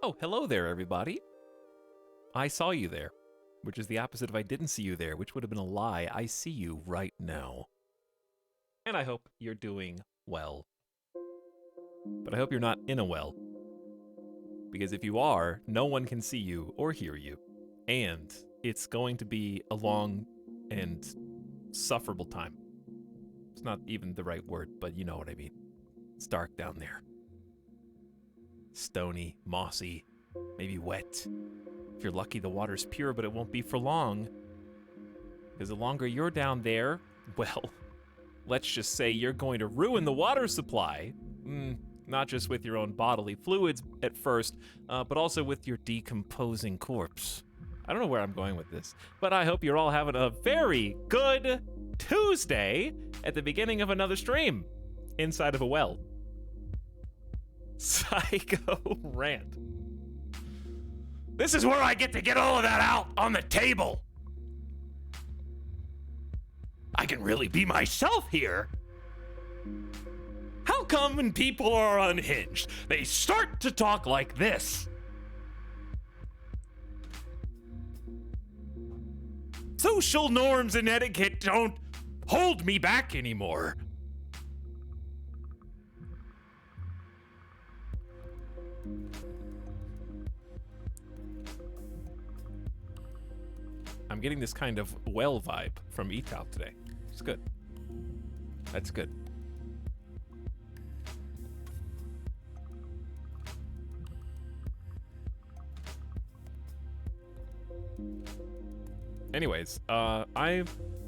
Oh, hello there, everybody. I saw you there, which is the opposite of I didn't see you there, which would have been a lie. I see you right now. And I hope you're doing well. But I hope you're not in a well. Because if you are, no one can see you or hear you. And it's going to be a long and sufferable time. It's not even the right word, but you know what I mean. It's dark down there. Stony, mossy, maybe wet. If you're lucky, the water's pure, but it won't be for long. Because the longer you're down there, well, let's just say you're going to ruin the water supply. Not just with your own bodily fluids at first, but also with your decomposing corpse. I don't know where I'm going with this, but I hope you're all having a very good Tuesday at the beginning of another stream inside of a well. Psycho rant. This is where I get to get all of that out on the table. I can really be myself here. How come when people are unhinged, they start to talk like this? Social norms and etiquette don't hold me back anymore. I'm getting this kind of well vibe from Etalyx today. It's good. That's good. Anyways,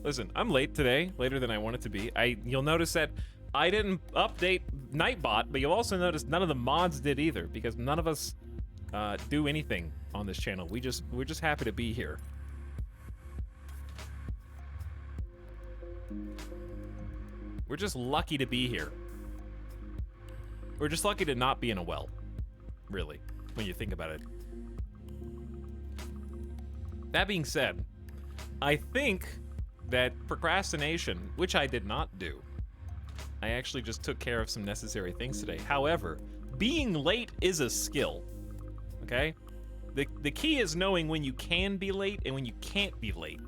listen, I'm late today, later than I wanted to be. You'll notice that I didn't update Nightbot, but you'll also notice none of the mods did either, because none of us do anything on this channel. We're just happy to be here. We're just lucky to be here. We're just lucky to not be in a well, really, when you think about it. That being said, I think that procrastination, which I did not do, I actually just took care of some necessary things today. However, being late is a skill, okay? The key is knowing when you can be late and when you can't be late.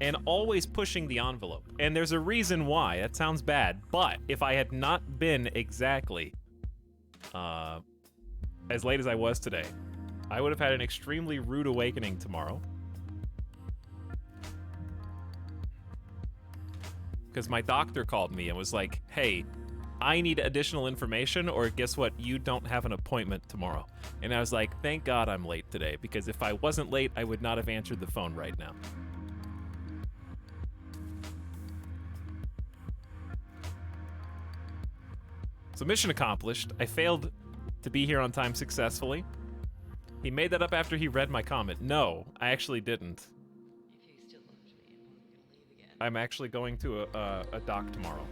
And always pushing the envelope. And there's a reason why. That sounds bad, but if I had not been exactly as late as I was today, I would have had an extremely rude awakening tomorrow. Because my doctor called me and was like, hey, I need additional information, or guess what? You don't have an appointment tomorrow. And I was like, thank God I'm late today, because if I wasn't late, I would not have answered the phone right now. So mission accomplished. I failed to be here on time successfully. He made that up after he read my comment. No, I actually didn't. If you still loved me and weren't gonna leave again. I'm actually going to a doc tomorrow.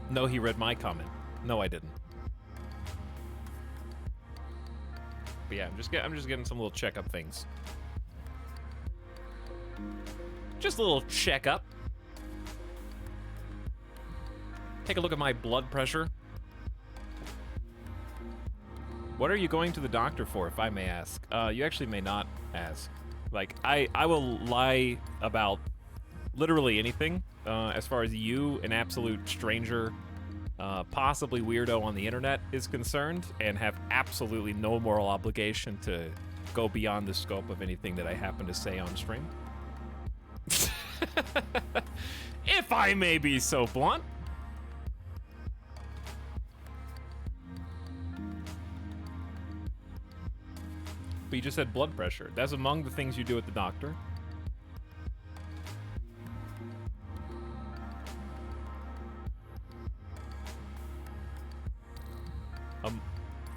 No, he read my comment. No, I didn't. But yeah, I'm just getting some little checkup things. Just a little checkup. Take a look at my blood pressure. What are you going to the doctor for, if I may ask? You actually may not ask. Like, I will lie about literally anything. As far as you, an absolute stranger, possibly weirdo on the internet, is concerned, and have absolutely no moral obligation to go beyond the scope of anything that I happen to say on stream. If I may be so blunt. But you just said blood pressure. That's among the things you do at the doctor.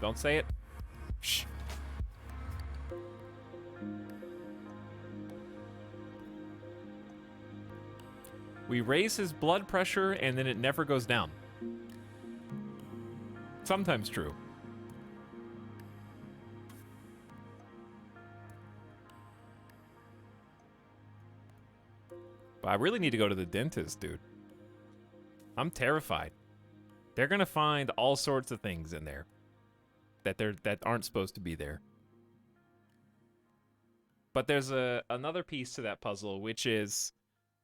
Don't say it. Shh. We raise his blood pressure and then it never goes down. Sometimes true. But I really need to go to the dentist, dude. I'm terrified. They're gonna find all sorts of things in there that aren't supposed to be there. But there's another piece to that puzzle, which is,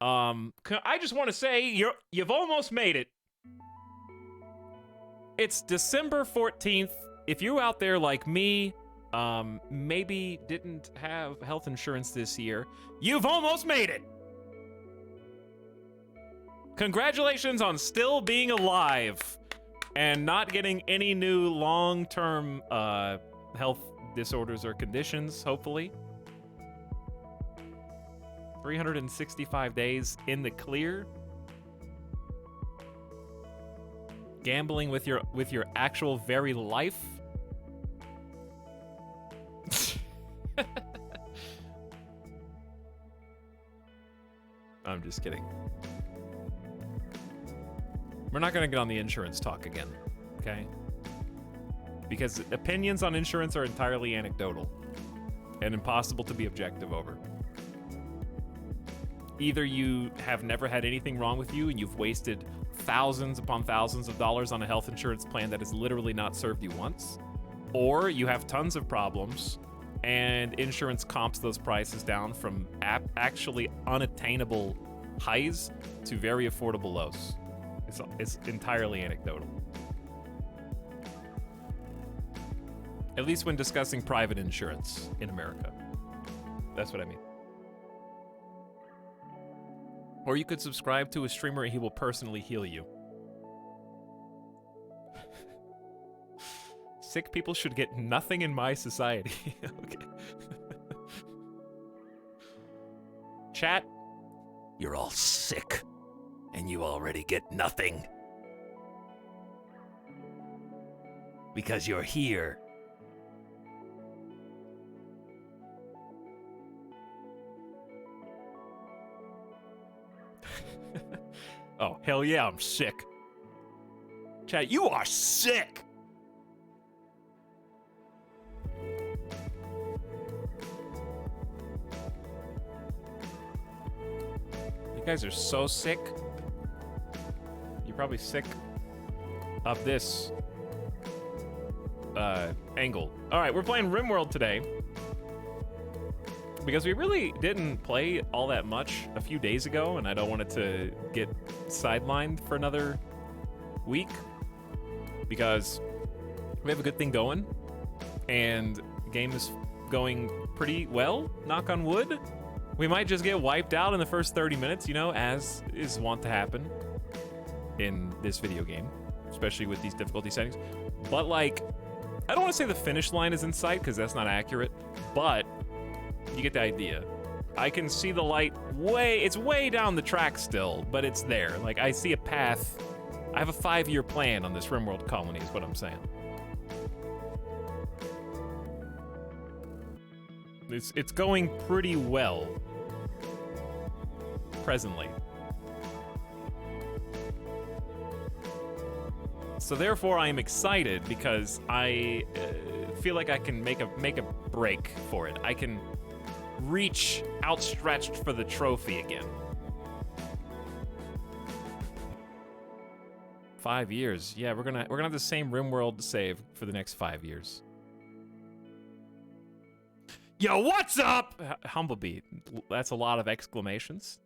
I just want to say you've almost made it. It's December 14th. If you out there like me, maybe didn't have health insurance this year, you've almost made it. Congratulations on still being alive and not getting any new long-term health disorders or conditions, hopefully. 365 days in the clear. Gambling with your actual very life. I'm just kidding. We're not going to get on the insurance talk again, okay? Because opinions on insurance are entirely anecdotal and impossible to be objective over. Either you have never had anything wrong with you and you've wasted thousands upon thousands of dollars on a health insurance plan that has literally not served you once, or you have tons of problems and insurance comps those prices down from actually unattainable highs to very affordable lows. It's entirely anecdotal. At least when discussing private insurance in America. That's what I mean. Or you could subscribe to a streamer and he will personally heal you. Sick people should get nothing in my society. Okay. Chat, you're all sick. And you already get nothing. Because you're here. Oh, hell yeah, I'm sick. Chat, you are sick! You guys are so sick. You're probably sick of this angle. All right, we're playing RimWorld today. Because we really didn't play all that much a few days ago, and I don't want it to get sidelined for another week. Because we have a good thing going, and the game is going pretty well, knock on wood. We might just get wiped out in the first 30 minutes, you know, as is wont to happen in this video game, especially with these difficulty settings. But, like, I don't want to say the finish line is in sight, because that's not accurate, but you get the idea. I can see the light it's way down the track still, but it's there. Like, I see a path. I have a 5-year plan on this RimWorld colony is what I'm saying. It's going pretty well. Presently. So therefore I am excited because I feel like I can make a break for it. I can reach outstretched for the trophy again. 5 years. Yeah, we're gonna have the same RimWorld save for the next 5 years. Yo, what's up? Humblebee. That's a lot of exclamations.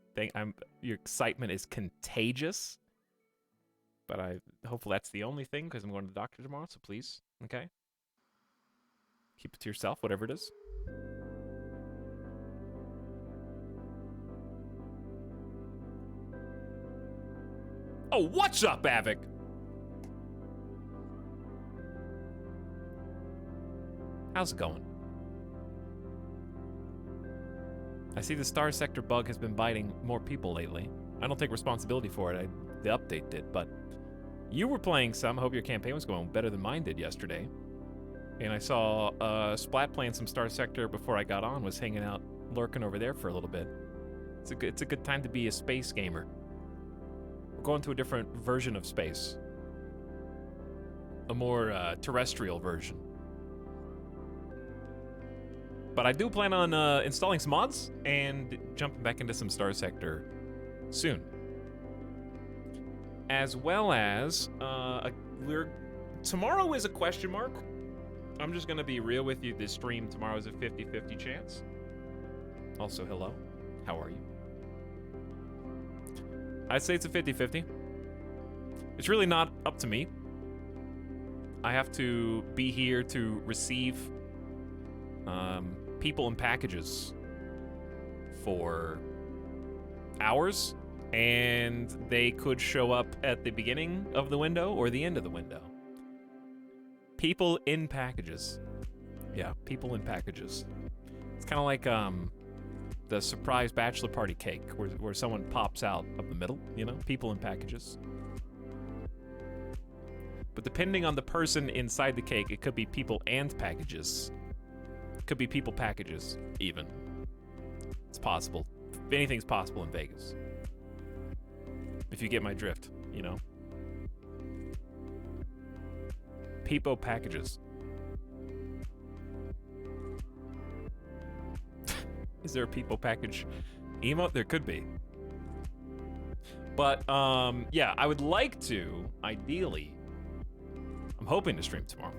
Your excitement is contagious. But hopefully that's the only thing, because I'm going to the doctor tomorrow, so please, okay? Keep it to yourself, whatever it is. Oh, what's up, Avik? How's it going? I see the star sector bug has been biting more people lately. I don't take responsibility for it. The update did, but you were playing some. I hope your campaign was going better than mine did yesterday. And I saw Splat playing some star sector before I got on, was hanging out, lurking over there for a little bit. It's a good time to be a space gamer. We're going to a different version of space. A more terrestrial version. But I do plan on installing some mods and jumping back into some Star Sector soon. As well as, tomorrow is a question mark. I'm just gonna be real with you. This stream tomorrow is a 50-50 chance. Also, hello. How are you? I'd say it's a 50-50. It's really not up to me. I have to be here to receive people and packages for hours, and they could show up at the beginning of the window or the end of the window. People in packages. Yeah, people in packages. It's kind of like the surprise bachelor party cake where someone pops out of the middle, you know? People in packages. But depending on the person inside the cake, it could be people and packages. It could be people packages, even. It's possible. Anything's possible in Vegas. If you get my drift, you know? People packages. Is there a people package emote? There could be. But, yeah, I would like to, ideally, I'm hoping to stream tomorrow.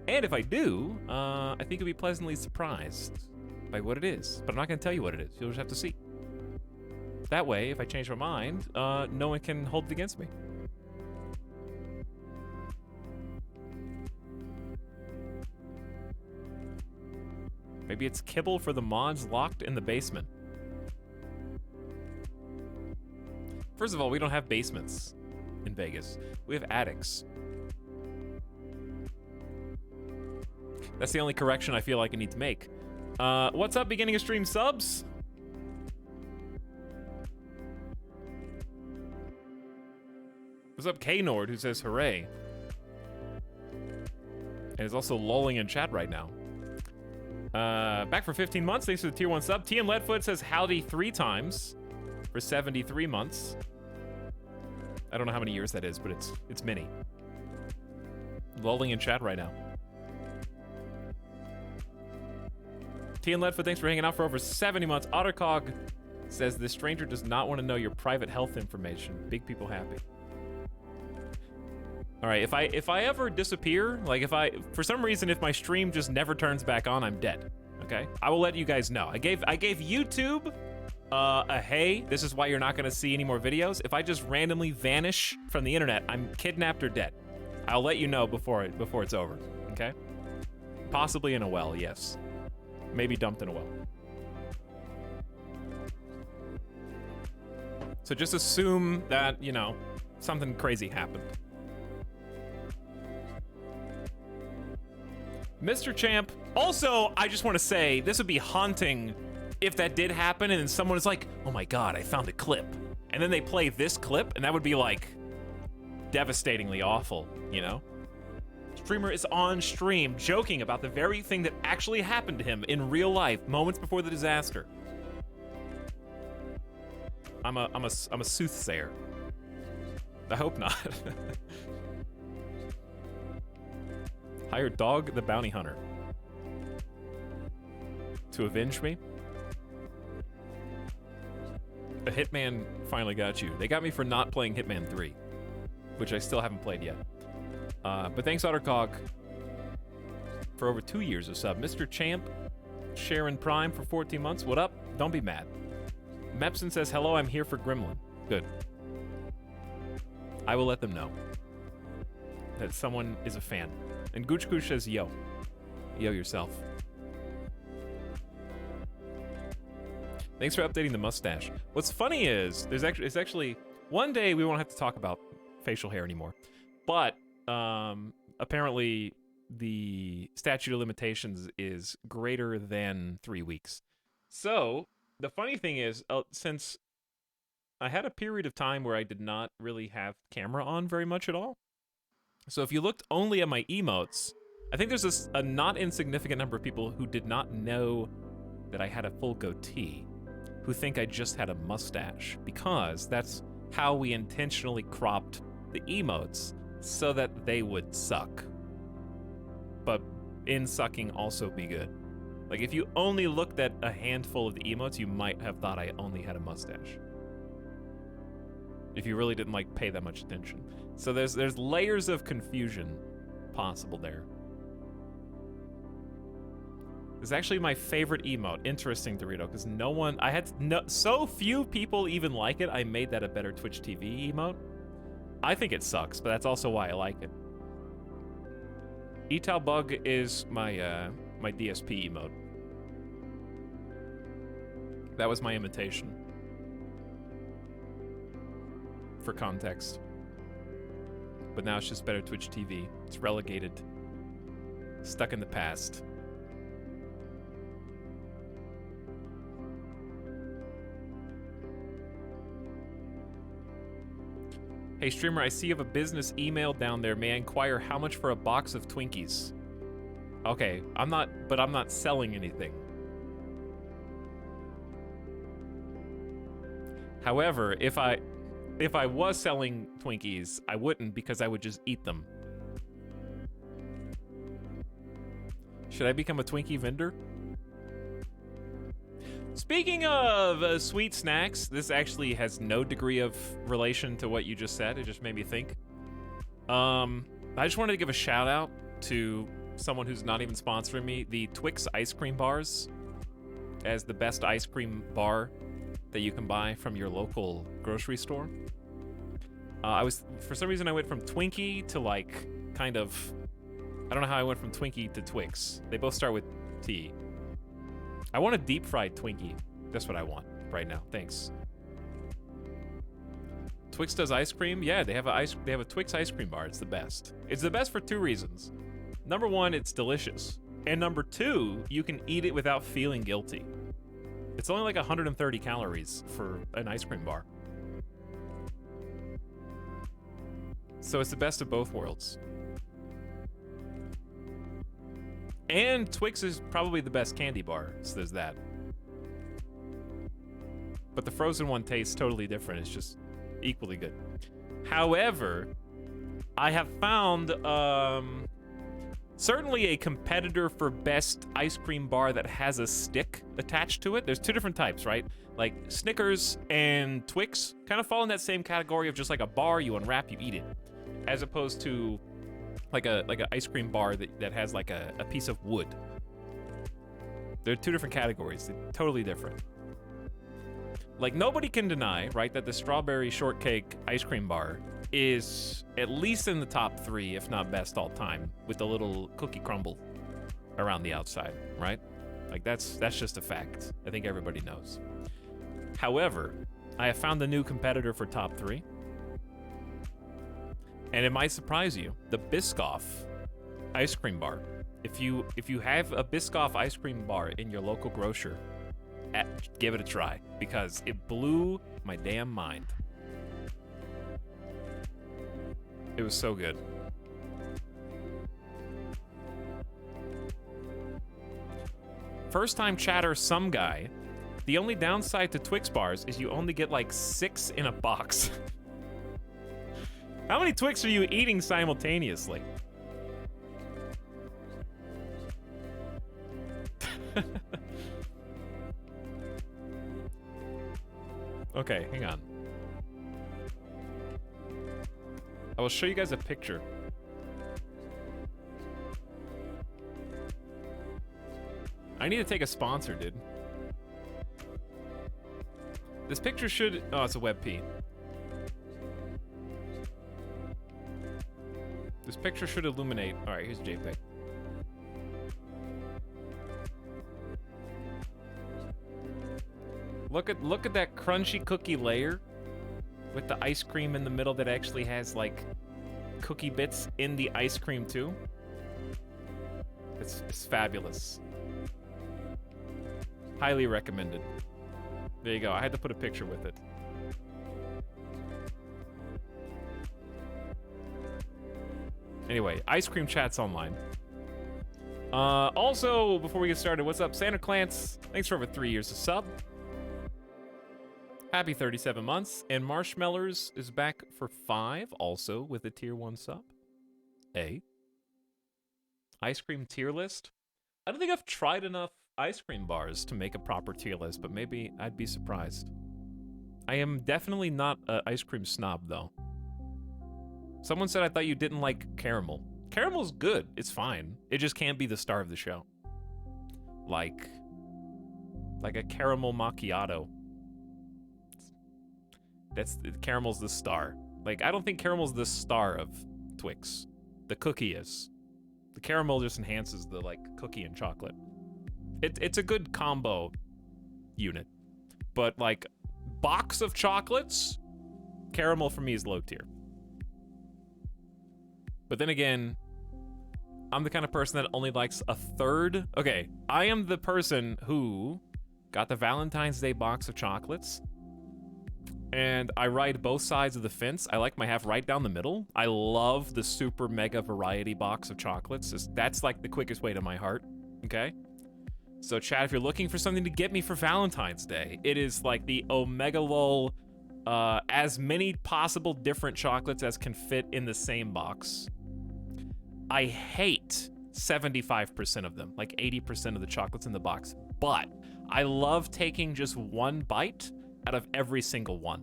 And if I do, I think you'll be pleasantly surprised by what it is. But I'm not going to tell you what it is. You'll just have to see. That way, if I change my mind, no one can hold it against me. Maybe it's kibble for the mods locked in the basement. First of all, we don't have basements in Vegas. We have attics. That's the only correction I feel like I need to make. What's up, beginning of stream subs? What's up, K-Nord, who says hooray? And is also lolling in chat right now. Back for 15 months, thanks for the tier 1 sub. TM Leadfoot says howdy 3 times for 73 months. I don't know how many years that is, but it's many. Lolling in chat right now. TM Leadfoot, thanks for hanging out for over 70 months. Ottercog says this stranger does not want to know your private health information. Big people happy. All right, if I ever disappear, like for some reason, if my stream just never turns back on, I'm dead. Okay, I will let you guys know. I gave YouTube a hey, this is why you're not gonna see any more videos. If I just randomly vanish from the internet, I'm kidnapped or dead. I'll let you know before it's over. Okay, possibly in a well, yes, maybe dumped in a well. So just assume that, you know, something crazy happened. Mr. Champ, also, I just want to say, this would be haunting if that did happen and then someone is like, oh my god, I found a clip. And then they play this clip, and that would be like, devastatingly awful, you know? Streamer is on stream, joking about the very thing that actually happened to him in real life, moments before the disaster. I'm a soothsayer. I hope not. Hire Dog the Bounty Hunter to avenge me. A Hitman finally got you. They got me for not playing Hitman 3, which I still haven't played yet. But thanks, Ottercog, for over 2 years of sub. Mr. Champ, Sharon Prime for 14 months. What up? Don't be mad. Mepson says, hello, I'm here for Gremlin. Good. I will let them know that someone is a fan. And Gooch Gooch says, yo. Yo yourself. Thanks for updating the mustache. What's funny is, it's actually, one day we won't have to talk about facial hair anymore. But, apparently the statute of limitations is greater than 3 weeks. So, the funny thing is, since I had a period of time where I did not really have camera on very much at all. So if you looked only at my emotes, I think there's a not insignificant number of people who did not know that I had a full goatee, who think I just had a mustache, because that's how we intentionally cropped the emotes so that they would suck. But in sucking also be good. Like if you only looked at a handful of the emotes, you might have thought I only had a mustache. if you really didn't like pay that much attention. So there's layers of confusion possible there. It's actually my favorite emote. Interesting, Dorito, because so few people even like it. I made that a better Twitch TV emote. I think it sucks, but that's also why I like it. Etalbug is my my DSP emote. That was my imitation. For context. But now it's just better Twitch TV. It's relegated. Stuck in the past. Hey streamer, I see you have a business email down there. May I inquire how much for a box of Twinkies? Okay, I'm not selling anything. However, if I was selling Twinkies, I wouldn't, because I would just eat them. Should I become a Twinkie vendor? Speaking of sweet snacks, this actually has no degree of relation to what you just said. It just made me think. I just wanted to give a shout out to someone who's not even sponsoring me. The Twix ice cream bars, as the best ice cream bar that you can buy from your local grocery store. For some reason I went from Twinkie to like, kind of, I don't know how I went from Twinkie to Twix. They both start with T. I want a deep fried Twinkie. That's what I want right now. Thanks. Twix does ice cream? Yeah, they have a Twix ice cream bar. It's the best. It's the best for two reasons. Number one, it's delicious. And number two, you can eat it without feeling guilty. It's only like 130 calories for an ice cream bar. So it's the best of both worlds. And Twix is probably the best candy bar, so there's that. But the frozen one tastes totally different. It's just equally good. However, I have found certainly a competitor for best ice cream bar that has a stick attached to it. There's two different types, right? Like Snickers and Twix kind of fall in that same category of just like a bar you unwrap, you eat it, as opposed to like a ice cream bar that has like a piece of wood. They're two different categories. They're totally different. Like, nobody can deny, right, that the strawberry shortcake ice cream bar is at least in the top 3, if not best all time, with the little cookie crumble around the outside, right? Like, that's just a fact. I think everybody knows. However, I have found a new competitor for top 3. And it might surprise you, the Biscoff ice cream bar. If you have a Biscoff ice cream bar in your local grocer, give it a try, because it blew my damn mind. It was so good. First time chatter, some guy. The only downside to Twix bars is you only get like 6 in a box. How many Twix are you eating simultaneously? Okay, hang on. I will show you guys a picture. I need to take a sponsor, dude. This picture should... Oh, it's a WebP. This picture should illuminate... Alright, here's JPEG. Look at that crunchy cookie layer with the ice cream in the middle that actually has like cookie bits in the ice cream too. It's fabulous. Highly recommended. There you go. I had to put a picture with it. Anyway, ice cream chat's online. Also, before we get started, what's up, Santa Clans? Thanks for over 3 years of sub. Happy 37 months. And Marshmallers is back for 5, also with a tier 1 sub. Ice cream tier list? I don't think I've tried enough ice cream bars to make a proper tier list, but maybe I'd be surprised. I am definitely not an ice cream snob, though. Someone said I thought you didn't like caramel. Caramel's good. It's fine. It just can't be the star of the show. Like a caramel macchiato. Caramel's the star. Like, I don't think caramel's the star of Twix. The cookie is. The caramel just enhances the, like, cookie and chocolate. It's a good combo unit. But, like, box of chocolates, caramel for me is low tier. But then again, I'm the kind of person that only likes a third. Okay, I am the person who got the Valentine's Day box of chocolates, and I ride both sides of the fence. I like my half right down the middle. I love the super mega variety box of chocolates. That's like the quickest way to my heart, okay? So chat, if you're looking for something to get me for Valentine's Day, it is like the Omega Lol, as many possible different chocolates as can fit in the same box. I hate 75% of them, like 80% of the chocolates in the box, but I love taking just one bite out of every single one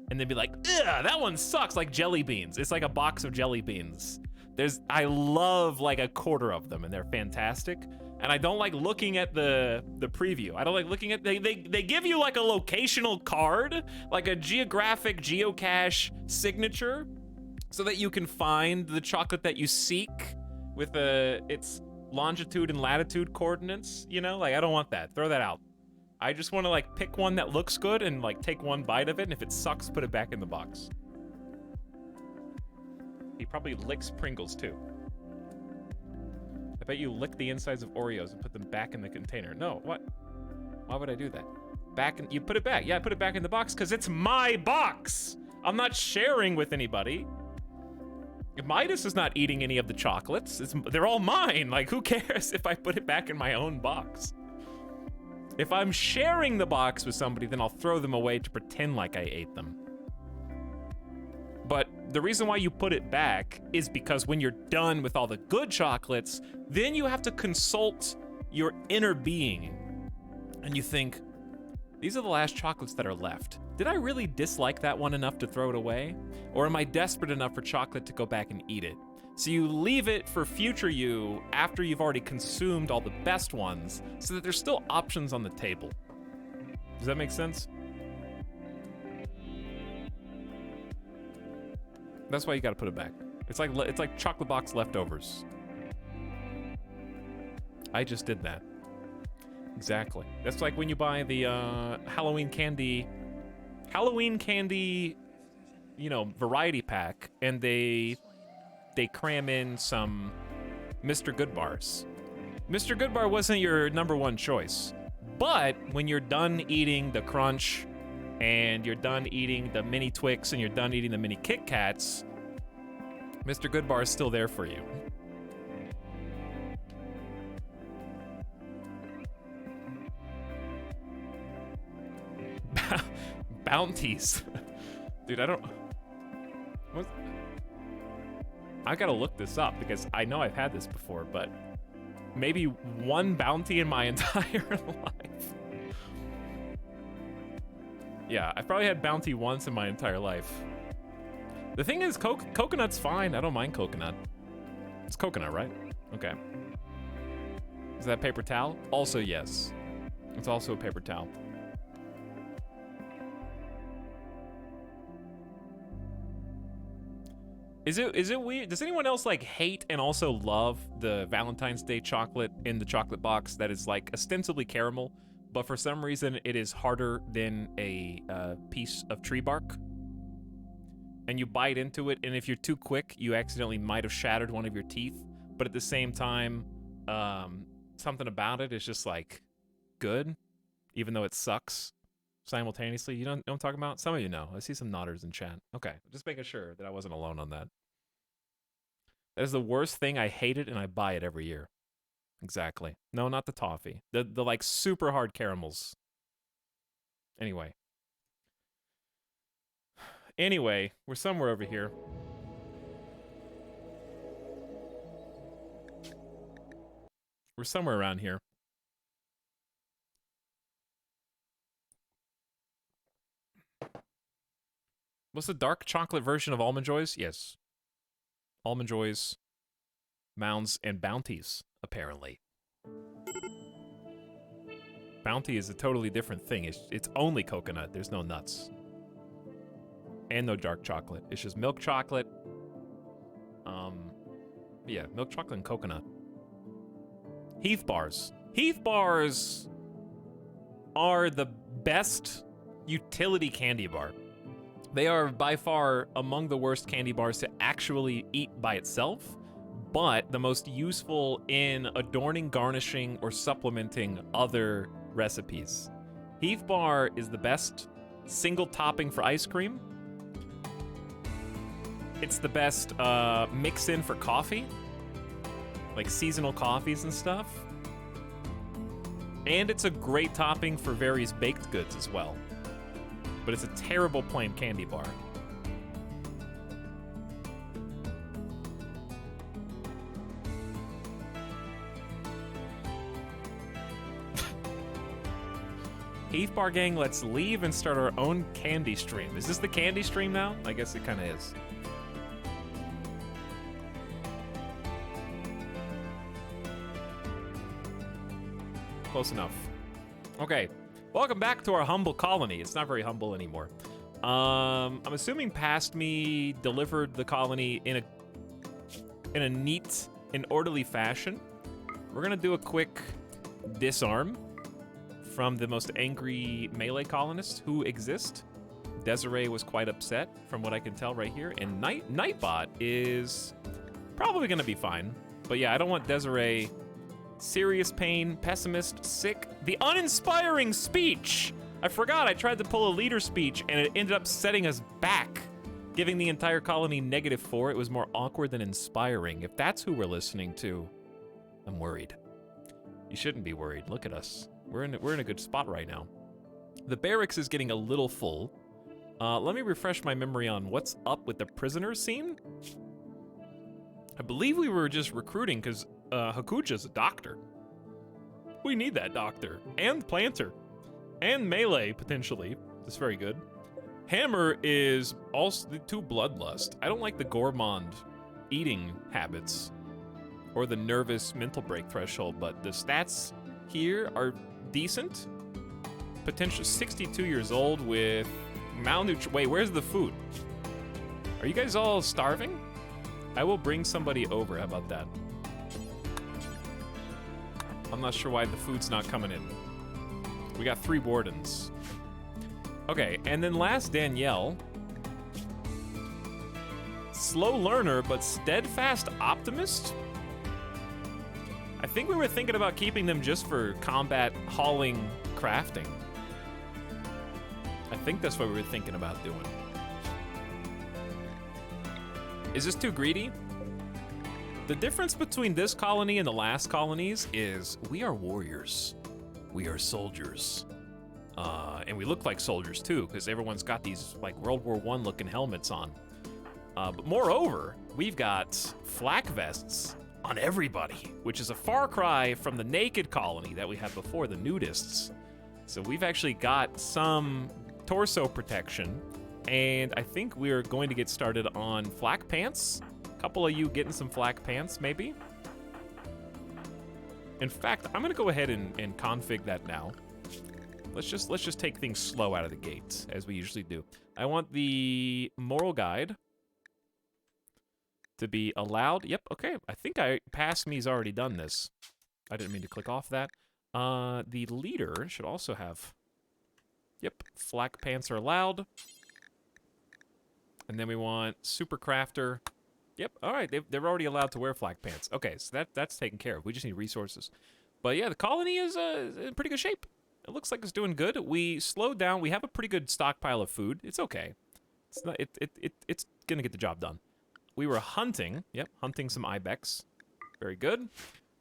and then be like, ugh, that one sucks, like jelly beans. It's like a box of jelly beans. I love like a quarter of them and they're fantastic. And I don't like looking at the preview. I don't like looking at, they give you like a locational card, like a geographic geocache signature so that you can find the chocolate that you seek with its longitude and latitude coordinates, you know? Like, I don't want that. Throw that out. I just want to, like, pick one that looks good and, like, take one bite of it, and if it sucks, put it back in the box. He probably licks Pringles, too. I bet you lick the insides of Oreos and put them back in the container. No, what? Why would I do that? You put it back. Yeah, I put it back in the box, because it's my box! I'm not sharing with anybody. Midas is not eating any of the chocolates. They're all mine. Like, who cares if I put it back in my own box? If I'm sharing the box with somebody, then I'll throw them away to pretend like I ate them. But the reason why you put it back is because when you're done with all the good chocolates, then you have to consult your inner being. And you think, these are the last chocolates that are left. Did I really dislike that one enough to throw it away? Or am I desperate enough for chocolate to go back and eat it? So you leave it for future you after you've already consumed all the best ones so that there's still options on the table. Does that make sense? That's why you gotta put it back. It's like chocolate box leftovers. I just did that. Exactly. That's like when you buy the Halloween candy, you know, variety pack, and they cram in some Mr. Goodbars. Mr. Goodbar wasn't your #1 choice, but when you're done eating the Crunch, and you're done eating the mini Twix, and you're done eating the mini Kit Kats, Mr. Goodbar is still there for you. Bounties. Dude, I don't... What? I gotta look this up because I know I've had this before, but maybe one bounty in my entire life. Yeah, I've probably had bounty once in my entire life. The thing is, coconut's fine. I don't mind coconut. It's coconut, right? Okay. Is that paper towel? Also, yes. It's also a paper towel. Is it weird? Does anyone else like hate and also love the Valentine's Day chocolate in the chocolate box that is like ostensibly caramel, but for some reason it is harder than a piece of tree bark? And you bite into it, and if you're too quick, you accidentally might have shattered one of your teeth. But at the same time, something about it is just like good, even though it sucks simultaneously. You know what I'm talking about? Some of you know. I see some nodders in chat. Okay, just making sure that I wasn't alone on that. That is the worst thing. I hate it, and I buy it every year. Exactly. No, not the toffee. The like super hard caramels. Anyway. Anyway, we're somewhere over here. We're somewhere around here. What's the dark chocolate version of Almond Joys? Yes. Almond Joys, Mounds, and Bounties, apparently. Bounty is a totally different thing. It's only coconut. There's no nuts. And no dark chocolate. It's just milk chocolate. Yeah, milk chocolate and coconut. Heath bars. Heath bars are the best utility candy bar. They are by far among the worst candy bars to actually eat by itself, but the most useful in adorning, garnishing, or supplementing other recipes. Heath bar is the best single topping for ice cream. It's the best mix-in for coffee, like seasonal coffees and stuff. And it's a great topping for various baked goods as well. But it's a terrible plain candy bar. Heath Bar Gang, let's leave and start our own candy stream. Is this the candy stream now? I guess it kind of is. Close enough. Okay, welcome back to our humble colony. It's not very humble anymore. I'm assuming past me delivered the colony in a neat and orderly fashion. We're gonna do a quick disarm from the most angry melee colonists who exist. Desiree was quite upset from what I can tell right here, and Nightbot is probably gonna be fine. But yeah, I don't want Desiree. Serious pain, pessimist, sick. The uninspiring speech! I forgot I tried to pull a leader speech and it ended up setting us back, giving the entire colony -4. It was more awkward than inspiring. If that's who we're listening to, I'm worried. You shouldn't be worried. Look at us. We're in a good spot right now. The barracks is getting a little full. Let me refresh my memory on what's up with the prisoner scene. I believe we were just recruiting because Hakuja's a doctor. We need that doctor. And planter. And melee, potentially. That's very good. Hammer is also too bloodlust. I don't like the gourmand eating habits. Or the nervous mental break threshold, but the stats here are decent. Potential 62 years old with malnutrition. Wait, where's the food? Are you guys all starving? I will bring somebody over. How about that? I'm not sure why the food's not coming in. We got 3 wardens. Okay, and then last Danielle. Slow learner, but steadfast optimist? I think we were thinking about keeping them just for combat, hauling, crafting. I think that's what we were thinking about doing. Is this too greedy? The difference between this colony and the last colonies is we are warriors. We are soldiers. And we look like soldiers too, because everyone's got these like World War I looking helmets on. But moreover, we've got flak vests on everybody, which is a far cry from the naked colony that we had before, the nudists. So we've actually got some torso protection, and I think we're going to get started on flak pants. A couple of you getting some flak pants, maybe? In fact, I'm gonna go ahead and config that now. Let's just take things slow out of the gate, as we usually do. I want the moral guide to be allowed. Yep, okay. I think past me's already done this. I didn't mean to click off that. The leader should also have. Yep, flak pants are allowed. And then we want super crafter. Yep, all right, they're already allowed to wear flak pants. Okay, so that's taken care of. We just need resources. But yeah, the colony is in pretty good shape. It looks like it's doing good. We slowed down. We have a pretty good stockpile of food. It's okay. It's not. It's gonna get the job done. We were hunting. Yep, hunting some ibex. Very good.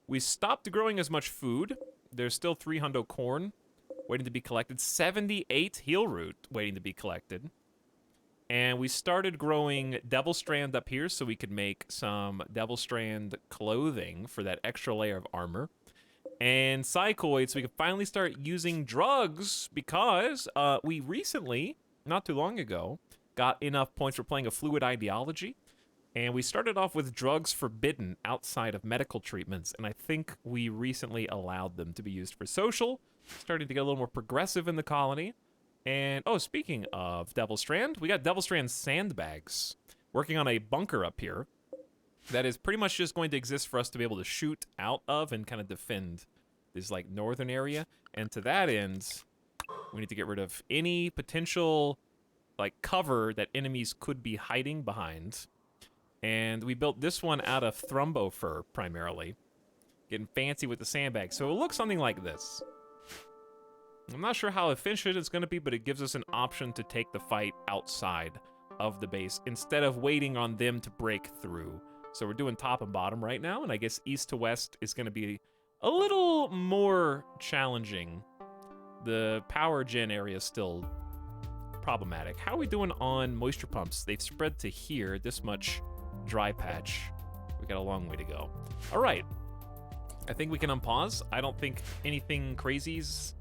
We stopped growing as much food. There's still 3 hundo corn waiting to be collected. 78 heel root waiting to be collected. And we started growing Devil Strand up here so we could make some Devil Strand clothing for that extra layer of armor. And psychoid, so we could finally start using drugs because we recently, not too long ago, got enough points for playing a fluid ideology. And we started off with drugs forbidden outside of medical treatments, and I think we recently allowed them to be used for social, starting to get a little more progressive in the colony. And, oh, speaking of Devil Strand, we got Devil Strand sandbags working on a bunker up here that is pretty much just going to exist for us to be able to shoot out of and kind of defend this, like, northern area. And to that end, we need to get rid of any potential, like, cover that enemies could be hiding behind. And we built this one out of thrumbo fur, primarily. Getting fancy with the sandbag. So it looks something like this. I'm not sure how efficient it's going to be, but it gives us an option to take the fight outside of the base instead of waiting on them to break through. So we're doing top and bottom right now, and I guess east to west is going to be a little more challenging. The power gen area is still problematic. How are we doing on moisture pumps? They've spread to here, this much dry patch. We got a long way to go. All right. I think we can unpause. I don't think anything crazy's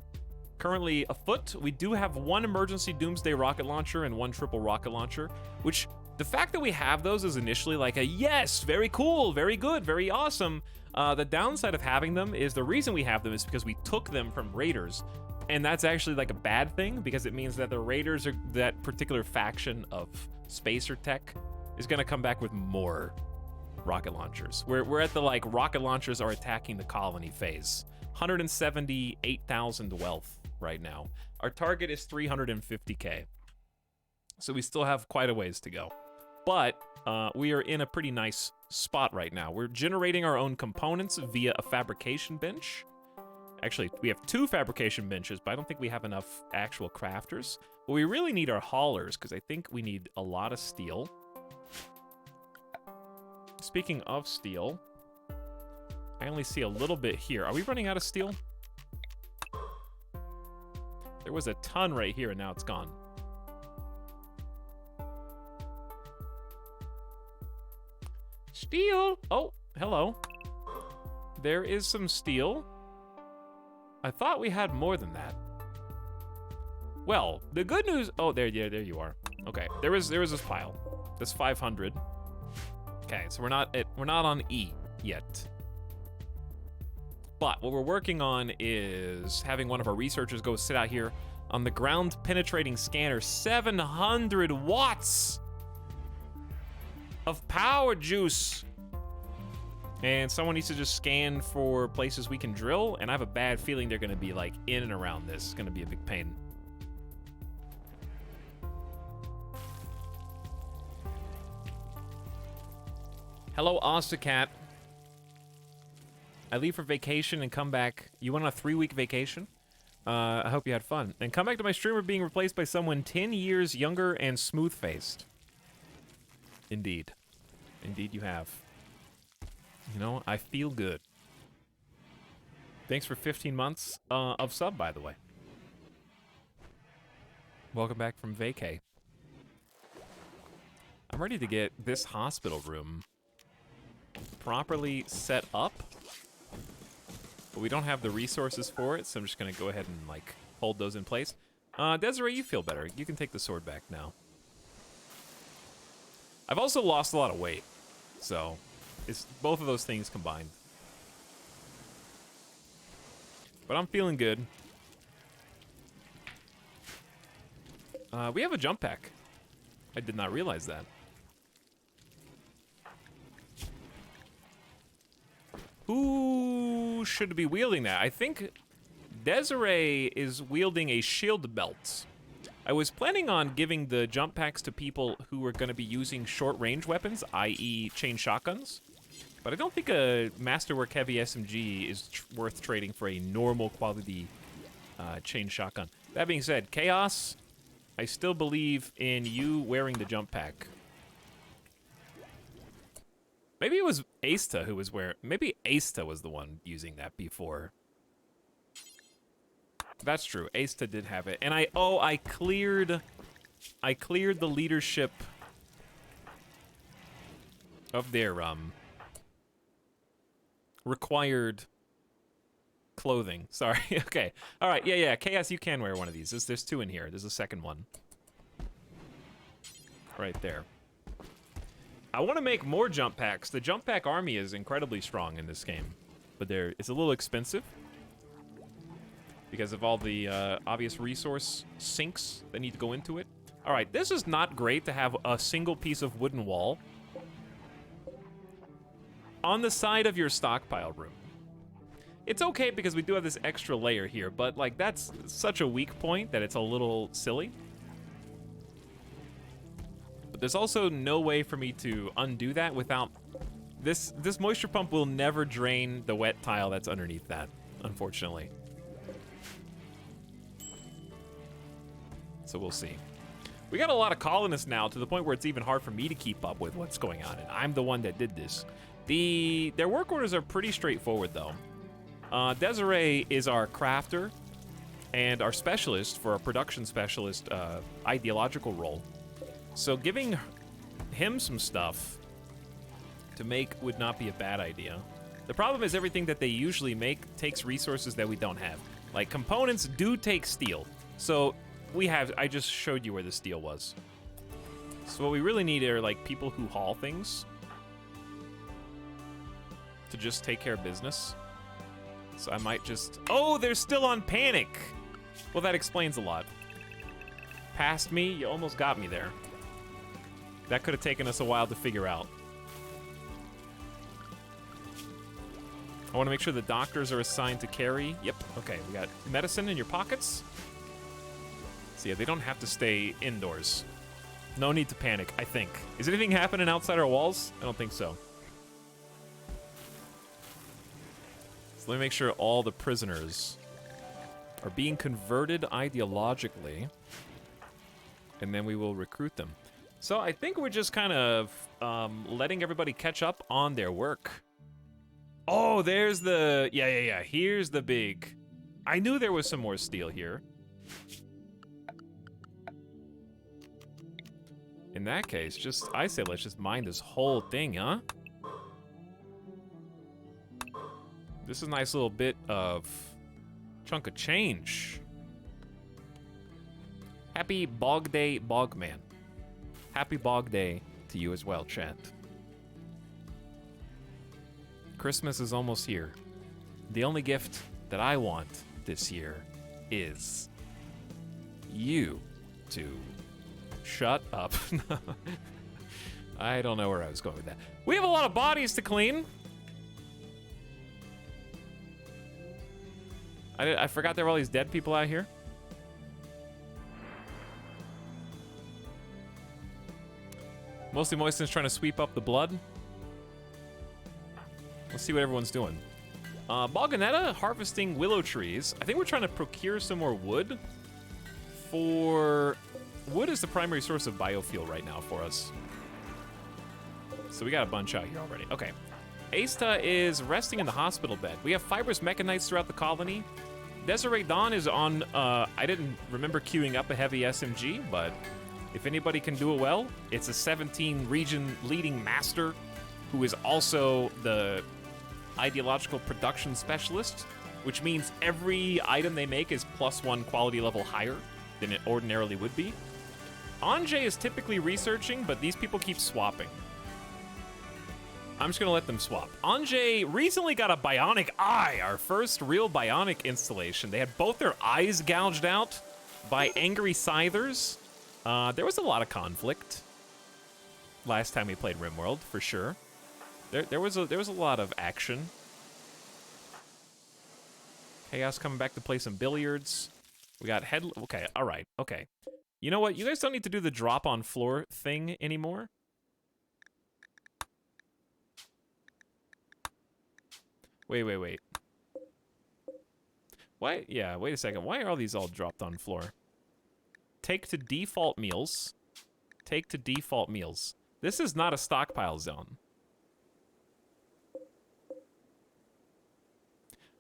currently afoot. We do have one emergency doomsday rocket launcher and one triple rocket launcher, which the fact that we have those is initially like a yes, very cool, very good, very awesome. The downside of having them is the reason we have them is because we took them from raiders. And that's actually like a bad thing because it means that the raiders, are that particular faction of spacer tech, is going to come back with more rocket launchers. We're at the, like, rocket launchers are attacking the colony phase. 178,000 wealth right now. Our target is 350k. So we still have quite a ways to go. But we are in a pretty nice spot right now. We're generating our own components via a fabrication bench. Actually, we have 2 fabrication benches, but I don't think we have enough actual crafters. But we really need our haulers, because I think we need a lot of steel. Speaking of steel, I only see a little bit here. Are we running out of steel? There was a ton right here, and now it's gone. Steel! Oh, hello. There is some steel. I thought we had more than that. Well, the good news... Oh, there you are. Okay, there is this pile. That's 500. Okay, so we're not on E yet. But what we're working on is having one of our researchers go sit out here on the ground penetrating scanner. 700 watts of power juice. And someone needs to just scan for places we can drill, and I have a bad feeling they're gonna be like in and around this. It's gonna be a big pain. Hello, Ostacat. I leave for vacation and come back. You went on a 3-week vacation? I hope you had fun. And come back to my streamer being replaced by someone 10 years younger and smooth-faced. Indeed. Indeed you have. You know, I feel good. Thanks for 15 months of sub, by the way. Welcome back from vacay. I'm ready to get this hospital room properly set up, but we don't have the resources for it, so I'm just gonna go ahead and, like, hold those in place. Desiree, you feel better. You can take the sword back now. I've also lost a lot of weight, so it's both of those things combined. But I'm feeling good. We have a jump pack. I did not realize that. Who should be wielding that? I think Desiree is wielding a shield belt. I was planning on giving the jump packs to people who are going to be using short-range weapons, i.e. chain shotguns. But I don't think a Masterwork Heavy SMG is worth trading for a normal quality chain shotgun. That being said, Chaos, I still believe in you wearing the jump pack. Maybe it was Asta who was wearing... Maybe Asta was the one using that before. That's true. Asta did have it. And I cleared the leadership of their required clothing. Sorry. Okay. All right. Yeah. Chaos, you can wear one of these. There's 2 in here. There's a second one. right there. I want to make more jump packs. The jump pack army is incredibly strong in this game, but it's a little expensive because of all the obvious resource sinks that need to go into it. All right, this is not great to have a single piece of wooden wall on the side of your stockpile room. It's okay because we do have this extra layer here, but like that's such a weak point that it's a little silly. But there's also no way for me to undo that without this moisture pump will never drain the wet tile that's underneath that, unfortunately. So we'll see. We got a lot of colonists now to the point where it's even hard for me to keep up with what's going on, and I'm the one that did this. Their work orders are pretty straightforward though. Desiree is our crafter and our specialist for a production specialist ideological role. So giving him some stuff to make would not be a bad idea. The problem is everything that they usually make takes resources that we don't have. Like components do take steel. So I just showed you where the steel was. So what we really need are like people who haul things to just take care of business. So I might just, oh, they're still on panic. Well, that explains a lot. Past me, you almost got me there. That could have taken us a while to figure out. I want to make sure the doctors are assigned to carry. Yep, okay, we got medicine in your pockets. So yeah, they don't have to stay indoors. No need to panic, I think. Is anything happening outside our walls? I don't think so. So let me make sure all the prisoners are being converted ideologically, and then we will recruit them. So I think we're just kind of letting everybody catch up on their work. Oh, there's the... Yeah. Here's the big... I knew there was some more steel here. In that case, I say let's just mine this whole thing, huh? This is a nice little bit of chunk of change. Happy Bog Day, Bogman. Happy Bog Day to you as well, chat. Christmas is almost here. The only gift that I want this year is you to shut up. I don't know where I was going with that. We have a lot of bodies to clean. I forgot there were all these dead people out here. Mostly Moistin's trying to sweep up the blood. Let's see what everyone's doing. Balganetta harvesting willow trees. I think we're trying to procure some more wood. Wood is the primary source of biofuel right now for us. So we got a bunch out here already. Okay. Asta is resting in the hospital bed. We have fibrous mechanites throughout the colony. Desiree Dawn is on, I didn't remember queuing up a heavy SMG, but if anybody can do it well, it's a 17 region leading master who is also the ideological production specialist, which means every item they make is +1 quality level higher than it ordinarily would be. Anjay is typically researching, but these people keep swapping. I'm just gonna let them swap. Anjay recently got a bionic eye, our first real bionic installation. They had both their eyes gouged out by angry scythers. There was a lot of conflict last time we played RimWorld, for sure. There was a lot of action. Chaos coming back to play some billiards. We got okay, all right, okay. You know what? You guys don't need to do the drop on floor thing anymore. Wait. Why? Yeah, wait a second. Why are all these all dropped on floor? Take to default meals. Take to default meals. This is not a stockpile zone.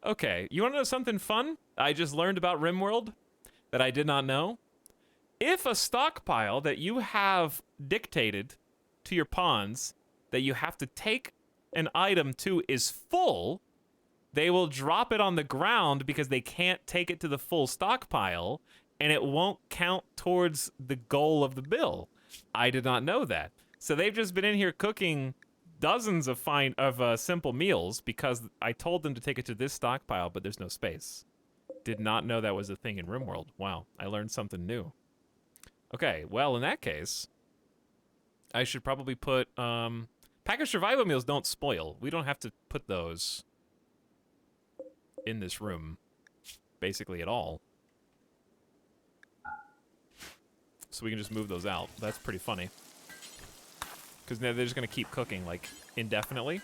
Okay, you want to know something fun I just learned about RimWorld that I did not know? If a stockpile that you have dictated to your pawns that you have to take an item to is full, they will drop it on the ground because they can't take it to the full stockpile, and it won't count towards the goal of the bill. I did not know that. So they've just been in here cooking dozens of simple meals because I told them to take it to this stockpile, but there's no space. Did not know that was a thing in RimWorld. Wow, I learned something new. Okay, well, in that case, I should probably put, packaged survival meals don't spoil. We don't have to put those in this room, basically at all. So we can just move those out. That's pretty funny. Because they're just going to keep cooking, like, indefinitely.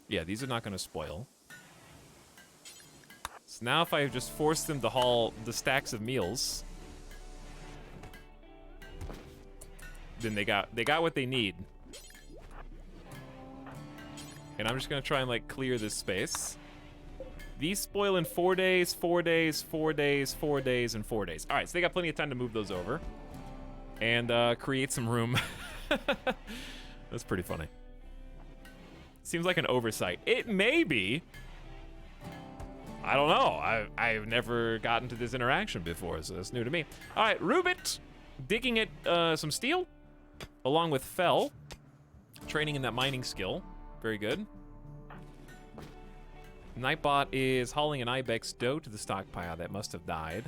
Yeah, these are not going to spoil. So now if I just force them to haul the stacks of meals, then they got what they need. And I'm just going to try and, like, clear this space. These spoil in 4 days, 4 days, 4 days, 4 days, and 4 days. All right, so they got plenty of time to move those over and create some room. That's pretty funny. Seems like an oversight. It may be. I don't know. I've never gotten to this interaction before, so that's new to me. All right, Rubit, digging at some steel, along with Fell, training in that mining skill. Very good. Nightbot is hauling an ibex dough to the stockpile that must have died.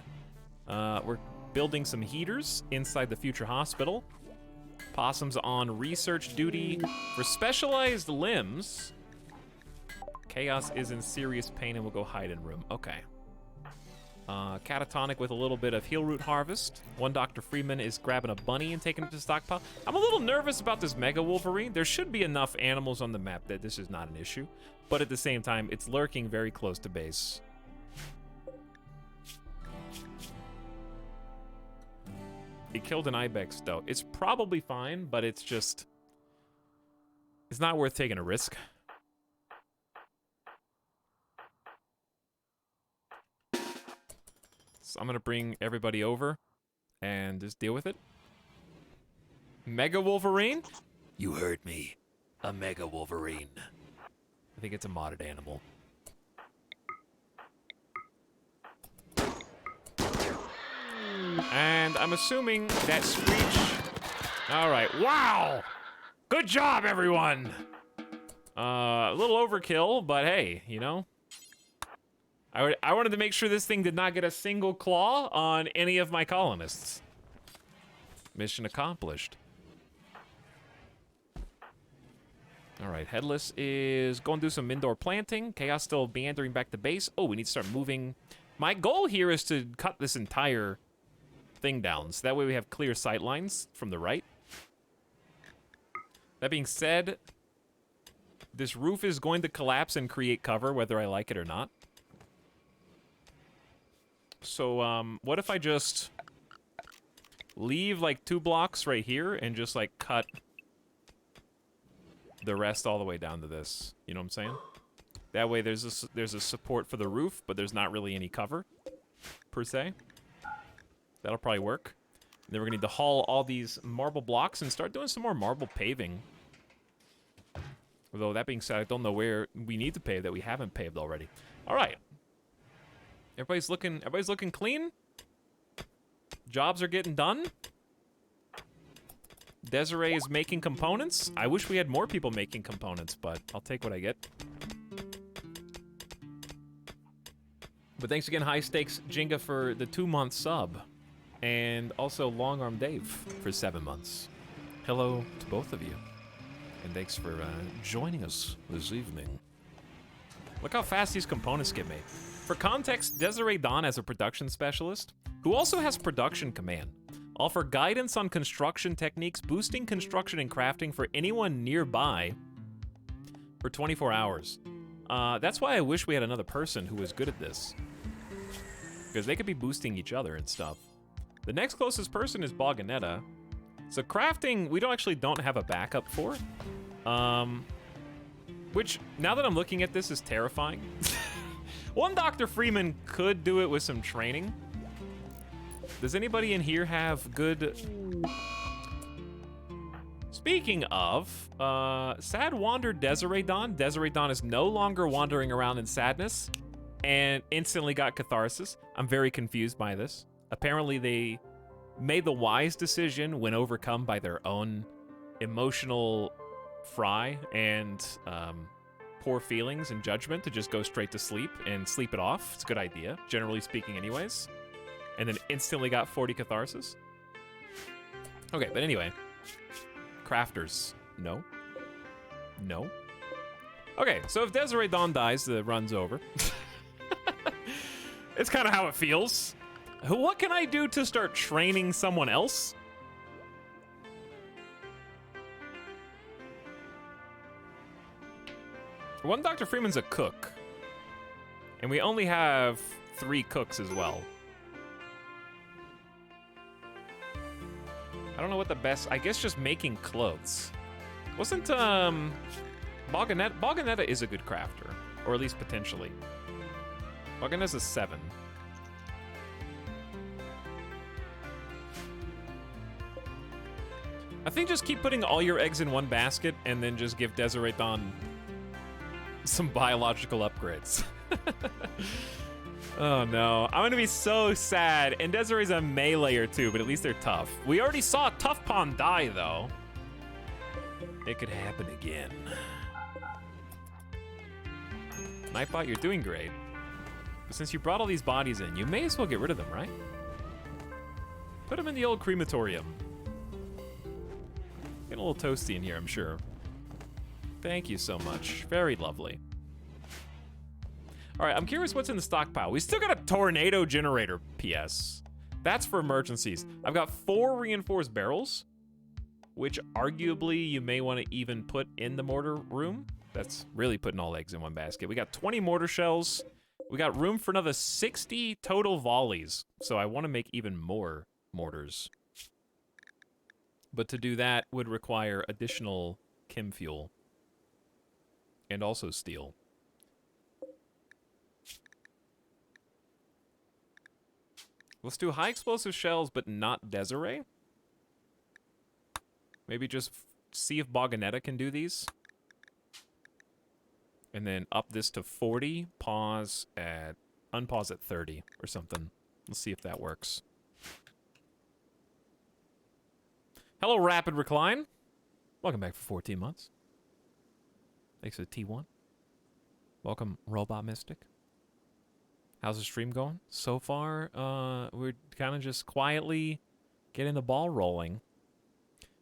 We're building some heaters inside the future hospital. Possum's on research duty for specialized limbs. Chaos is in serious pain and will go hide in room. Okay. Catatonic with a little bit of heal root harvest. One Dr. Freeman is grabbing a bunny and taking it to stockpile. I'm a little nervous about this Mega Wolverine. There should be enough animals on the map that this is not an issue. But at the same time, it's lurking very close to base. He killed an ibex, though. It's probably fine, but it's just... it's not worth taking a risk. So I'm going to bring everybody over and just deal with it. Mega Wolverine? You heard me. A Mega Wolverine. I think it's a modded animal. And I'm assuming that Screech... all right, wow! Good job, everyone! A little overkill, but hey, you know? I wanted to make sure this thing did not get a single claw on any of my colonists. Mission accomplished. All right, Headless is going to do some indoor planting. Chaos still meandering back to base. Oh, we need to start moving. My goal here is to cut this entire thing down, so that way we have clear sight lines from the right. That being said, this roof is going to collapse and create cover, whether I like it or not. So, what if I just leave, like, 2 blocks right here and just, like, cut the rest all the way down to this? You know what I'm saying? That way there's a support for the roof, but there's not really any cover, per se. That'll probably work. And then we're gonna need to haul all these marble blocks and start doing some more marble paving. Although, that being said, I don't know where we need to pave that we haven't paved already. All right. Everybody's looking clean. Jobs are getting done. Desiree is making components. I wish we had more people making components, but I'll take what I get. But thanks again, High Stakes Jenga, for the 2-month sub. And also Long Arm Dave for 7 months. Hello to both of you. And thanks for joining us this evening. Look how fast these components get made. For context, Desiree Dawn as a production specialist, who also has production command, offer guidance on construction techniques, boosting construction and crafting for anyone nearby for 24 hours. That's why I wish we had another person who was good at this, because they could be boosting each other and stuff. The next closest person is Boganetta. So crafting, we don't have a backup for. Which, now that I'm looking at this, is terrifying. One Dr. Freeman could do it with some training. Does anybody in here have good... Speaking of, sad wander Desiree Dawn. Desiree Dawn is no longer wandering around in sadness. and instantly got catharsis. I'm very confused by this. Apparently they made the wise decision when overcome by their own emotional fry and poor feelings and judgment to just go straight to sleep and sleep it off. It's a good idea, generally speaking anyways. And then instantly got 40 catharsis. Okay, but anyway. Crafters. No. No. Okay, so if Desiree Dawn dies, the run's over. It's kind of how it feels. What can I do to start training someone else? One Dr. Freeman's a cook. And we only have 3 cooks as well. I don't know what the best... I guess just making clothes. Wasn't, Boganetta is a good crafter. Or at least potentially. Boganetta's a 7. I think just keep putting all your eggs in one basket and then just give Desiree Dawn some biological upgrades. Oh no, I'm gonna be so sad. And Desiree's a meleeer too, but at least they're tough. We already saw Tough Pawn die though. It could happen again. Nightbot, you're doing great. But since you brought all these bodies in, you may as well get rid of them, right? Put them in the old crematorium. Getting a little toasty in here, I'm sure. Thank you so much. Very lovely. All right, I'm curious what's in the stockpile. We still got a tornado generator, PS. That's for emergencies. I've got 4 reinforced barrels, which arguably you may want to even put in the mortar room. That's really putting all eggs in one basket. We got 20 mortar shells. We got room for another 60 total volleys. So I want to make even more mortars. But to do that would require additional chem fuel. And also steel. Let's do high explosive shells, but not Desiree. Maybe just see if Boganetta can do these. And then up this to 40, unpause at 30 or something. Let's see if that works. Hello, Rapid Recline. Welcome back for 14 months. Thanks for the T1. Welcome, Robot Mystic. How's the stream going? So far, we're kind of just quietly getting the ball rolling.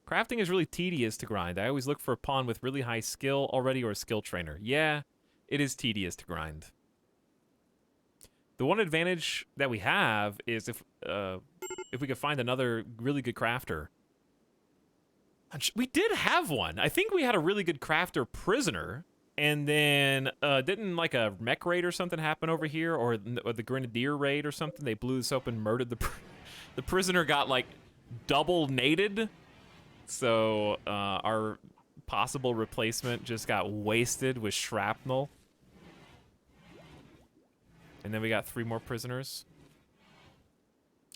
Crafting is really tedious to grind. I always look for a pawn with really high skill already or a skill trainer. Yeah, it is tedious to grind. The one advantage that we have is if we could find another really good crafter. We did have one. I think we had a really good crafter prisoner, and then didn't like a mech raid or something happen over here, or the grenadier raid or something? They blew this open, murdered the prisoner, got like double naded. So our possible replacement just got wasted with shrapnel. And then we got 3 more prisoners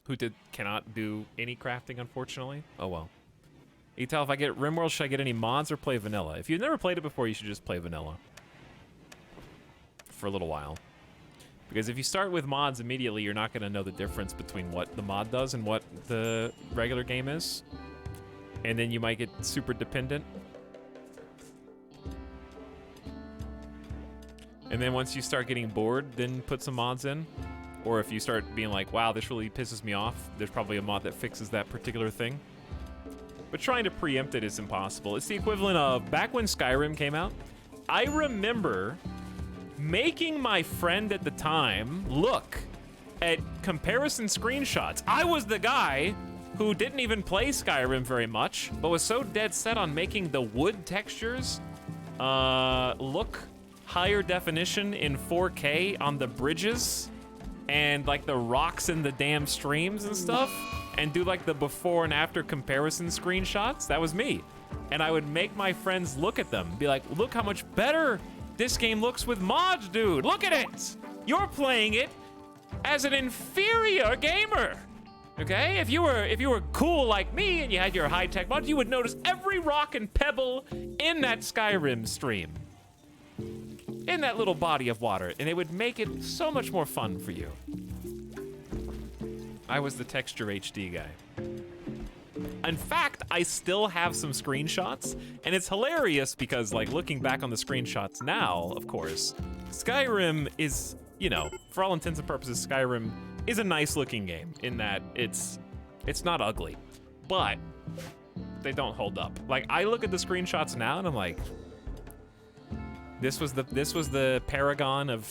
who cannot do any crafting, unfortunately. Oh well. Etal, if I get RimWorld, should I get any mods or play vanilla? If you've never played it before, you should just play vanilla for a little while. Because if you start with mods immediately, you're not going to know the difference between what the mod does and what the regular game is. And then you might get super dependent. And then once you start getting bored, then put some mods in. Or if you start being like, wow, this really pisses me off, there's probably a mod that fixes that particular thing. But trying to preempt it is impossible. It's the equivalent of back when Skyrim came out. I remember making my friend at the time look at comparison screenshots. I was the guy who didn't even play Skyrim very much, but was so dead set on making the wood textures look higher definition in 4K on the bridges and like the rocks in the damn streams and stuff, and do like the before and after comparison screenshots. That was me. And I would make my friends look at them, be like, look how much better this game looks with mods, dude. Look at it. You're playing it as an inferior gamer. Okay? If you were cool like me and you had your high-tech mods, you would notice every rock and pebble in that Skyrim stream. in that little body of water, and it would make it so much more fun for you. I was the texture HD guy. In fact, I still have some screenshots, and it's hilarious because, like, looking back on the screenshots now, of course, Skyrim is, you know, for all intents and purposes, Skyrim is a nice looking game in that it's not ugly, but they don't hold up. Like, I look at the screenshots now and I'm like, this was the paragon of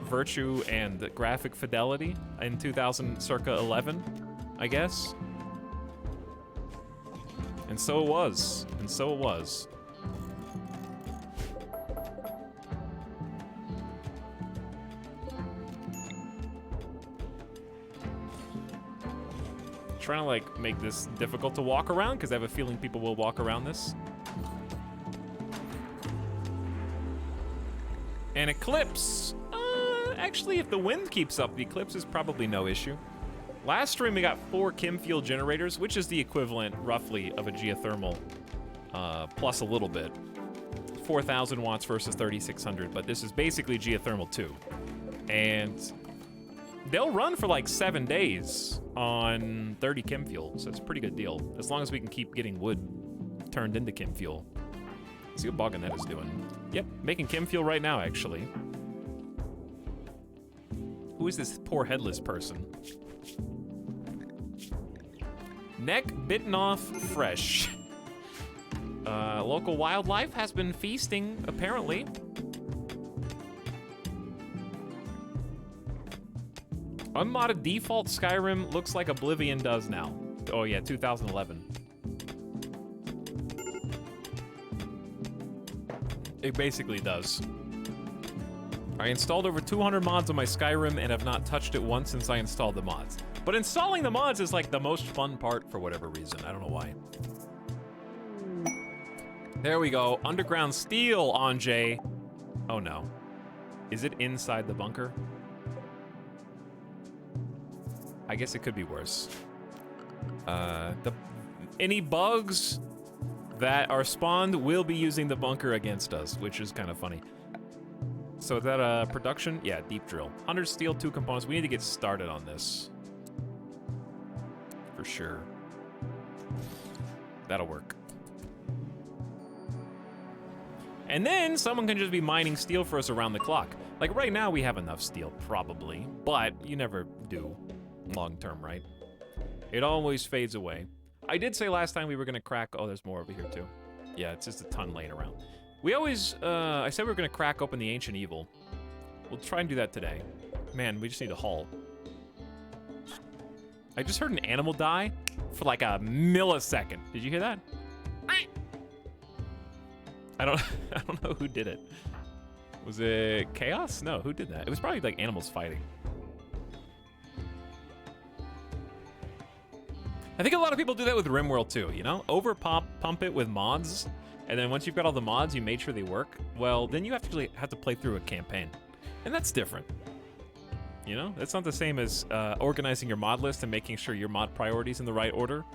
virtue and graphic fidelity in 2000 circa 11, I guess. And so it was. And so it was. Trying to like make this difficult to walk around because I have a feeling people will walk around this. An eclipse. Actually, if the wind keeps up, the eclipse is probably no issue. Last stream we got 4 chem fuel generators, which is the equivalent, roughly, of a geothermal, plus a little bit. 4,000 watts versus 3,600, but this is basically geothermal too. And they'll run for like 7 days on 30 chem fuel, so it's a pretty good deal. As long as we can keep getting wood turned into chem fuel. Let's see what Bogganet is doing. Yep, making chem fuel right now, actually. Who is this poor headless person? Neck bitten off fresh. Local wildlife has been feasting, apparently. Unmodded default Skyrim looks like Oblivion does now. Oh yeah, 2011. It basically does. I installed over 200 mods on my Skyrim and have not touched it once since I installed the mods. But installing the mods is like the most fun part for whatever reason. I don't know why. There we go. Underground steel, Anjay. Oh no. Is it inside the bunker? I guess it could be worse. Any bugs that are spawned will be using the bunker against us, which is kind of funny. So is that production? Yeah, deep drill. 100 steel, 2 components. We need to get started on this. For sure. That'll work. And then someone can just be mining steel for us around the clock. Like right now we have enough steel, probably, but you never do long term, right? It always fades away. I did say last time we were gonna crack, oh, there's more over here too. Yeah, it's just a ton laying around. We always, I said we were gonna crack open the Ancient Evil. We'll try and do that today. Man, we just need a haul. I just heard an animal die for like a millisecond. Did you hear that? I don't know who did it. Was it Chaos? No, who did that? It was probably like animals fighting. I think a lot of people do that with RimWorld too, you know? Pump it with mods, and then once you've got all the mods, you made sure they work, well, then you actually have to play through a campaign. And that's different. You know? It's not the same as organizing your mod list and making sure your mod priority's in the right order,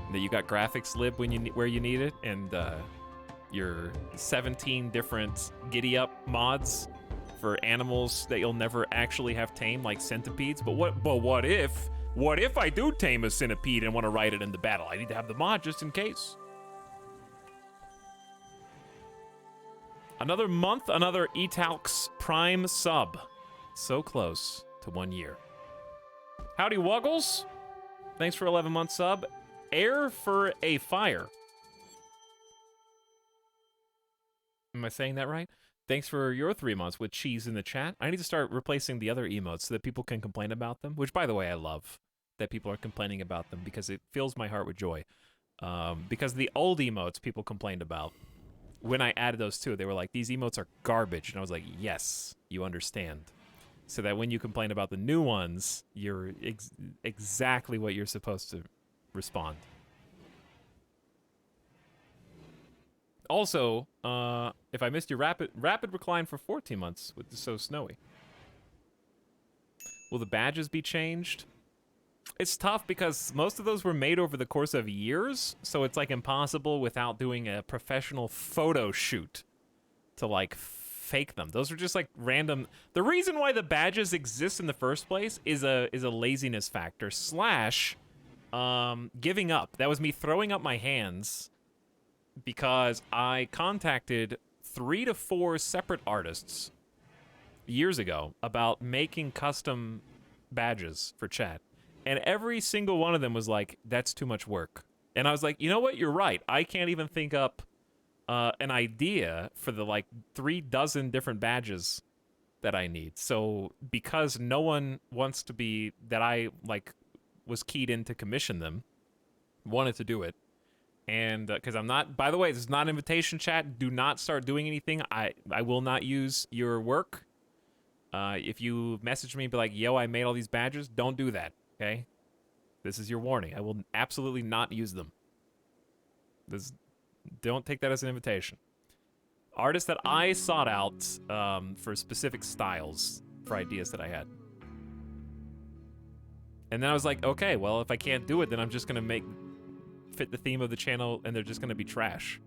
and that you got graphics lib where you need it, and your 17 different giddy-up mods for animals that you'll never actually have tamed, like centipedes. But what if I do tame a centipede and want to ride it into battle? I need to have the mod just in case. Another month, another Etalyx Prime sub. So close to 1 year. Howdy, Wuggles. Thanks for 11 month sub. Air for a fire. Am I saying that right? Thanks for your 3 months with cheese in the chat. I need to start replacing the other emotes so that people can complain about them, which, by the way, I love that people are complaining about them because it fills my heart with joy. Because the old emotes people complained about, when I added those two, they were like, these emotes are garbage. And I was like, yes, you understand. So that when you complain about the new ones, you're exactly what you're supposed to respond. Also, if I missed your rapid recline for 14 months with So Snowy. Will the badges be changed? It's tough because most of those were made over the course of years, so it's like impossible without doing a professional photo shoot to like fake them. Those are just like random. The reason why the badges exist in the first place is a laziness factor slash giving up. That was me throwing up my hands because I contacted 3 to 4 separate artists years ago about making custom badges for chat. And every single one of them was like, that's too much work. And I was like, you know what? You're right. I can't even think up an idea for the like 3 dozen different badges that I need. So because no one wants to be, that I like was keyed in to commission them, wanted to do it. And because I'm not, by the way, this is not an invitation chat. Do not start doing anything. I will not use your work. If you message me and be like, yo, I made all these badges, don't do that, okay? This is your warning. I will absolutely not use them. Don't take that as an invitation. Artists that I sought out for specific styles for ideas that I had. And then I was like, okay, well, if I can't do it, then I'm just going to fit the theme of the channel, and they're just going to be trash.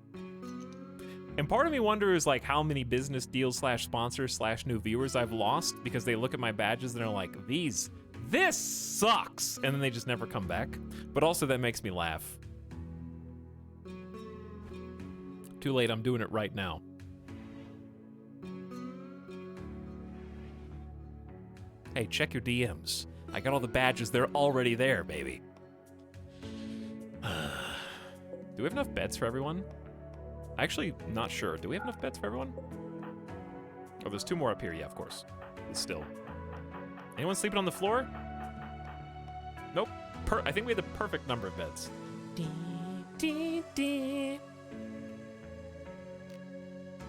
And part of me wonders, like, how many business deals slash sponsors slash new viewers I've lost because they look at my badges and they're like, this sucks, and then they just never come back. But also that makes me laugh. Too late, I'm doing it right now. Hey, check your DMs. I got all the badges, they're already there, baby. Do we have enough beds for everyone? Actually, not sure. Do we have enough beds for everyone? Oh, there's 2 more up here. Yeah, of course. But still. Anyone sleeping on the floor? Nope. I think we had the perfect number of beds.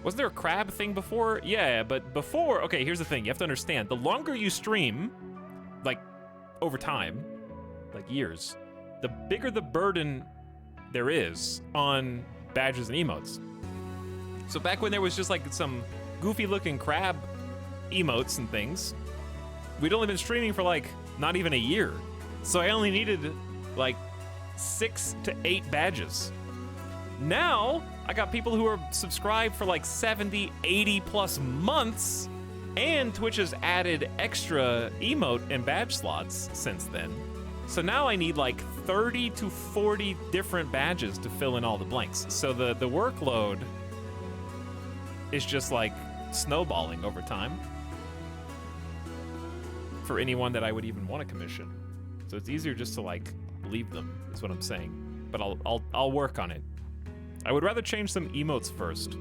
Wasn't there a crab thing before? Yeah, but before... Okay, here's the thing. You have to understand. The longer you stream, like, over time, like years, the bigger the burden there is on badges and emotes. So back when there was just like some goofy looking crab emotes and things, we'd only been streaming for like not even a year. So I only needed like 6 to 8 badges. Now I got people who are subscribed for like 70, 80 plus months, and Twitch has added extra emote and badge slots since then. So now I need like 30 to 40 different badges to fill in all the blanks. So the workload is just like snowballing over time for anyone that I would even want to commission. So it's easier just to like leave them, is what I'm saying. But I'll work on it. I would rather change some emotes first.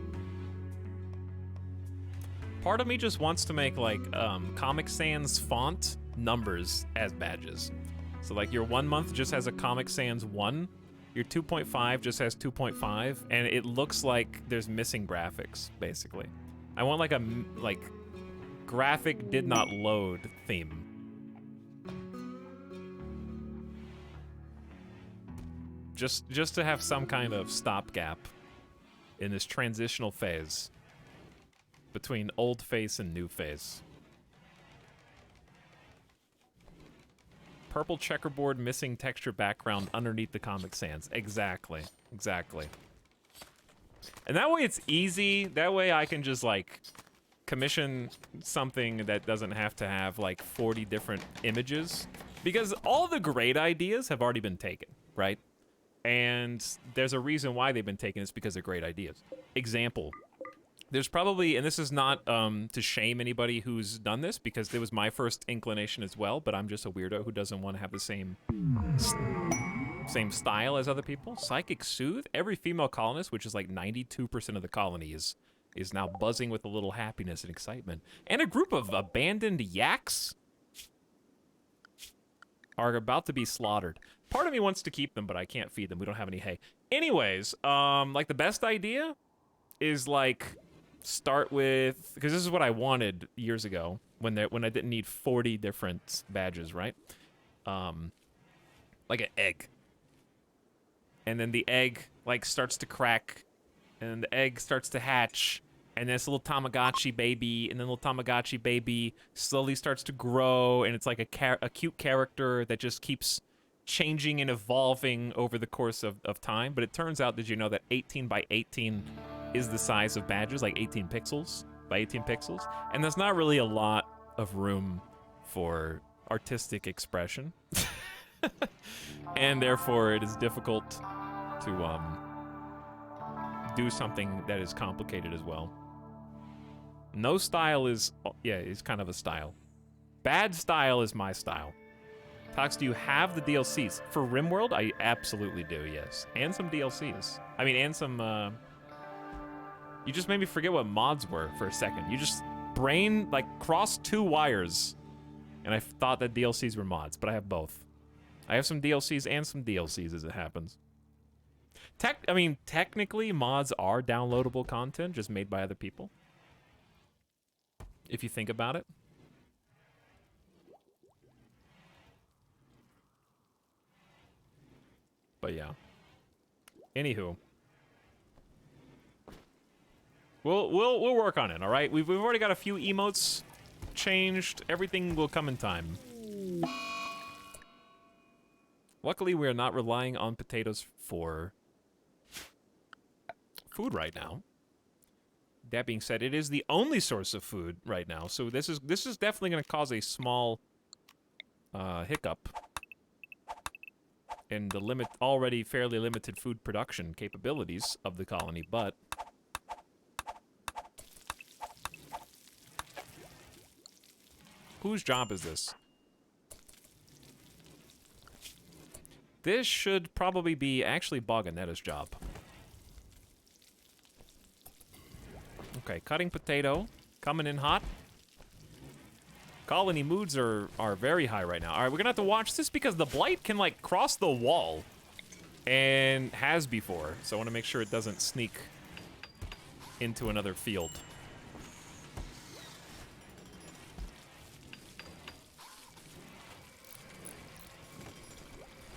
Part of me just wants to make like Comic Sans font numbers as badges. So like your 1 month just has a Comic Sans 1, your 2.5 just has 2.5, and it looks like there's missing graphics, basically. I want like a graphic did not load theme. Just to have some kind of stopgap in this transitional phase between old face and new face. Purple checkerboard, missing texture background underneath the Comic Sans. Exactly. And that way it's easy. That way I can just like commission something that doesn't have to have like 40 different images. Because all the great ideas have already been taken, right? And there's a reason why they've been taken. It's because they're great ideas. Example. There's probably, and this is not to shame anybody who's done this, because it was my first inclination as well, but I'm just a weirdo who doesn't want to have the same style as other people. Psychic Soothe. Every female colonist, which is like 92% of the colony, is now buzzing with a little happiness and excitement. And a group of abandoned yaks are about to be slaughtered. Part of me wants to keep them, but I can't feed them. We don't have any hay. Anyways, like the best idea is like start with, because this is what I wanted years ago when I didn't need 40 different badges, right? Like an egg. And then the egg like starts to crack, and the egg starts to hatch, and then it's a little Tamagotchi baby, and then little Tamagotchi baby slowly starts to grow, and it's like a cute character that just keeps changing and evolving over the course of time. But it turns out, did you know that 18 by 18 is the size of badges, like 18 pixels by 18 pixels, and there's not really a lot of room for artistic expression. And therefore it is difficult to do something that is complicated as well. No style is, yeah, is kind of a style. Bad style is my style. Tox, do you have the DLCs? For RimWorld, I absolutely do, yes. And some DLCs. I mean, and some, you just made me forget what mods were for a second. You just crossed two wires, and I thought that DLCs were mods, but I have both. I have some DLCs and some DLCs as it happens. I mean, technically, mods are downloadable content just made by other people. If you think about it. But yeah. Anywho. We'll work on it, all right? We've already got a few emotes changed. Everything will come in time. Luckily, we are not relying on potatoes for food right now. That being said, it is the only source of food right now, so this is definitely going to cause a small hiccup in the already fairly limited food production capabilities of the colony, but whose job is this? This should probably be actually Boganetta's job. Okay, cutting potato, coming in hot. Colony moods are very high right now. All right, we're gonna have to watch this because the blight can like cross the wall, and has before. So I want to make sure it doesn't sneak into another field.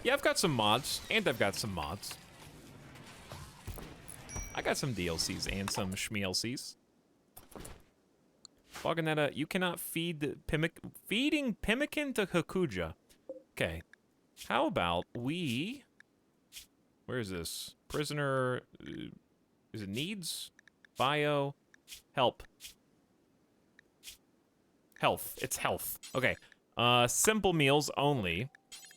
Yeah, I've got some mods, and I've got some mods. I got some DLCs and some schmielcs. Boganetta, you cannot feed the feeding pemmican to Hakuja. Okay. How about we... Where is this? Prisoner... is it needs? Bio? Help. Health. It's health. Okay. Simple meals only.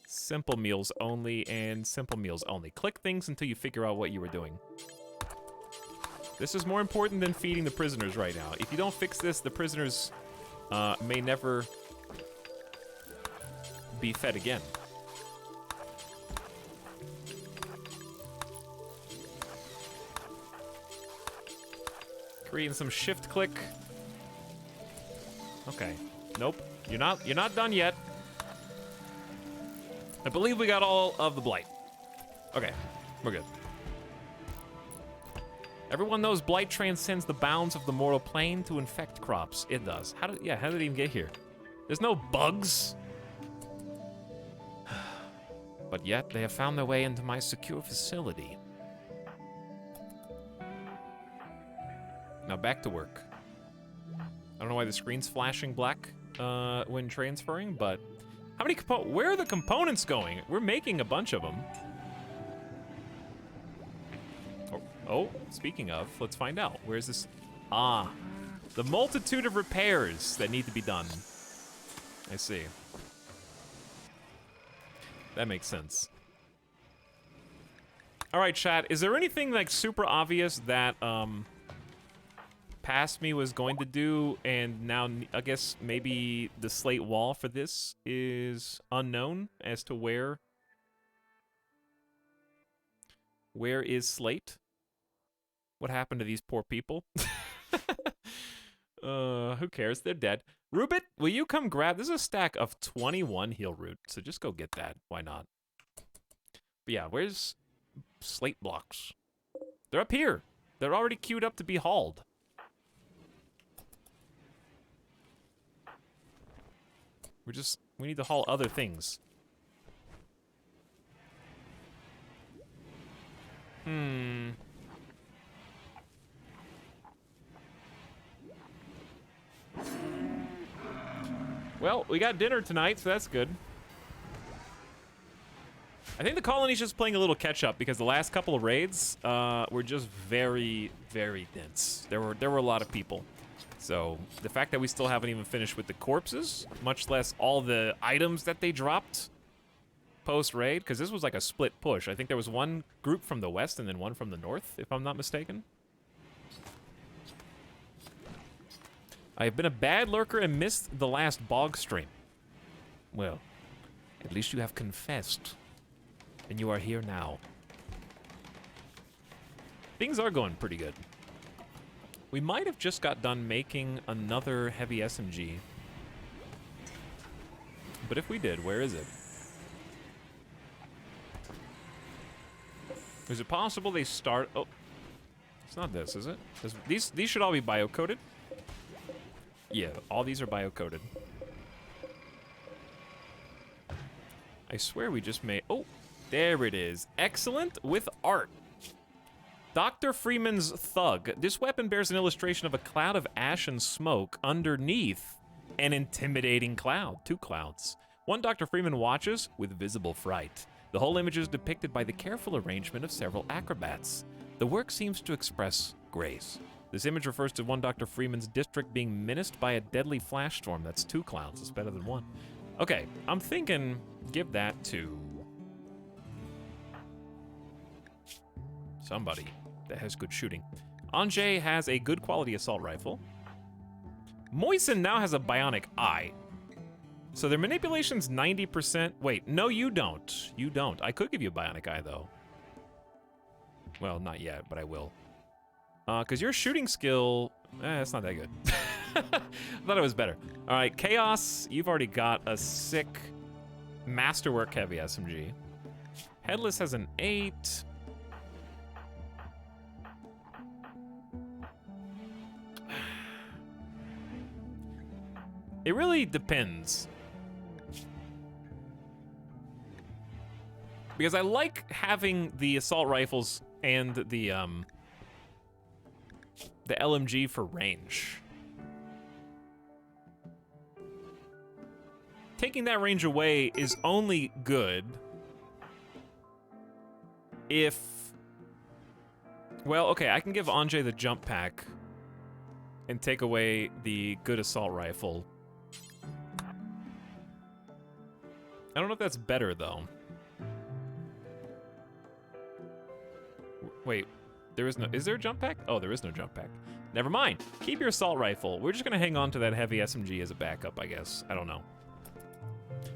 Simple meals only and simple meals only. Click things until you figure out what you were doing. This is more important than feeding the prisoners right now. If you don't fix this, the prisoners may never be fed again. Creating some shift click. Okay. Nope. You're not done yet. I believe we got all of the blight. Okay, we're good. Everyone knows blight transcends the bounds of the mortal plane to infect crops. It does. How did it even get here? There's no bugs. But yet they have found their way into my secure facility. Now back to work. I don't know why the screen's flashing black when transferring, but how many where are the components going? We're making a bunch of them. Oh, speaking of, let's find out. Where's this? Ah, the multitude of repairs that need to be done. I see. That makes sense. All right, chat, is there anything like super obvious that Past Me was going to do, and now I guess maybe the slate wall for this is unknown as to where is slate? What happened to these poor people? Who cares? They're dead. Rubit, will you come grab? This is a stack of 21 heal root, so just go get that. Why not? But yeah, where's slate blocks? They're up here. They're already queued up to be hauled. We need to haul other things. Well, we got dinner tonight, so that's good. I think the colony's just playing a little catch-up because the last couple of raids were just very, very dense. There were a lot of people. So the fact that we still haven't even finished with the corpses, much less all the items that they dropped post-raid, because this was like a split push. I think there was one group from the west and then one from the north, if I'm not mistaken. I have been a bad lurker and missed the last bog stream. Well, at least you have confessed, and you are here now. Things are going pretty good. We might have just got done making another heavy SMG. But if we did, where is it? Is it possible they start... Oh, it's not this, is it? These should all be bio-coded. Yeah, all these are bio-coded. I swear we just made... Oh, there it is. Excellent with art. Dr. Freeman's Thug. This weapon bears an illustration of a cloud of ash and smoke underneath an intimidating cloud. 2 clouds. One Dr. Freeman watches with visible fright. The whole image is depicted by the careful arrangement of several acrobats. The work seems to express grace. This image refers to one Dr. Freeman's district being menaced by a deadly flash storm. That's 2 clouds. It's better than 1. Okay, I'm thinking give that to somebody that has good shooting. Anjay has a good quality assault rifle. Moisen now has a bionic eye. So their manipulation's 90%. Wait, no, you don't. You don't. I could give you a bionic eye, though. Well, not yet, but I will. Because your shooting skill, it's not that good. I thought it was better. All right, Chaos, you've already got a sick Masterwork heavy SMG. Headless has an 8. It really depends. Because I like having the assault rifles and the LMG for range. Taking that range away is only good if... Well, okay, I can give Anjay the jump pack and take away the good assault rifle. I don't know if that's better, though. Wait, there is no... Is there a jump pack? Oh, there is no jump pack. Never mind. Keep your assault rifle. We're just gonna hang on to that heavy SMG as a backup, I guess. I don't know.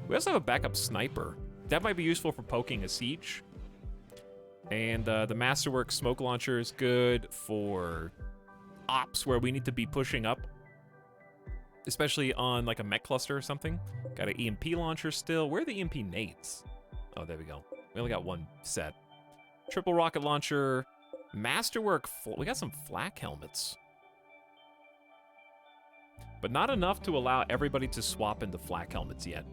We also have a backup sniper. That might be useful for poking a siege. And the Masterwork smoke launcher is good for ops where we need to be pushing up. Especially on like a mech cluster or something. Got an EMP launcher still. Where are the EMP nades? Oh, there we go. We only got 1 set. Triple rocket launcher. Masterwork. We got some flak helmets. But not enough to allow everybody to swap into flak helmets yet.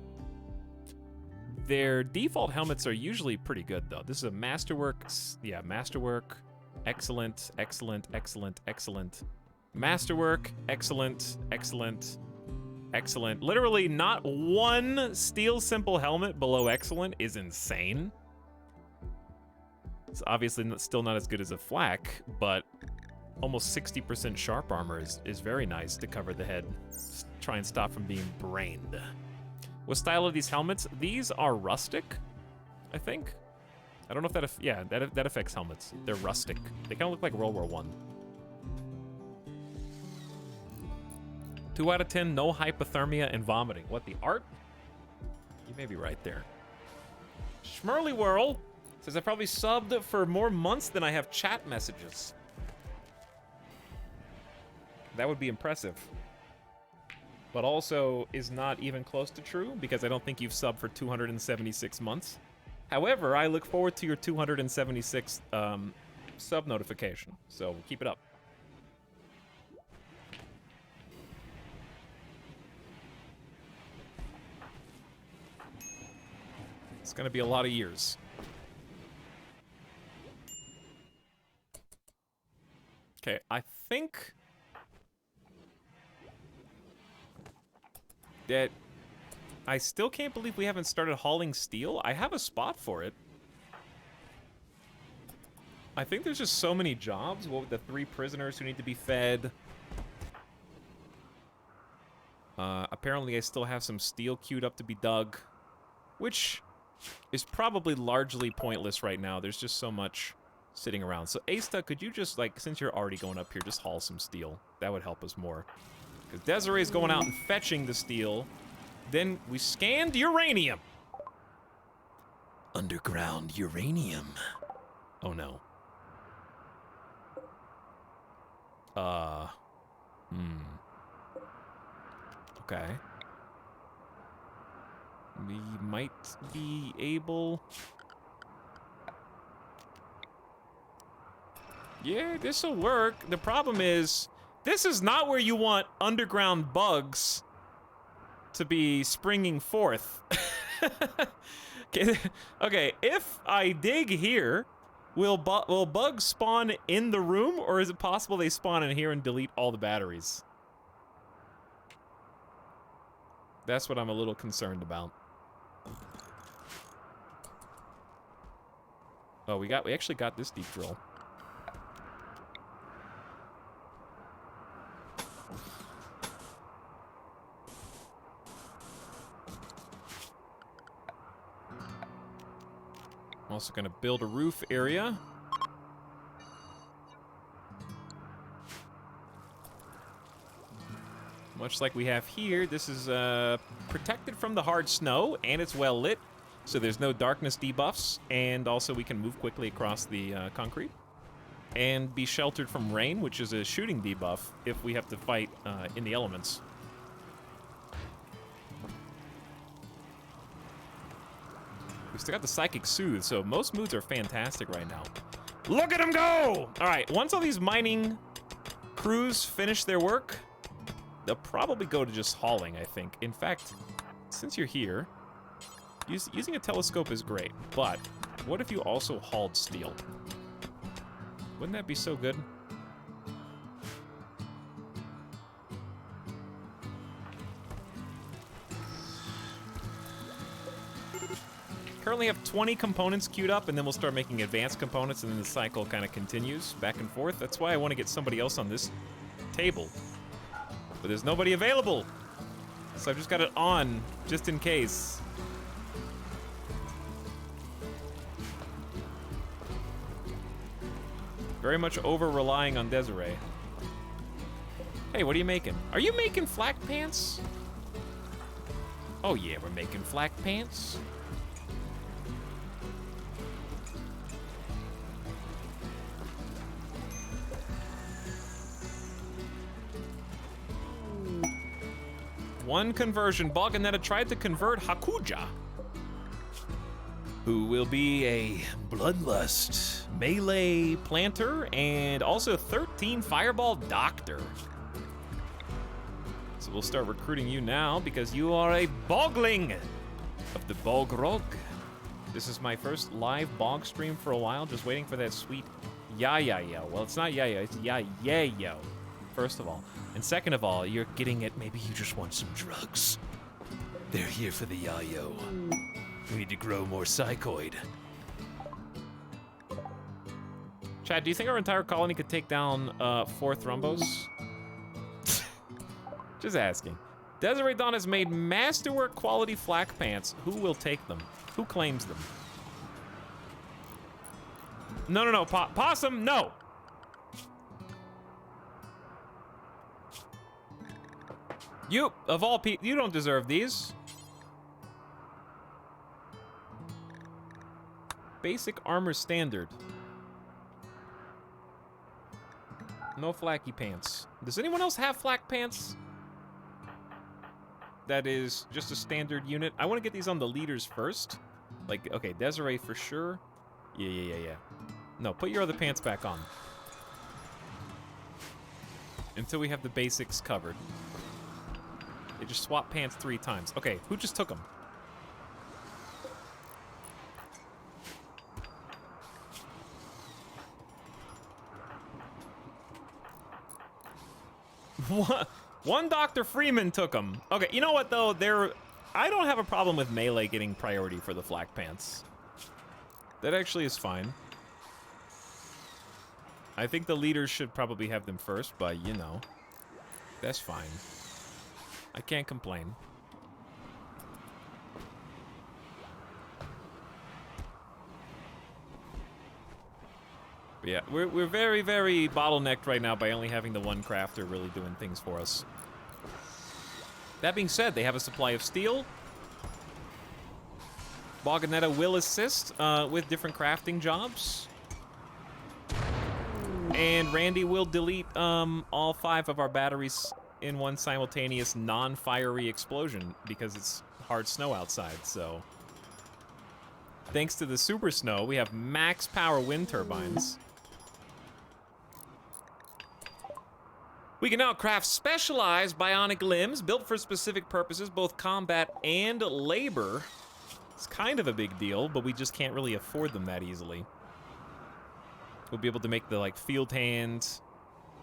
Their default helmets are usually pretty good, though. This is a Masterwork. Yeah, Masterwork. Excellent, excellent, excellent, excellent. Masterwork. Excellent, excellent, excellent. Literally not one steel simple helmet below excellent is insane. It's obviously still not as good as a flak, but almost 60% sharp armor is very nice to cover the head. Just try and stop from being brained. What style are these helmets? These are rustic, I think. I don't know if that... Yeah, that affects helmets. They're rustic. They kind of look like World War I. 2 out of 10, no hypothermia and vomiting. What, the art? You may be right there. Schmerly Whirl says I probably subbed for more months than I have chat messages. That would be impressive. But also is not even close to true because I don't think you've subbed for 276 months. However, I look forward to your 276th sub notification, so keep it up. It's gonna be a lot of years. Okay, I think that I still can't believe we haven't started hauling steel. I have a spot for it. I think there's just so many jobs. What with the 3 prisoners who need to be fed. Apparently I still have some steel queued up to be dug, which is probably largely pointless right now. There's just so much sitting around. So Asta, could you just, like, since you're already going up here, just haul some steel? That would help us more. Because Desiree's going out and fetching the steel. Then we scanned uranium. Underground uranium. Oh no. Okay. We might be able... Yeah, this'll work. The problem is, this is not where you want underground bugs to be springing forth. Okay, if I dig here, will bugs spawn in the room, or is it possible they spawn in here and delete all the batteries? That's what I'm a little concerned about. Oh, we actually got this deep drill. I'm also gonna build a roof area. Much like we have here, this is protected from the hard snow, and it's well lit, so there's no darkness debuffs, and also we can move quickly across the concrete, and be sheltered from rain, which is a shooting debuff if we have to fight in the elements. We still got the Psychic Soothe, so most moods are fantastic right now. Look at them go! All right, once all these mining crews finish their work, they'll probably go to just hauling, I think. In fact, since you're here, using a telescope is great, but what if you also hauled steel? Wouldn't that be so good? Currently have 20 components queued up, and then we'll start making advanced components, and then the cycle kind of continues back and forth. That's why I want to get somebody else on this table. But there's nobody available. So I've just got it on, just in case. Very much over-relying on Desiree. Hey, what are you making? Are you making flak pants? Oh yeah, we're making flak pants. One conversion bug, and then it tried to convert Hakuja, who will be a Bloodlust melee planter and also 13 Fireball Doctor. So we'll start recruiting you now because you are a Bogling of the Bogrog. This is my first live bog stream for a while, just waiting for that sweet ya-ya-yo. Well, it's not ya-ya, it's ya-ya-yo, first of all. And second of all, you're getting it, maybe you just want some drugs. They're here for the yayo. We need to grow more psychoid. Chad, do you think our entire colony could take down 4 Thrumbos? Just asking. Desiree Dawn has made masterwork quality flak pants. Who will take them? Who claims them? No, Possum, no! You, of all people, you don't deserve these. Basic armor standard. No flaky pants. Does anyone else have flak pants? That is just a standard unit. I want to get these on the leaders first. Like, okay, Desiree for sure. Yeah. No, put your other pants back on. Until we have the basics covered. They just swapped pants 3 times. Okay, who just took them? One Dr. Freeman took them. Okay, you know what though? I don't have a problem with melee getting priority for the flak pants. That actually is fine. I think the leaders should probably have them first, but you know, that's fine. I can't complain. But yeah, we're very, very bottlenecked right now by only having the one crafter really doing things for us. That being said, they have a supply of steel. Boganetta will assist with different crafting jobs. And Randy will delete all 5 of our batteries in one simultaneous non-fiery explosion because it's hard snow outside, so. Thanks to the super snow, we have max power wind turbines. We can now craft specialized bionic limbs built for specific purposes, both combat and labor. It's kind of a big deal, but we just can't really afford them that easily. We'll be able to make the like field hands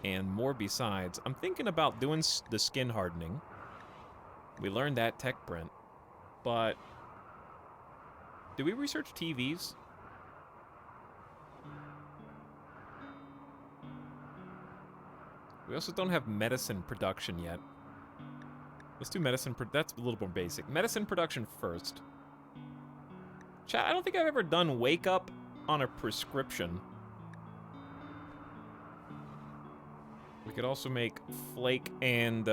and more besides. I'm thinking about doing the skin hardening. We learned that tech Brent, but did we research TVs? We also don't have medicine production yet. Let's do medicine, that's a little more basic. Medicine production first. Chat, I don't think I've ever done wake up on a prescription. We could also make flake and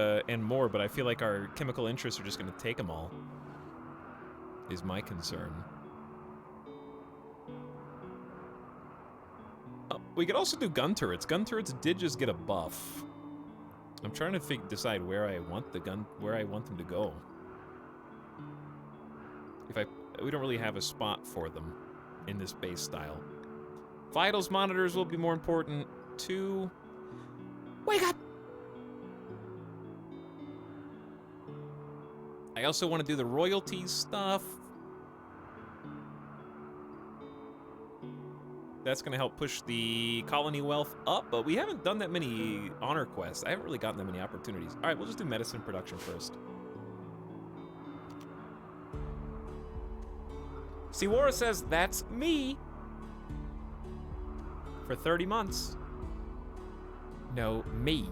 more, but I feel like our chemical interests are just gonna take them all, is my concern. We could also do gun turrets. Gun turrets did just get a buff. I'm trying to decide where I want where I want them to go. We don't really have a spot for them in this base style. Vitals monitors will be more important too. Wake up! I also want to do the royalties stuff. That's going to help push the colony wealth up, but we haven't done that many honor quests. I haven't really gotten that many opportunities. All right, we'll just do medicine production first. Siwara says, that's me. For 30 months. No, me.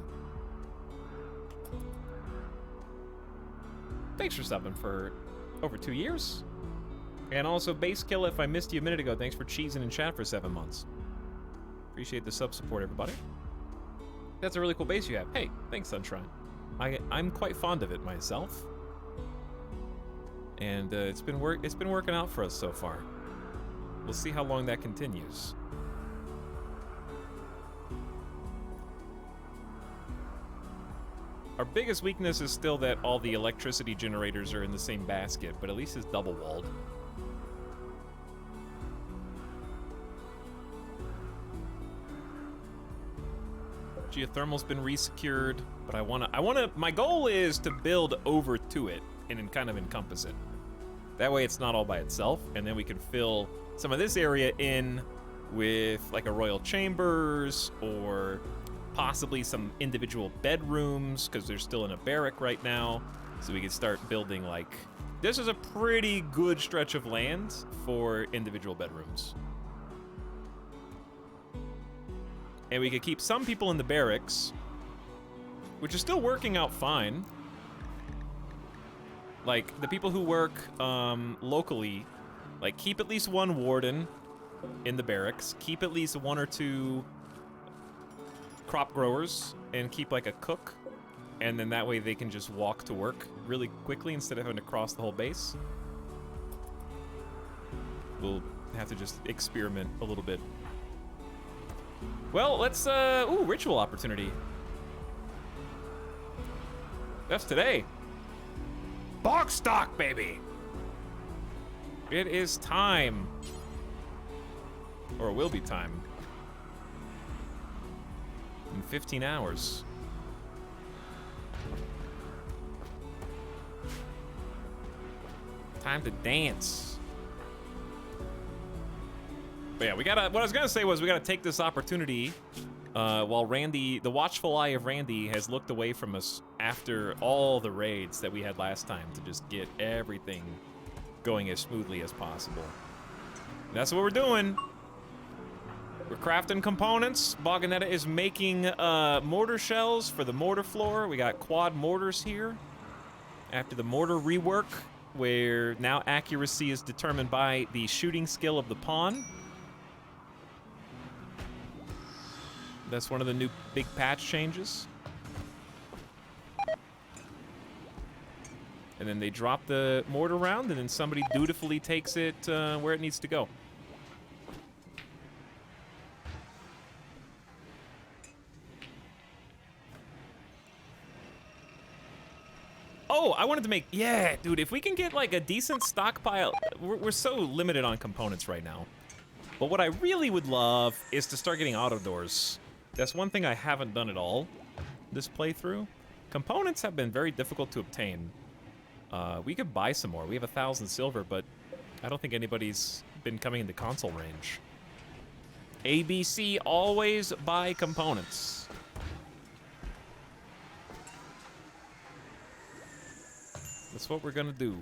Thanks for subbing for over 2 years. And also, Base Kill, if I missed you a minute ago, thanks for cheesing in chat for 7 months. Appreciate the sub support, everybody. That's a really cool base you have. Hey, thanks, Sunshine. I'm quite fond of it myself. And it's been working out for us so far. We'll see how long that continues. Our biggest weakness is still that all the electricity generators are in the same basket, but at least it's double walled. Geothermal's been resecured, but I wanna, my goal is to build over to it and then kind of encompass it. That way it's not all by itself, and then we can fill some of this area in with like a royal chambers or possibly some individual bedrooms, because they're still in a barrack right now. So we can start building like, this is a pretty good stretch of land for individual bedrooms. And we could keep some people in the barracks, which is still working out fine. Like, the people who work locally, like, keep at least one warden in the barracks, keep at least 1 or 2 crop growers, and keep, like, a cook. And then that way they can just walk to work really quickly instead of having to cross the whole base. We'll have to just experiment a little bit. Well, let's, ooh, ritual opportunity. That's today. Box stock, baby! It is time. Or it will be time. In 15 hours. Time to dance. But yeah, we gotta, what I was gonna say was we gotta take this opportunity while Randy, the watchful eye of Randy has looked away from us after all the raids that we had last time to just get everything going as smoothly as possible. And that's what we're doing. We're crafting components. Boganetta is making mortar shells for the mortar floor. We got quad mortars here. after the mortar rework, where now accuracy is determined by the shooting skill of the pawn. That's one of the new big patch changes. And then they drop the mortar round, and then somebody dutifully takes it where it needs to go. Oh, I wanted to make... Yeah, dude, if we can get, like, a decent stockpile... We're so limited on components right now. But what I really would love is to start getting auto doors. That's one thing I haven't done at all this playthrough. Components have been very difficult to obtain. We could buy some more. We have 1,000 silver, but I don't think anybody's been coming into console range. ABC, always buy components. That's what we're gonna do.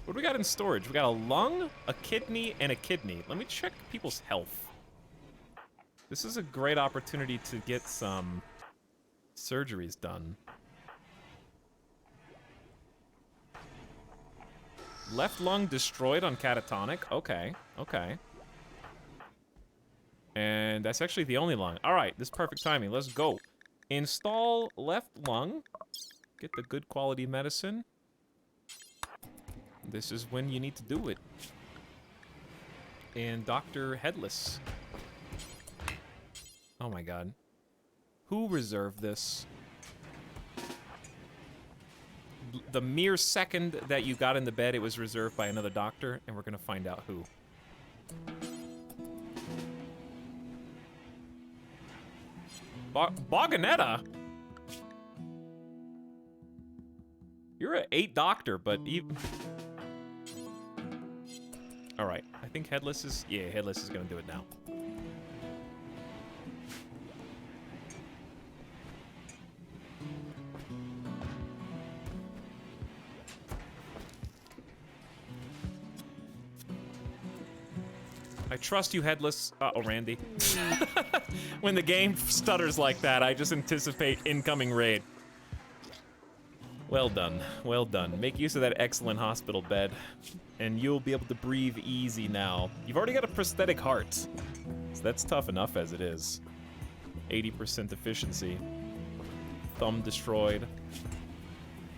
What do we got in storage? We got a lung, a kidney, and a kidney. Let me check people's health. This is a great opportunity to get some surgeries done. Left lung destroyed on catatonic. Okay, okay. And that's actually the only lung. All right, this is perfect timing. Let's go. Install left lung. Get the good quality medicine. This is when you need to do it. And Dr. Headless. Oh my god. Who reserved this? The mere second that you got in the bed, it was reserved by another doctor, and we're gonna find out who. Boganetta? You're an 8 doctor, but even... Alright, I think Headless is... Yeah, Headless is gonna do it now. I trust you, Headless. Uh-oh, Randy. When the game stutters like that, I just anticipate incoming raid. Well done, well done. Make use of that excellent hospital bed, and you'll be able to breathe easy now. You've already got a prosthetic heart, so that's tough enough as it is. 80% efficiency. Thumb destroyed.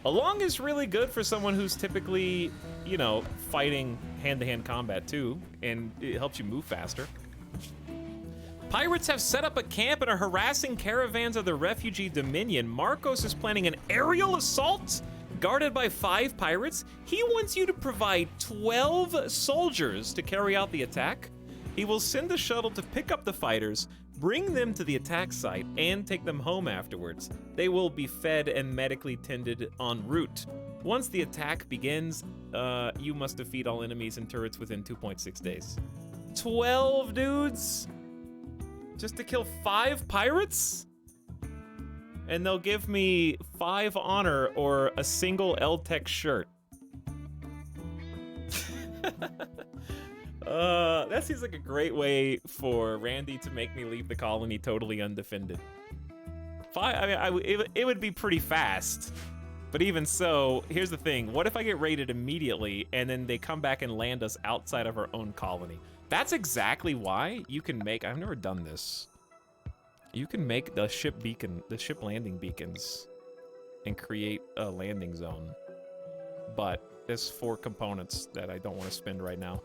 A lung is really good for someone who's typically, you know, fighting hand-to-hand combat too, and it helps you move faster. Pirates have set up a camp and are harassing caravans of the refugee dominion. Marcos is planning an aerial assault guarded by 5 pirates. He wants you to provide 12 soldiers to carry out the attack. He will send a shuttle to pick up the fighters, bring them to the attack site, and take them home afterwards. They will be fed and medically tended en route. Once the attack begins, you must defeat all enemies and turrets within 2.6 days. 12 dudes? Just to kill 5 pirates? And they'll give me 5 honor or a single L-Tech shirt. That seems like a great way for Randy to make me leave the colony totally undefended. I mean, it would be pretty fast. But even so, here's the thing. What if I get raided immediately and then they come back and land us outside of our own colony? That's exactly why you can make... I've never done this. You can make the ship beacon, the ship landing beacons, and create a landing zone. But there's 4 components that I don't want to spend right now.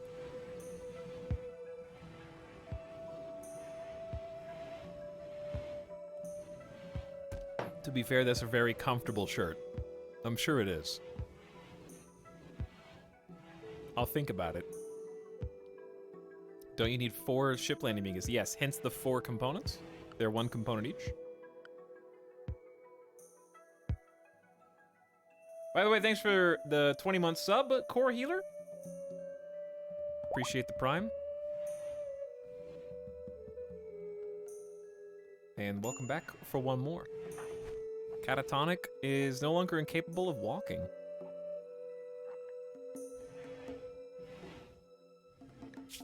To be fair, that's a very comfortable shirt. I'm sure it is. I'll think about it. Don't you need 4 ship landing beacons? Yes, hence the 4 components. They're 1 component each. By the way, thanks for the 20-month sub, Core Healer. Appreciate the Prime. And welcome back for one more. Catatonic is no longer incapable of walking.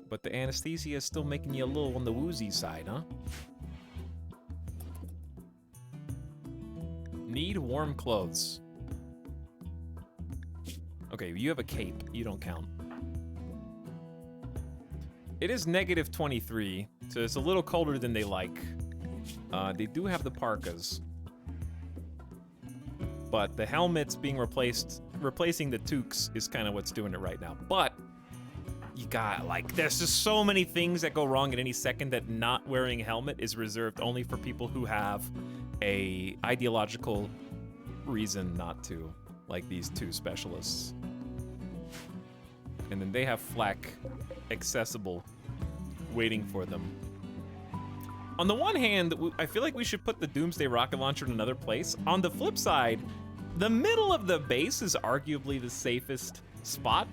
But the anesthesia is still making you a little on the woozy side, huh? Need warm clothes. Okay, you have a cape. You don't count. It is negative 23, so it's a little colder than they like. They do have the parkas. But the helmets being replacing the toques is kind of what's doing it right now. But you got, like, there's just so many things that go wrong at any second that not wearing a helmet is reserved only for people who have a ideological reason not to, like these two specialists. And then they have flak accessible waiting for them. On the one hand, I feel like we should put the Doomsday rocket launcher in another place. On the flip side, the middle of the base is arguably the safest spot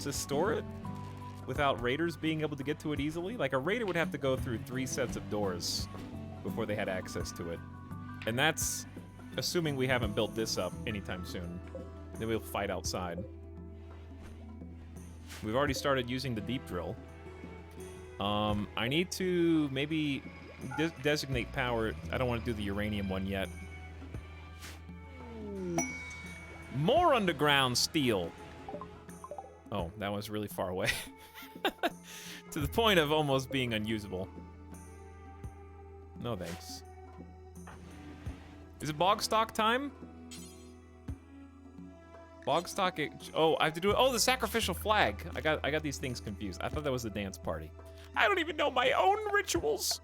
to store it without raiders being able to get to it easily. Like, a raider would have to go through 3 sets of doors before they had access to it. And that's assuming we haven't built this up anytime soon. Then we'll fight outside. We've already started using the deep drill. I need to maybe designate power. I don't want to do the uranium one yet. More underground steel. Oh, that was really far away. To the point of almost being unusable. No thanks. Is it bog stock time? Bog stock. Oh, I have to do it. Oh, the sacrificial flag. I got these things confused. I thought that was the dance party. I don't even know my own rituals.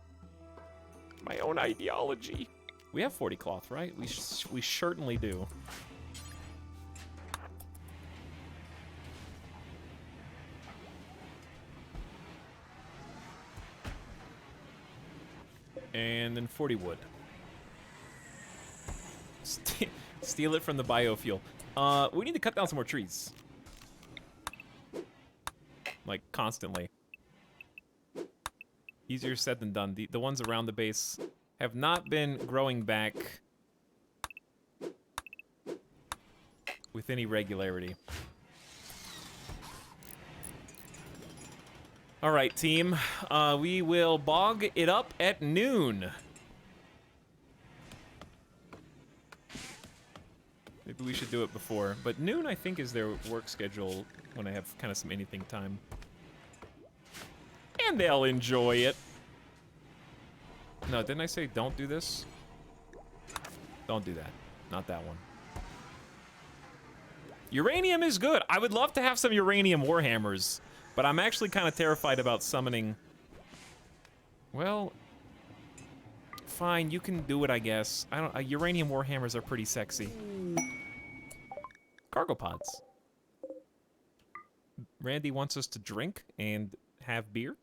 My own ideology. We have 40 cloth, right? We certainly do. And then 40 wood. Steal it from the biofuel. We need to cut down some more trees. Like, constantly. Easier said than done. The ones around the base have not been growing back with any regularity. All right, team. We will bog it up at noon. Maybe we should do it before. But noon, I think, is their work schedule when I have kind of some anything time. And they'll enjoy it. No, didn't I say don't do this? Don't do that. Not that one. Uranium is good. I would love to have some uranium warhammers, but I'm actually kind of terrified about summoning. Well, fine, you can do it, I guess. I don't. Uranium warhammers are pretty sexy. Cargo pods. Randy wants us to drink and have beer.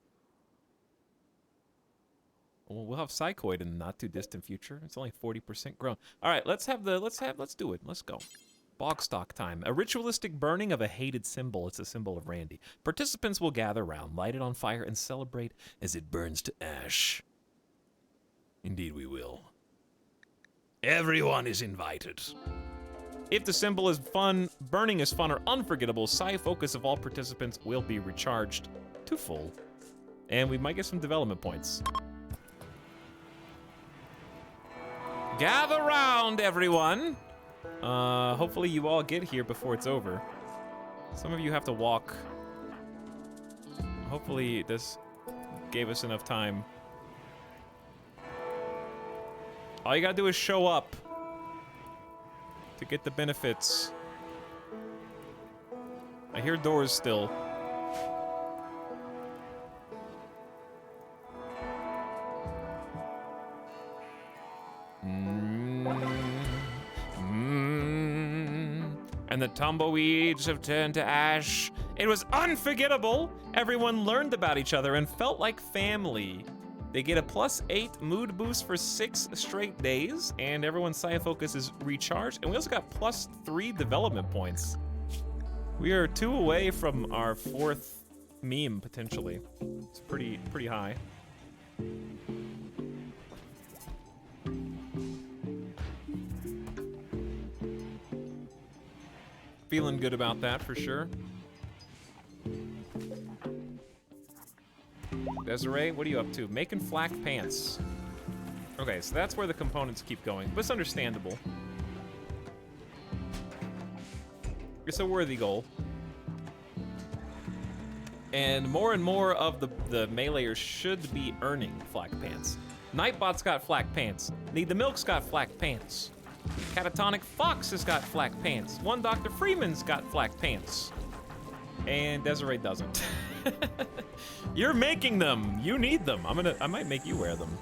Well, we'll have Psychoid in the not too distant future. It's only 40% grown. All right, let's do it. Let's go. Bog stock time. A ritualistic burning of a hated symbol. It's a symbol of Randy. Participants will gather around, light it on fire, and celebrate as it burns to ash. Indeed we will. Everyone is invited. If the symbol is fun, burning is fun or unforgettable, psi focus of all participants will be recharged to full. And we might get some development points. Gather round, everyone. Hopefully you all get here before it's over. Some of you have to walk. Hopefully this gave us enough time. All you gotta do is show up to get the benefits. I hear doors still. And the tumbleweeds have turned to ash. It was unforgettable. Everyone learned about each other and felt like family. They get a +8 mood boost for 6 straight days, and everyone's psi focus is recharged. And we also got +3 development points. We are 2 away from our 4th meme, potentially. It's pretty high. Feeling good about that for sure. Desiree, what are you up to? Making flak pants. Okay, so that's where the components keep going, but it's understandable. It's a worthy goal. And more of the meleeers should be earning flak pants. Nightbot's got flak pants. Need the Milk's got flak pants. Catatonic Fox has got flak pants. One Dr. Freeman's got flak pants. And Desiree doesn't. You're making them. You need them. I might make you wear them.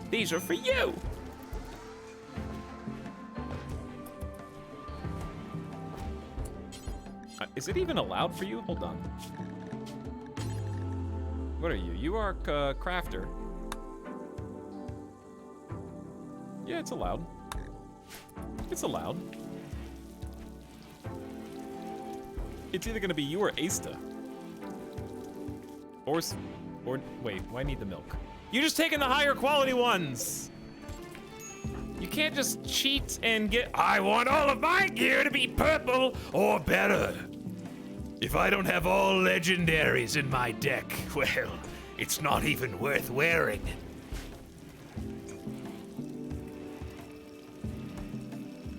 These are for you. Is it even allowed for you? Hold on. What are you? You are a crafter. Yeah, it's allowed. It's allowed. It's either gonna be you or Asta. Or wait, why need the milk? You just taking the higher quality ones! You can't just cheat and get, I want all of my gear to be purple or better. If I don't have all legendaries in my deck, well, it's not even worth wearing.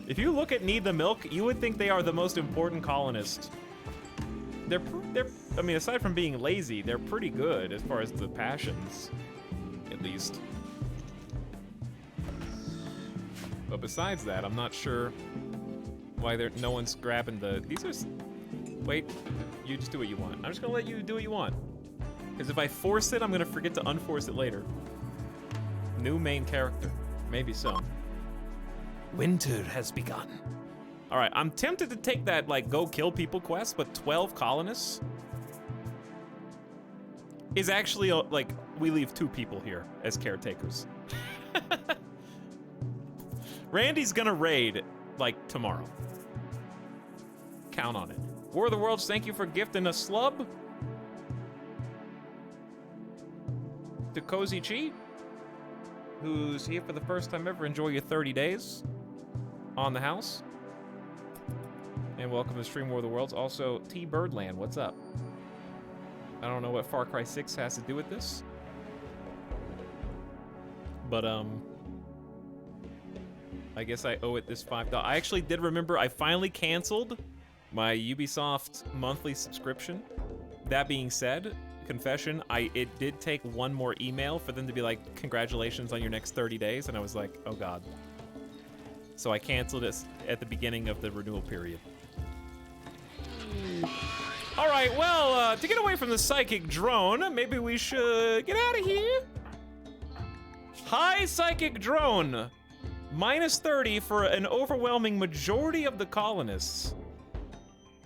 If you look at Need the Milk, you would think they are the most important colonist. They're, I mean, aside from being lazy, they're pretty good as far as the passions, at least. But besides that, I'm not sure why no one's grabbing the, these are, wait, you just do what you want. I'm just gonna let you do what you want. Because if I force it, I'm gonna forget to unforce it later. New main character, maybe so. Winter has begun. All right, I'm tempted to take that, like, go kill people quest, but 12 colonists is actually, like, we leave 2 people here as caretakers. Randy's gonna raid, like, tomorrow. Count on it. War of the Worlds, thank you for gifting a slub. To Cozy Chi, who's here for the first time ever. Enjoy your 30 days on the house. And welcome to Stream War of the Worlds. Also, T Birdland, what's up? I don't know what Far Cry 6 has to do with this. But, I guess I owe it this $5. I actually did remember I finally canceled my Ubisoft monthly subscription. That being said, confession, it did take one more email for them to be like, congratulations on your next 30 days. And I was like, oh God. So I canceled it at the beginning of the renewal period. All right, well, to get away from the psychic drone, maybe we should get out of here. Hi, psychic drone. Minus 30 for an overwhelming majority of the colonists.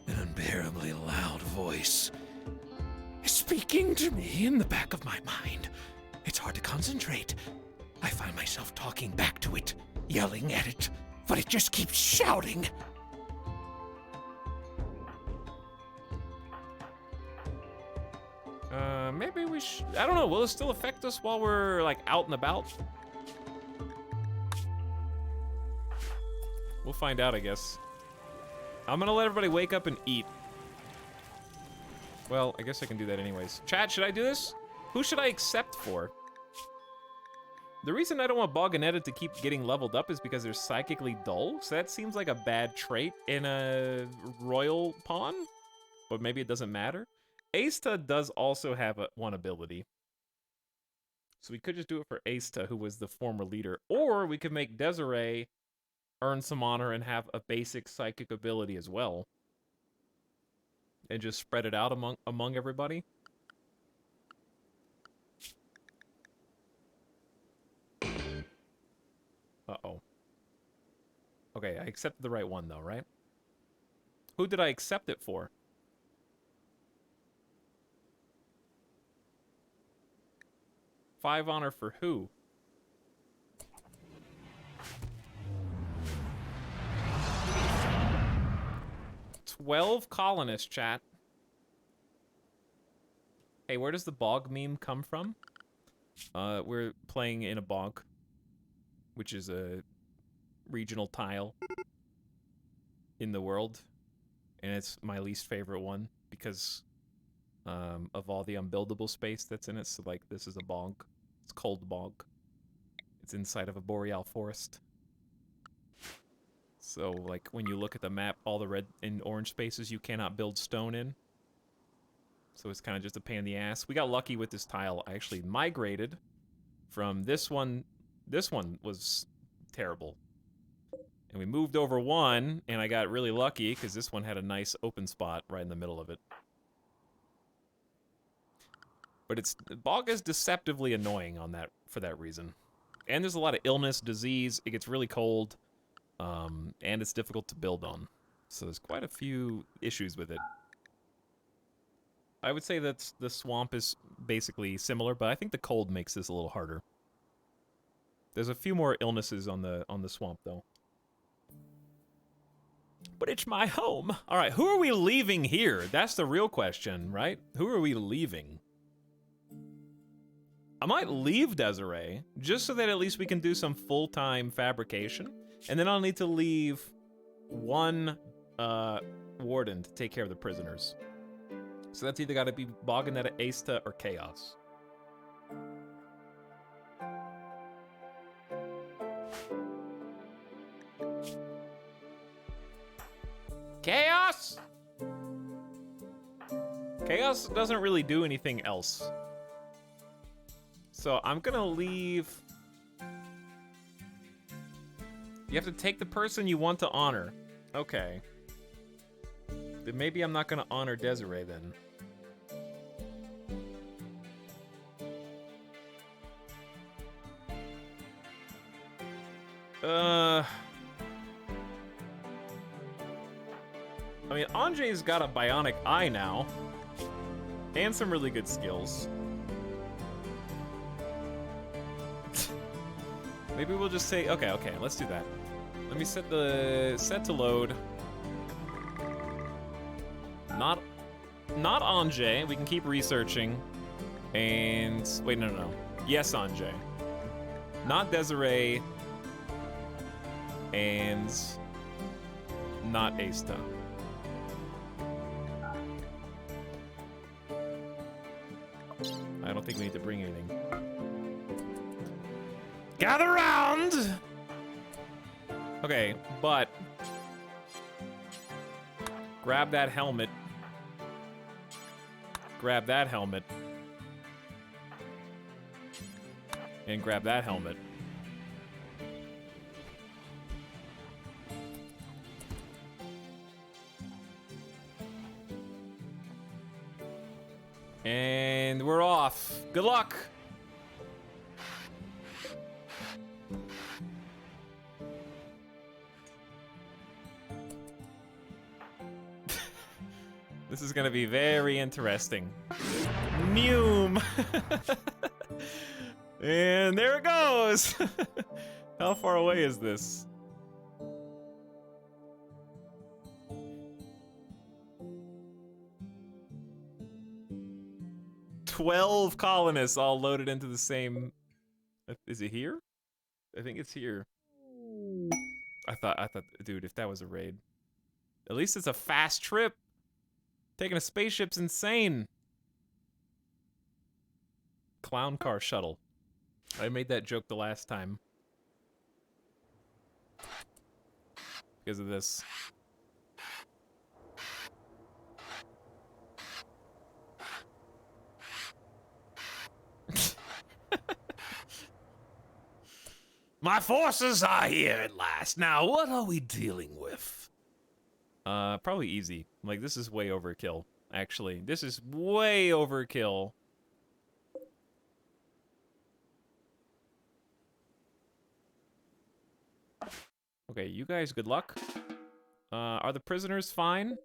An unbearably loud voice is speaking to me in the back of my mind. It's hard to concentrate. I find myself talking back to it, yelling at it, but it just keeps shouting. Maybe we should, I don't know, will it still affect us while we're, like, out and about? We'll find out, I guess. I'm gonna let everybody wake up and eat. Well, I guess I can do that anyways. Chat, should I do this? Who should I accept for? The reason I don't want Bog and Edit to keep getting leveled up is because they're psychically dull, so that seems like a bad trait in a royal pawn, but maybe it doesn't matter. Asta does also have one ability. So we could just do it for Asta, who was the former leader, or we could make Desiree earn some honor and have a basic psychic ability as well. And just spread it out among everybody. Uh-oh. Okay, I accepted the right one though, right? Who did I accept it for? Five honor for who? "12 colonists, chat." Hey, where does the bog meme come from? We're playing in a bog, which is a regional tile in the world, and it's my least favorite one because of all the unbuildable space that's in it. So, like, this is a bog. It's cold bog. It's inside of a boreal forest. So, like, when you look at the map, all the red and orange spaces you cannot build stone in. So it's kind of just a pain in the ass. We got lucky with this tile. I actually migrated from this one. This one was terrible. And we moved over one, and I got really lucky because this one had a nice open spot right in the middle of it. But bog is deceptively annoying on that for that reason. And there's a lot of illness, disease. It gets really cold, and it's difficult to build on. So there's quite a few issues with it. I would say that the swamp is basically similar, but I think the cold makes this a little harder. There's a few more illnesses on the swamp though. But it's my home. All right, who are we leaving here? That's the real question, right? Who are we leaving? I might leave Desiree, just so that at least we can do some full-time fabrication. And then I'll need to leave one warden to take care of the prisoners. So that's either got to be Boganetta, Aista, or Chaos. Chaos! Chaos doesn't really do anything else. So I'm gonna leave... You have to take the person you want to honor. Okay. Then maybe I'm not gonna honor Desiree then. I mean, Anjay's got a bionic eye now. And some really good skills. Maybe we'll just say, okay, let's do that. Let me set to load. Not Anjay. We can keep researching. And wait, no. Yes, Anjay. Not Desiree. And not Aista. I don't think we need to bring anything. Gather round! Okay, but grab that helmet. Grab that helmet. And grab that helmet. And we're off. Good luck. This is gonna be very interesting. Mew. And there it goes. How far away is this? "12 colonists all loaded into the same..." Is it here? I think it's here. I thought, dude, if that was a raid. At least it's a fast trip. Taking a spaceship's insane. Clown car shuttle. I made that joke the last time. Because of this. My forces are here at last. Now, what are we dealing with? Probably easy. Like, this is way overkill, actually. This is way overkill. Okay, you guys, good luck. Are the prisoners fine?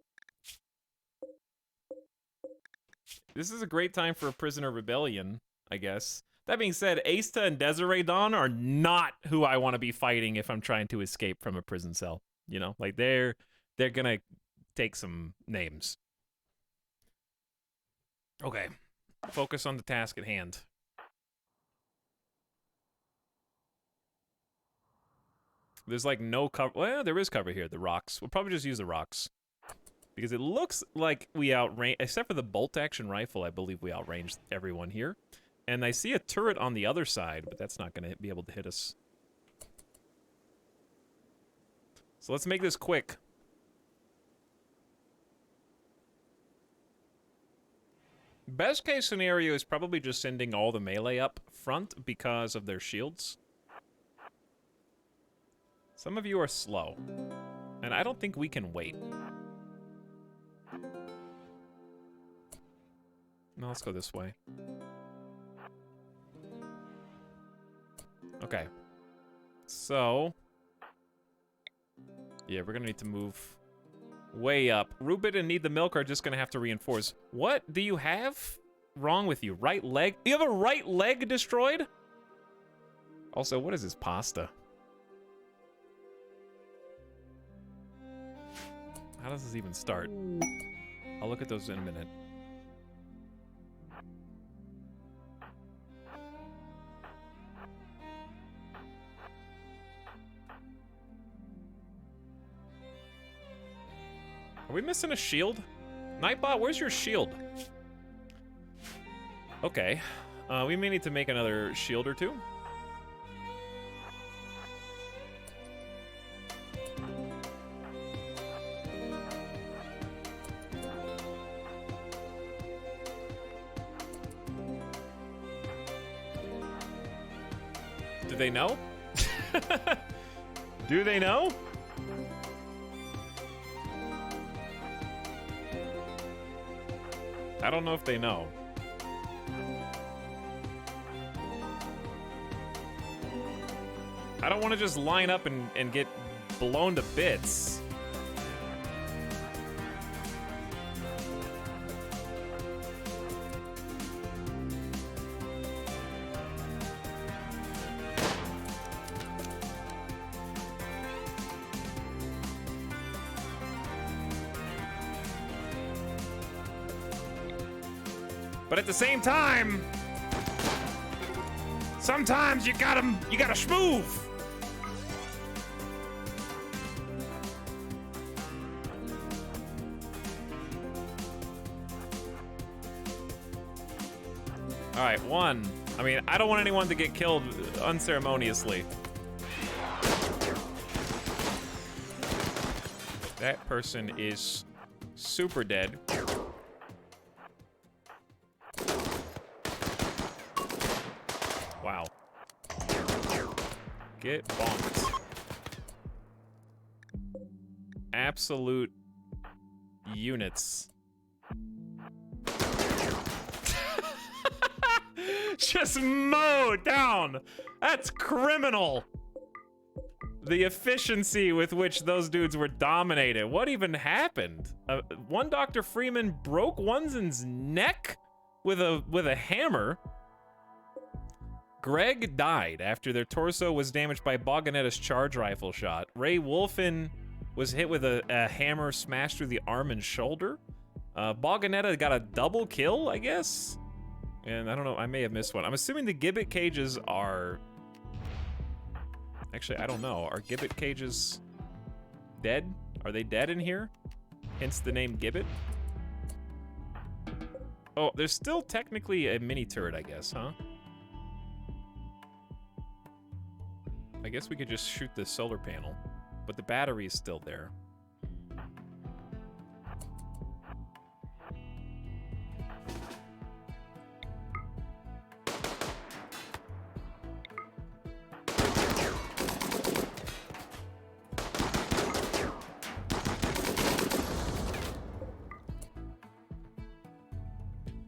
This is a great time for a prisoner rebellion, I guess. That being said, Aista and Desiree Dawn are not who I want to be fighting if I'm trying to escape from a prison cell. You know, like they're gonna take some names. Okay, focus on the task at hand. There's like no cover. Well, there is cover here. The rocks. We'll probably just use the rocks because it looks like we outrange, except for the bolt action rifle. I believe we outranged everyone here. And I see a turret on the other side, but that's not going to be able to hit us. So let's make this quick. Best case scenario is probably just sending all the melee up front because of their shields. Some of you are slow, and I don't think we can wait. No, let's go this way. Okay. So, yeah, we're gonna need to move way up. Rubit and Need the Milk are just gonna have to reinforce. What do you have wrong with you? Right leg? You have a right leg destroyed? Also, what is this pasta? How does this even start? I'll look at those in a minute. Are we missing a shield? Nightbot, where's your shield? Okay. We may need to make another shield or two. Do they know? Do they know? I don't know if they know. I don't want to just line up and get blown to bits. But at the same time, sometimes you gotta schmoove. All right, one. I mean, I don't want anyone to get killed unceremoniously. That person is super dead. Wow. Get bonked. Absolute units. Just mow down. That's criminal. The efficiency with which those dudes were dominated. What even happened? One Dr. Freeman broke Onesen's neck with a hammer. Greg died after their torso was damaged by Boganetta's charge rifle shot. Ray Wolfen was hit with a hammer smashed through the arm and shoulder. Boganetta got a double kill, I guess? And I don't know, I may have missed one. I'm assuming the gibbet cages are... Actually, I don't know. Are gibbet cages dead? Are they dead in here? Hence the name gibbet? Oh, there's still technically a mini turret, I guess, huh? I guess we could just shoot the solar panel, but the battery is still there.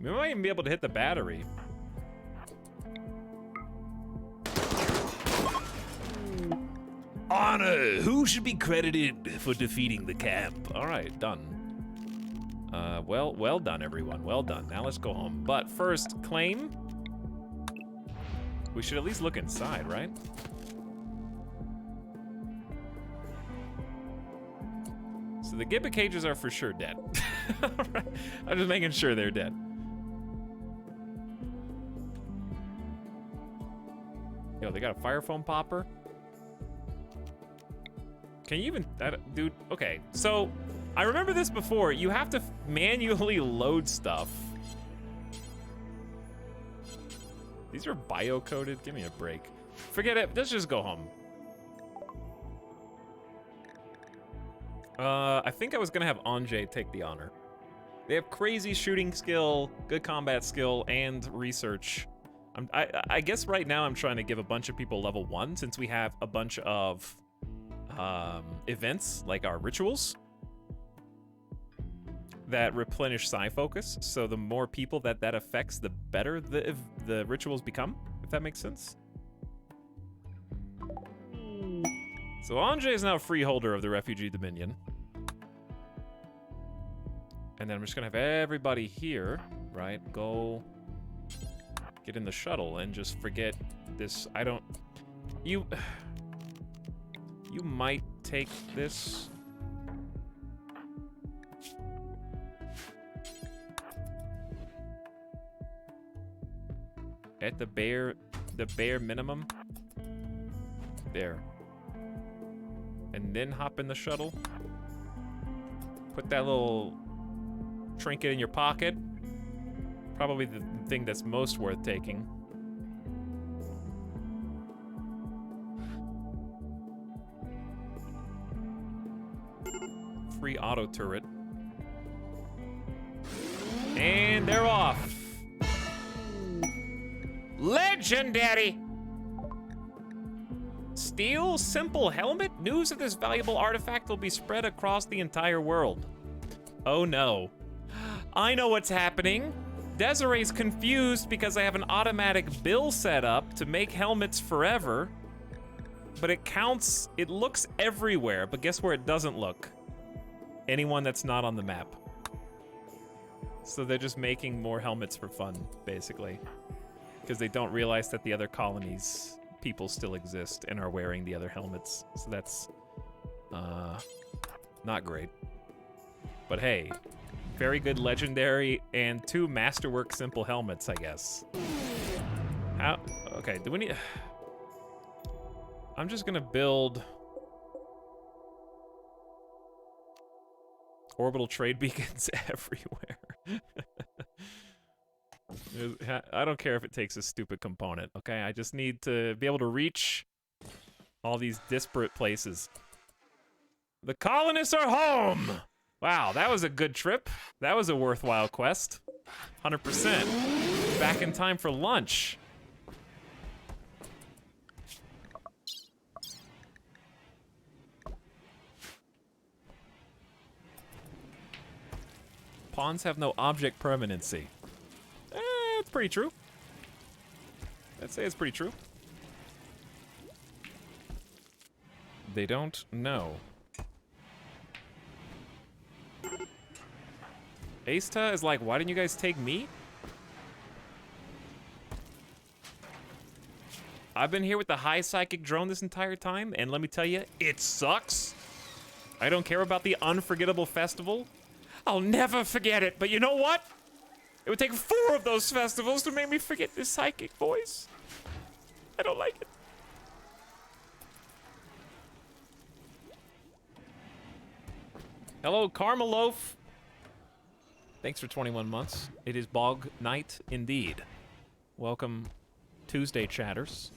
We might even be able to hit the battery. Honor! Who should be credited for defeating the camp? All right, done. Well done, everyone. Well done. Now let's go home. But first, claim. We should at least look inside, right? So the gibbet cages are for sure dead. Right. I'm just making sure they're dead. Yo, they got a fire foam popper. Can you even, dude, okay. So, I remember this before. You have to manually load stuff. These are bio-coded? Give me a break. Forget it, let's just go home. I think I was gonna have Anjay take the honor. They have crazy shooting skill, good combat skill, and research. I guess right now I'm trying to give a bunch of people level 1 since we have a bunch of events like our rituals that replenish psi focus. So the more people that affects, the better the rituals become, if that makes sense. So Anjay is now freeholder of the Refugee Dominion. And then I'm just gonna have everybody here, right, go get in the shuttle and just forget this. You might take this. At the bare minimum. There. And then hop in the shuttle. Put that little trinket in your pocket. Probably the thing that's most worth taking. Free auto turret. And they're off. Legendary! Steel simple helmet? News of this valuable artifact will be spread across the entire world. Oh no. I know what's happening. Desiree's confused because I have an automatic bill set up to make helmets forever. But it looks everywhere, but guess where it doesn't look? Anyone that's not on the map. So they're just making more helmets for fun, basically. Because they don't realize that the other colonies' people still exist and are wearing the other helmets. So that's not great. But hey, very good legendary and 2 masterwork simple helmets, I guess. Okay, do we need... I'm just gonna build orbital trade beacons everywhere. I don't care if it takes a stupid component, okay? I just need to be able to reach all these disparate places. The colonists are home! Wow, that was a good trip. That was a worthwhile quest. 100%. Back in time for lunch. Pawns have no object permanency. It's pretty true. I'd say it's pretty true. They don't know. Asta is like, why didn't you guys take me? I've been here with the high psychic drone this entire time, and let me tell you, it sucks. I don't care about the unforgettable festival. I'll never forget it, but you know what? It would take 4 of those festivals to make me forget this psychic voice. I don't like it. Hello, Karma Loaf. Thanks for 21 months. It is Bog Night indeed. Welcome, Tuesday chatters.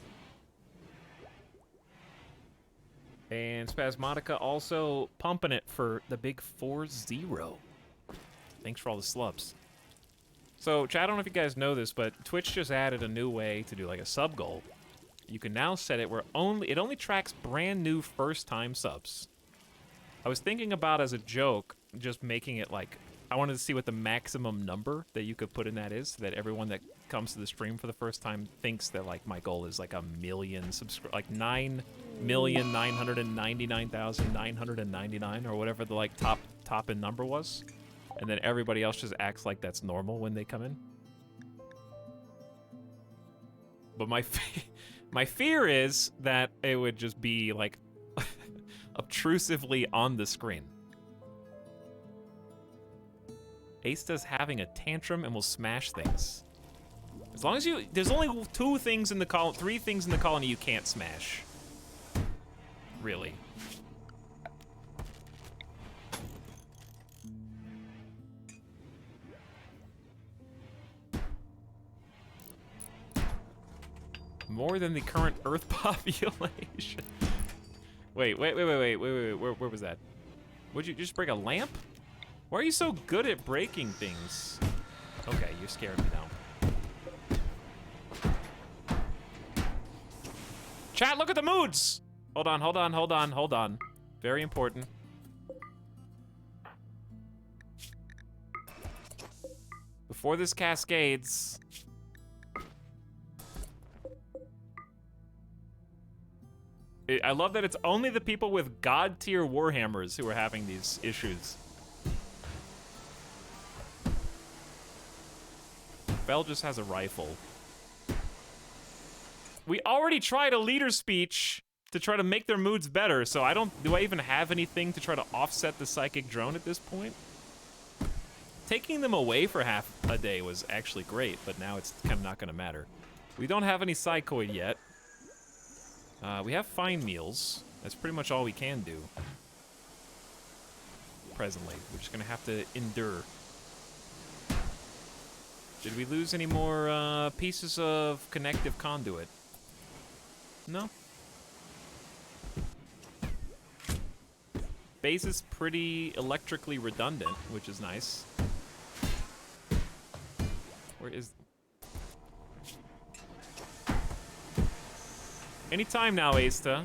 And Spasmodica also pumping it for the big 4-0. Thanks for all the slubs. So, chat, I don't know if you guys know this, but Twitch just added a new way to do like a sub goal. You can now set it where it only tracks brand new first-time subs. I was thinking about as a joke, just making it like, I wanted to see what the maximum number that you could put in that is, so that everyone that comes to the stream for the first time thinks that like my goal is like 1 million like 9,999,999 or whatever the like top end number was. And then everybody else just acts like that's normal when they come in. But my fear is that it would just be like obtrusively on the screen. Asta's having a tantrum and will smash things. As long as there's only 3 things in the colony you can't smash. Really. More than the current Earth population. Wait. Where was that? Would you just break a lamp? Why are you so good at breaking things? Okay, you're scaring me now. Chat, look at the moods! Hold on, hold on, hold on, hold on. Very important. Before this cascades... I love that it's only the people with god tier warhammers who are having these issues. Bell just has a rifle. We already tried a leader speech to try to make their moods better, so do I even have anything to try to offset the psychic drone at this point? Taking them away for half a day was actually great, but now it's kind of not gonna matter. We don't have any psychoid yet. We have fine meals. That's pretty much all we can do. Presently. We're just gonna have to endure. Did we lose any more pieces of connective conduit? No. Base is pretty electrically redundant, which is nice. Where is... Anytime now, Asta.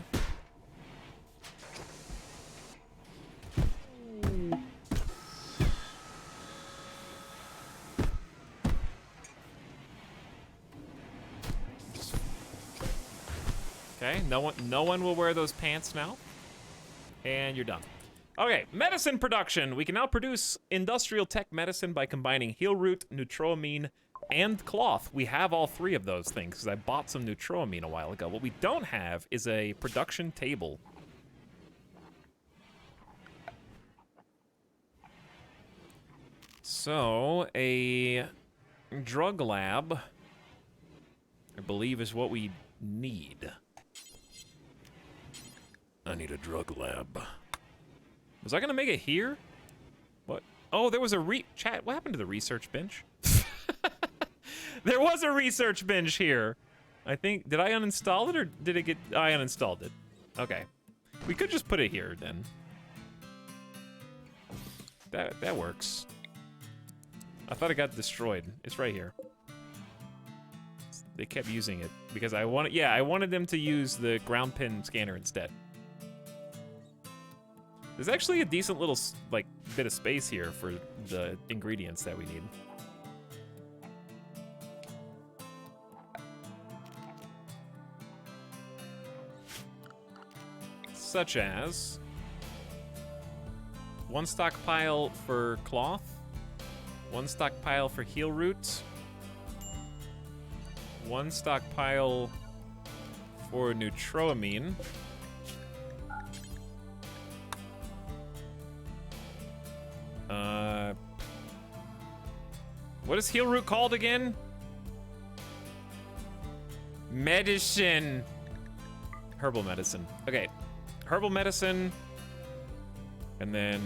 Okay, no one will wear those pants now. And you're done. Okay, medicine production. We can now produce industrial tech medicine by combining heal root, neutroamine, and cloth. We have all three of those things because I bought some neutroamine a while ago. What we don't have is a production table. So, a drug lab, I believe, is what we need. I need a drug lab. Was I gonna make it here? What? Oh, there was a chat. What happened to the research bench? There was a research bench here. I think, did I uninstall it or did it get, I uninstalled it. Okay. We could just put it here then. That works. I thought it got destroyed. It's right here. They kept using it because I wanted them to use the ground pin scanner instead. There's actually a decent little, like, bit of space here for the ingredients that we need. Such as one stockpile for cloth, one stockpile for heal root, one stockpile for neutroamine, what is heal root called again? Medicine. Herbal medicine. Okay. Herbal medicine. And then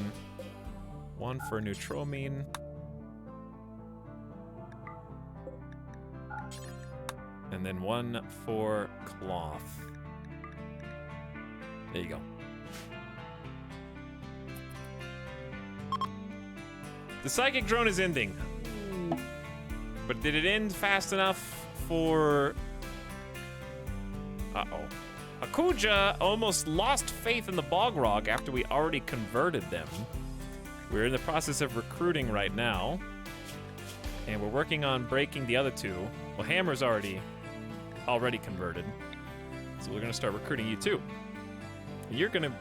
one for neutroamine. And then one for cloth. There you go. The psychic drone is ending. But did it end fast enough for... Uh-oh. Akuja almost lost faith in the Bogrog after we already converted them. We're in the process of recruiting right now. And we're working on breaking the other two. Well, Hammer's already converted. So we're gonna start recruiting you too. You're gonna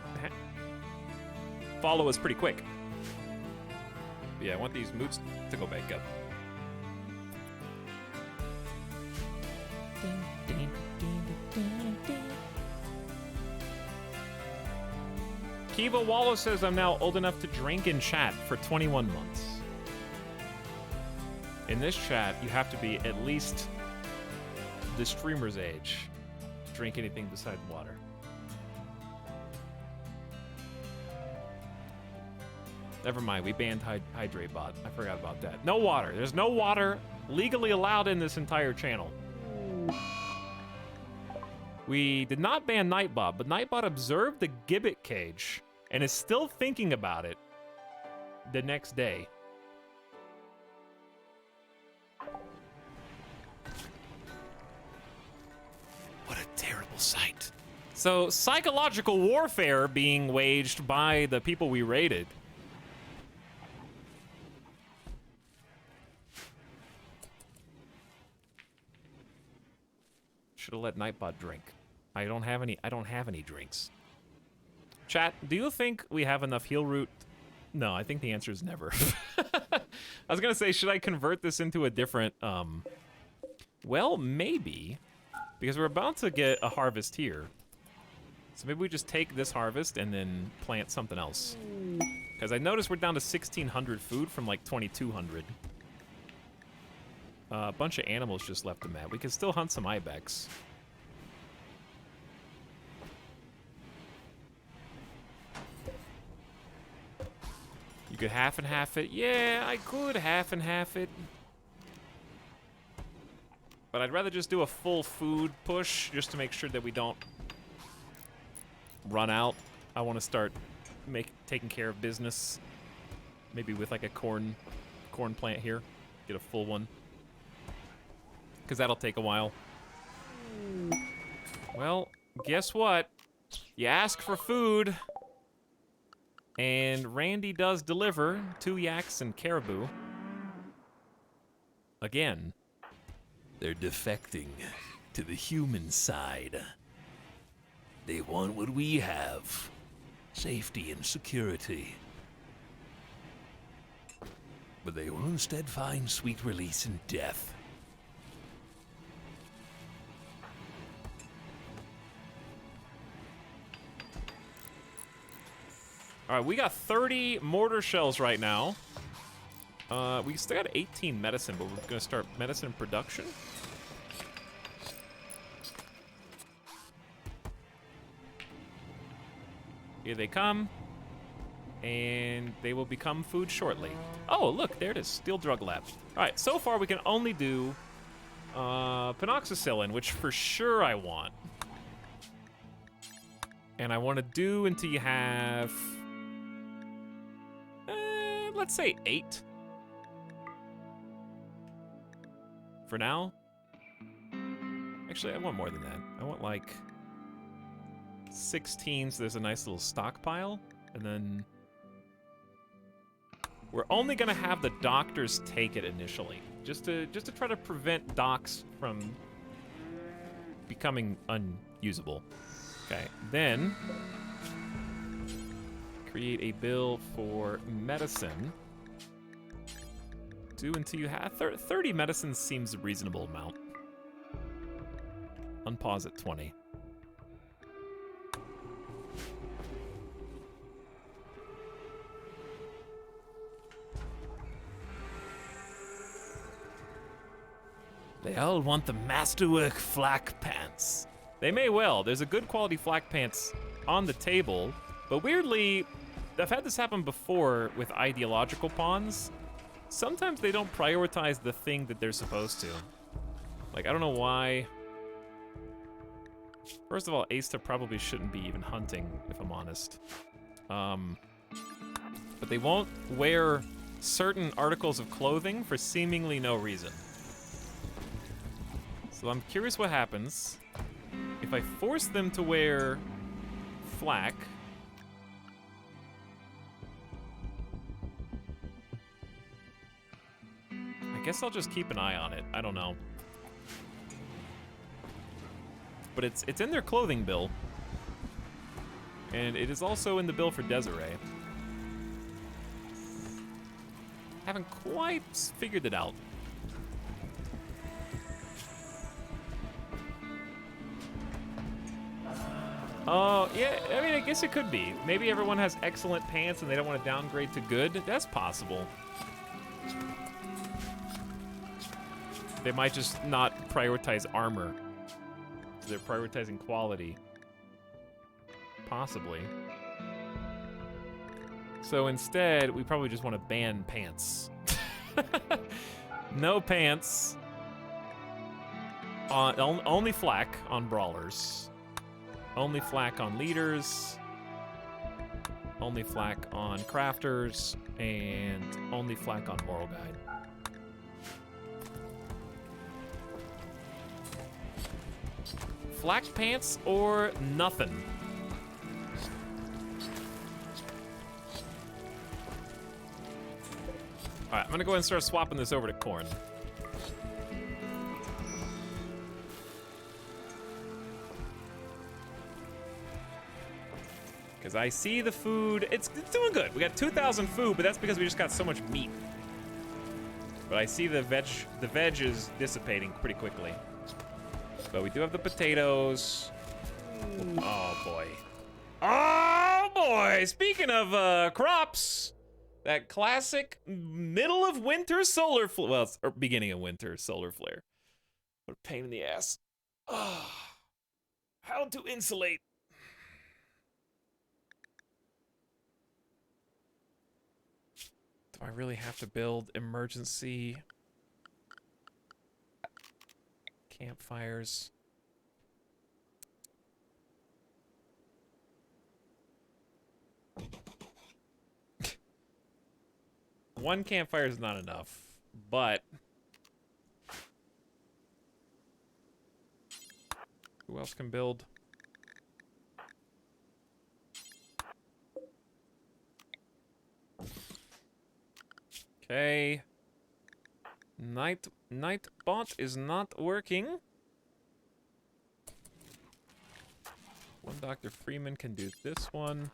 follow us pretty quick. But yeah, I want these moods to go back up. Kiva Wallow says I'm now old enough to drink in chat for 21 months. In this chat, you have to be at least the streamer's age to drink anything besides water. Never mind, we banned Hydrate Bot. I forgot about that. No water. There's no water legally allowed in this entire channel. We did not ban Nightbot, but Nightbot observed the gibbet cage and is still thinking about it the next day. What a terrible sight. So, psychological warfare being waged by the people we raided. Should have let Nightbot drink. I don't have any drinks. Chat, do you think we have enough heal root? No, I think the answer is never. I was gonna say, should I convert this into a different, well, maybe, because we're about to get a harvest here. So maybe we just take this harvest and then plant something else. Because I noticed we're down to 1,600 food from like 2,200. A bunch of animals just left the map. We can still hunt some ibex. You could half and half it. Yeah, I could half and half it. But I'd rather just do a full food push just to make sure that we don't run out. I want to start taking care of business. Maybe with like a corn plant here. Get a full one. Because that'll take a while. Well, guess what? You ask for food. And Randy does deliver 2 yaks and caribou. Again. They're defecting to the human side. They want what we have. Safety and security. But they will instead find sweet release in death. Alright, we got 30 mortar shells right now. We still got 18 medicine, but we're gonna start medicine production. Here they come. And they will become food shortly. Oh, look, there it is. Steel Drug Lab. Alright, so far we can only do penoxycillin, which for sure I want. And I want to do until you have... let's say 8. For now. Actually, I want more than that. I want like 16, so there's a nice little stockpile. And then we're only gonna have the doctors take it initially. Just to try to prevent docs from becoming unusable. Okay, then create a bill for medicine. Do until you have 30 medicine seems a reasonable amount. Unpause at 20. They all want the masterwork flak pants. They may well. There's a good quality flak pants on the table, but weirdly, I've had this happen before with ideological pawns. Sometimes they don't prioritize the thing that they're supposed to. Like, I don't know why. First of all, Asta probably shouldn't be even hunting, if I'm honest. But they won't wear certain articles of clothing for seemingly no reason. So I'm curious what happens if I force them to wear flak. I guess I'll just keep an eye on it. I don't know. But it's in their clothing bill. And it is also in the bill for Desiree. Haven't quite figured it out. Oh, yeah, I mean, I guess it could be. Maybe everyone has excellent pants and they don't want to downgrade to good. That's possible. They might just not prioritize armor. They're prioritizing quality. Possibly. So instead, we probably just want to ban pants. No pants. Only flak on brawlers. Only flak on leaders. only flak on crafters, and only flak on moral guide. Flak pants or nothing? All right, I'm gonna go ahead and start swapping this over to corn. Because I see the food, it's doing good. We got 2,000 food, but that's because we just got so much meat. But I see the veg is dissipating pretty quickly. But we do have the potatoes. Oh boy. Oh boy! Speaking of crops, that classic middle of winter solar flare. Well, it's beginning of winter solar flare. What a pain in the ass. Oh, how to insulate. Do I really have to build emergency campfires? One campfire is not enough, but who else can build? Okay. Nightbot is not working. One Dr. Freeman can do this one.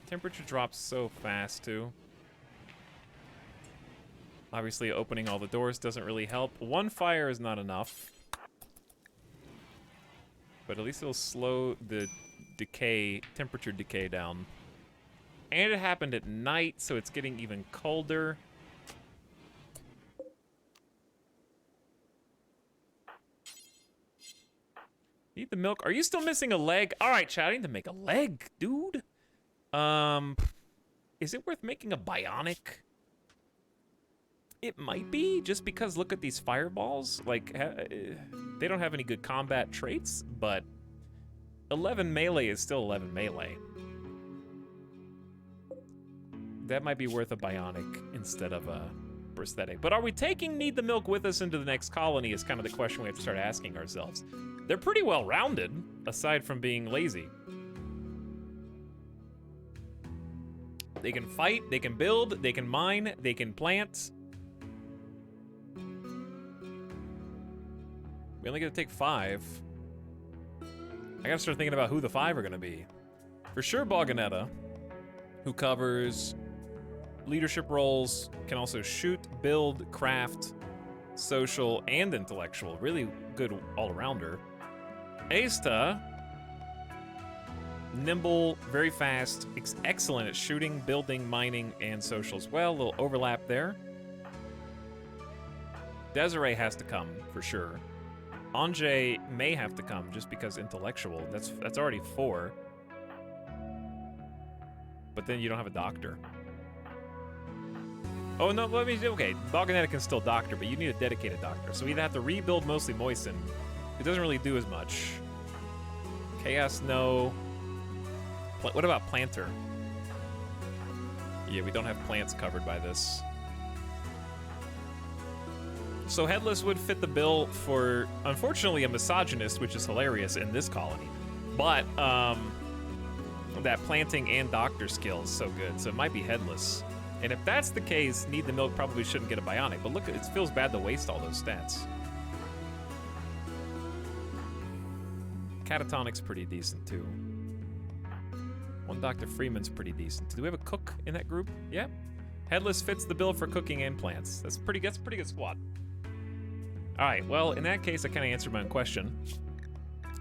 Temperature drops so fast, too. Obviously, opening all the doors doesn't really help. One fire is not enough. But at least it'll slow the decay, temperature decay down. And it happened at night, so it's getting even colder. Need the milk. Are you still missing a leg? All right, chat, I need to make a leg, dude. Is it worth making a bionic? It might be, just because look at these fireballs. Like, they don't have any good combat traits, but 11 melee is still 11 melee. That might be worth a bionic instead of a prosthetic. But are we taking Need the Milk with us into the next colony is kind of the question we have to start asking ourselves. They're pretty well-rounded, aside from being lazy. They can fight, they can build, they can mine, they can plant. We only get to take 5. I gotta start thinking about who the 5 are gonna be. For sure, Boganetta, who covers leadership roles, can also shoot, build, craft, social, and intellectual. Really good all-arounder. Asta, nimble, very fast, excellent at shooting, building, mining, and social as well. A little overlap there. Desiree has to come, for sure. Anjay may have to come just because intellectual. That's already 4. But then you don't have a doctor. Oh, no, let me, okay, Boganetta can still doctor, but you need a dedicated doctor. So we either have to rebuild mostly Moisten. It doesn't really do as much. Chaos, no. What about Planter? Yeah, we don't have plants covered by this. So Headless would fit the bill for, unfortunately, a misogynist, which is hilarious in this colony. But, that planting and doctor skill is so good, so it might be Headless. And if that's the case, Need the Milk probably shouldn't get a bionic. But look, it feels bad to waste all those stats. Catatonic's pretty decent, too. One Dr. Freeman's pretty decent. Do we have a cook in that group? Yeah. Headless fits the bill for cooking and plants. That's a pretty good squad. All right, well, in that case, I kind of answered my own question.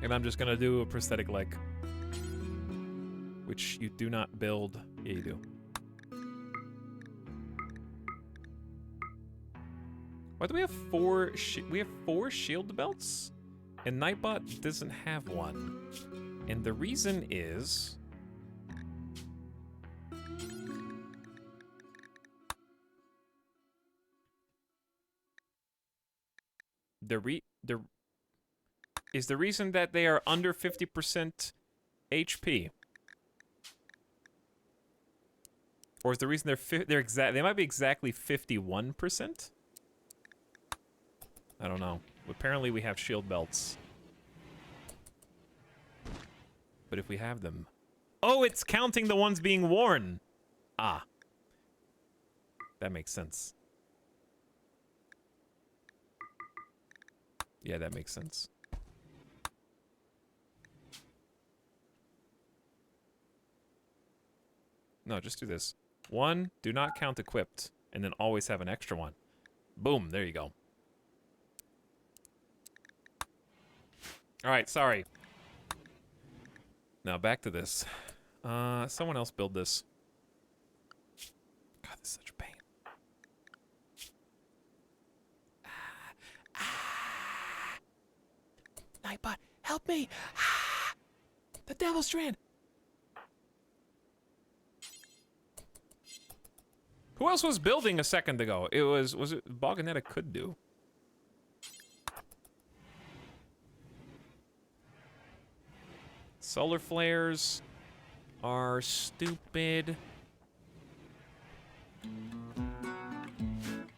And I'm just going to do a prosthetic leg. Which you do not build. Yeah, you do. Why do we have 4? We have 4 shield belts? And Nightbot doesn't have one. And the reason is... the is the reason that they are under 50% HP, or is the reason they might be exactly 51%? I don't know. Apparently we have shield belts. But if we have them... Oh, it's counting the ones being worn! Ah. That makes sense. Yeah, that makes sense. No, just do this. 1, do not count equipped, and then always have an extra one. Boom, there you go. Alright, sorry. Now back to this. Someone else build this. God, this is such a pain. Nightbot, help me! The Devil Strand! Who else was building a second ago? Was it Boganetta could do? Solar flares are stupid.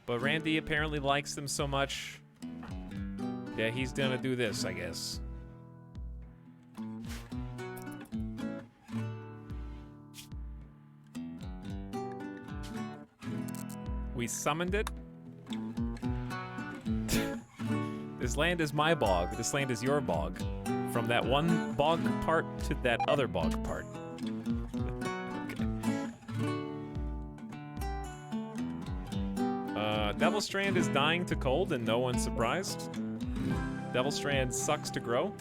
But Randy apparently likes them so much. Yeah, he's gonna do this, I guess. We summoned it. This land is my bog. This land is your bog. From that one bog part to that other bog part. Okay. Devil Strand is dying to cold and no one's surprised. Devil Strand sucks to grow.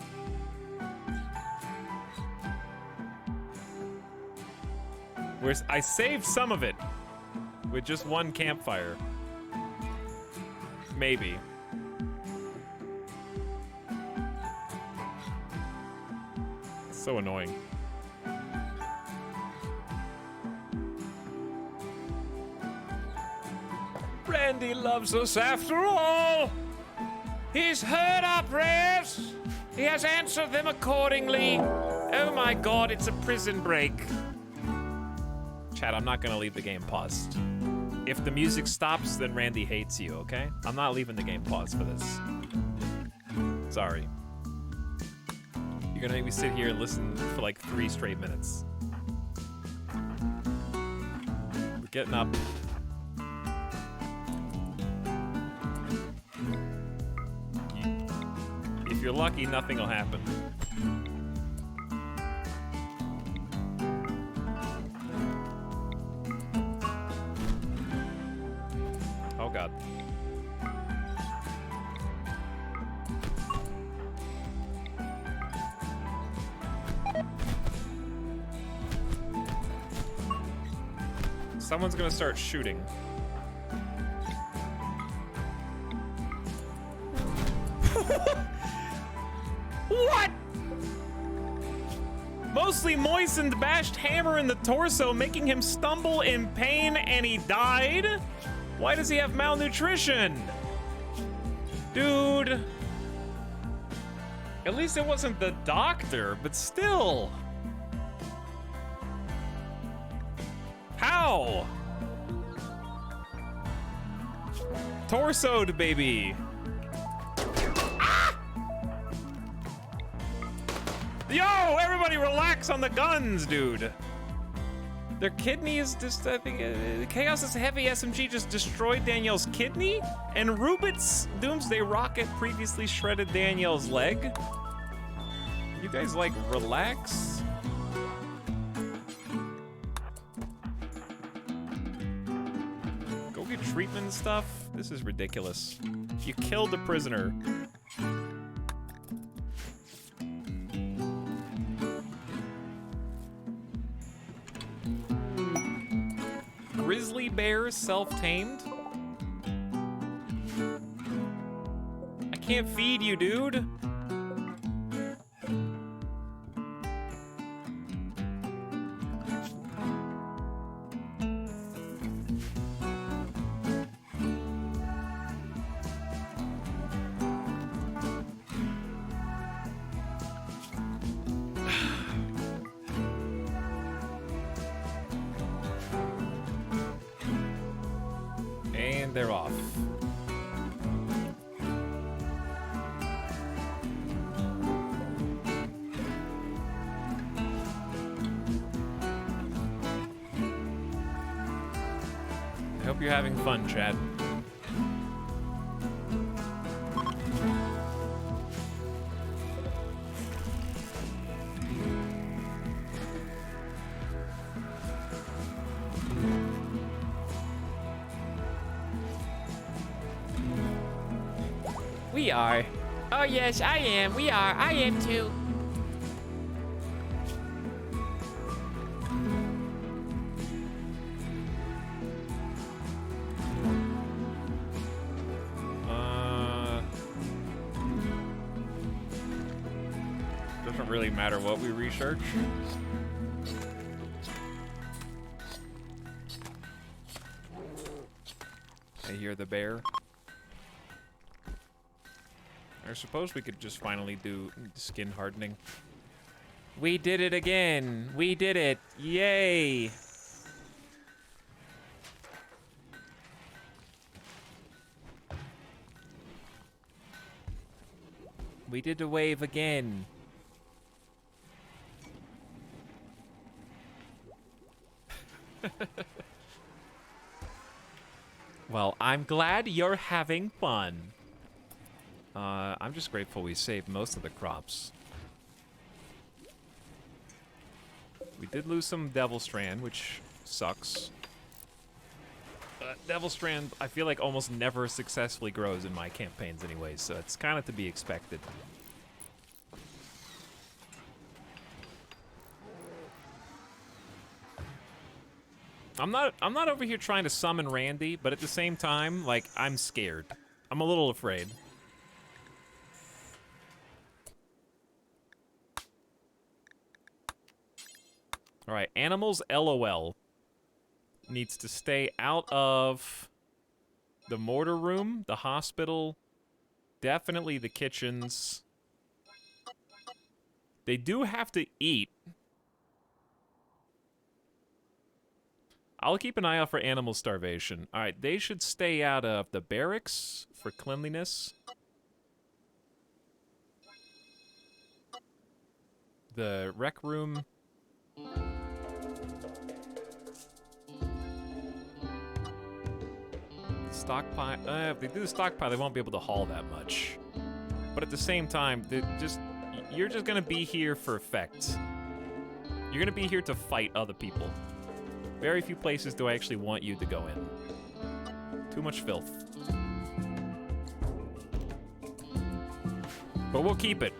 I saved some of it with just one campfire. Maybe. So annoying. Randy loves us after all. He's heard our prayers. He has answered them accordingly. Oh my god, it's a prison break. Chat, I'm not gonna leave the game paused. If the music stops, then Randy hates you, okay? I'm not leaving the game paused for this. Sorry. You're gonna make me sit here and listen for like 3 straight minutes. We're getting up. If you're lucky, nothing will happen. Oh god. Someone's gonna start shooting. What? Mostly moistened, bashed hammer in the torso, making him stumble in pain, and he died? Why does he have malnutrition? Dude. At least it wasn't the doctor, but still. How? Torsoed, baby. Ah! Yo, everybody relax on the guns, dude. Their kidney is just, I think, Chaos's heavy SMG just destroyed Danielle's kidney, and Rubit's Doomsday Rocket previously shredded Danielle's leg. You guys, like, relax? Go get treatment and stuff? This is ridiculous. You killed a prisoner. Grizzly bear self-tamed? I can't feed you, dude. they're off. I hope you're having fun, Chad. We are. Oh yes, I am. We are. I am too. Doesn't really matter what we research. I hear the bear. I suppose we could just finally do skin hardening. We did it again. We did it. Yay. We did the wave again. Well, I'm glad you're having fun. I'm just grateful we saved most of the crops. We did lose some Devil Strand, which sucks. Devil Strand, I feel like almost never successfully grows in my campaigns anyways, so it's kind of to be expected. I'm not over here trying to summon Randy, but at the same time, like, I'm scared. I'm a little afraid. All right, animals LOL needs to stay out of the mortar room, the hospital, definitely the kitchens. They do have to eat. I'll keep an eye out for animal starvation. All right, they should stay out of the barracks for cleanliness. The rec room. Stockpile. If they do the stockpile, they won't be able to haul that much. But at the same time, you're just gonna be here for effect. You're gonna be here to fight other people. Very few places do I actually want you to go in. Too much filth. But we'll keep it.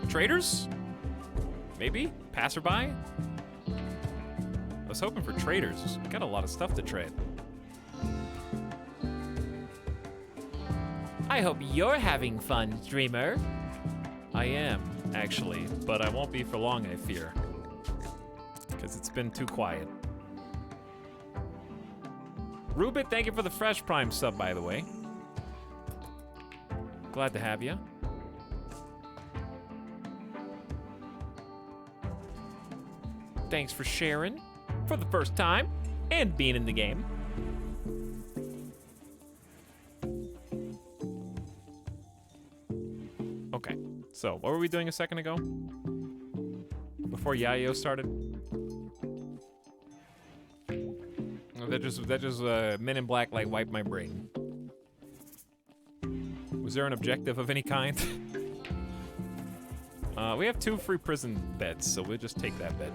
Traders? Maybe? Passerby? I was hoping for traders. We got a lot of stuff to trade. I hope you're having fun, streamer. I am, actually, but I won't be for long, I fear. Because it's been too quiet. Rubit, thank you for the fresh Prime sub, by the way. Glad to have you. Thanks for sharing for the first time and being in the game. Okay, so what were we doing a second ago? Before Yayo started? That just Men in Black like wiped my brain. Was there an objective of any kind? We have 2 free prison beds, so we'll just take that bed.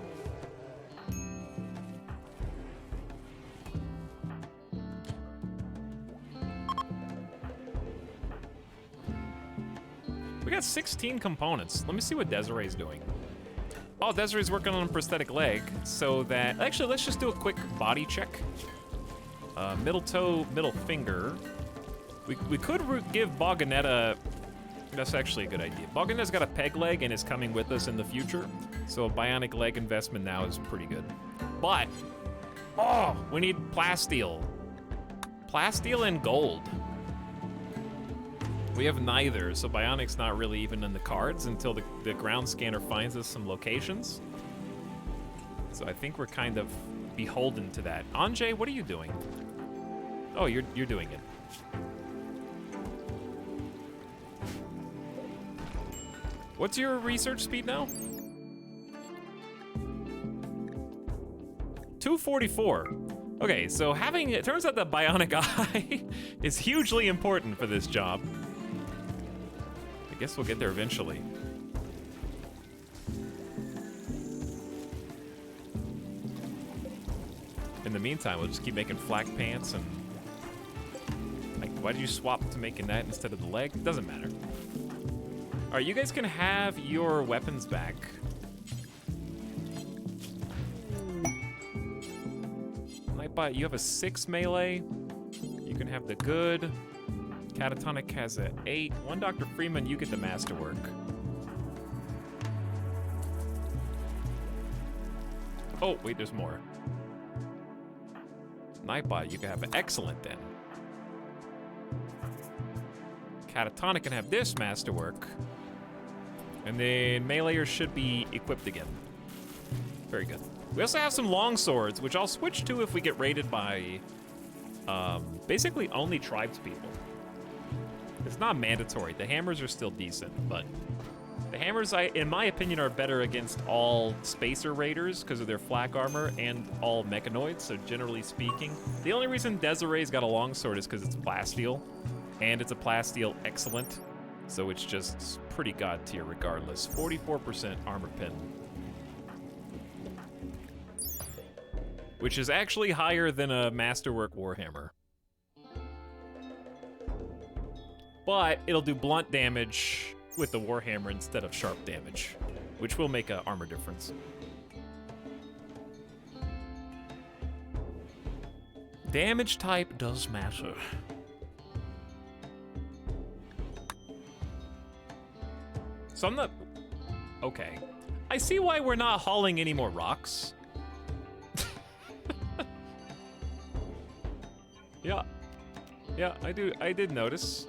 We got 16 components. Let me see what Desiree's doing. Oh, Desiree's working on a prosthetic leg, so that... Actually, let's just do a quick body check. Middle toe, middle finger. We could give Boganetta... That's actually a good idea. Boganetta's got a peg leg and is coming with us in the future, so a bionic leg investment now is pretty good. But... Oh, we need plasteel. Plasteel and gold. We have neither, so Bionic's not really even in the cards until the ground scanner finds us some locations. So I think we're kind of beholden to that. Anjay, what are you doing? Oh, you're doing it. What's your research speed now? 244. Okay, so it turns out that bionic eye is hugely important for this job. I guess we'll get there eventually. In the meantime, we'll just keep making flak pants and... Like, why did you swap to making that instead of the leg? It doesn't matter. Alright, you guys can have your weapons back. Nightbot, you have a 6 melee. You can have the good. Catatonic has a 8. One Dr. Freeman, you get the masterwork. Oh, wait, there's more. Nightbot, you can have an excellent then. Catatonic can have this masterwork. And then meleeers should be equipped again. Very good. We also have some long swords, which I'll switch to if we get raided by basically only tribespeople. It's not mandatory. The hammers are still decent, but the hammers, in my opinion, are better against all spacer raiders because of their flak armor and all mechanoids, so generally speaking. The only reason Desiree's got a longsword is because it's plasteel, and it's a plasteel excellent, so it's just pretty god tier regardless. 44% armor pin. Which is actually higher than a Masterwork Warhammer. But it'll do blunt damage with the Warhammer instead of sharp damage, which will make an armor difference. Damage type does matter. So I'm not... Okay. I see why we're not hauling any more rocks. Yeah. Yeah, I did notice.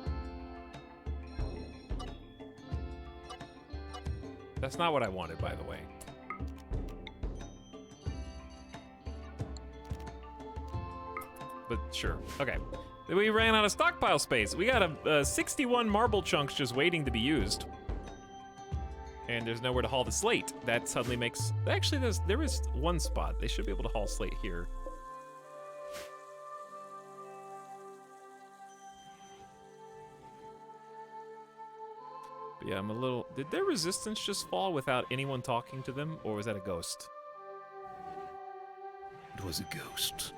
That's not what I wanted, by the way. But sure. Okay. We ran out of stockpile space. We got a 61 marble chunks just waiting to be used. And there's nowhere to haul the slate. That suddenly makes... Actually, there is one spot. They should be able to haul slate here. But yeah, I'm a little... Did their resistance just fall without anyone talking to them? Or was that a ghost? It was a ghost.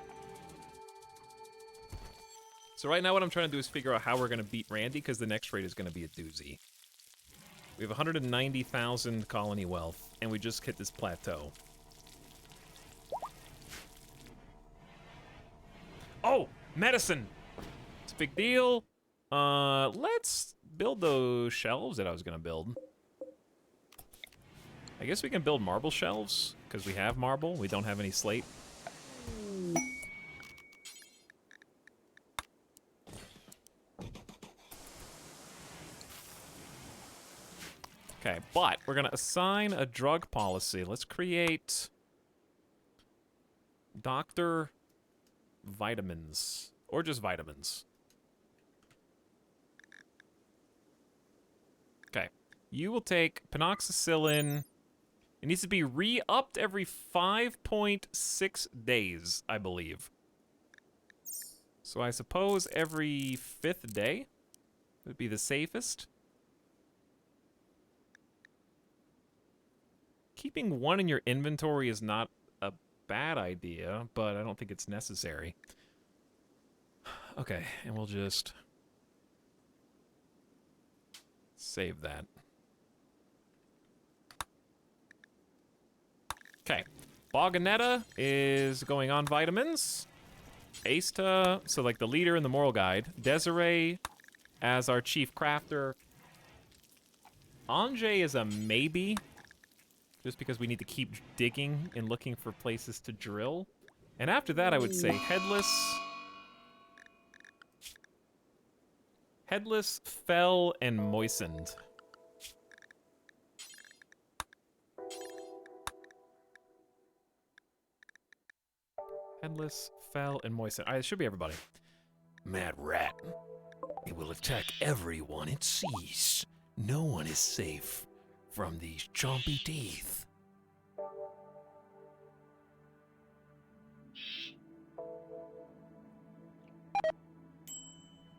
So right now what I'm trying to do is figure out how we're going to beat Randy, because the next raid is going to be a doozy. We have 190,000 colony wealth, and we just hit this plateau. Oh, medicine! It's a big deal. Let's build those shelves that I was gonna build. I guess we can build marble shelves, because we have marble. We don't have any slate. Okay, but we're gonna assign a drug policy. Let's create Dr. Vitamins, or just vitamins. Okay, you will take penoxycillin. It needs to be re-upped every 5.6 days, I believe. So I suppose every 5th day would be the safest. Keeping one in your inventory is not a bad idea, but I don't think it's necessary. Okay, and we'll just save that. Okay, Boganetta is going on vitamins. Asta, so like the leader and the moral guide. Desiree as our chief crafter. Anjay is a maybe. Just because we need to keep digging and looking for places to drill. And after that, I would say Headless, Fell, and Moistened. Headless, Fell, and Moistened. Alright, it should be everybody. mad rat. It will attack everyone it sees. No one is safe from these chompy teeth.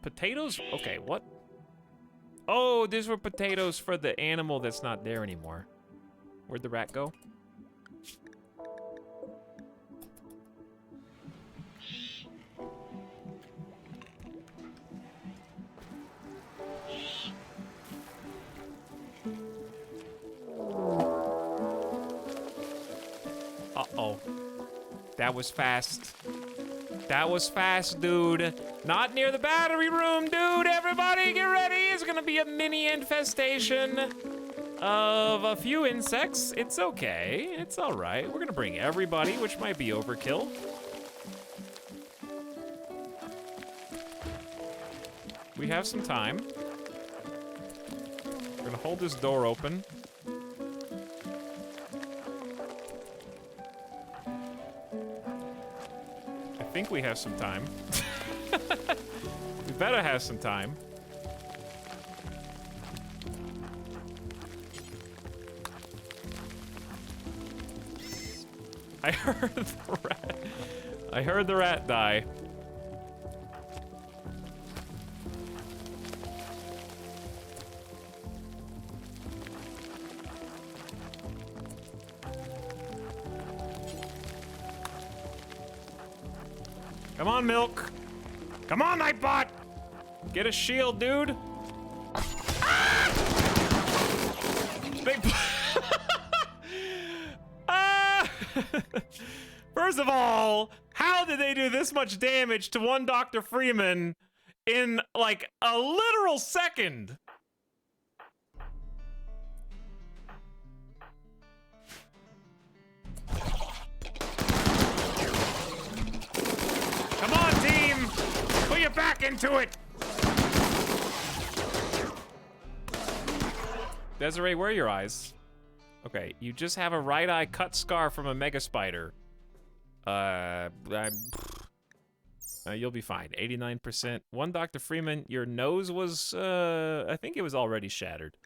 Potatoes? Okay, what? Oh, these were potatoes for the animal that's not there anymore. Where'd the rat go? Uh-oh. That was fast. That was fast, dude. Not near the battery room, dude. Everybody get ready. It's gonna be a mini infestation of a few insects. It's okay. It's all right. We're gonna bring everybody, which might be overkill. We have some time. We're gonna hold this door open. I think we have some time. We better have some time. I heard the rat. I heard the rat die. Come on, Milk. Come on, Nightbot. Get a shield, dude. Ah! They ah! First of all, how did they do this much damage to one Dr. Freeman in, like, a literal second? Come on, team! Put your back into it! Desiree, where are your eyes? Okay, you just have a right eye cut scar from a mega spider. You'll be fine. 89%. One Dr. Freeman, your nose was, I think it was already shattered.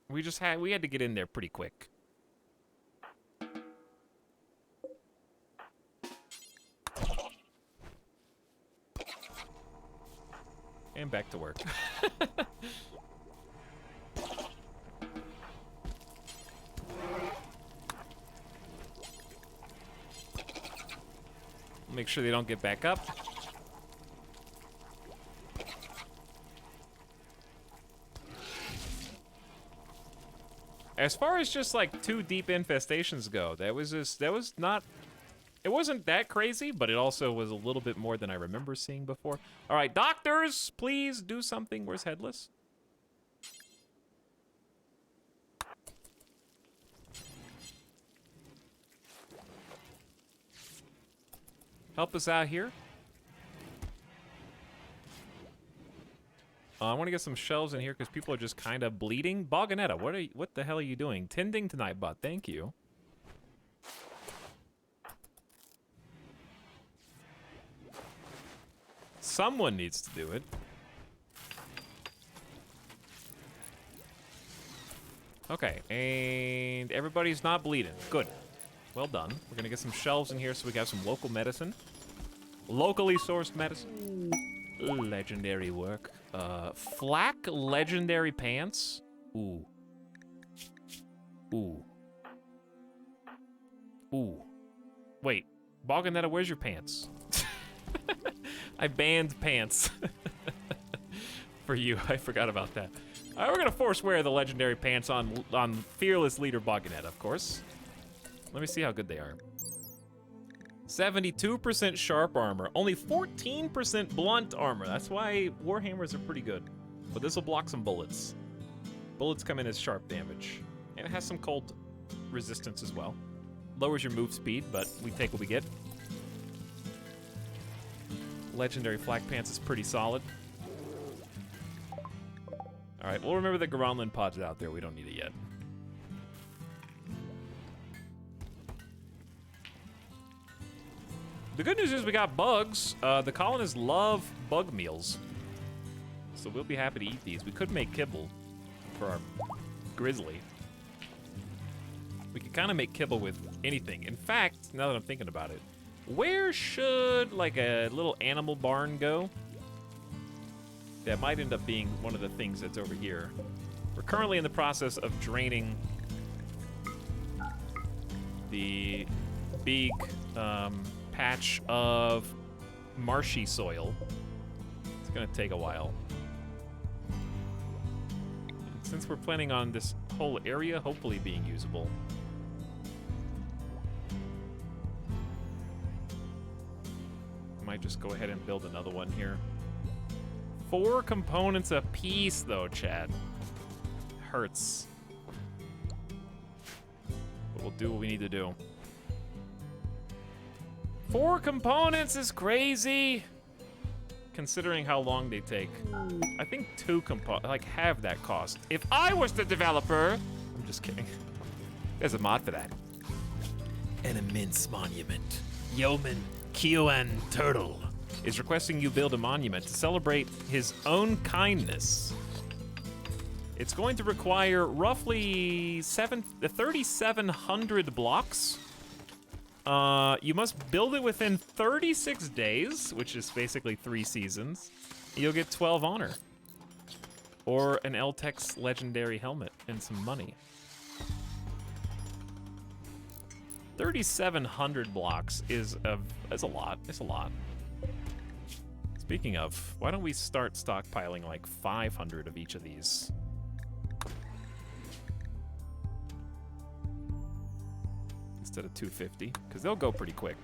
We had to get in there pretty quick. And back to work. Make sure they don't get back up. As far as just like 2 deep infestations go, that was not. It wasn't that crazy, but it also was a little bit more than I remember seeing before. All right, doctors, please do something. Where's Headless? Help us out here. I want to get some shelves in here because people are just kind of bleeding. Boganetta, what the hell are you doing? Tending to Nightbot, thank you. Someone needs to do it. Okay, and everybody's not bleeding. Good. Well done. We're gonna get some shelves in here so we got some local medicine. Locally sourced medicine. Legendary work. Flak legendary pants. Ooh. Ooh. Ooh. Wait, Boganetta, where's your pants? I banned pants for you. I forgot about that. All right, we're gonna force wear the legendary pants on fearless leader Boganetta, of course. Let me see how good they are. 72% sharp armor, only 14% blunt armor. That's why Warhammers are pretty good. But this will block some bullets. Bullets come in as sharp damage. And it has some cold resistance as well. Lowers your move speed, but we take what we get. Legendary flak pants is pretty solid. Alright, we'll remember the Garanlan pod's out there. We don't need it yet. The good news is we got bugs. The colonists love bug meals. So we'll be happy to eat these. We could make kibble for our grizzly. We could kind of make kibble with anything. In fact, now that I'm thinking about it, where should like a little animal barn go? That might end up being one of the things that's over here. We're currently in the process of draining the big patch of marshy soil. It's gonna take a while. And since we're planning on this whole area hopefully being usable, might just go ahead and build another one here. 4 components a piece though, Chad. Hurts. But we'll do what we need to do. 4 components is crazy! Considering how long they take. I think 2 components, like, half that cost. If I was the developer! I'm just kidding. There's a mod for that. An immense monument. Yeoman Kioan Turtle is requesting you build a monument to celebrate his own kindness. It's going to require roughly 3,700 blocks. You must build it within 36 days, which is basically 3 seasons. You'll get 12 honor. Or an Eltex legendary helmet and some money. 3,700 blocks is a lot. It's a lot. Speaking of, why don't we start stockpiling like 500 of each of these? Instead of 250, because they'll go pretty quick.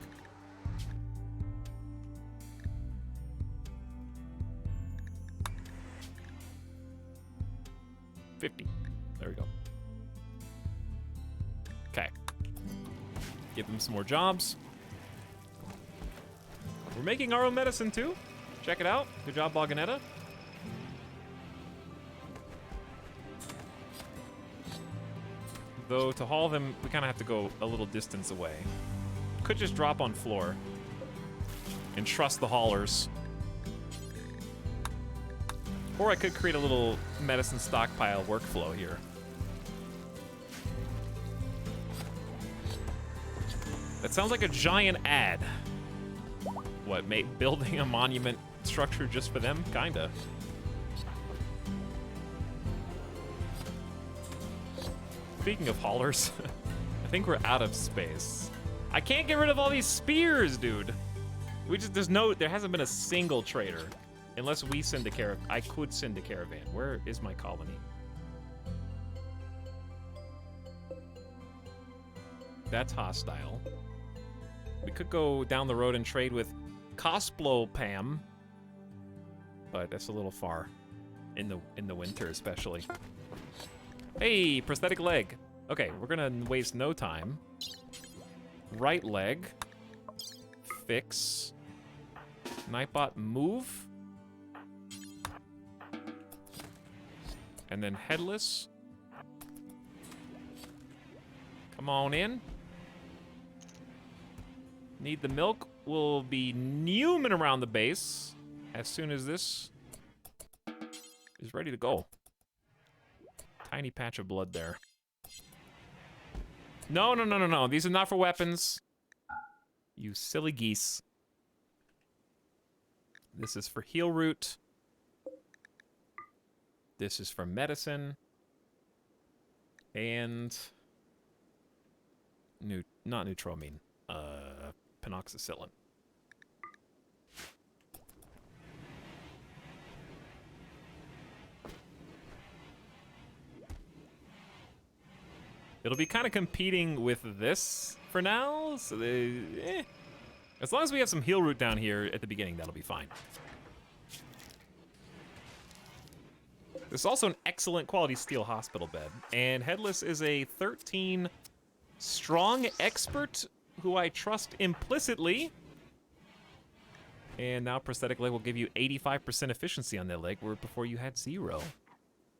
$50. There we go. Okay. Give them some more jobs. We're making our own medicine too. Check it out. Good job, Boganetta. Though to haul them, we kind of have to go a little distance away. Could just drop on floor and trust the haulers. Or I could create a little medicine stockpile workflow here. That sounds like a giant ad. What, building a monument structure just for them? Kinda. Speaking of haulers, I think we're out of space. I can't get rid of all these spears, dude. There hasn't been a single trader. Unless we send a caravan. I could send a caravan. Where is my colony? That's hostile. We could go down the road and trade with Cosplo Pam. But that's a little far. In the winter, especially. Hey, prosthetic leg. Okay, we're gonna waste no time. Right leg. Fix. Nightbot move. And then headless. Come on in. Need the milk. We'll be Newman around the base as soon as this is ready to go. Tiny patch of blood there. No. These are not for weapons. You silly geese. This is for heal root. This is for medicine. And... not neutramine. Penoxycyllin. It'll be kind of competing with this for now, so as long as we have some heal root down here at the beginning, that'll be fine. There's also an excellent quality steel hospital bed, and Headless is a 13 strong expert who I trust implicitly. And now prosthetic leg will give you 85% efficiency on that leg, where before you had 0.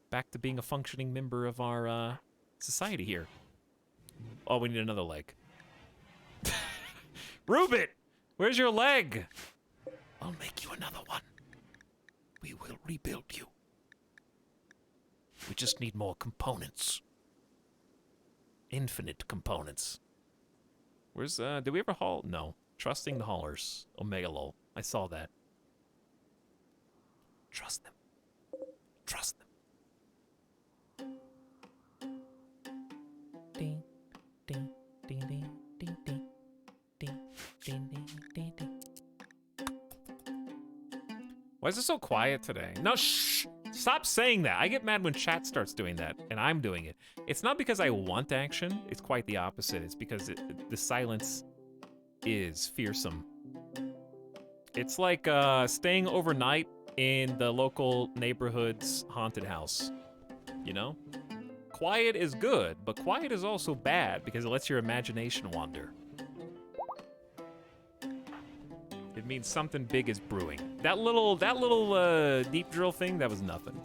Back to being a functioning member of our society here. Oh, we need another leg. Rubit! Where's your leg? I'll make you another one. We will rebuild you. We just need more components. Infinite components. Where's, did we ever haul? No. Trusting the haulers. Omega lol. I saw that. Trust them. Trust them. Ding, ding, ding, ding, ding, ding, ding, ding, ding, ding, ding. Why is it so quiet today? No, shh! Stop saying that. I get mad when chat starts doing that, and I'm doing it. It's not because I want action. It's quite the opposite. It's because the silence is fearsome. It's like staying overnight in the local neighborhood's haunted house. You know? Quiet is good, but quiet is also bad because it lets your imagination wander. It means something big is brewing. That little deep drill thing, that was nothing.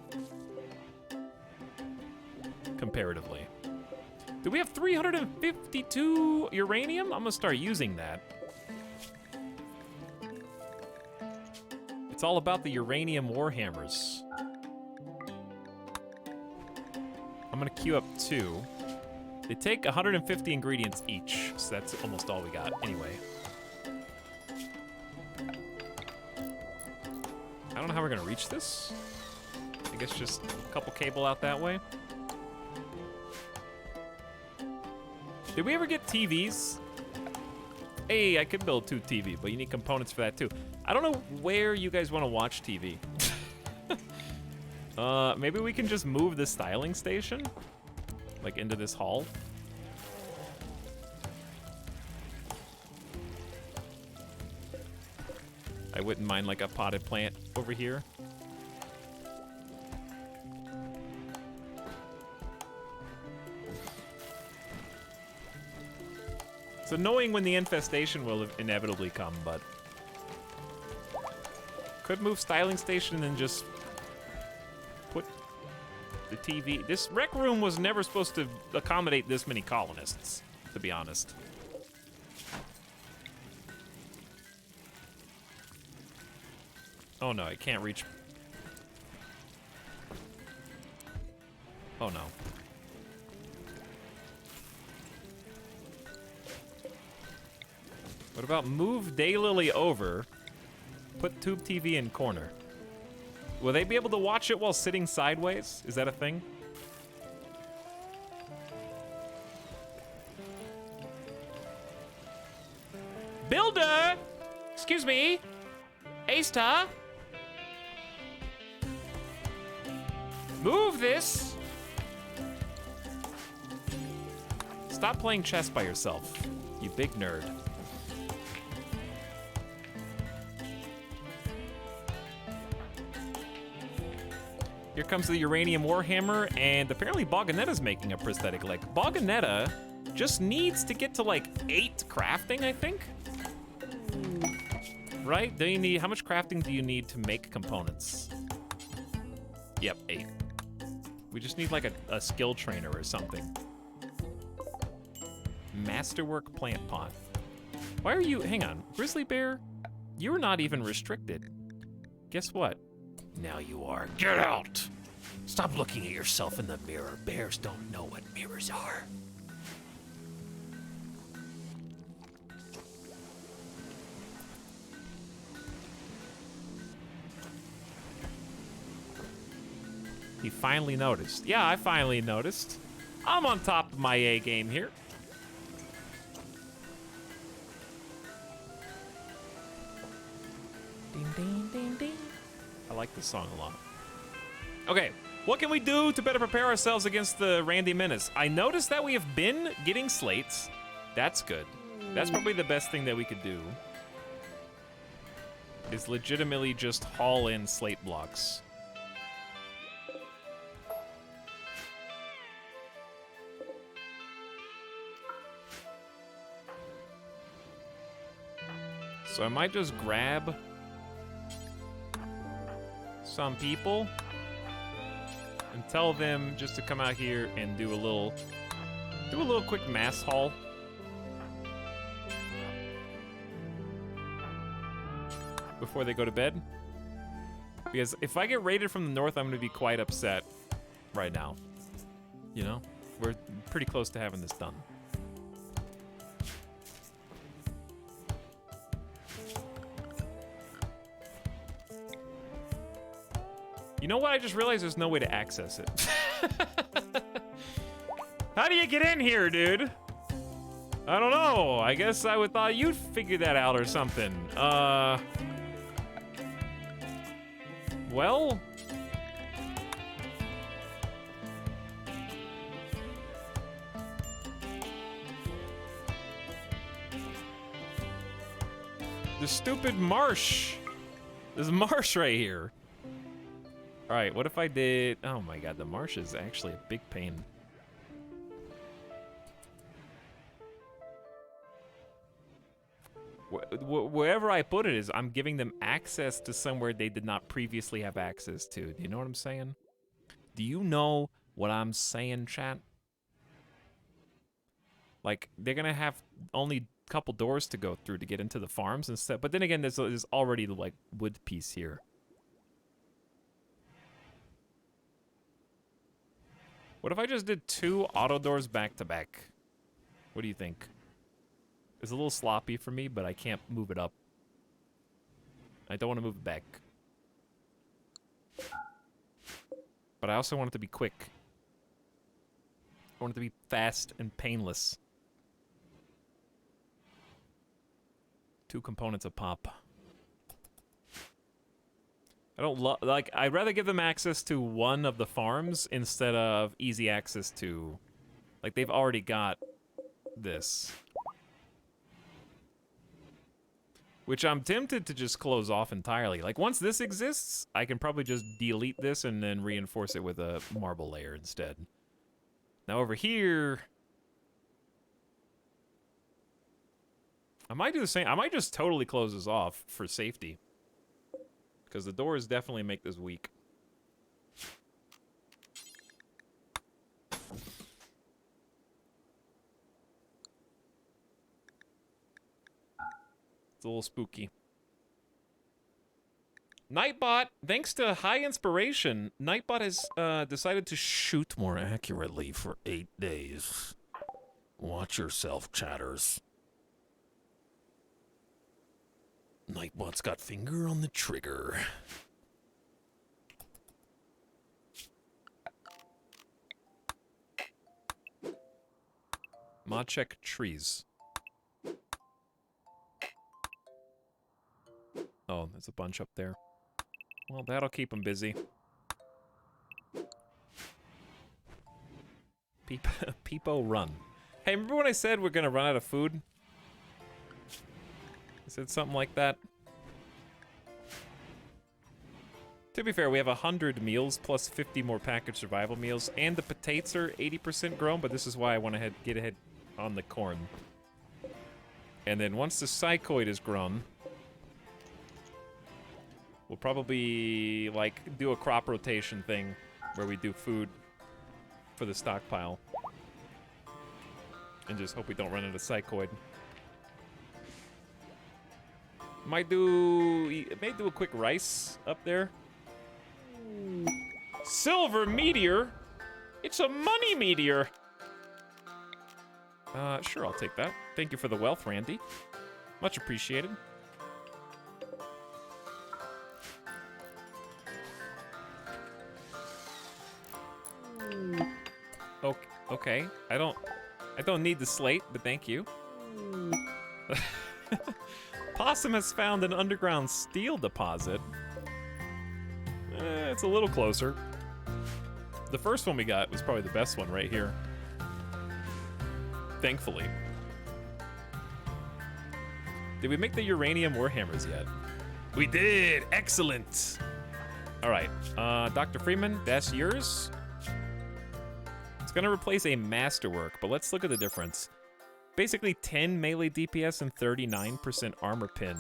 Comparatively. Do we have 352 uranium? I'm gonna start using that. It's all about the uranium warhammers. I'm gonna queue up 2. They take 150 ingredients each, so that's almost all we got anyway. I don't know how we're gonna reach this. I guess just a couple cable out that way. Did we ever get TVs? Hey, I could build 2 TV, but you need components for that too. I don't know where you guys want to watch TV. Maybe we can just move the styling station, like into this hall. I wouldn't mind like a potted plant over here. It's annoying when the infestation will inevitably come, but could move styling station and just put the TV. This rec room was never supposed to accommodate this many colonists, to be honest. Oh no, I can't reach. Oh no. What about move Daylily over, put tube TV in corner? Will they be able to watch it while sitting sideways? Is that a thing? Builder! Excuse me? A-Star? Move this! Stop playing chess by yourself, you big nerd. Here comes the uranium warhammer, and apparently Boganetta's making a prosthetic leg. Boganetta just needs to get to like 8 crafting, I think? Right? Do you need, how much crafting do you need to make components? Yep, 8. We just need like a skill trainer or something. Masterwork plant pot. Why are you, hang on, Grizzly Bear? You're not even restricted. Guess what? Now you are. Get out! Stop looking at yourself in the mirror. Bears don't know what mirrors are. He finally noticed. Yeah, I finally noticed. I'm on top of my A game here. Ding, ding, ding, ding. I like this song a lot. Okay, what can we do to better prepare ourselves against the Randy Menace? I noticed that we have been getting slates. That's good. That's probably the best thing that we could do. Is legitimately just haul in slate blocks. So I might just grab some people and tell them just to come out here and do a little quick mass haul. before they go to bed. Because if I get raided from the north, I'm going to be quite upset right now. You know? We're pretty close to having this done. You know what? I just realized there's no way to access it. How do you get in here, dude? I don't know. I guess I would thought you'd figure that out or something. Well... The stupid marsh. There's marsh right here. Alright, what if I did... Oh my god, the marsh is actually a big pain. Wherever I put it is, I'm giving them access to somewhere they did not previously have access to. Do you know what I'm saying? Do you know what I'm saying, chat? Like, they're gonna have only a couple doors to go through to get into the farms instead. But then again, there's already, like, wood piece here. What if I just did 2 auto doors back to back? What do you think? It's a little sloppy for me, but I can't move it up. I don't want to move it back. But I also want it to be quick. I want it to be fast and painless. 2 components a pop. I don't like, I'd rather give them access to one of the farms instead of easy access to, like, they've already got this. Which I'm tempted to just close off entirely. Like, once this exists, I can probably just delete this and then reinforce it with a marble layer instead. Now over here... I might do the same. I might just totally close this off for safety. Because the doors definitely make this weak. It's a little spooky. Nightbot, thanks to high inspiration, Nightbot has decided to shoot more accurately for 8 days. Watch yourself, chatters. Nightbot's got finger on the trigger. Mod check trees. Oh, there's a bunch up there. Well, that'll keep them busy. Peepo run. Hey, remember when I said we're gonna run out of food? I said something like that. To be fair, we have 100 meals plus 50 more packaged survival meals, and the potatoes are 80% grown, but this is why I want to get ahead on the corn. And then once the psychoid is grown, we'll probably, like, do a crop rotation thing where we do food for the stockpile. And just hope we don't run into psychoid. May do a quick rice up there. Silver meteor? It's a money meteor! Sure, I'll take that. Thank you for the wealth, Randy. Much appreciated. Okay. I don't need the slate, but thank you. Possum has found an underground steel deposit. It's a little closer. The first one we got was probably the best one right here. Thankfully. Did we make the uranium warhammers yet? We did! Excellent! Alright, Dr. Freeman, that's yours. It's gonna replace a masterwork, but let's look at the difference. Basically 10 melee DPS and 39% armor pin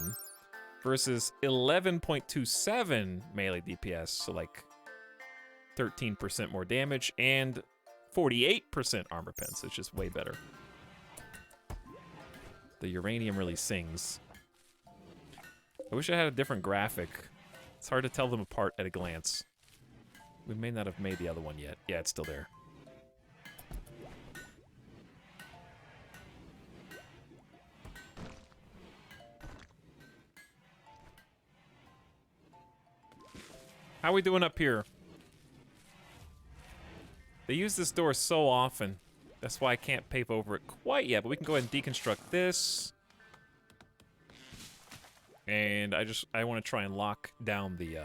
versus 11.27 melee DPS, so like 13% more damage and 48% armor pin, so it's just way better. The uranium really sings. I wish I had a different graphic. It's hard to tell them apart at a glance. We may not have made the other one yet. Yeah, it's still there. How we doing up here? They use this door so often. That's why I can't pave over it quite yet, but we can go ahead and deconstruct this. And I want to try and lock down the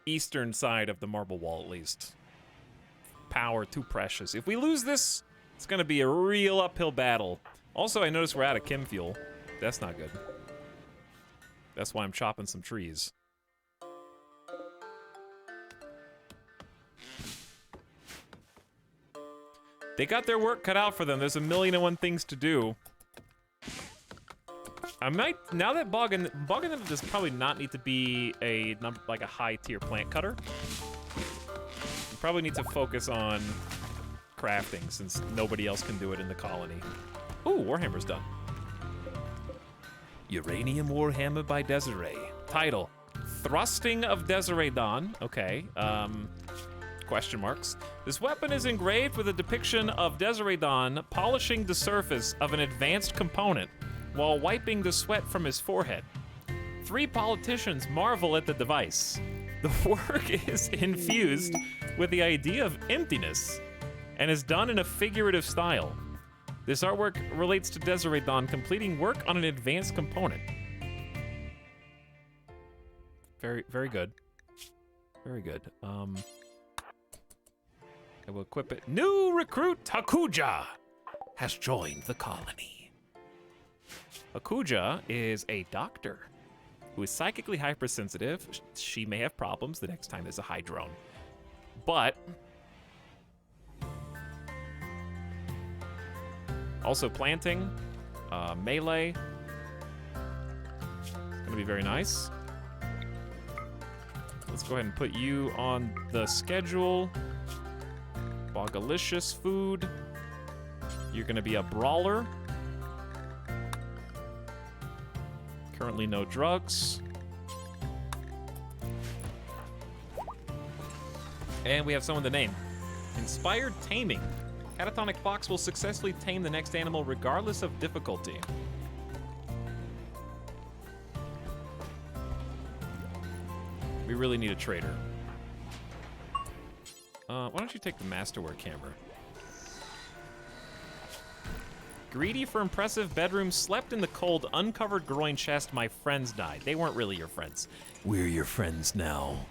eastern side of the marble wall at least. Power too precious. If we lose this, it's going to be a real uphill battle. Also, I noticed we're out of chem fuel. That's not good. That's why I'm chopping some trees. They got their work cut out for them. There's 1,000,001 things to do. I might, now that Boggan does probably not need to be like a high tier plant cutter. You probably need to focus on crafting since nobody else can do it in the colony. Ooh, Warhammer's done. Uranium Warhammer by Desiree. Title: Thrusting of Desiree Dawn. Okay. Question marks. This weapon is engraved with a depiction of Desiree Dawn polishing the surface of an advanced component while wiping the sweat from his forehead. 3 politicians marvel at the device. The work is infused with the idea of emptiness and is done in a figurative style. This artwork relates to Desiree Dawn completing work on an advanced component. Very, very good. Very good. I will equip it. New recruit Hakuja has joined the colony. Hakuja is a doctor who is psychically hypersensitive. She may have problems the next time there's a high drone. But also planting, melee. It's gonna be very nice. Let's go ahead and put you on the schedule. Bogalicious food. You're gonna be a brawler. Currently no drugs. And we have someone to name. Inspired Taming. Catatonic Fox will successfully tame the next animal regardless of difficulty. We really need a trader. Why don't you take the Masterwork Hammer? Greedy for impressive bedroom, slept in the cold, uncovered groin chest, my friends died. They weren't really your friends. We're your friends now.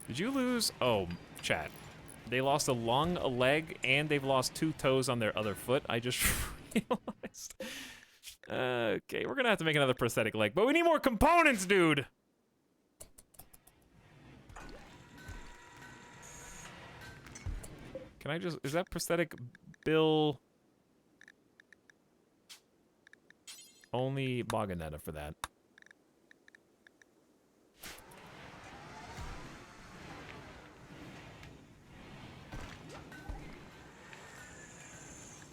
Did you lose? Oh, chat. They lost a lung, a leg, and they've lost 2 toes on their other foot. I just realized. Okay, we're gonna have to make another prosthetic leg, but we need more components, dude! Can I just, is that prosthetic bill only Boganetta for that?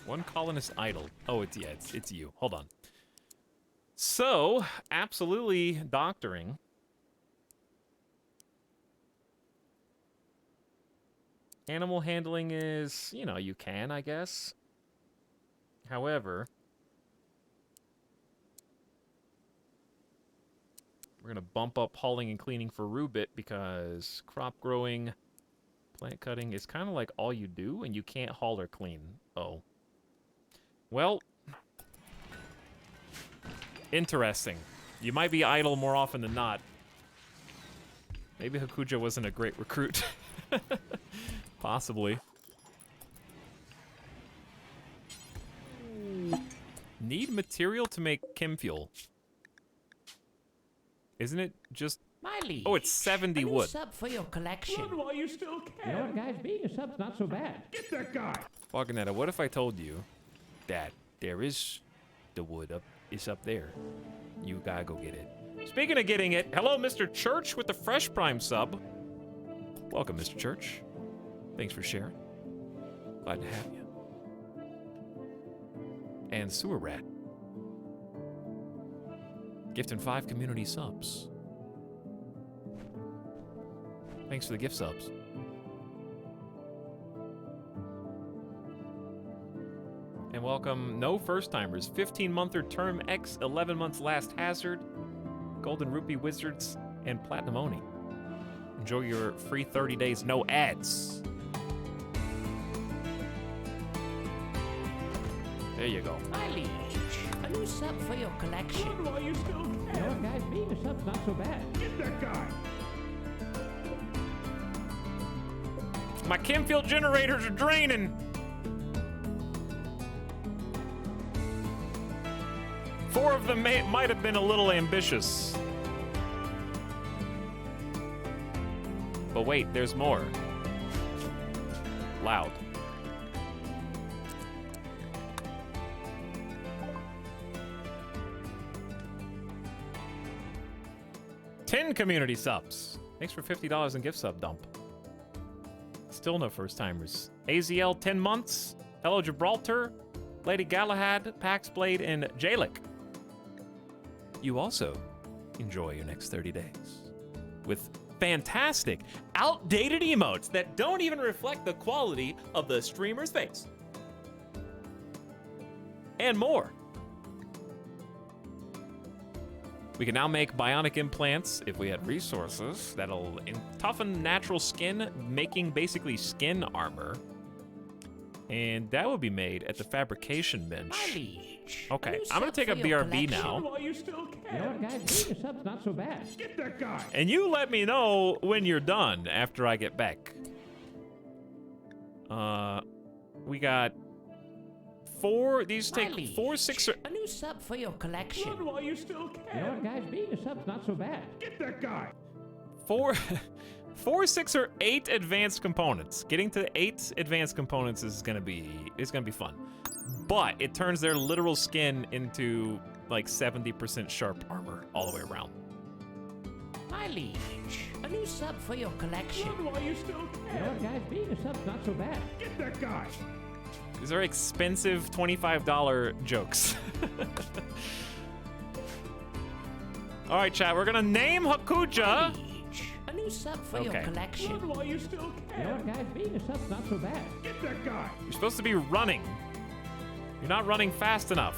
One colonist idle. Oh, it's you. Hold on. So, absolutely doctoring. Animal handling is, you know, you can, I guess. However, we're gonna bump up hauling and cleaning for Rubit because crop growing, plant cutting is kind of like all you do, and you can't haul or clean. Oh. Well, interesting. You might be idle more often than not. Maybe Hakuja wasn't a great recruit. Possibly. Need material to make chem fuel. Isn't it just... Miley. Oh, it's 70 a new wood. sub for your collection. Run while you still can. You know what, guys? Being a sub's not so bad. Get that guy. Waganetta, what if I told you that there is the wood up, it's up there. You gotta go get it. Speaking of getting it, hello, Mr. Church with the Fresh Prime sub. Welcome, Mr. Church. Thanks for sharing. Glad to have you. And Sewer Rat. Gifting 5 community subs. Thanks for the gift subs. And welcome no first timers. 15-monther Term X, 11 months Last Hazard, Golden Rupee Wizards, and Platinum Oni. Enjoy your free 30 days, no ads. There you go. My liege, a new sub for your collection. Run while you still can. You know what, guys? Being a sub's not so bad. Get that guy. My Chemfield generators are draining. Four of them might have been a little ambitious. But wait, there's more. Loud. $10 community subs. Thanks for $50 in gift sub dump. Still no first timers. AZL 10 months. Hello Gibraltar. Lady Galahad, Pax Blade, and Jalik. You also enjoy your next 30 days with fantastic, outdated emotes that don't even reflect the quality of the streamer's face. And more. We can now make bionic implants if we had resources that'll toughen natural skin, making basically skin armor. And that will be made at the fabrication bench. My liege. Okay, I'm gonna take a BRB now. Run while you still can. You know what, guys? Being a sub's not so bad. Get that guy. And you let me know when you're done after I get back. We got 4, these My take liege, 4, 6, or... a new sub for your collection. Run while you still can. You know what, guys? Being a sub's not so bad. Get that guy. 4, 6, or 8 advanced components. Getting to 8 advanced components is gonna be fun. But it turns their literal skin into like 70% sharp armor all the way around. My liege, a new sub for your collection. Run while you still You know can. what, guys? Being a sub's not so bad. Get that guy. These are expensive $25 jokes. All right, chat, we're gonna name Hakuja. Liege, a new sub for Okay. your collection. Run while you still You know can. what, guys? Being a sub's not so bad. Get that guy. You're supposed to be running. You're not running fast enough.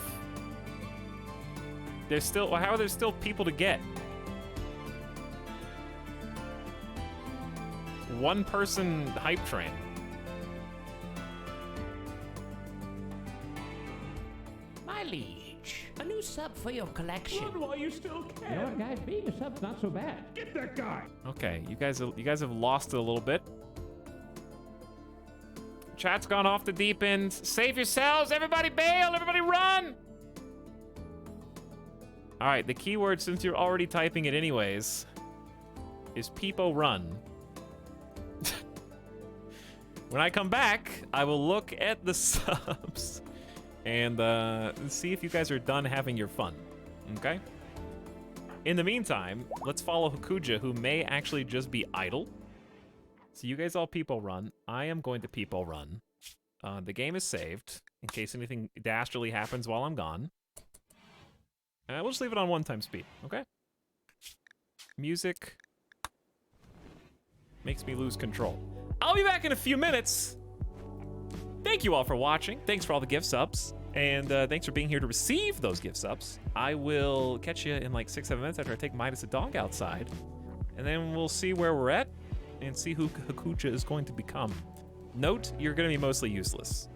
There's still, how are there still people to get? One person hype train. My liege, a new sub for your collection. Run while you still You know what, can. guys? Being a sub's not so bad. Get that guy. Okay, you guys have lost it a little bit. Chat's gone off the deep end. Save yourselves, everybody bail, everybody run! All right, the keyword, since you're already typing it anyways, is Peepo run. When I come back, I will look at the subs and see if you guys are done having your fun, okay? In the meantime, let's follow Hakuja, who may actually just be idle. So you guys all Peepo run. I am going to Peepo run. The game is saved in case anything dastardly happens while I'm gone. We'll just leave it on 1x speed, okay? Music makes me lose control. I'll be back in a few minutes. Thank you all for watching. Thanks for all the gift subs. And thanks for being here to receive those gift subs. I will catch you in like 6-7 minutes after I take Midas the dog outside. And then we'll see where we're at and see who Hakuja is going to become. Note, you're going to be mostly useless.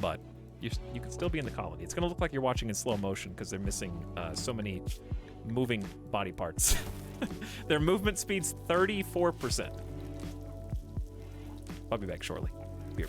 But you can still be in the colony. It's going to look like you're watching in slow motion because they're missing so many moving body parts. Their movement speed's 34%. I'll be back shortly. Beer.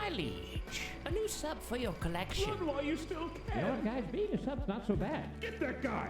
My liege, a new sub for your collection. Run while you still You know what, can. guys? Being a sub's not so bad. Get that guy.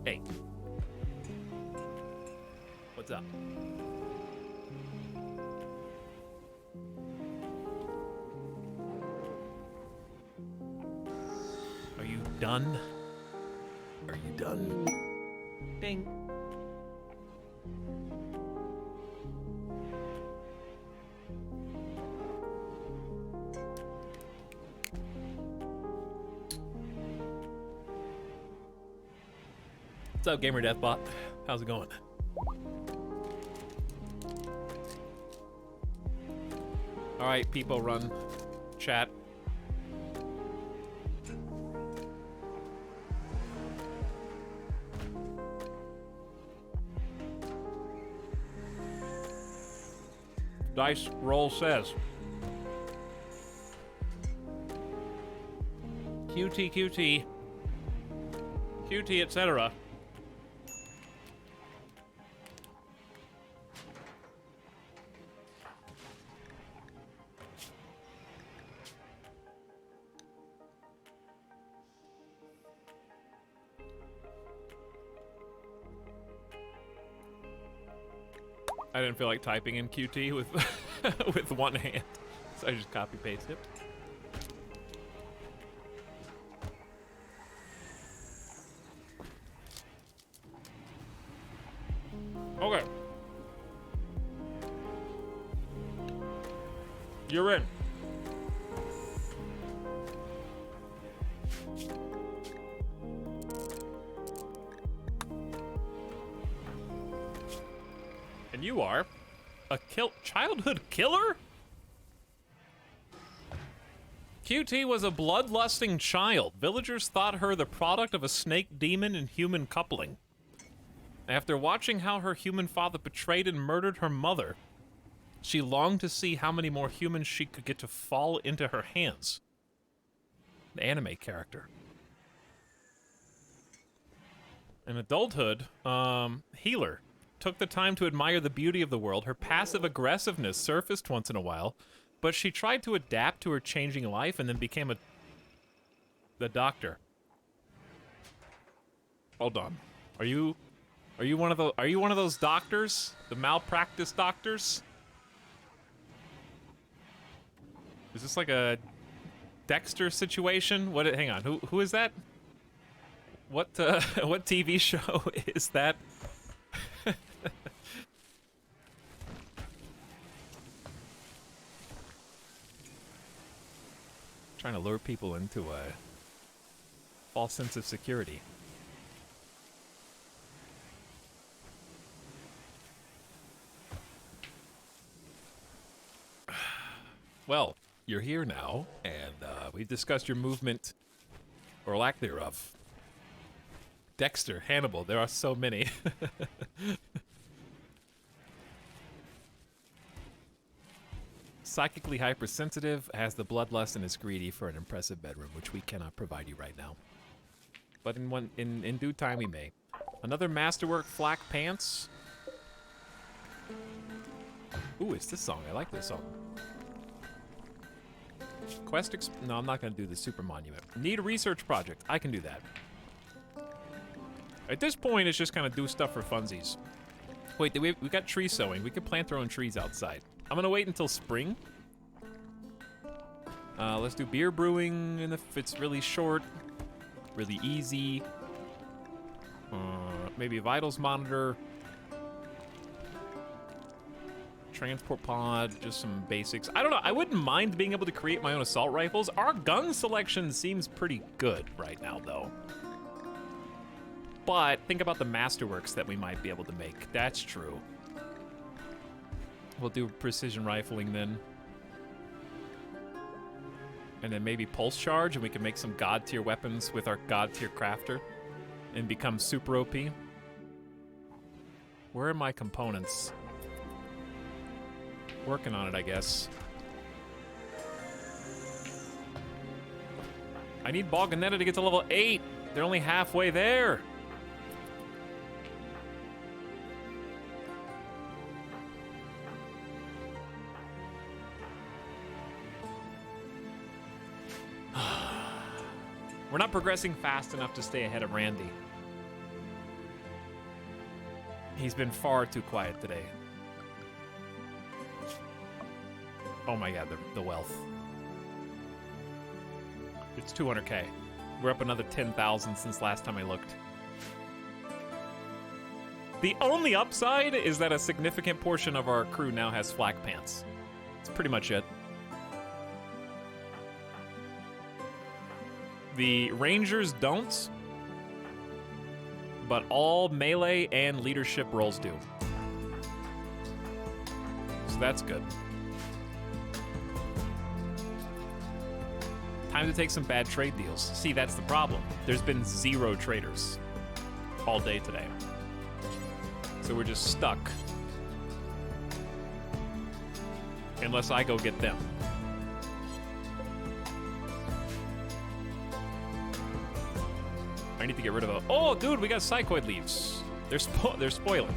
Hey. What's up? Are you done? Are you done? Ding. What's up, Gamer Deathbot? How's it going? All right, people, run chat. Dice roll says QT, QT, QT, etc. I didn't feel like typing in QT with with one hand, so I just copy paste it. Okay. You're in. And you are a childhood killer? QT was a bloodlusting child. Villagers thought her the product of a snake demon and human coupling. After watching how her human father betrayed and murdered her mother, she longed to see how many more humans she could get to fall into her hands. The anime character. In adulthood, healer. took the time to admire the beauty of the world. Her passive aggressiveness surfaced once in a while, but she tried to adapt to her changing life and then became the doctor. Hold on. Are you one of those doctors? The malpractice doctors? Is this like a Dexter situation? Hang on. Who is that? What what TV show is that? Trying to lure people into a false sense of security. Well, you're here now, and we've discussed your movement, or lack thereof. Dexter, Hannibal, there are so many. Psychically hypersensitive, has the bloodlust, and is greedy for an impressive bedroom, which we cannot provide you right now. But in due time we may. Another masterwork, Flak Pants. Ooh, it's this song. I like this song. No, I'm not going to do the super monument. Need a research project. I can do that. At this point, it's just kind of do stuff for funsies. Wait, we got tree sowing. We could plant our own trees outside. I'm going to wait until spring. Let's do beer brewing, and if it's really short, really easy. Maybe a vitals monitor. Transport pod, just some basics. I don't know, I wouldn't mind being able to create my own assault rifles. Our gun selection seems pretty good right now, though. But think about the masterworks that we might be able to make. That's true. We'll do precision rifling then. And then maybe pulse charge, and we can make some god tier weapons with our god tier crafter and become super OP. Where are my components? Working on it, I guess. I need Balganetta to get to level 8. They're only halfway there. We're not progressing fast enough to stay ahead of Randy. He's been far too quiet today. Oh my god, the wealth. It's 200k. We're up another 10,000 since last time I looked. The only upside is that a significant portion of our crew now has flak pants. That's pretty much it. The Rangers don't, but all melee and leadership roles do. So that's good. Time to take some bad trade deals. See, that's the problem. There's been 0 traders all day today. So we're just stuck. Unless I go get them. I need to get rid of a... Oh, dude, we got psychoid leaves. They're spoiling.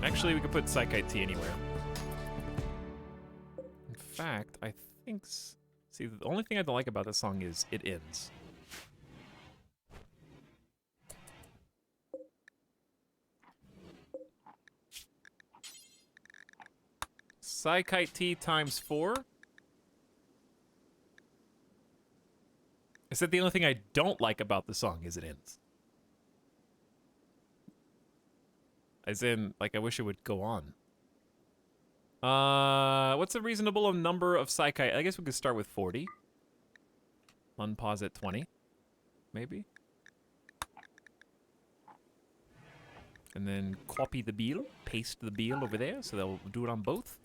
Actually, we could put Psychite Tea anywhere. In fact, I think... See, the only thing I don't like about this song is it ends. Psychite Tea times 4. I said the only thing I don't like about the song is it ends. As in, like, I wish it would go on. What's a reasonable number of Psychite? I guess we could start with 40. Unpause at 20. Maybe. And then copy the bill. Paste the bill over there, so they'll do it on both.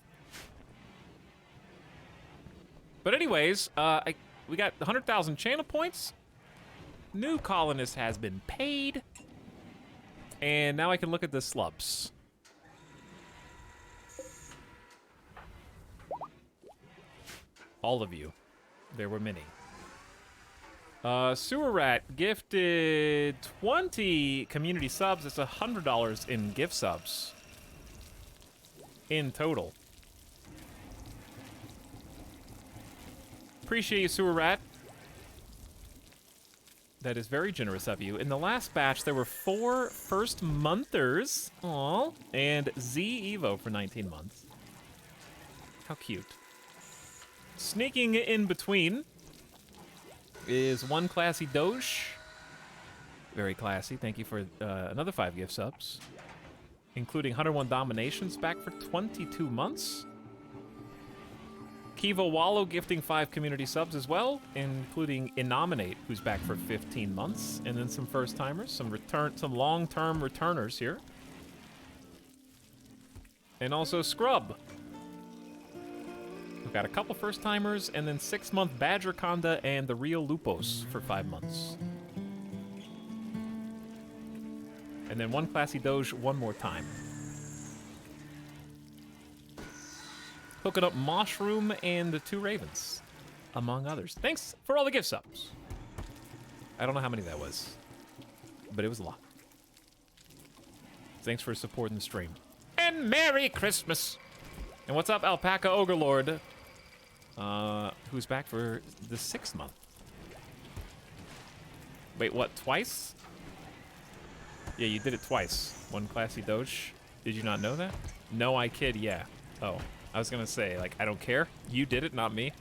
But anyways, we got 100,000 channel points. New colonist has been paid. And now I can look at the slubs. All of you. There were many. Sewer Rat gifted 20 community subs. It's $100 in gift subs in total. Appreciate you, Sewer Rat. That is very generous of you. In the last batch, there were 4 first monthers. Aww. And Z Evo for 19 months. How cute. Sneaking in between is one classy Doge. Very classy. Thank you for another 5 gift subs. Including 101 Dominations back for 22 months. Kiva Wallow gifting 5 community subs as well, including Innominate, who's back for 15 months. And then some first-timers, some long-term returners here. And also Scrub. We've got a couple first-timers, and then 6-month Badger Conda and the Real Lupos for 5 months. And then one classy Doge one more time. Hooking up Mushroom and the 2 Ravens, among others. Thanks for all the gift subs. I don't know how many that was, but it was a lot. Thanks for supporting the stream. And Merry Christmas! And what's up, Alpaca Ogre who's back for the 6th month. Wait, what, twice? Yeah, you did it twice. One classy Doge. Did you not know that? No, I kid, yeah. Oh, I was gonna say, like, I don't care. You did it, not me.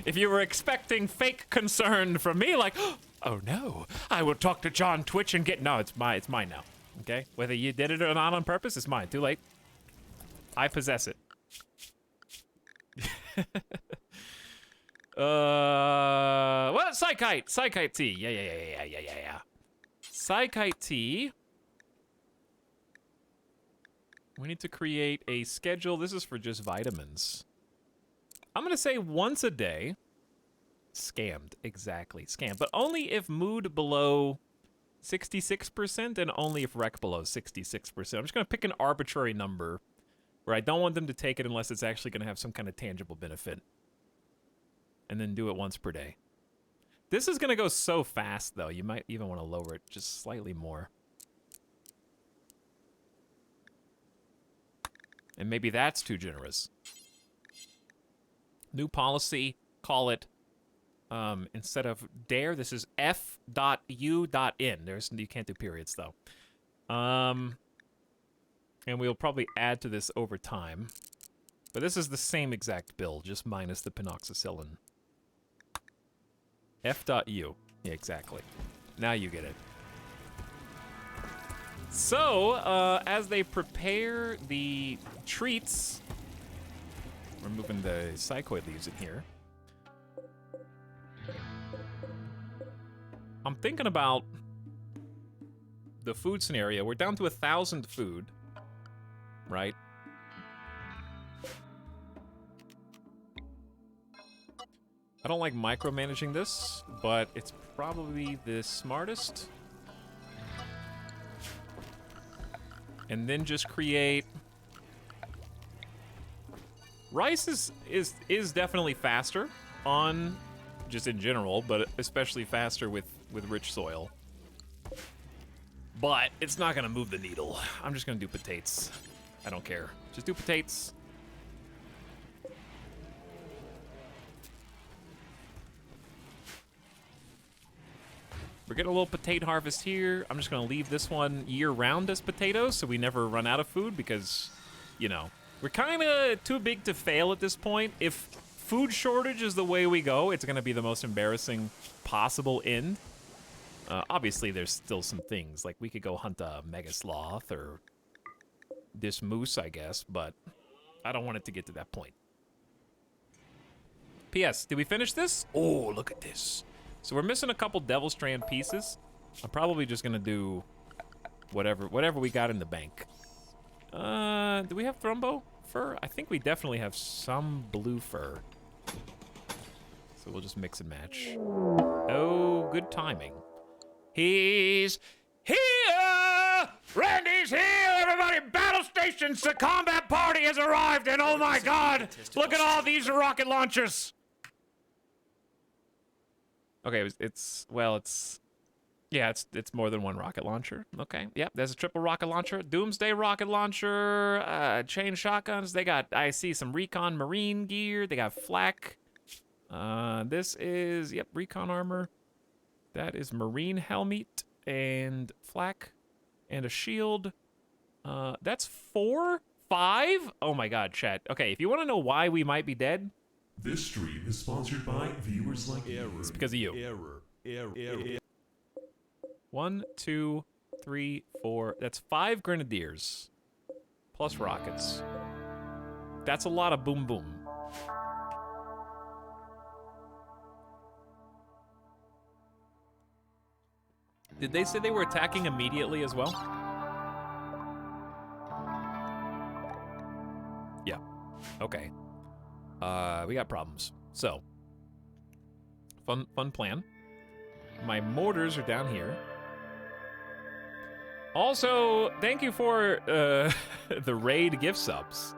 If you were expecting fake concern from me, like, oh no, I will talk to John Twitch and get, no, it's mine now, okay? Whether you did it or not on purpose, it's mine, too late. I possess it. What? Psychite T. Yeah. Psychite T. We need to create a schedule. This is for just vitamins. I'm gonna say once a day. Scammed, exactly, scammed. But only if mood below 66% and only if rec below 66%. I'm just gonna pick an arbitrary number where I don't want them to take it unless it's actually gonna have some kind of tangible benefit. And then do it once per day. This is gonna go so fast though, you might even want to lower it just slightly more. And maybe that's too generous. New policy, call it, instead of dare, this is f.u.in. You can't do periods, though. And we'll probably add to this over time. But this is the same exact build, just minus the penoxycyllin. F.u. Yeah, exactly. Now you get it. So, as they prepare the treats, we're moving the psychoid leaves in here. I'm thinking about the food scenario. We're down to 1,000 food, right? I don't like micromanaging this, but it's probably the smartest. And then just create... Rice is definitely faster on, just in general, but especially faster with rich soil. But it's not gonna move the needle. I'm just gonna do potatoes. I don't care. Just do potatoes. We're getting a little potato harvest here. I'm just gonna leave this one year-round as potatoes so we never run out of food because, you know, we're kinda too big to fail at this point. If food shortage is the way we go, it's gonna be the most embarrassing possible end. Obviously, there's still some things, like we could go hunt a mega sloth or this moose, I guess, but I don't want it to get to that point. P.S. Did we finish this? Oh, look at this. So we're missing a couple Devil Strand pieces. I'm probably just gonna do whatever we got in the bank. Do we have Thrumbo fur? I think we definitely have some blue fur. So we'll just mix and match. Oh, good timing. He's here! Randy's here! Everybody, battle stations! The combat party has arrived, and oh my god! Look at all these rocket launchers! Okay, yeah, it's more than one rocket launcher. Okay, yep, there's a triple rocket launcher, Doomsday rocket launcher, chain shotguns. They got, I see some recon marine gear. They got flak. This is, yep, recon armor. That is marine helmet and flak and a shield. That's 4, 5. Oh my God, chat. Okay, if you want to know why we might be dead, This stream is sponsored by viewers like you. it's because of you. Error. 1, 2, 3, 4. That's 5 grenadiers. Plus rockets. That's a lot of boom boom. Did they say they were attacking immediately as well? Yeah. Okay. We got problems. So. Fun plan. My mortars are down here. Also, thank you for the raid gift subs.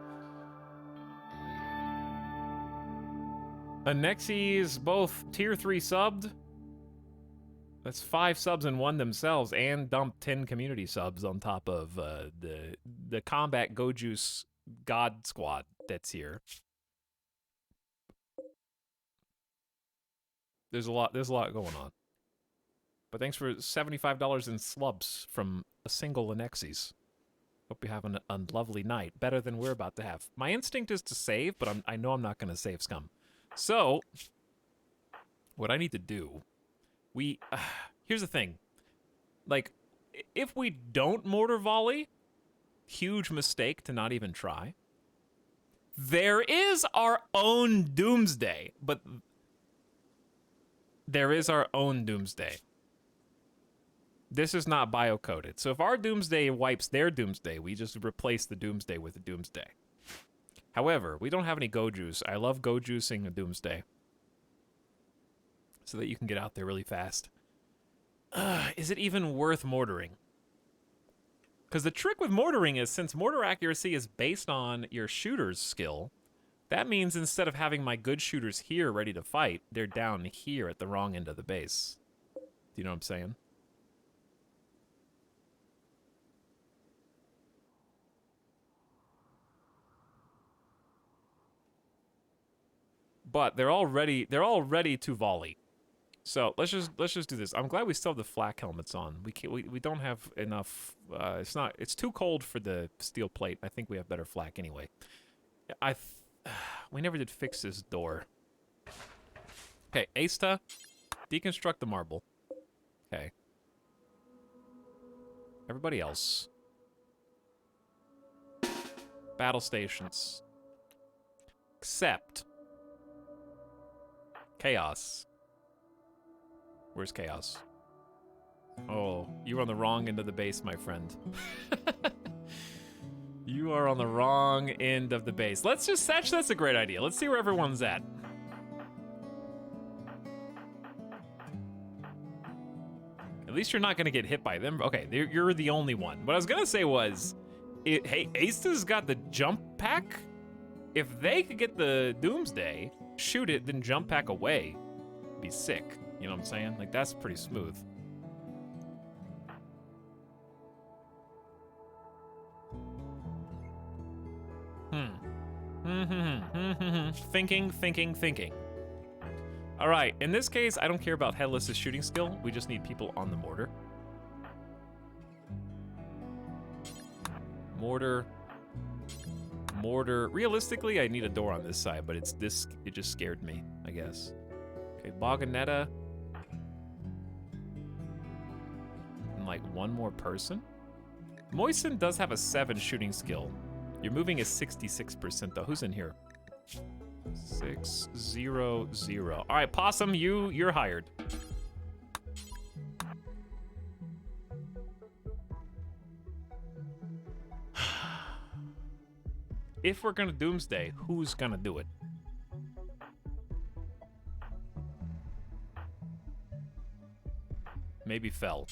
Anexis both tier 3 subbed. That's 5 subs in one themselves, and dumped 10 community subs on top of the combat Gojuice God Squad that's here. There's a lot going on. But thanks for $75 in slubs from a single Anexis. Hope you're having a lovely night. Better than we're about to have. My instinct is to save, but I know I'm not going to save scum. So, what I need to do... here's the thing. Like, if we don't mortar volley, huge mistake to not even try. There is our own Doomsday, but... There is our own Doomsday. This is not bio-coded. So if our Doomsday wipes their Doomsday, we just replace the Doomsday with a Doomsday. However, we don't have any Gojuice. I love Gojuicing a Doomsday. So that you can get out there really fast. Is it even worth mortaring? Because the trick with mortaring is, since mortar accuracy is based on your shooter's skill, that means instead of having my good shooters here ready to fight, they're down here at the wrong end of the base. Do you know what I'm saying? But they're all ready to volley. So let's just do this. I'm glad we still have the flak helmets on. We don't have enough. It's too cold for the steel plate. I think we have better flak anyway. We never did fix this door. Okay, Asta, deconstruct the marble. Okay. Everybody else. Battle stations. Except Chaos. Where's Chaos? Oh, you're on the wrong end of the base, my friend. You are on the wrong end of the base. Let's just, actually, that's a great idea. Let's see where everyone's at. At least you're not going to get hit by them. Okay, you're the only one. What I was going to say was, hey, Asta's got the jump pack. If they could get the Doomsday, shoot it, then jump pack away, it'd be sick. You know what I'm saying? Like, that's pretty smooth. Thinking. All right, in this case, I don't care about Headless's shooting skill. We just need people on the mortar. Mortar. Realistically, I need a door on this side, but it just scared me, I guess. Okay, Boganetta. And like one more person. Moisten does have a 7 shooting skill. Your moving is 66% though. Who's in here? 600. All right, Possum, you're hired. If we're gonna Doomsday, who's gonna do it? Maybe Fell.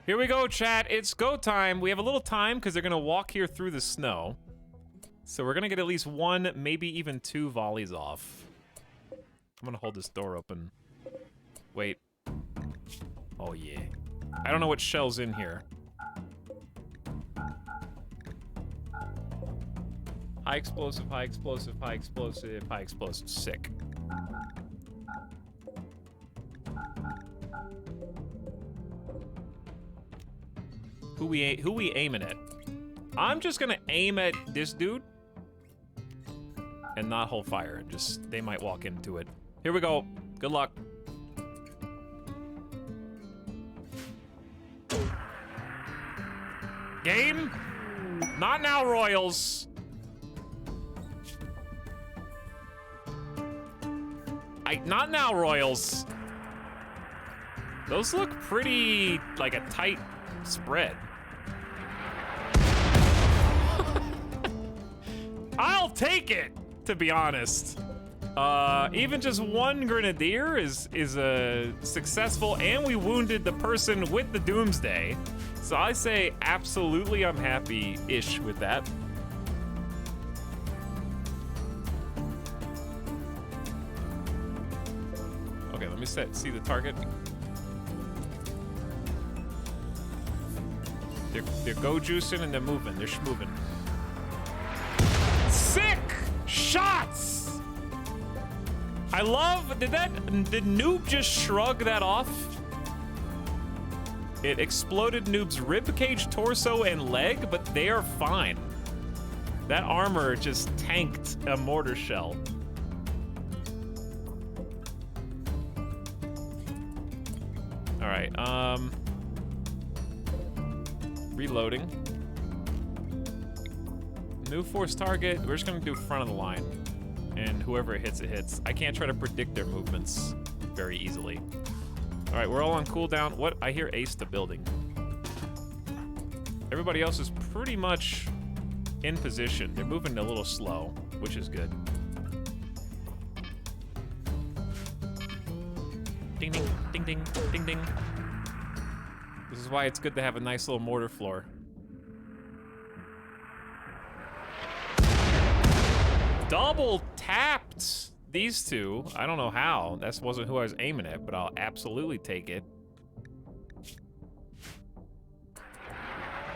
Here we go, chat. It's go time. We have a little time because they're going to walk here through the snow. So we're gonna get at least one, maybe even two volleys off. I'm gonna hold this door open. Wait. Oh yeah. I don't know what shell's in here. High explosive, high explosive, high explosive, high explosive. Sick. Who we aiming at? I'm just gonna aim at this dude and not hold fire. Just they might walk into it. Here we go. Good luck. Game? Not now, Royals. Not now, Royals. Those look pretty like a tight spread. I'll take it, to be honest. Even just one grenadier is successful, and we wounded the person with the Doomsday. So I say absolutely I'm happy-ish with that. Okay, let me see the target. They're go juicing and they're moving. They're schmoving. Sick shots! I love, did Noob just shrug that off? It exploded Noob's ribcage, torso, and leg, but they are fine. That armor just tanked a mortar shell. All right, reloading. New force target, we're just gonna do front of the line. And whoever it hits, it hits. I can't try to predict their movements very easily. All right, we're all on cooldown. What? I hear Ace the building. Everybody else is pretty much in position. They're moving a little slow, which is good. Ding, ding, ding, ding, ding, ding. This is why it's good to have a nice little mortar floor. Double tapped these two. I don't know how. That wasn't who I was aiming at, but I'll absolutely take it.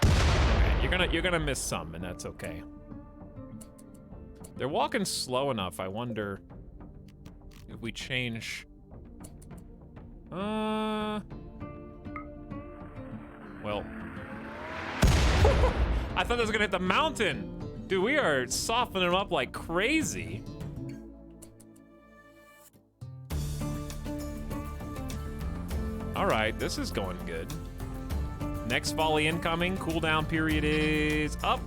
Okay, you're gonna miss some, and that's okay. They're walking slow enough. I wonder if we change. Well, I thought that was gonna hit the mountain. Dude, we are softening them up like crazy. All right, this is going good. Next volley incoming. Cooldown period is up.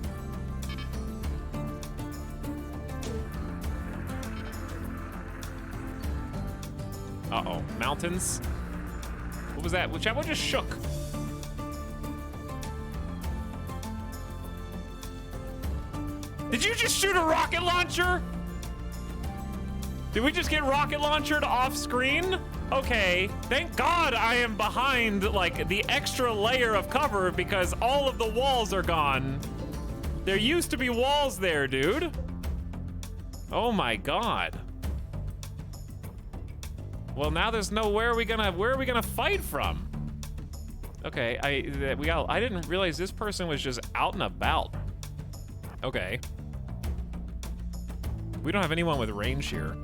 Uh-oh, mountains. What was that? Which one just shook? Did you just shoot a rocket launcher? Did we just get rocket launched off screen? Okay, thank God I am behind like the extra layer of cover because all of the walls are gone. There used to be walls there, dude. Oh my God. Well, now there's no where are we gonna fight from? Okay, I didn't realize this person was just out and about. Okay. We don't have anyone with range here.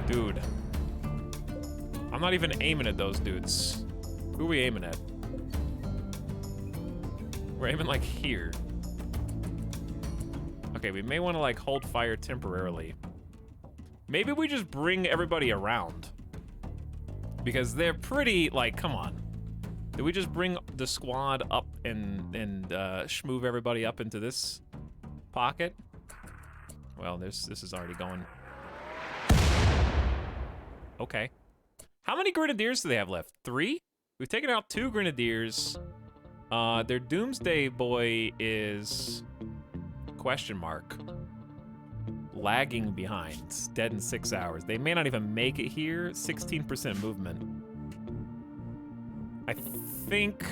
Dude. I'm not even aiming at those dudes. Who are we aiming at? We're aiming like here. Okay, we may want to like hold fire temporarily. Maybe we just bring everybody around. Because they're pretty, like, come on. Did we just bring the squad up and schmoove everybody up into this pocket? Well, this is already going. Okay. How many grenadiers do they have left? 3? We've taken out 2 grenadiers. Their Doomsday boy is question mark. Lagging behind. Dead in 6 hours. They may not even make it here. 16% movement. I think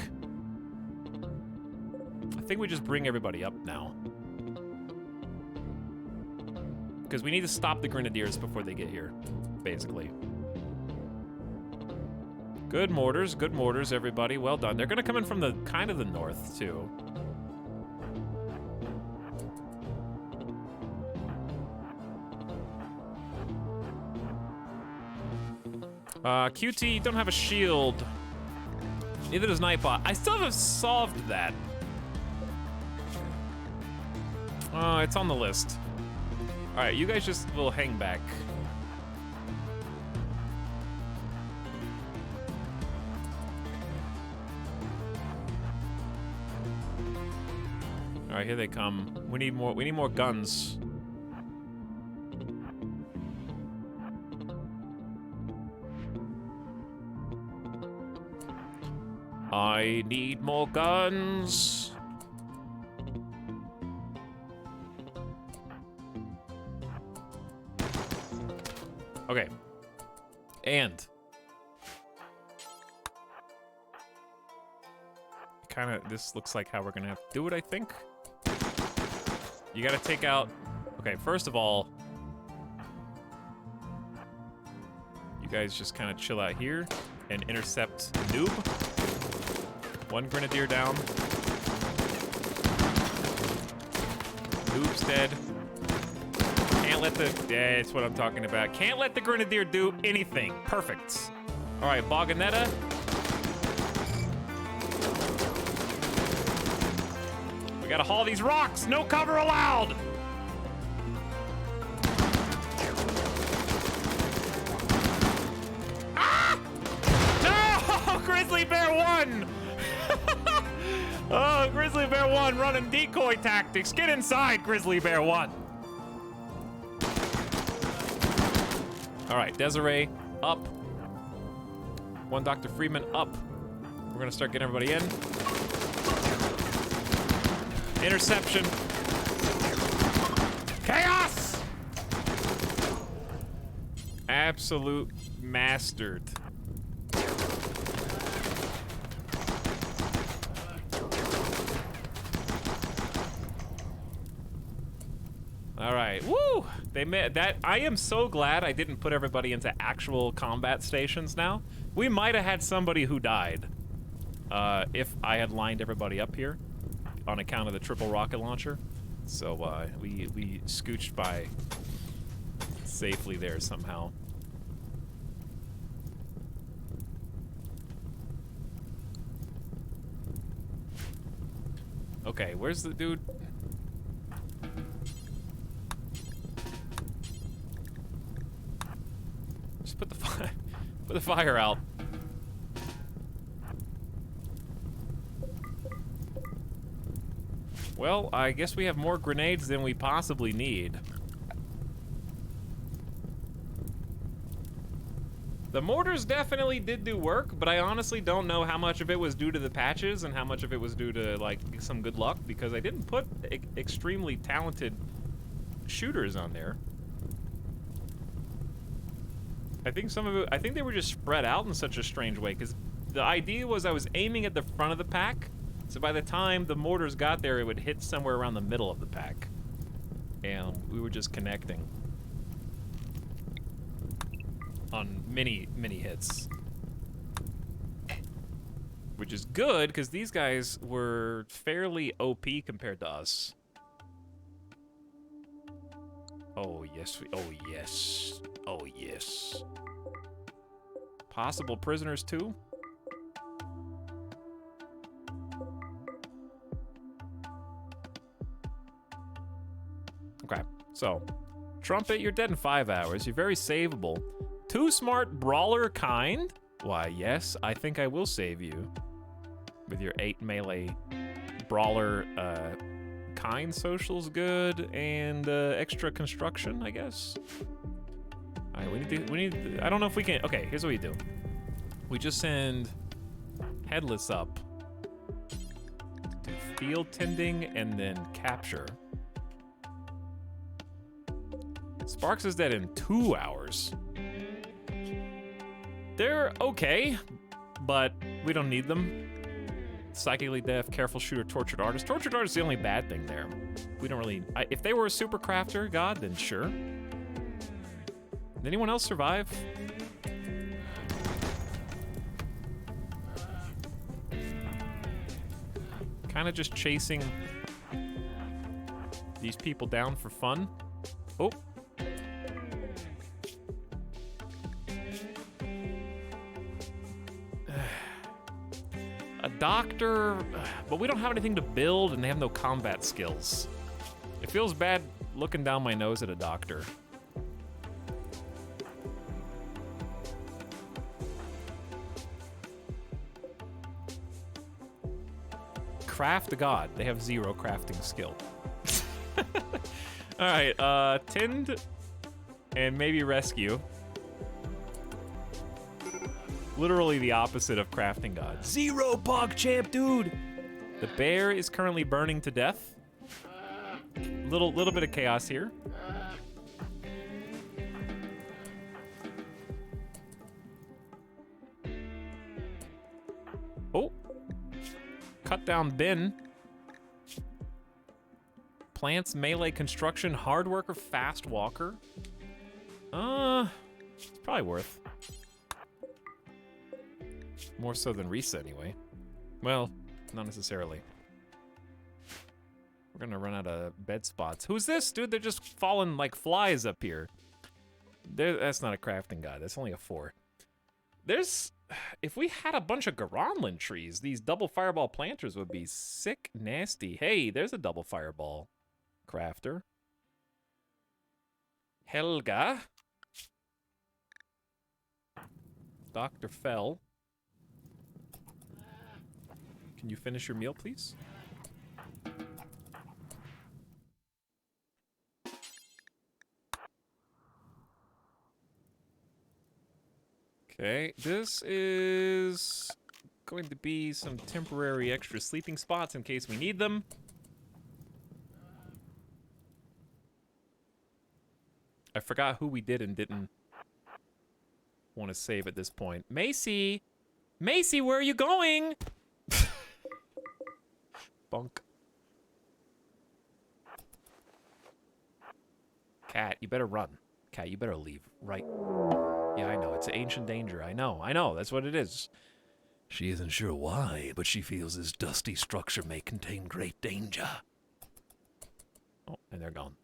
we just bring everybody up now. Because we need to stop the grenadiers before they get here, basically. Good mortars, everybody. Well done. They're gonna come in from the kind of the north, too. QT, you don't have a shield. Neither does Nightbot. I still haven't solved that. Oh, it's on the list. All right, you guys just will hang back. All right, here they come. We need more guns. I need more guns. Okay. And this looks like how we're gonna have to do it, I think. You gotta take out, okay, first of all, you guys just kind of chill out here and intercept Noob. One grenadier down. Noob's dead. Can't let the, yeah, that's what I'm talking about. Can't let the grenadier do anything. Perfect. All right, Boganetta. We gotta haul these rocks. No cover allowed. Ah! No! Grizzly Bear won! Oh, Grizzly Bear 1 running decoy tactics. Get inside, Grizzly Bear 1. All right, Desiree, up. One Dr. Freeman, up. We're gonna start getting everybody in. Interception. Chaos! Absolute mastered. All right, woo! They made that. I am so glad I didn't put everybody into actual combat stations now. We might have had somebody who died if I had lined everybody up here on account of the triple rocket launcher. So we scooched by safely there somehow. Okay, where's the dude? Just put the fire out. Well, I guess we have more grenades than we possibly need. The mortars definitely did do work, but I honestly don't know how much of it was due to the patches and how much of it was due to, like, some good luck, because I didn't put extremely talented shooters on there. I think some of it, I think they were just spread out in such a strange way, because the idea was I was aiming at the front of the pack, so by the time the mortars got there, it would hit somewhere around the middle of the pack. And we were just connecting on many hits. Which is good, because these guys were fairly OP compared to us. Oh, yes. Oh, yes. Oh, yes. Possible prisoners, too? Okay, so. Trumpet, you're dead in 5 hours. You're very savable. Too smart brawler kind? Why, yes, I think I will save you. With your 8 melee brawler, kind social's good, and extra construction, I guess. All right, we need, I don't know if we can, okay, here's what we do. We just send Headless up to field tending and then capture. Sparks is dead in 2 hours. They're okay, but we don't need them. Psychically deaf, careful shooter, tortured artist. Tortured artist is the only bad thing there. We don't really... if they were a super crafter god, then sure. Did anyone else survive? Kind of just chasing these people down for fun. Oh. A doctor, but we don't have anything to build and they have no combat skills. It feels bad looking down my nose at a doctor. Craft a god. They have 0 crafting skill. All right, tend and maybe rescue. Literally the opposite of crafting god. 0 PogChamp, dude. The bear is currently burning to death. Little bit of chaos here. Oh. Cut down bin. Plants, melee, construction, hard worker, fast walker. It's probably worth. More so than Risa, anyway. Well, not necessarily. We're gonna run out of bed spots. Who's this, dude? They're just falling like flies up here. That's not a crafting guy. That's only a 4. There's... If we had a bunch of Garanlin trees, these double fireball planters would be sick nasty. Hey, there's a double fireball crafter. Helga. Dr. Fell. Can you finish your meal, please? Okay, this is going to be some temporary extra sleeping spots in case we need them. I forgot who we did and didn't want to save at this point. Macy! Macy, where are you going? Bunk. Cat, you better run. Cat, you better leave. Right. Yeah, I know. It's an ancient danger. I know. That's what it is. She isn't sure why, but she feels this dusty structure may contain great danger. Oh, and they're gone.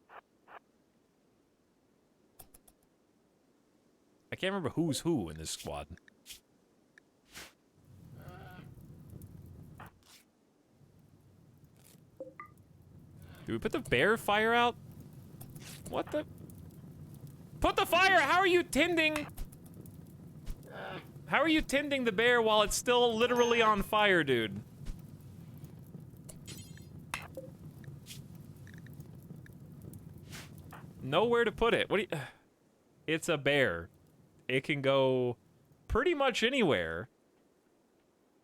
I can't remember who's who in this squad. Did we put the bear fire out? What the? Put the fire! How are you tending? How are you tending the bear while it's still literally on fire, dude? Nowhere to put it. What do you... It's a bear. It can go pretty much anywhere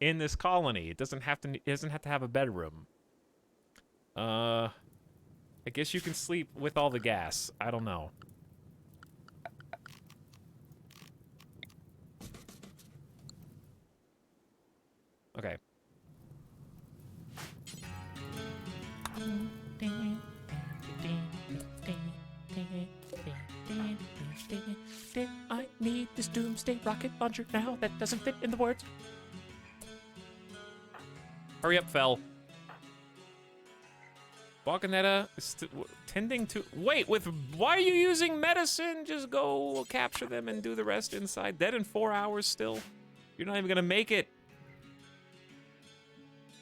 in this colony. It doesn't have to have a bedroom. I guess you can sleep with all the gas. I don't know. Okay. I need this doomsday rocket launcher now. That doesn't fit in the words. Hurry up, Fel. Balkanetta is tending to... Wait, why are you using medicine? Just go capture them and do the rest inside. Dead in 4 hours still. You're not even gonna make it.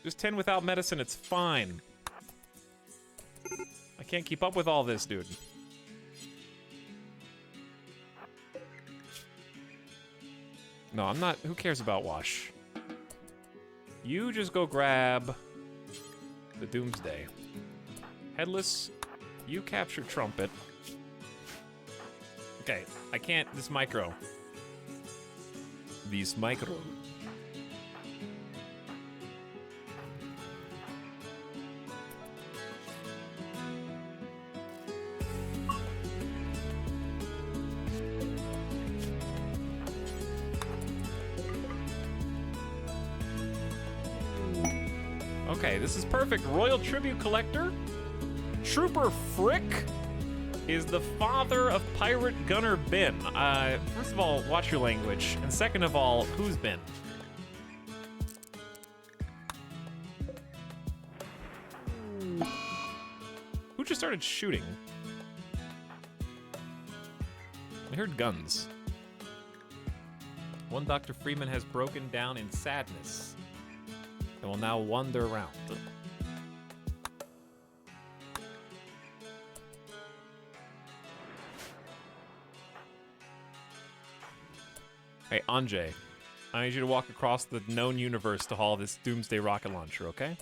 Just 10 without medicine, it's fine. I can't keep up with all this, dude. No, I'm not... Who cares about Wash? You just go grab the Doomsday. Headless, you capture Trumpet. Okay, I can't... This micro. These micro. Okay, this is perfect. Royal Tribute Collector. Trooper Frick is the father of Pirate Gunner Ben. First of all, watch your language. And second of all, who's Ben? Who just started shooting? I heard guns. One Dr. Freeman has broken down in sadness and will now wander around. Hey, Anjay, I need you to walk across the known universe to haul this Doomsday rocket launcher, okay?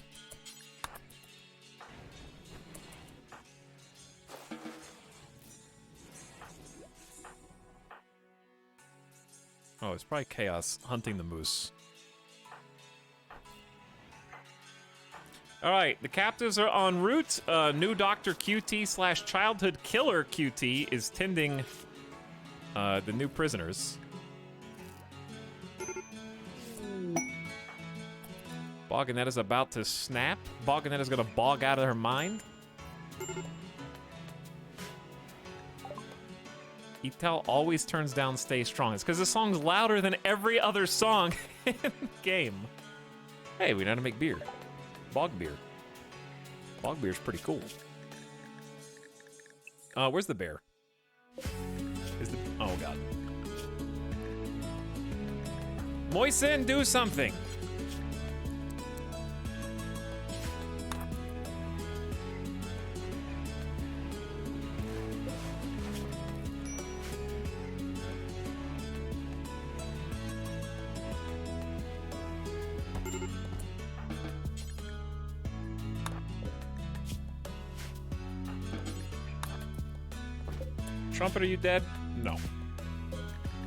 Oh, it's probably Chaos hunting the moose. All right, the captives are en route. New Dr. QT / Childhood Killer QT is tending the new prisoners. Bogganetta's about to snap. Bogganetta's gonna bog out of her mind. Etal always turns down Stay Strong. It's because the song's louder than every other song in the game. Hey, we know how to make beer. Bog beer. Bog beer's pretty cool. Where's the bear? Oh, God. Moisen, do something! Trumpet, are you dead? No.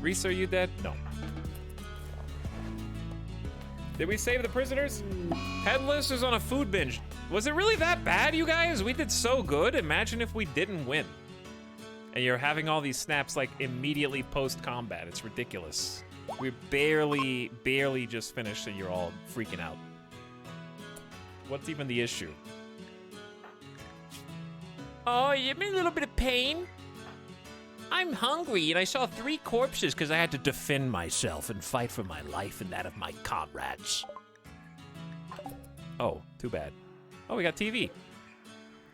Reese, are you dead? No. Did we save the prisoners? Headless is on a food binge. Was it really that bad, you guys? We did so good. Imagine if we didn't win. And you're having all these snaps like immediately post-combat. It's ridiculous. We barely just finished and you're all freaking out. What's even the issue? Oh, you have a little bit of pain? I'm hungry, and I saw 3 corpses because I had to defend myself and fight for my life and that of my comrades. Oh, too bad. Oh, we got TV.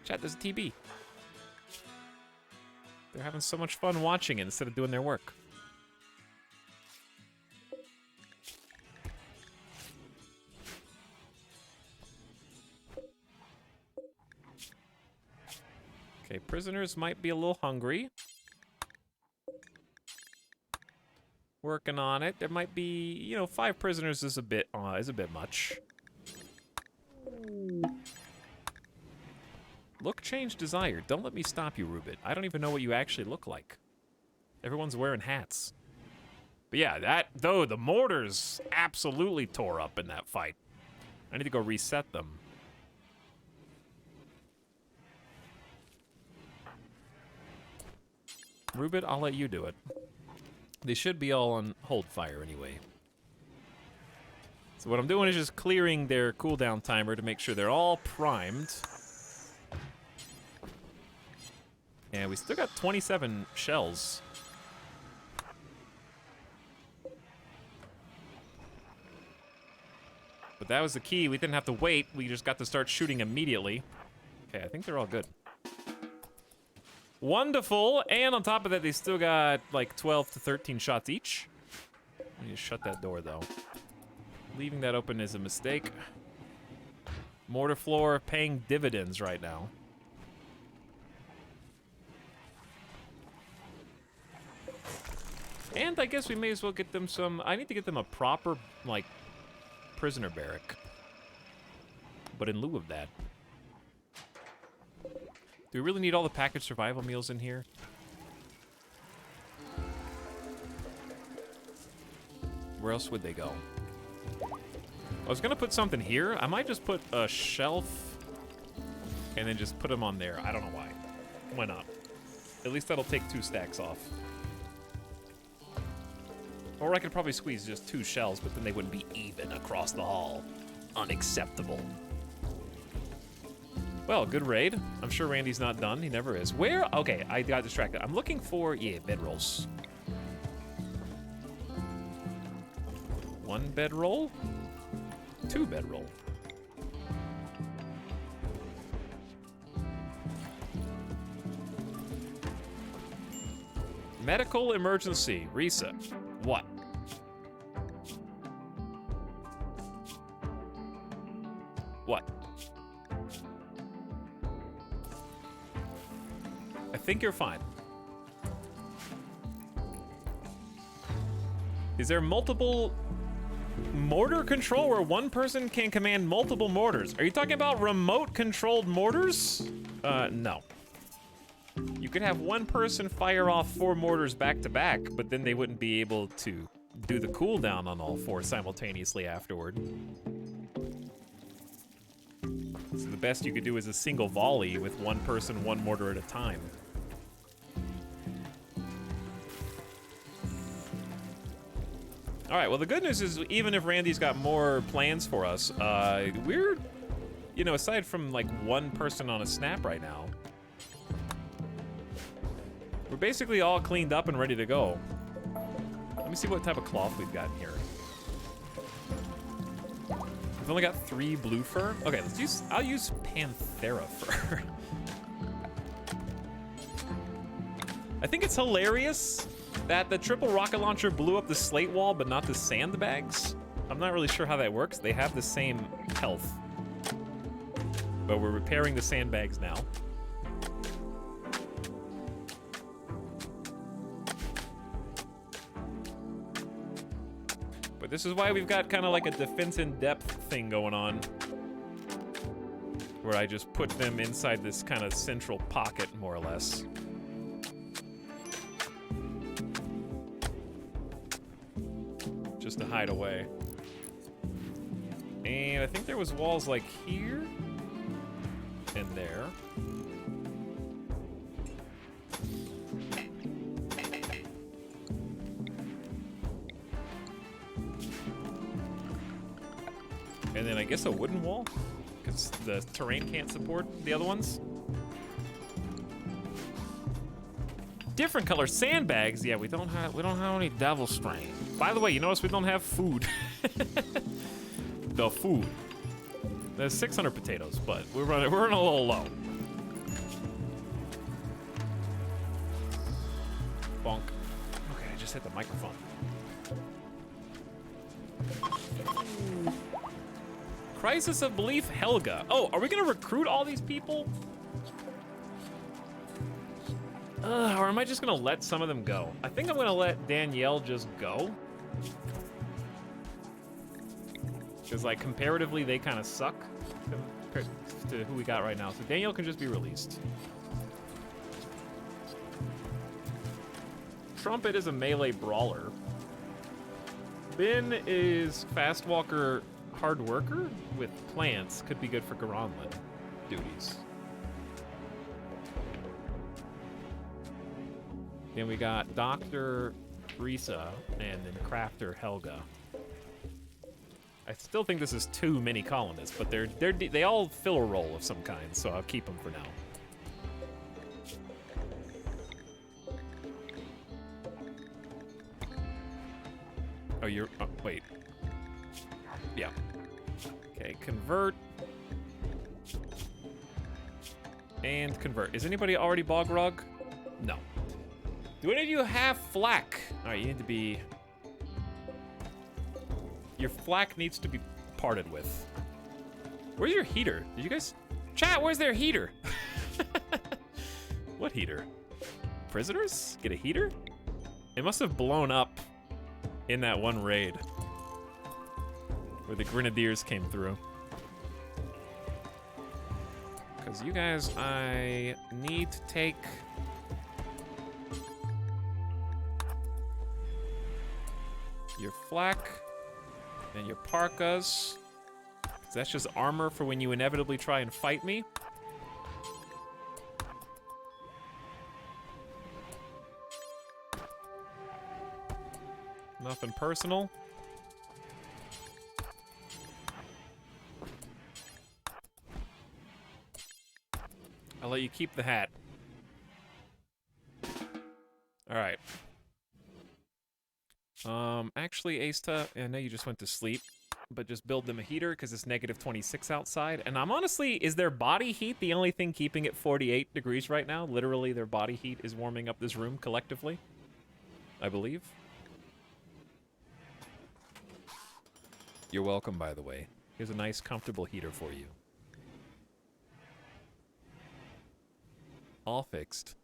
Chat, there's a TV. They're having so much fun watching it instead of doing their work. Okay, prisoners might be a little hungry. Working on it. There might be, you know, 5 prisoners is a bit much. Look, change, desired. Don't let me stop you, Rubit. I don't even know what you actually look like. Everyone's wearing hats. But yeah, the mortars absolutely tore up in that fight. I need to go reset them. Rubit, I'll let you do it. They should be all on hold fire anyway. So what I'm doing is just clearing their cooldown timer to make sure they're all primed. And we still got 27 shells. But that was the key. We didn't have to wait. We just got to start shooting immediately. Okay, I think they're all good. Wonderful, and on top of that, they still got like 12 to 13 shots each. I need to shut that door, though. Leaving that open is a mistake. Mortar floor paying dividends right now. And I guess we may as well get them some... I need to get them a proper, like, prisoner barrack. But in lieu of that... Do we really need all the packaged survival meals in here? Where else would they go? I was gonna put something here. I might just put a shelf and then just put them on there. I don't know why. Why not? At least that'll take 2 stacks off. Or I could probably squeeze just 2 shelves, but then they wouldn't be even across the hall. Unacceptable. Well, good raid. I'm sure Randy's not done. He never is. Where? Okay, I got distracted. I'm looking for, yeah, bedrolls. 1 bedroll? 2 bedroll. Medical emergency. Risa. What? What? I think you're fine. Is there multiple mortar control where one person can command multiple mortars? Are you talking about remote controlled mortars? No. You could have one person fire off 4 mortars back to back, but then they wouldn't be able to do the cooldown on all 4 simultaneously afterward. So the best you could do is a single volley with one person, 1 mortar at a time. All right, well, the good news is even if Randy's got more plans for us, we're, you know, aside from like 1 person on a snap right now, we're basically all cleaned up and ready to go. Let me see what type of cloth we've got in here. We've only got 3 blue fur. Okay, I'll use Panthera fur. I think it's hilarious that the triple rocket launcher blew up the slate wall, but not the sandbags. I'm not really sure how that works. They have the same health, but we're repairing the sandbags now. But this is why we've got kind of like a defense in depth thing going on, where I just put them inside this kind of central pocket, more or less. Just to hide away. And I think there was walls like here and there. And then I guess a wooden wall, because the terrain can't support the other ones. Different color sandbags. Yeah, we don't have any devil strain. By the way, you notice we don't have food. The food. There's 600 potatoes, but we're running a little low. Bonk. Okay, I just hit the microphone. Crisis of Belief, Helga. Oh, are we gonna recruit all these people? Or am I just gonna let some of them go? I think I'm gonna let Danielle just go. Because, like, comparatively, they kind of suck compared to who we got right now. So Danielle can just be released. Trumpet is a melee brawler. Ben is fast walker, hard worker with plants. Could be good for Garanlin duties. Then we got Dr. Risa and then Crafter Helga. I still think this is too many colonists, but they all fill a role of some kind, so I'll keep them for now. Oh, wait. Yeah. Okay, convert. And convert. Is anybody already Bogrug? No. Do any of you have flak? All right, you need to be... Your flak needs to be parted with. Where's your heater? Did you guys... Chat, where's their heater? What heater? Prisoners? Get a heater? It must have blown up in that one raid where the Grenadiers came through. Because you guys, I need to take... your flak and your parkas. That's just armor for when you inevitably try and fight me. Nothing personal. I'll let you keep the hat. All right. Actually, Asta, I know you just went to sleep, but just build them a heater because it's negative 26 outside. And I'm honestly, is their body heat the only thing keeping it 48 degrees right now? Literally, their body heat is warming up this room collectively, I believe. You're welcome, by the way. Here's a nice, comfortable heater for you. All fixed.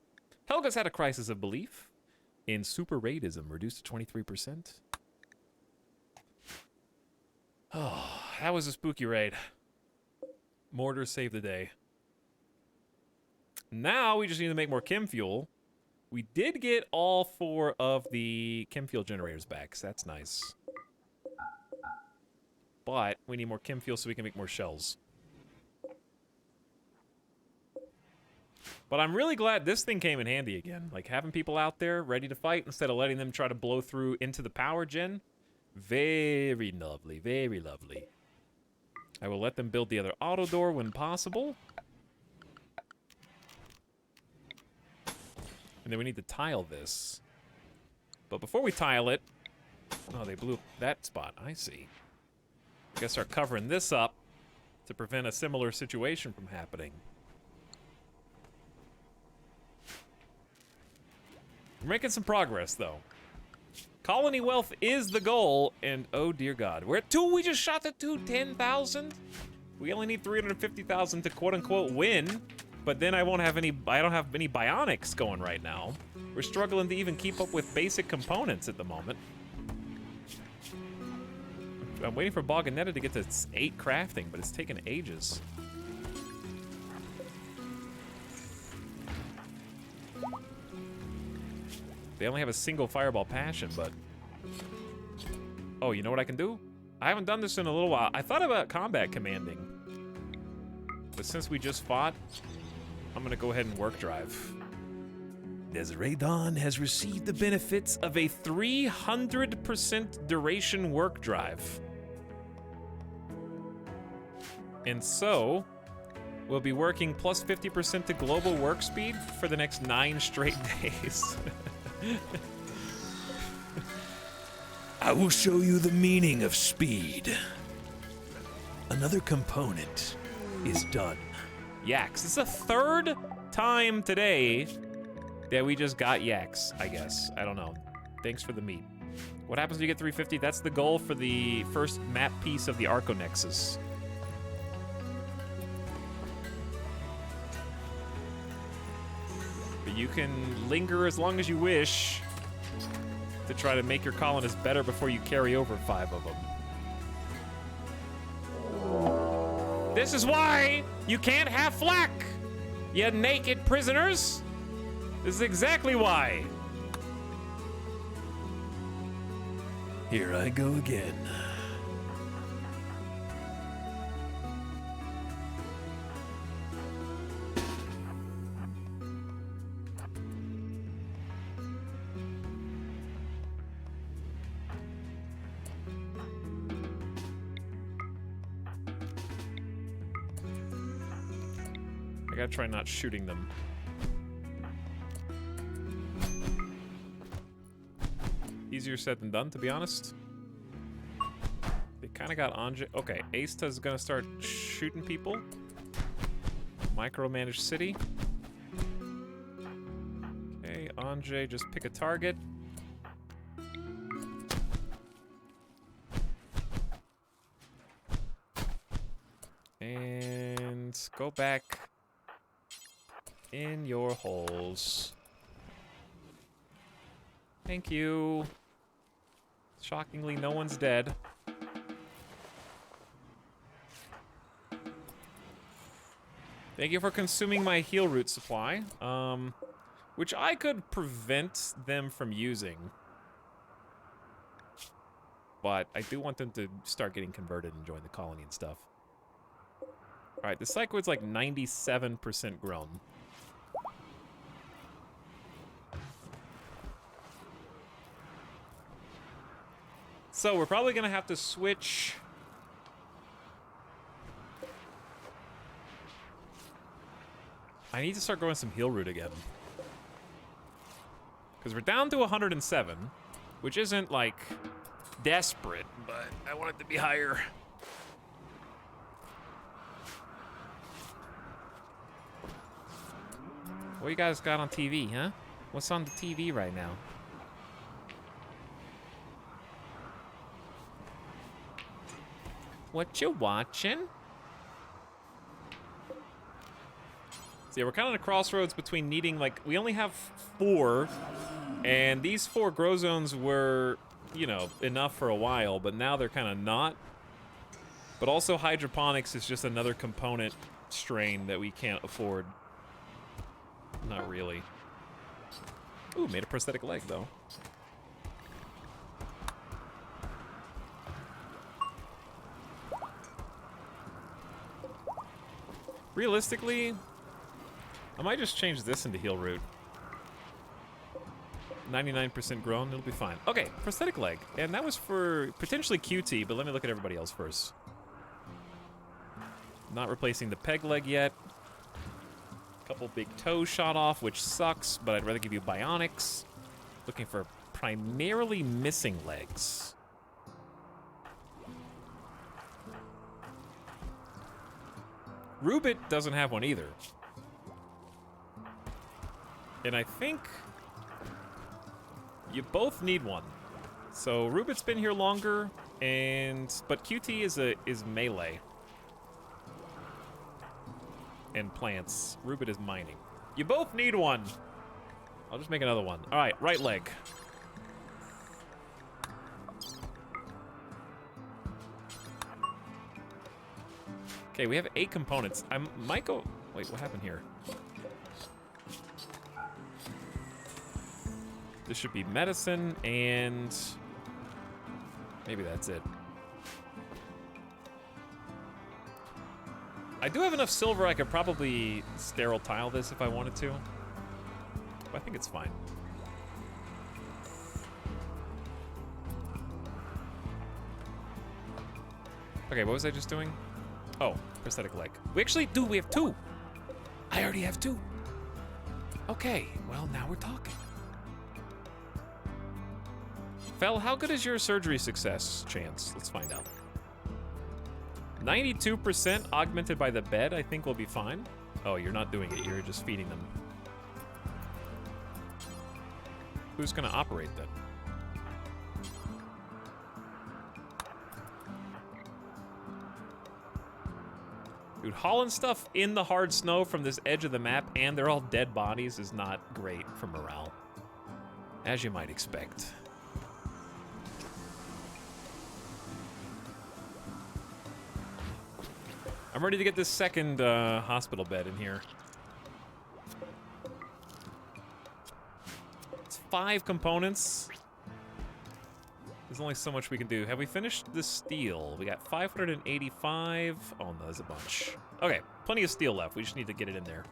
Helga's had a crisis of belief in super raidism, reduced to 23%. Oh, that was a spooky raid. Mortar saved the day. Now we just need to make more chem fuel. We did get all 4 of the chem fuel generators back, so that's nice. But we need more chem fuel so we can make more shells. But I'm really glad this thing came in handy again. Like, having people out there ready to fight instead of letting them try to blow through into the power gen. Very lovely, very lovely. I will let them build the other auto door when possible. And then we need to tile this. But before we tile it... Oh, they blew that spot. I see. I gotta start covering this up to prevent a similar situation from happening. We're making some progress, though. Colony wealth is the goal, and oh dear God. We're at 2, we just shot the 210,000? We only need 350,000 to quote-unquote win, but then I don't have any bionics going right now. We're struggling to even keep up with basic components at the moment. I'm waiting for Boganetta to get to 8 crafting, but it's taking ages. They only have a single fireball passion, but... Oh, you know what I can do? I haven't done this in a little while. I thought about combat commanding. But since we just fought, I'm gonna go ahead and work drive. Desiree Dawn has received the benefits of a 300% duration work drive. And so, we'll be working plus 50% to global work speed for the next 9 straight days. I will show you the meaning of speed. Another component is done. Yaks. It's the 3rd time today that we just got yaks, I guess. I don't know. Thanks for the meat. What happens when you get 350? That's the goal for the first map piece of the Arconexus. But you can linger as long as you wish to try to make your colonists better before you carry over 5 of them. This is why you can't have flak, you naked prisoners. This is exactly why. Here I go again. I gotta try not shooting them. Easier said than done, to be honest. They kind of got Anje. Okay, Asta's gonna start shooting people. Micromanage city. Okay, Anje, just pick a target. And go back in your holes. Thank you. Shockingly, no one's dead. Thank you for consuming my heal root supply, which I could prevent them from using. But I do want them to start getting converted and join the colony and stuff. Alright, the Psychoid's like 97% grown. So we're probably gonna have to switch. I need to start growing some heal root again. Because we're down to 107, which isn't, like, desperate, but I want it to be higher. What you guys got on TV, huh? What's on the TV right now? What you watching? So yeah, we're kind of at a crossroads between needing, like, we only have 4, and these 4 grow zones were, you know, enough for a while, but now they're kind of not. But also hydroponics is just another component strain that we can't afford. Not really. Ooh, made a prosthetic leg, though. Realistically, I might just change this into heal root. 99% grown, it'll be fine. Okay, prosthetic leg. And that was for potentially QT, but let me look at everybody else first. Not replacing the peg leg yet. Couple big toes shot off, which sucks, but I'd rather give you bionics. Looking for primarily missing legs. Rubit doesn't have one either. And I think you both need one. So Rubit's been here longer, but QT is melee. And plants. Rubit is mining. You both need one. I'll just make another one. All right, right leg. Okay, we have 8 components. I might go... Wait, what happened here? This should be medicine, and... maybe that's it. I do have enough silver I could probably sterile tile this if I wanted to. But I think it's fine. Okay, what was I just doing? Oh, prosthetic leg. We have 2. I already have 2. Okay, well, now we're talking. Fel, how good is your surgery success chance? Let's find out. 92% augmented by the bed, I think we'll be fine. Oh, you're not doing it, you're just feeding them. Who's gonna operate then? Dude, hauling stuff in the hard snow from this edge of the map and they're all dead bodies is not great for morale. As you might expect. I'm ready to get this second hospital bed in here. It's 5 components. There's only so much we can do. Have we finished the steel? We got 585. Oh, no, there's a bunch. Okay, plenty of steel left. We just need to get it in there.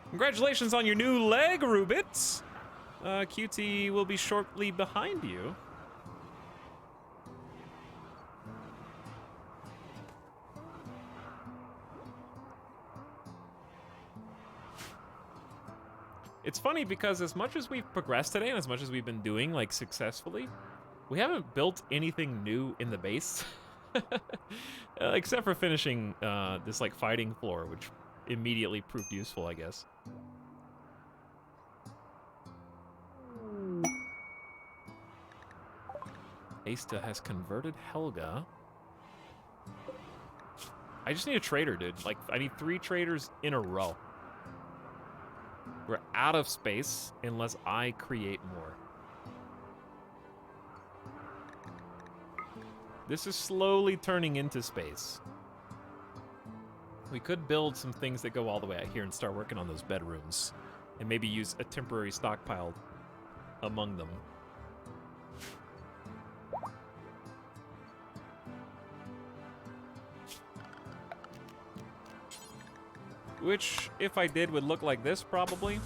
Congratulations on your new leg, Rubit. QT will be shortly behind you. It's funny because as much as we've progressed today and as much as we've been doing, like, successfully, we haven't built anything new in the base. Except for finishing this, like, fighting floor, which immediately proved useful, I guess. Asta has converted Helga. I just need a trader, dude. Like, I need 3 traders in a row. We're out of space unless I create more. This is slowly turning into space. We could build some things that go all the way out here and start working on those bedrooms. And maybe use a temporary stockpile among them. Which, if I did, would look like this, probably.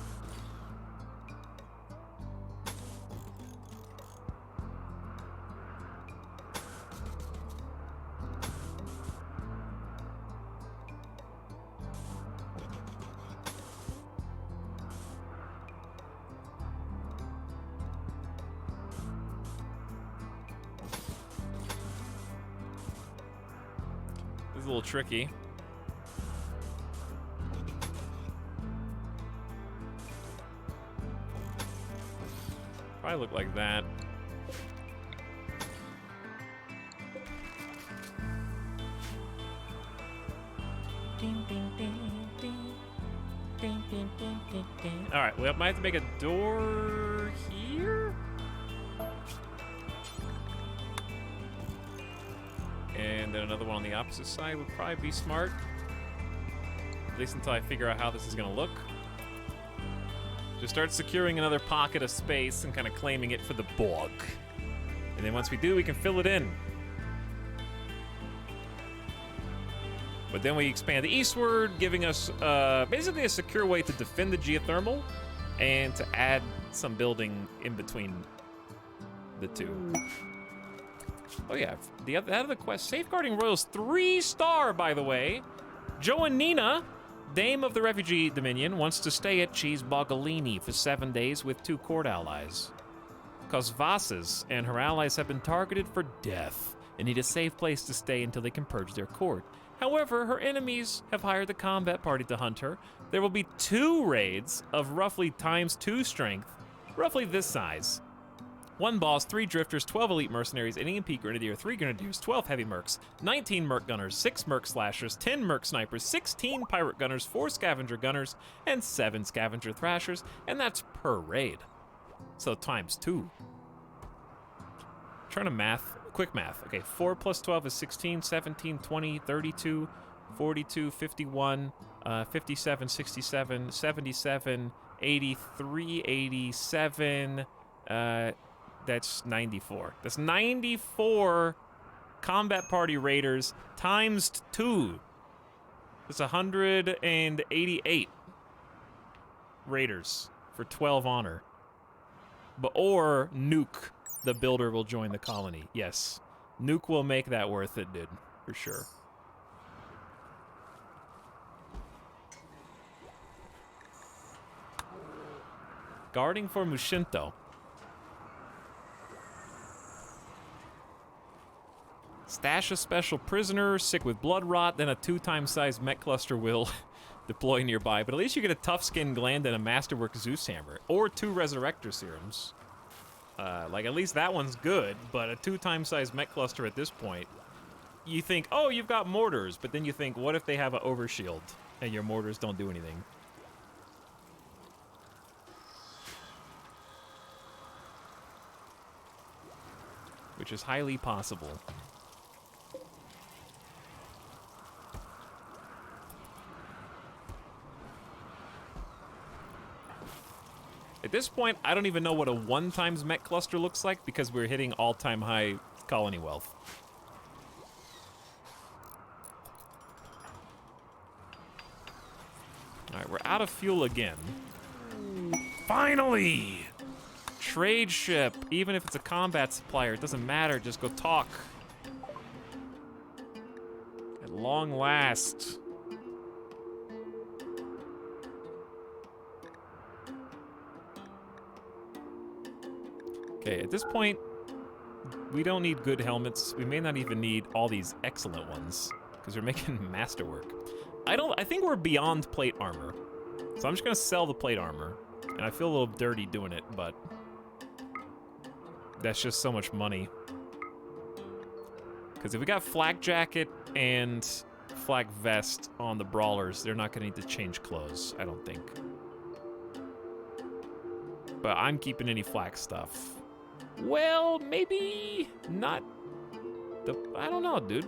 a little tricky. Probably look like that. All right, we might have to make a door here. And then another one on the opposite side would probably be smart. At least until I figure out how this is gonna look. Just start securing another pocket of space and kind of claiming it for the Borg. And then once we do, we can fill it in. But then we expand eastward, giving us basically a secure way to defend the geothermal and to add some building in between the two. Oh yeah, out of the quest, Safeguarding Royals 3-star, by the way. Joe and Nina, Dame of the Refugee Dominion, wants to stay at Cheese Bogalini for 7 days with 2 court allies. Cause Vasas and her allies have been targeted for death and need a safe place to stay until they can purge their court. However, her enemies have hired the combat party to hunt her. There will be 2 raids of roughly ×2 strength, roughly this size. 1 boss, 3 drifters, 12 elite mercenaries, an EMP grenadier, 3 grenadiers, 12 heavy mercs, 19 merc gunners, 6 merc slashers, 10 merc snipers, 16 pirate gunners, 4 scavenger gunners, and 7 scavenger thrashers, and that's per raid. So ×2. Trying to quick math. Okay, 4 plus 12 is 16, 17, 20, 32, 42, 51, 57, 67, 77, 83, 87, that's 94. That's 94 combat party raiders ×2. That's 188 raiders for 12 honor. Or Nuke, the builder, will join the colony. Yes, Nuke will make that worth it, dude, for sure. Guarding for Mushinto. Stash a special prisoner, sick with blood rot, then a 2x size mech cluster will deploy nearby. But at least you get a tough skin gland and a masterwork Zeus hammer. Or 2 resurrector serums. Like, at least that one's good, but a 2x size mech cluster at this point, you think, oh, you've got mortars, but then you think, what if they have an overshield and your mortars don't do anything? Which is highly possible. At this point, I don't even know what a 1x mech cluster looks like because we're hitting all-time high colony wealth. All right, we're out of fuel again. Finally! Trade ship. Even if it's a combat supplier, it doesn't matter. Just go talk. At long last. Okay, at this point, we don't need good helmets. We may not even need all these excellent ones because we're making masterwork. I think we're beyond plate armor. So I'm just gonna sell the plate armor. And I feel a little dirty doing it, but that's just so much money. Because if we got flak jacket and flak vest on the brawlers, they're not gonna need to change clothes, I don't think. But I'm keeping any flak stuff. Well, maybe not I don't know, dude.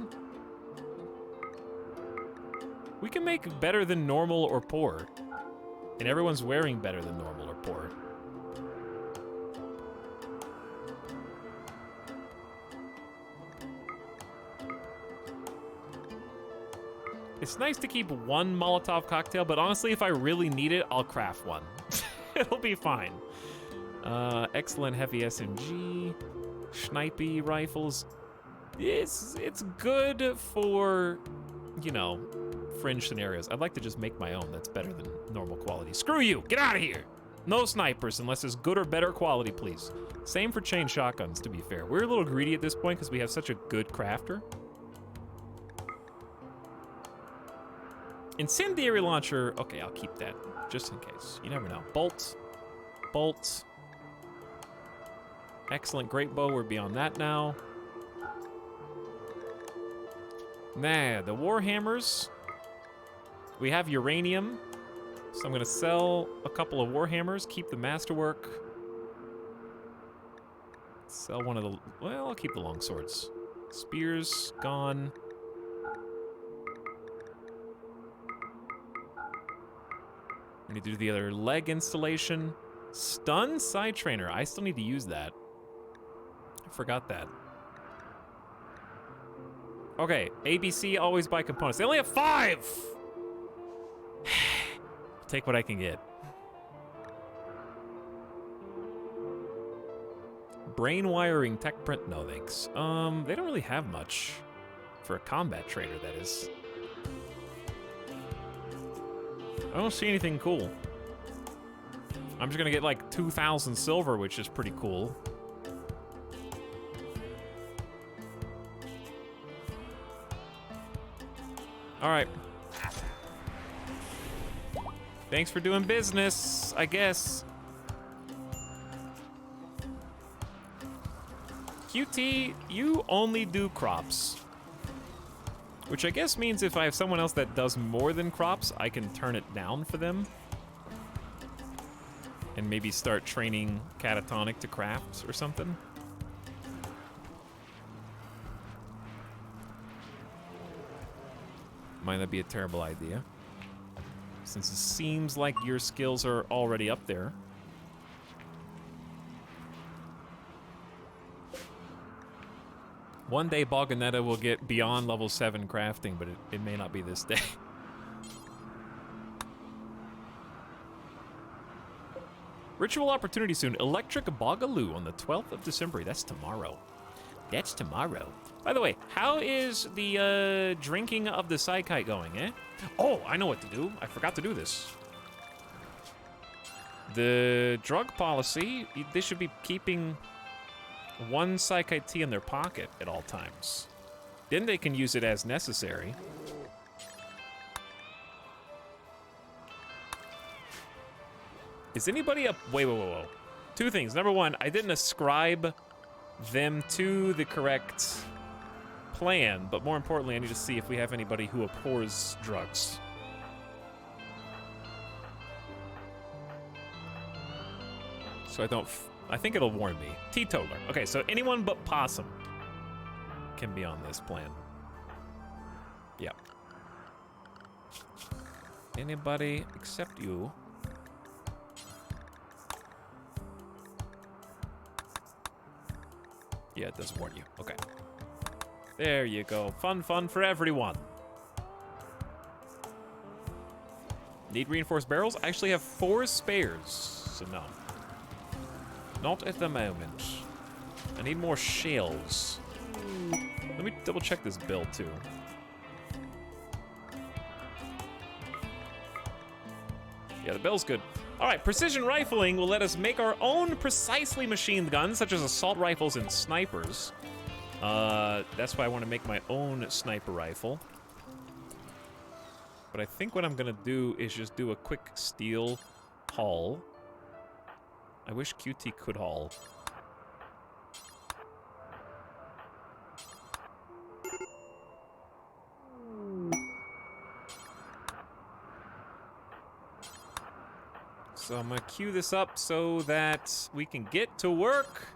We can make better than normal or poor. And everyone's wearing better than normal or poor. It's nice to keep 1 Molotov cocktail, but honestly, if I really need it, I'll craft one. It'll be fine. Excellent heavy SMG, snipey rifles. It's good for, you know, fringe scenarios. I'd like to just make my own. That's better than normal quality. Screw you! Get out of here! No snipers unless it's good or better quality, please. Same for chain shotguns, to be fair. We're a little greedy at this point because we have such a good crafter. Incendiary launcher. Okay, I'll keep that just in case. You never know. Bolt. Bolt. Excellent. Great bow. We're beyond that now. Nah, the Warhammers. We have uranium. So I'm going to sell a couple of Warhammers. Keep the Masterwork. Sell one of the... Well, I'll keep the longswords. Spears, gone. I need to do the other leg installation. Stun Side Trainer. I still need to use that. I forgot that. Okay, ABC, always buy components. They only have 5! Take what I can get. Brain wiring, tech print, no thanks. They don't really have much. For a combat trader, that is. I don't see anything cool. I'm just gonna get like 2,000 silver, which is pretty cool. All right. Thanks for doing business, I guess. QT, you only do crops. Which I guess means if I have someone else that does more than crops, I can turn it down for them. And maybe start training Catatonic to crafts or something. Might not be a terrible idea. Since it seems like your skills are already up there. One day Boganetta will get beyond level 7 crafting, but it may not be this day. Ritual opportunity soon. Electric Bogaloo on the 12th of December. That's tomorrow. That's tomorrow. By the way, how is the drinking of the Psykite going, eh? Oh, I know what to do. I forgot to do this. The drug policy, they should be keeping 1 Psykite tea in their pocket at all times. Then they can use it as necessary. Is anybody up? Wait. 2 things. Number 1, I didn't ascribe them to the correct plan, but more importantly, I need to see if we have anybody who abhors drugs. So I think it'll warn me. Teetotaler. Okay, so anyone but Possum can be on this plan. Yep. Anybody except you. Yeah, it does warn you. Okay. There you go. Fun for everyone. Need reinforced barrels? I actually have 4 spares, so no. Not at the moment. I need more shells. Let me double check this build too. Yeah, the build's good. All right, precision rifling will let us make our own precisely machined guns, such as assault rifles and snipers. That's why I want to make my own sniper rifle. But I think what I'm gonna do is just do a quick steel haul. I wish QT could haul. So I'm gonna queue this up so that we can get to work.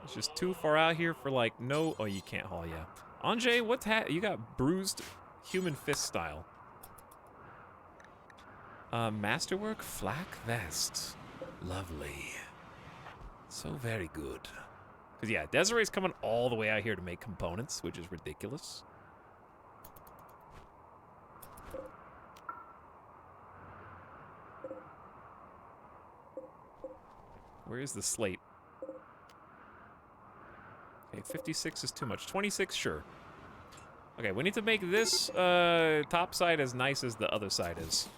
It's just too far out here for like no. Oh, you can't haul, yeah. Anjay, what's you got bruised human fist style. Masterwork flak vest. Lovely. So very good. Cause yeah, Desiree's coming all the way out here to make components, which is ridiculous. Where is the slate? Okay, 56 is too much. 26, sure. Okay, we need to make this top side as nice as the other side is.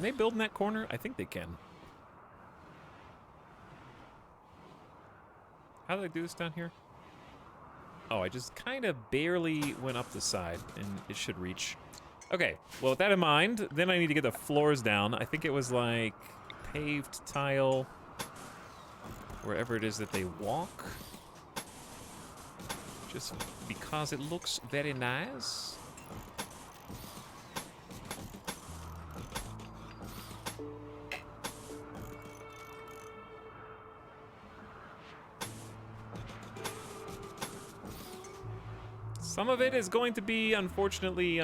Can they build in that corner? I think they can. How do I do this down here? Oh, I just kind of barely went up the side, and it should reach. Okay, well, with that in mind, then I need to get the floors down. I think it was like paved tile, wherever it is that they walk. Just because it looks very nice. Some of it is going to be, unfortunately,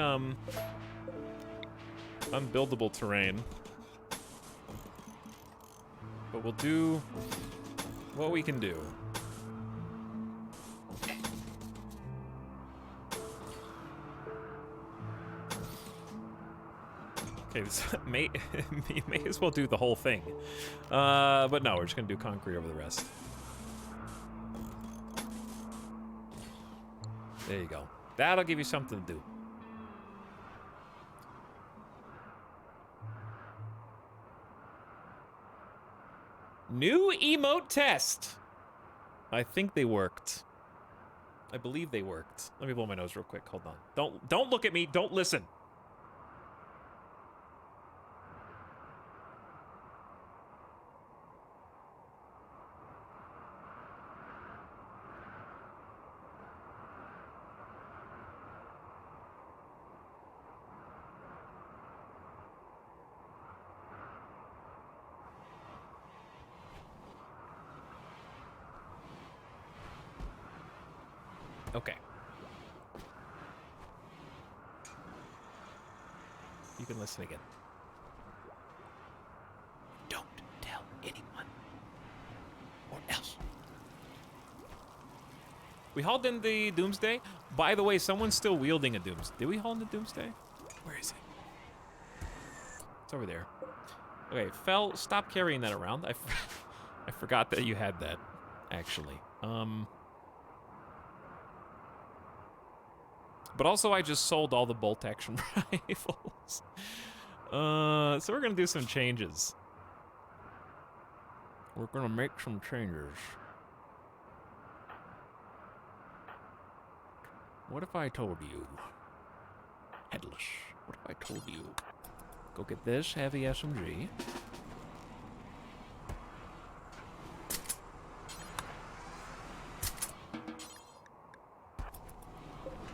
unbuildable terrain. But we'll do what we can do. Okay, this you may as well do the whole thing. But no, we're just gonna do concrete over the rest. There you go. That'll give you something to do. New emote test. I think they worked. I believe they worked. Let me blow my nose real quick. Hold on. Don't look at me. Don't listen. Okay. You can listen again. Don't tell anyone. Or else. We hauled in the Doomsday. By the way, someone's still wielding a Doomsday. Did we haul in the Doomsday? Where is it? It's over there. Okay, Fel, stop carrying that around. I forgot that you had that, actually. But also, I just sold all the bolt action rifles. So we're gonna do some changes. We're gonna make some changes. What if I told you? Headless. What if I told you? Go get this heavy SMG.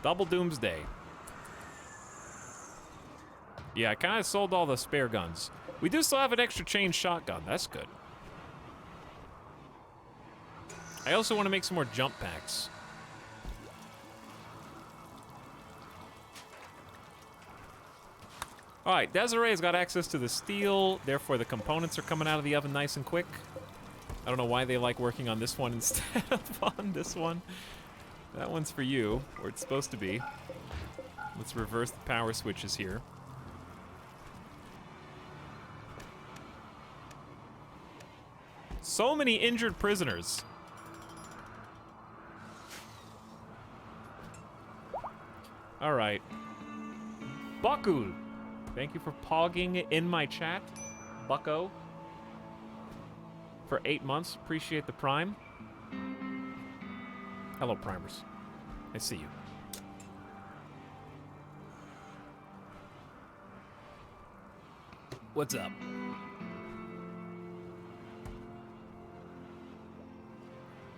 Double Doomsday. Yeah, I kind of sold all the spare guns. We do still have an extra chain shotgun. That's good. I also want to make some more jump packs. All right, Desiree's got access to the steel. Therefore, the components are coming out of the oven nice and quick. I don't know why they like working on this one instead of on this one. That one's for you, or it's supposed to be. Let's reverse the power switches here. So many injured prisoners. All right. Bucko, thank you for pogging in my chat. Bucko. For 8 months, appreciate the prime. Hello, primers. I see you. What's up?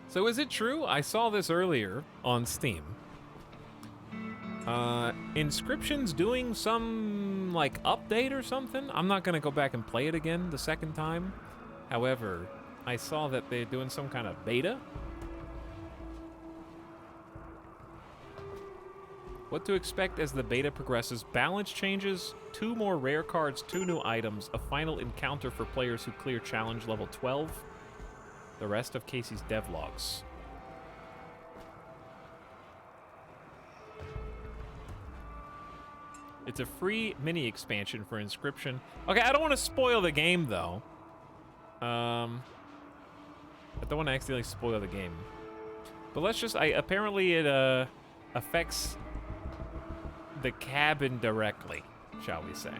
So is it true? I saw this earlier on Steam. Inscription's doing some, like, update or something? I'm not gonna go back and play it again the second time. However, I saw that they're doing some kind of beta. What to expect as the beta progresses: balance changes, 2 more rare cards, 2 new items, a final encounter for players who clear challenge level 12, the rest of Casey's devlogs. It's a free mini expansion for Inscription. Okay, I don't want to spoil the game though. I don't want to accidentally spoil the game. But let's just, apparently it affects the cabin directly, shall we say.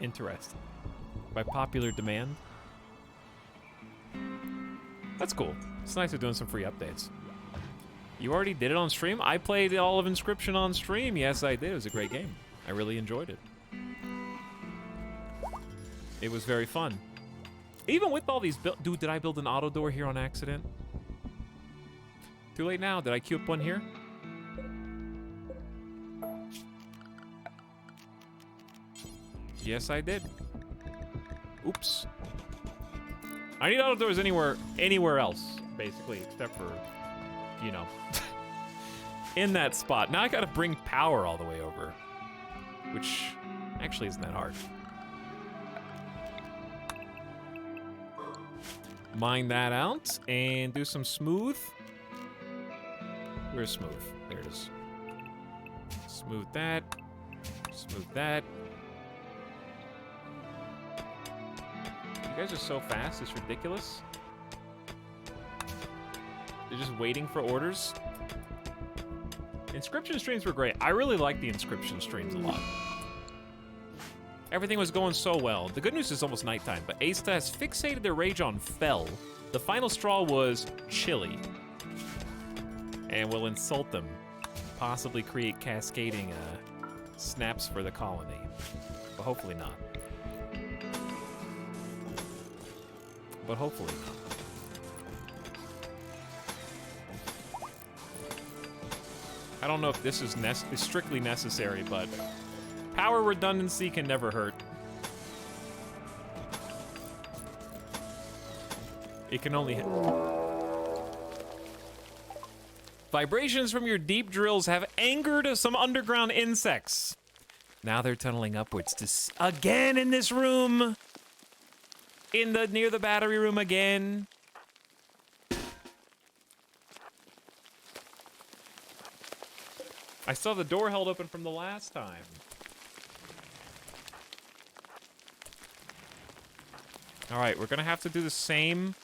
Interesting. By popular demand. That's cool. It's nice they're doing some free updates. You already did it on stream? I played all of Inscription on stream. Yes, I did. It was a great game. I really enjoyed it. It was very fun. Even with all these dude, did I build an auto door here on accident? Too late now. Did I queue up one here? Yes, I did. Oops. I need auto doors anywhere else, basically, except for, you know, in that spot. Now I gotta bring power all the way over, which actually isn't that hard. Mine that out and do some smooth. Where's smooth? There it is. Smooth that. Smooth that. You guys are so fast, it's ridiculous. They're just waiting for orders. Inscription streams were great. I really like the Inscription streams a lot. Everything was going so well. The good news is almost nighttime, but Asta has fixated their rage on Fell. The final straw was Chili. And will insult them. Possibly create cascading snaps for the colony. But hopefully not. But hopefully not. I don't know if this is strictly necessary, but power redundancy can never hurt. It can only hit. Vibrations from your deep drills have angered some underground insects. Now they're tunneling upwards to again in this room. Near the battery room again. I saw the door held open from the last time. All right, we're gonna have to do the same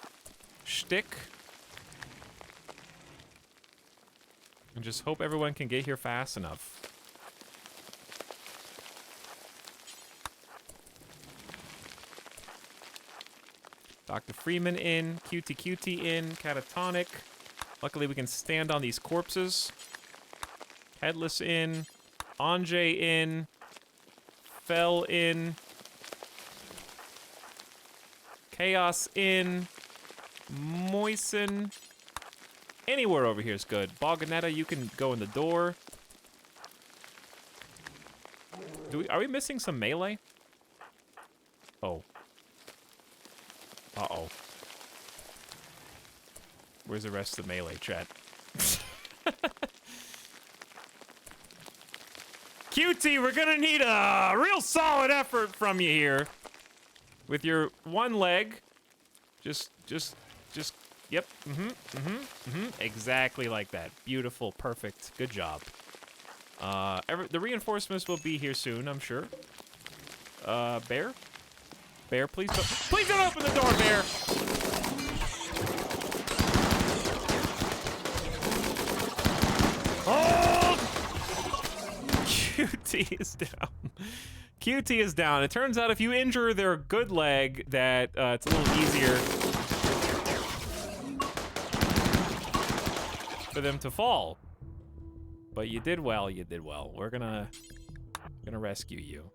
shtick. And just hope everyone can get here fast enough. Dr. Freeman in, QT in, Catatonic. Luckily we can stand on these corpses. Headless in, Anjay in, Fell in, Chaos in, Moisen. Anywhere over here is good. Boganetta, you can go in the door. Are we missing some melee? Oh. Uh-oh. Where's the rest of the melee, chat? QT, we're gonna need a real solid effort from you here. With your one leg. Just, yep, exactly like that. Beautiful, perfect, good job. The reinforcements will be here soon, I'm sure. Bear? Bear, please don't open the door, Bear! Hold! QT is down. QT is down. It turns out if you injure their good leg, that it's a little easier for them to fall. But you did well, you did well. We're gonna rescue you.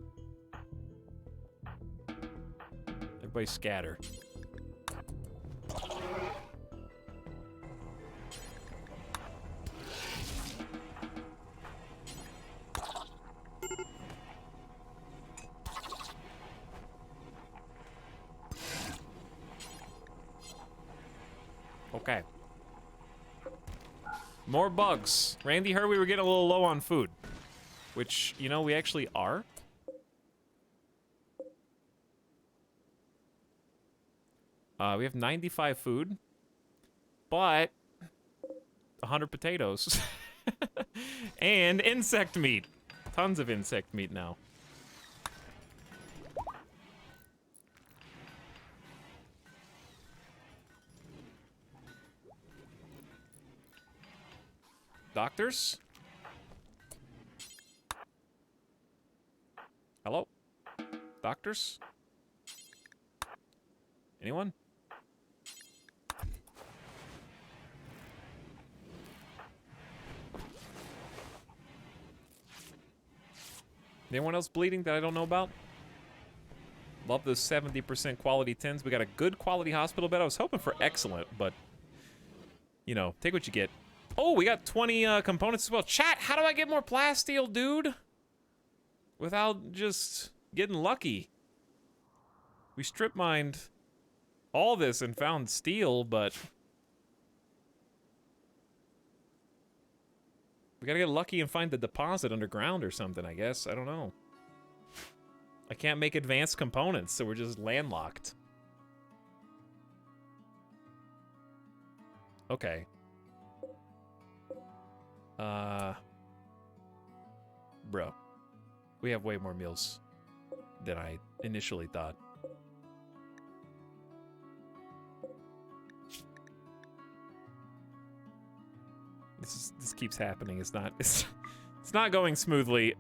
Everybody scatter. Okay. More bugs. Randy heard we were getting a little low on food. Which, you know, we actually are. We have 95 food. But 100 potatoes. And insect meat. Tons of insect meat now. Doctors? Hello? Doctors? Anyone? Anyone else bleeding that I don't know about? Love those 70% quality tins. We got a good quality hospital bed. I was hoping for excellent, but, you know, take what you get. Oh, we got 20 components as well. Chat, how do I get more plasteel, dude? Without just getting lucky. We strip mined all this and found steel, but we gotta get lucky and find the deposit underground or something, I guess. I don't know. I can't make advanced components, so we're just landlocked. Okay. Bro. We have way more meals than I initially thought. This keeps happening. It's not going smoothly.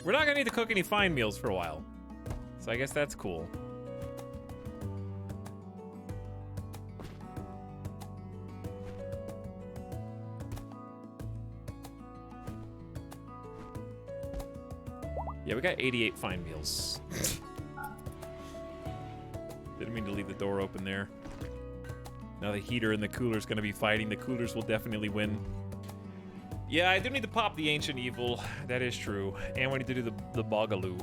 We're not gonna need to cook any fine meals for a while. So I guess that's cool. Yeah, we got 88 fine meals. Didn't mean to leave the door open there. Now the heater and the cooler's gonna be fighting. The coolers will definitely win. Yeah, I do need to pop the Ancient Evil. That is true. And we need to do the Bogaloo.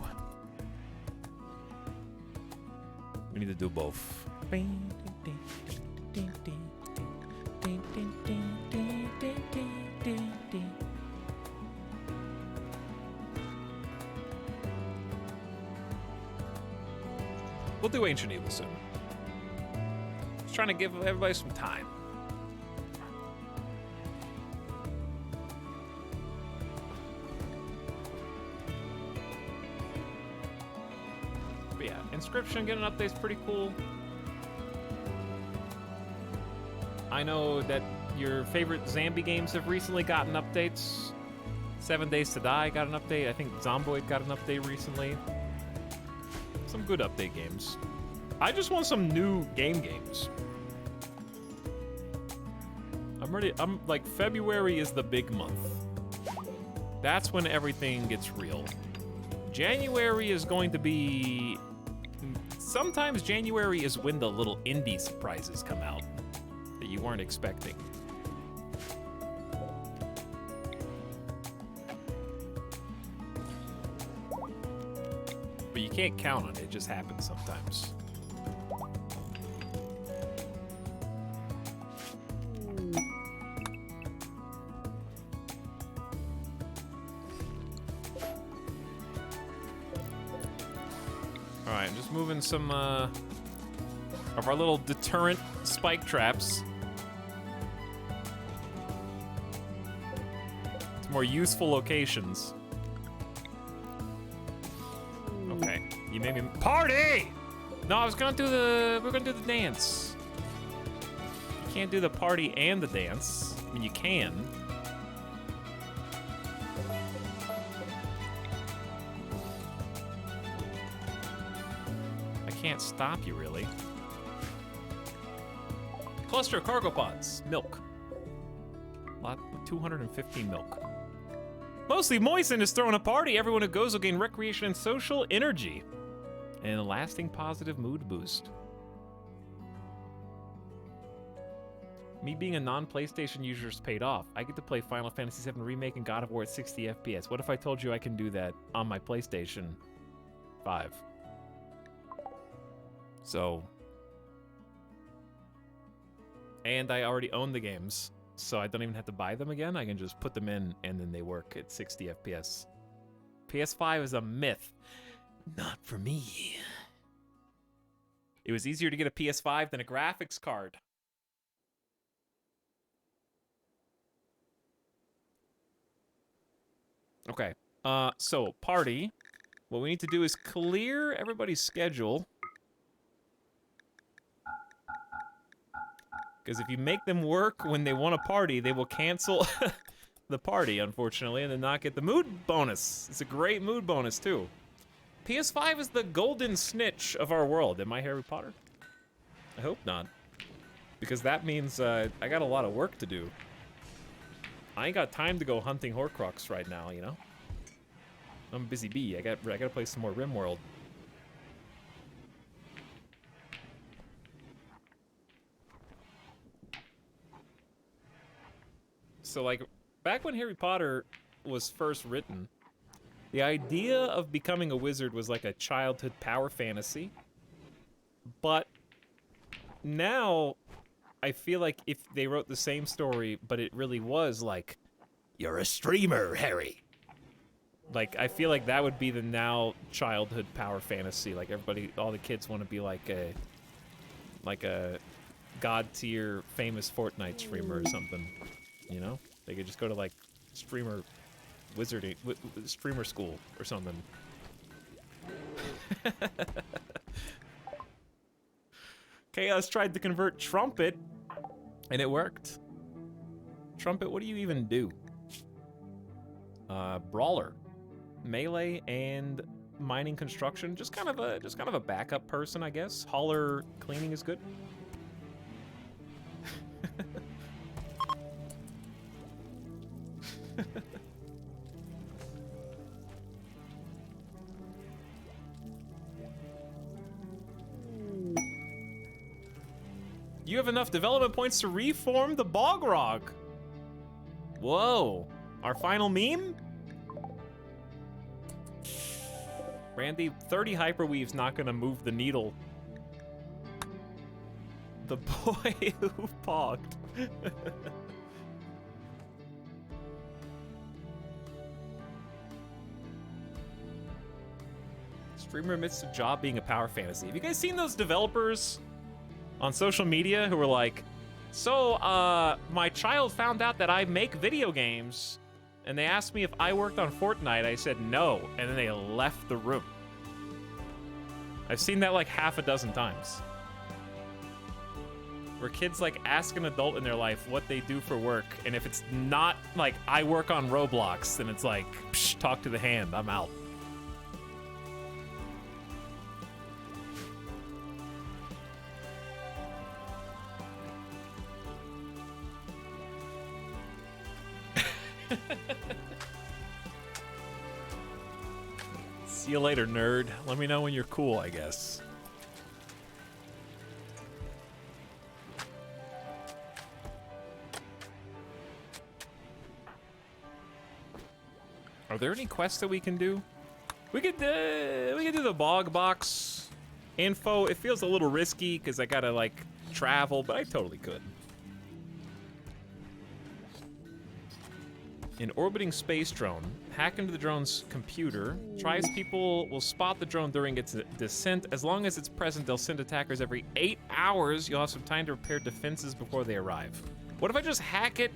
We need to do both. We'll do Ancient Evil soon. Just trying to give everybody some time. But yeah, Inscription getting an update's pretty cool. I know that your favorite zombie games have recently gotten updates. 7 Days to Die got an update. I think Zomboid got an update recently. Some good update games. I just want some new games. I'm ready. I'm like, February is the big month. That's when everything gets real. January is going to be... Sometimes January is when the little indie surprises come out that you weren't expecting. But you can't count on it. It just happens sometimes. Alright, I'm just moving some of our little deterrent spike traps to more useful locations. Okay, you made me party! No, I was gonna do we're gonna do the dance. You can't do the party and the dance. I mean, you can. I can't stop you, really. Cluster of cargo pods. Milk. Lot 215 milk. Mostly Moisten is throwing a party. Everyone who goes will gain recreation and social energy. And a lasting positive mood boost. Me being a non-PlayStation user has paid off. I get to play Final Fantasy VII Remake and God of War at 60 FPS. What if I told you I can do that on my PlayStation 5? So... And I already own the games, so I don't even have to buy them again. I can just put them in, and then they work at 60 FPS. PS5 is a myth. Not for me. It was easier to get a PS5 than a graphics card. Okay, so party. What we need to do is clear everybody's schedule. Because if you make them work when they want to party, they will cancel the party, unfortunately, and then not get the mood bonus. It's a great mood bonus, too. PS5 is the golden snitch of our world. Am I Harry Potter? I hope not. Because that means I got a lot of work to do. I ain't got time to go hunting Horcrux right now, you know? I'm a busy bee. I gotta play some more RimWorld. So, like, back when Harry Potter was first written, the idea of becoming a wizard was like a childhood power fantasy. But now, I feel like if they wrote the same story, but it really was like, you're a streamer, Harry. Like, I feel like that would be the now childhood power fantasy. Like, everybody, all the kids want to be like a god tier famous Fortnite streamer or something. You know? They could just go to like streamer wizarding, streamer school or something. Chaos tried to convert Trumpet, and it worked. Trumpet, what do you even do? Brawler, melee, and mining construction. Just kind of a backup person, I guess. Hauler cleaning is good. You have enough development points to reform the Bogrog. Whoa. Our final meme? Randy, 30 hyperweave's not gonna move the needle. The boy who pogged. Streamer admits to job being a power fantasy. Have you guys seen those developers on social media who were like, so, my child found out that I make video games, and they asked me if I worked on Fortnite. I said no, and then they left the room. I've seen that like half a dozen times. Where kids like ask an adult in their life what they do for work, and if it's not like, I work on Roblox, then it's like, psh, talk to the hand, I'm out. See you later, nerd. Let me know when you're cool, I guess. Are there any quests that we can do? We could do the bog box info. It feels a little risky because I gotta like travel, but I totally could. An orbiting space drone. Hack into the drone's computer. Tries people will spot the drone during its descent. As long as it's present, they'll send attackers every 8 hours. You'll have some time to repair defenses before they arrive. What if I just hack it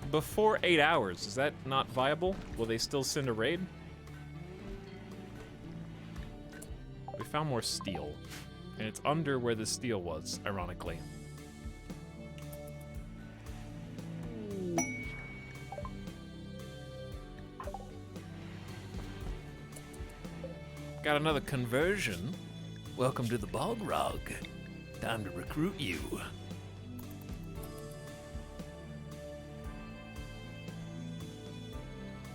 before 8 hours? Is that not viable? Will they still send a raid? We found more steel. And it's under where the steel was, ironically. Got another conversion. Welcome to the Bogrog. Time to recruit you.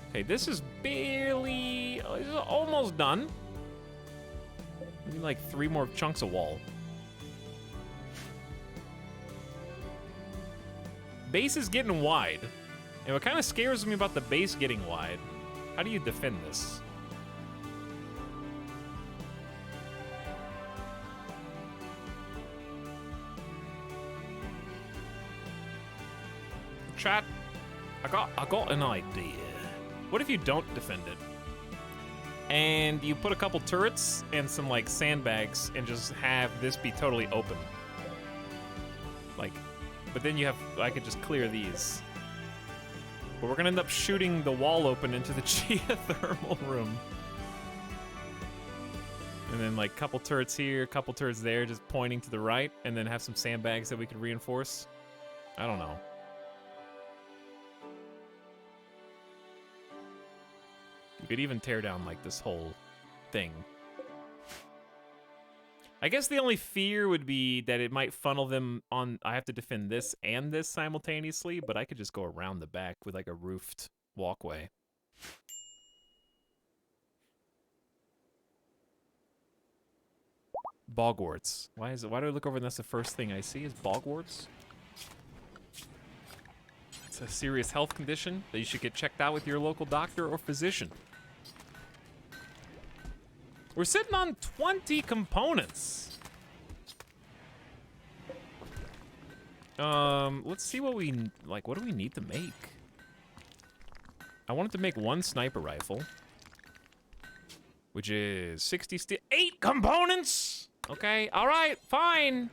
Okay, this is barely... this is almost done. We need like 3 more chunks of wall. Base is getting wide. And what kind of scares me about the base getting wide, how do you defend this? Chat, I got an idea. What if you don't defend it? And you put a couple turrets and some like sandbags and just have this be totally open. Like, but then you have, I could just clear these. But we're gonna end up shooting the wall open into the geothermal room. And then like couple turrets here, couple turrets there, just pointing to the right, and then have some sandbags that we could reinforce. I don't know. We could even tear down like this whole thing. I guess the only fear would be that it might funnel them on. I have to defend this and this simultaneously, but I could just go around the back with like a roofed walkway. Bogwarts. Why do I look over and that's the first thing I see is bogwarts? It's a serious health condition that you should get checked out with your local doctor or physician. We're sitting on 20 components. Let's see what we like. What do we need to make? I wanted to make one sniper rifle, which is 60 steel. 8 components. Okay. All right. Fine.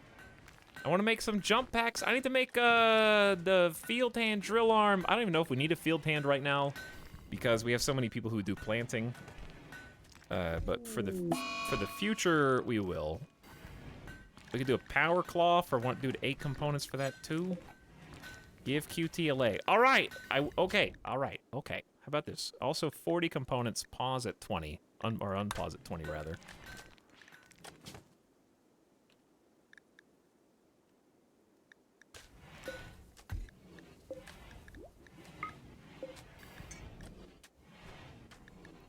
I want to make some jump packs. I need to make the field hand drill arm. I don't even know if we need a field hand right now because we have so many people who do planting. But for the future, we will. We could do a power claw for one dude. 8 components for that too. Give QTLA. All right. Okay. All right. Okay. How about this? Also 40 components. Pause at 20 or unpause at 20 rather.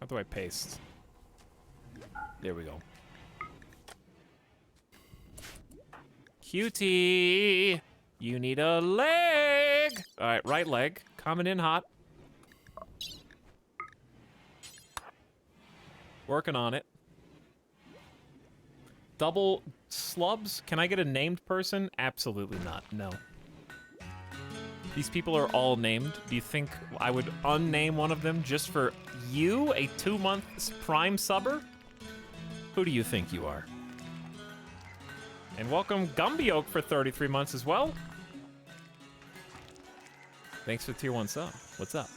How do I paste? There we go. QT, you need a leg. All right, right leg, coming in hot. Working on it. Double slubs, can I get a named person? Absolutely not, no. These people are all named. Do you think I would unname one of them just for you, a 2-month prime subber? Who do you think you are? And welcome Gumby Oak for 33 months as well. Thanks for the tier 1 sub. What's up?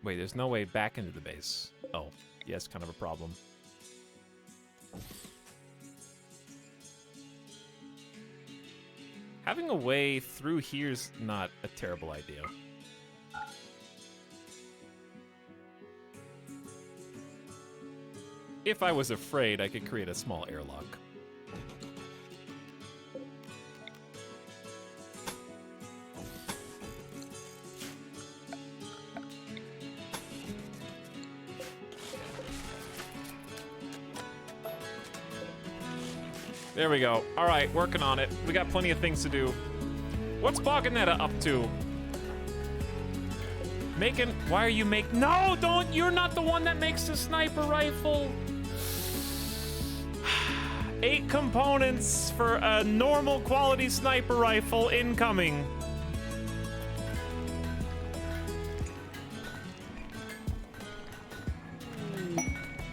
Wait, there's no way back into the base. Oh, yes, kind of a problem. Having a way through here's not a terrible idea. If I was afraid, I could create a small airlock. There we go. All right, working on it. We got plenty of things to do. What's Boganetta up to? Making... Why are you making... No, don't... You're not the one that makes the sniper rifle. 8 components for a normal quality sniper rifle incoming.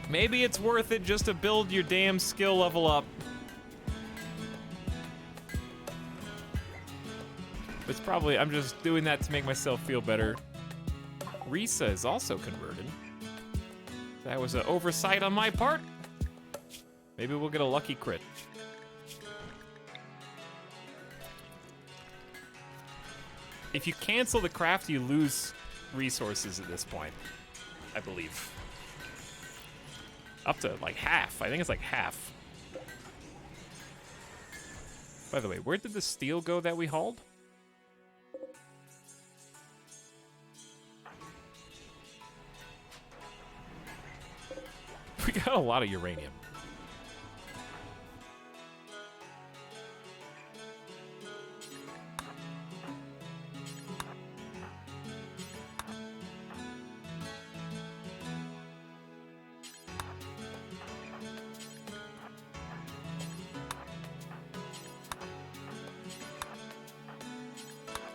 Maybe it's worth it just to build your damn skill level up. It's probably, I'm just doing that to make myself feel better. Risa is also converted. That was an oversight on my part. Maybe we'll get a lucky crit. If you cancel the craft, you lose resources at this point, I believe. Up to like half. I think it's like half. By the way, where did the steel go that we hauled? We got a lot of uranium.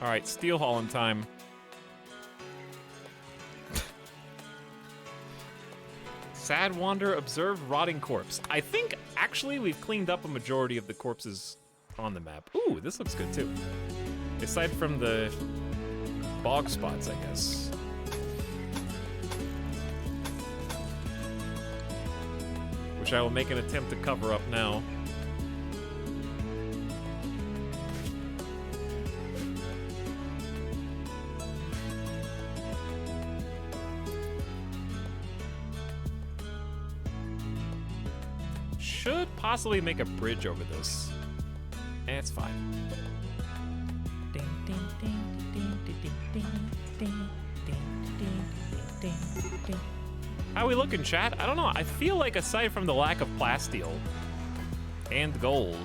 All right, steel hauling time. Sad wander, observed rotting corpse. I think actually we've cleaned up a majority of the corpses on the map. Ooh, this looks good too. Aside from the bog spots, I guess. Which I will make an attempt to cover up now. Should possibly make a bridge over this. It's fine. How we looking, chat? I don't know. I feel like aside from the lack of plasteel and gold,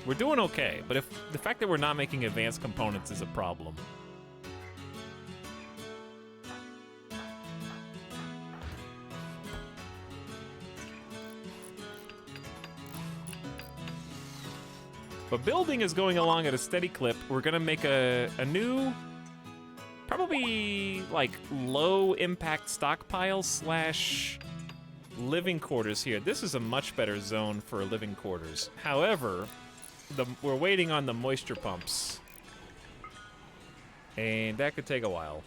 we're doing okay. But if the fact that we're not making advanced components is a problem. But building is going along at a steady clip. We're gonna make a new, probably like low impact stockpile slash living quarters here. This is a much better zone for living quarters. However, we're waiting on the moisture pumps. And that could take a while.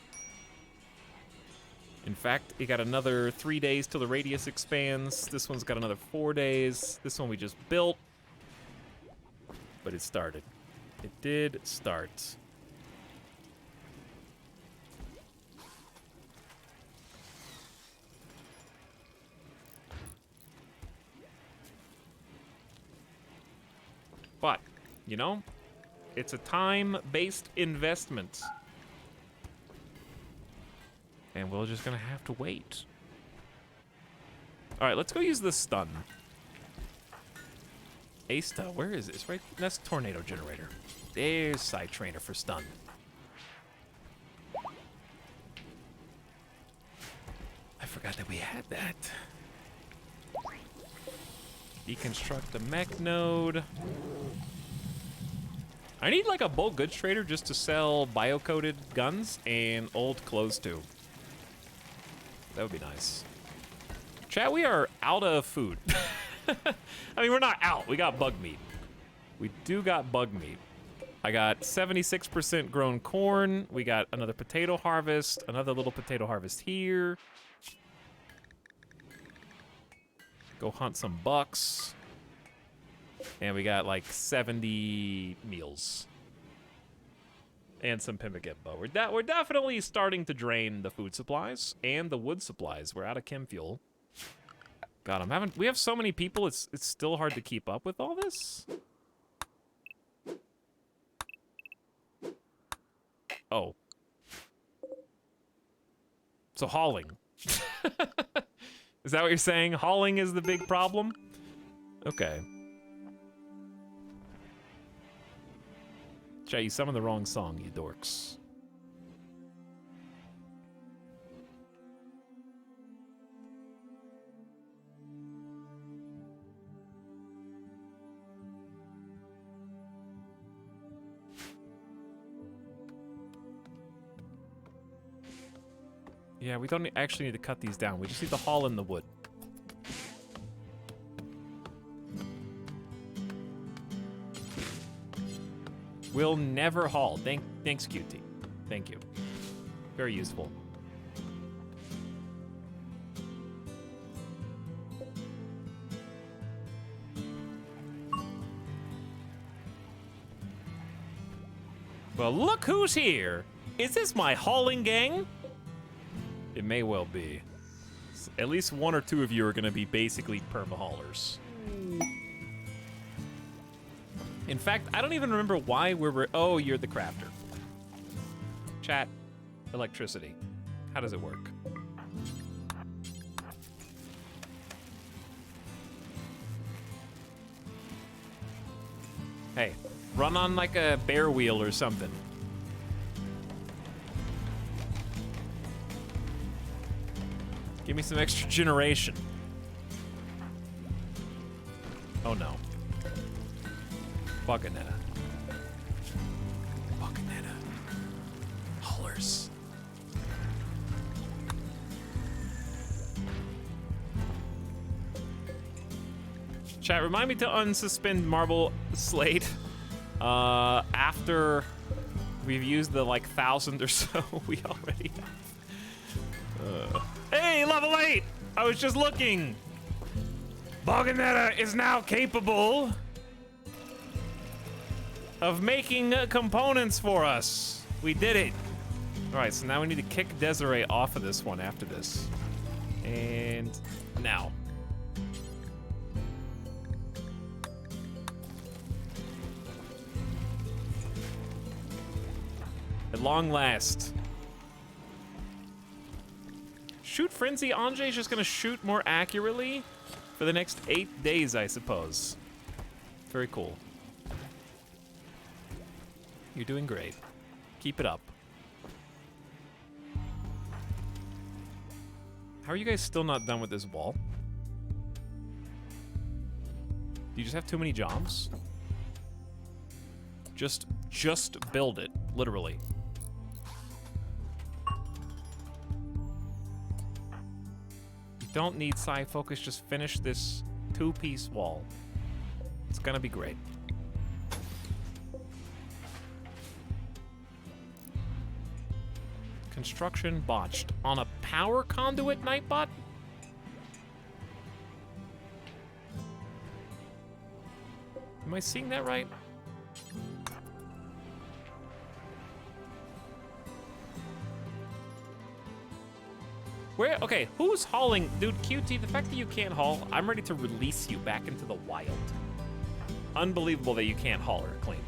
In fact, we got another 3 days till the radius expands. This one's got another 4 days. This one we just built. But it started. It did start. But, you know, it's a time-based investment. And we're just gonna have to wait. All right, let's go use the stun. Asta, where is this? Right, that's tornado generator. There's side trainer for stun. I forgot that we had that. Deconstruct the mech node. I need like a bulk goods trader just to sell bio-coated guns and old clothes too. That would be nice. Chat, we are out of food. I mean, we're not out. We got bug meat. We do got bug meat. I got 76% grown corn. We got another potato harvest. Another little potato harvest here. Go hunt some bucks. And we got like 70 meals. And some pimmicket bow. We're definitely starting to drain the food supplies and the wood supplies. We're out of chem fuel. God, we have so many people, it's still hard to keep up with all this. Oh. So hauling. Is that what you're saying? Hauling is the big problem? Okay. Chat, you summoned the wrong song, you dorks. Yeah, we don't actually need to cut these down. We just need to haul in the wood. We'll never haul. Thanks, QT. Thank you. Very useful. Well, look who's here. Is this my hauling gang? It may well be. At least one or two of you are going to be basically perma-haulers. In fact, I don't even remember why we're... Oh, you're the crafter. Chat. Electricity. How does it work? Hey, run on like a bear wheel or something. Give me some extra generation. Oh no. Buccanetta. Buccanetta. Haulers. Chat, remind me to unsuspend Marble Slate after we've used the like 1,000 or so we already have. Hey, level 8! I was just looking. Boganetta is now capable of making components for us. We did it. All right, so now we need to kick Desiree off of this one after this. And now. At long last. Shoot Frenzy. Anjay's just gonna shoot more accurately for the next 8 days, I suppose. Very cool. You're doing great. Keep it up. How are you guys still not done with this wall? Do you just have too many jobs? Just build it, literally. You don't need Psi Focus, just finish this 2-piece wall. It's gonna be great. Construction botched on a power conduit, Nightbot? Am I seeing that right? Where? Okay, who's hauling? Dude, QT, the fact that you can't haul, I'm ready to release you back into the wild. Unbelievable that you can't haul or clean.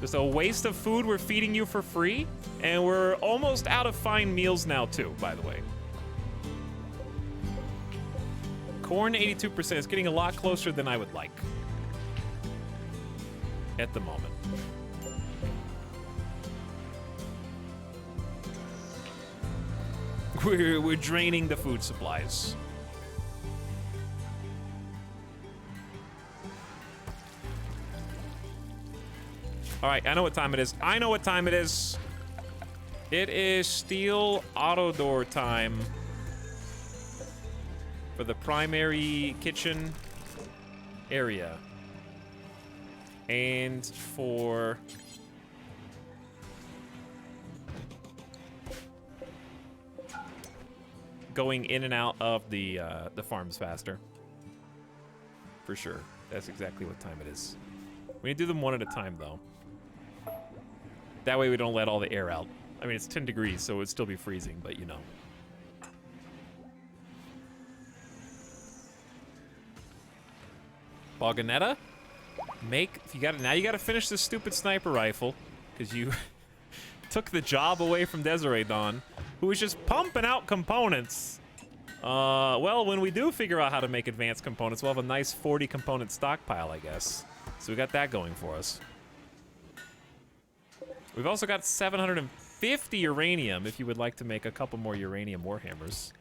Just a waste of food we're feeding you for free, and we're almost out of fine meals now too, by the way. Corn 82% is getting a lot closer than I would like. At the moment. We're draining the food supplies. All right, I know what time it is. I know what time it is. It is steel auto door time for the primary kitchen area. And for going in and out of the farms faster. For sure. That's exactly what time it is. We need to do them one at a time, though. That way we don't let all the air out. I mean, it's 10 degrees, so it would still be freezing, but you know. Boganetta? Now you gotta finish this stupid sniper rifle, because you took the job away from Desiree Dawn, who was just pumping out components. Well, when we do figure out how to make advanced components, we'll have a nice 40 component stockpile, I guess. So we got that going for us. We've also got 750 uranium if you would like to make a couple more uranium warhammers.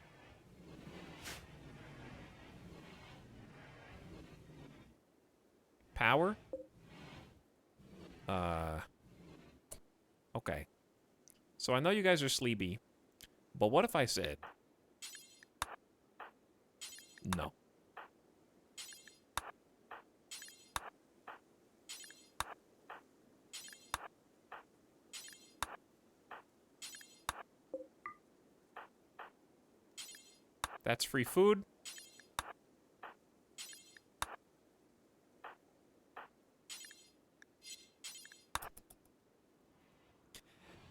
Power? Okay. So I know you guys are sleepy, but what if I said no? That's free food.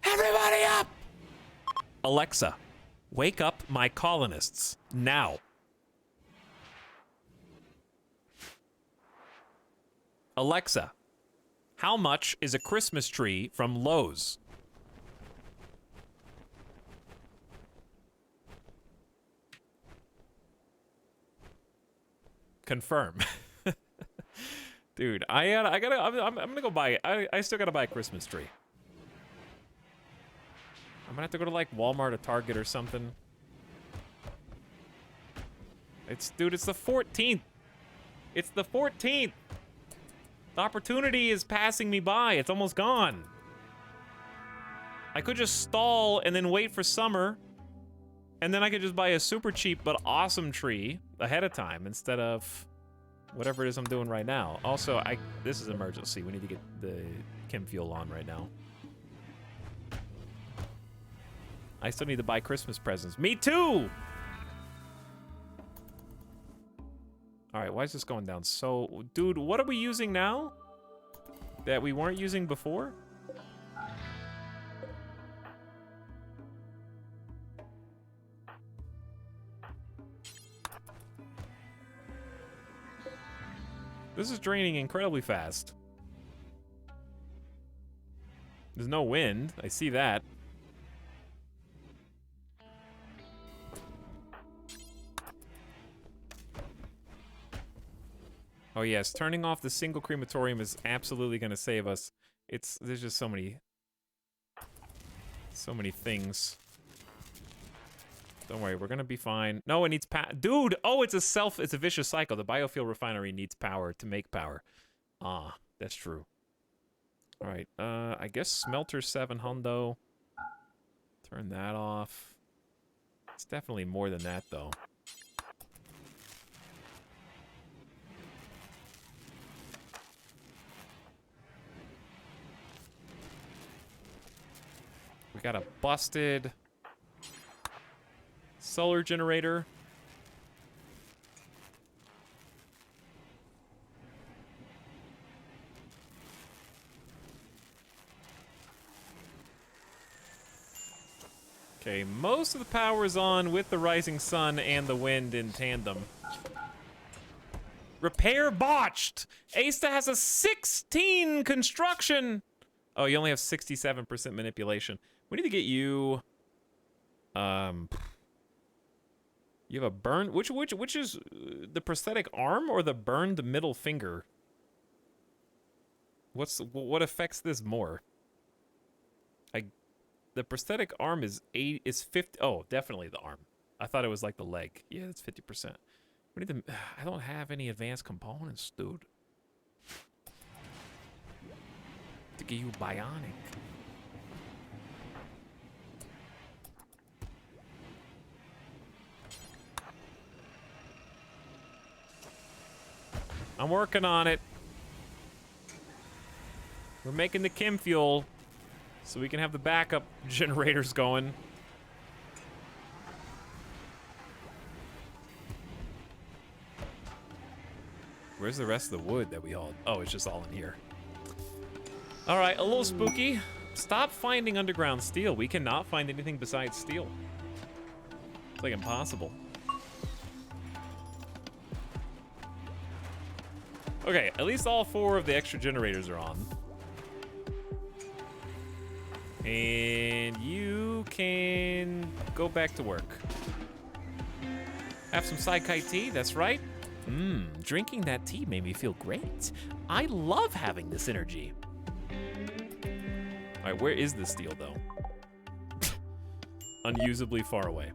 Everybody up! Alexa, wake up my colonists now. Alexa, how much is a Christmas tree from Lowe's? Confirm. Dude, I'm gonna go buy it. I still gotta buy a Christmas tree. I'm gonna have to go to like Walmart or Target or something. Dude, it's the 14th. It's the 14th. The opportunity is passing me by. It's almost gone. I could just stall and then wait for summer. And then I could just buy a super cheap but awesome tree ahead of time instead of whatever it is I'm doing right now. Also, this is emergency. We need to get the chem fuel on right now. I still need to buy Christmas presents. Me too! Alright, why is this going down so... Dude, what are we using now? That we weren't using before? This is draining incredibly fast. There's no wind. I see that. Oh yes, turning off the single crematorium is absolutely going to save us. There's just so many things. Don't worry, we're gonna be fine. No, it needs dude, oh, it's a vicious cycle. The biofuel refinery needs power to make power. Ah, that's true. All right, I guess smelter 7 hundo. Turn that off. It's definitely more than that though. We got a busted solar generator. Okay, most of the power is on with the rising sun and the wind in tandem. Repair botched! Asta has a 16 construction! Oh, you only have 67% manipulation. We need to get you... You have a burn... Which is the prosthetic arm or the burned middle finger? What affects this more? The prosthetic arm is 50... Oh, definitely the arm. I thought it was like the leg. Yeah, it's 50%. We need to... I don't have any advanced components, dude. To get you bionic. I'm working on it. We're making the chem fuel so we can have the backup generators going. Where's the rest of the wood that we hauled? Oh, it's just all in here. All right, a little spooky. Stop finding underground steel. We cannot find anything besides steel. It's like impossible. Okay, at least all 4 of the extra generators are on. And you can go back to work. Have some Saikai tea, that's right. Drinking that tea made me feel great. I love having this energy. All right, where is the steel, though? Unusably far away.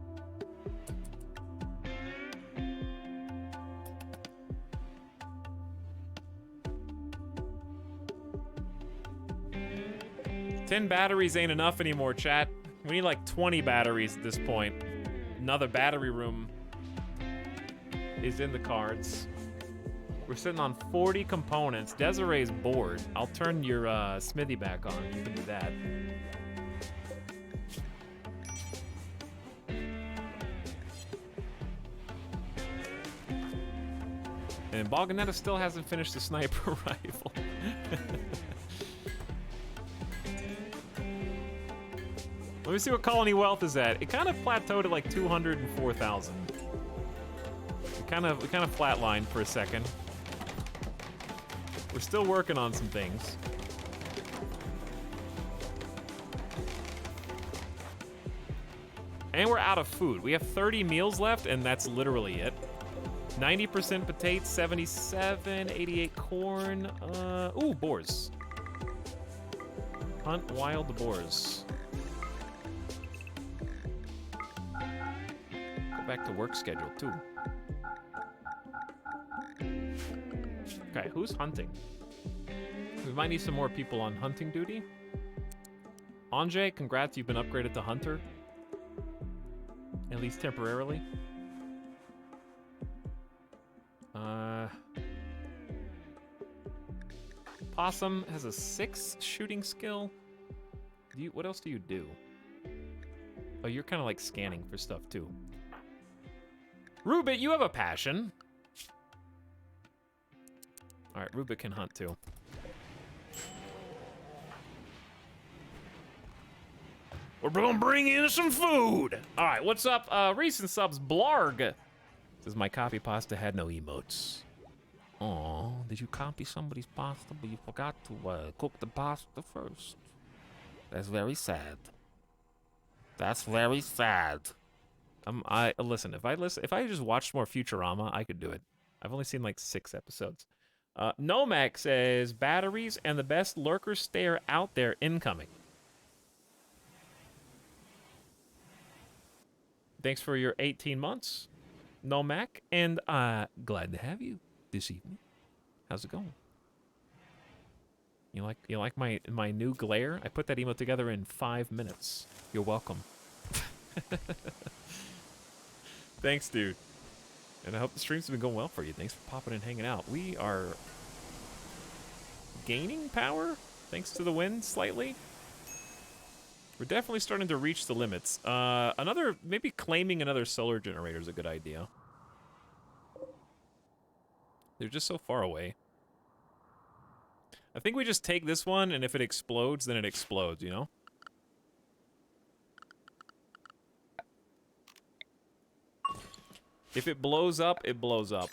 Ten batteries ain't enough anymore, chat. We need like 20 batteries at this point. Another battery room is in the cards. We're sitting on 40 components. Desiree's bored. I'll turn your smithy back on. You can do that. And Balganetta still hasn't finished the sniper rifle. Let me see what colony wealth is at. It kind of plateaued at like 204,000. We kind of flatlined for a second. We're still working on some things. And we're out of food. We have 30 meals left, and that's literally it. 90% potatoes, 77, 88 corn. Ooh, boars. Hunt wild boars. Go back to work schedule, too. Okay, who's hunting? We might need some more people on hunting duty. Anjay, congrats, you've been upgraded to hunter. At least temporarily. Possum has a 6 shooting skill. What else do you do? Oh, you're kind of like scanning for stuff too. Rubit, you have a passion. All right, Rubik can hunt too. We're gonna bring in some food. All right, what's up? Recent subs, Blarg. Says my copy pasta had no emotes. Oh, did you copy somebody's pasta, but you forgot to cook the pasta first? That's very sad. That's very sad. Listen. If I just watched more Futurama, I could do it. I've only seen like 6 episodes. Nomac says batteries and the best lurker stare out there incoming. Thanks for your 18 months, Nomac, and glad to have you this evening. How's it going? You like my new glare? I put that emote together in 5 minutes. You're welcome. Thanks, dude. And I hope the streams have been going well for you. Thanks for popping and hanging out. We are gaining power thanks to the wind slightly. We're definitely starting to reach the limits. Maybe claiming another solar generator is a good idea. They're just so far away. I think we just take this one, and if it explodes, then it explodes, you know? If it blows up, it blows up.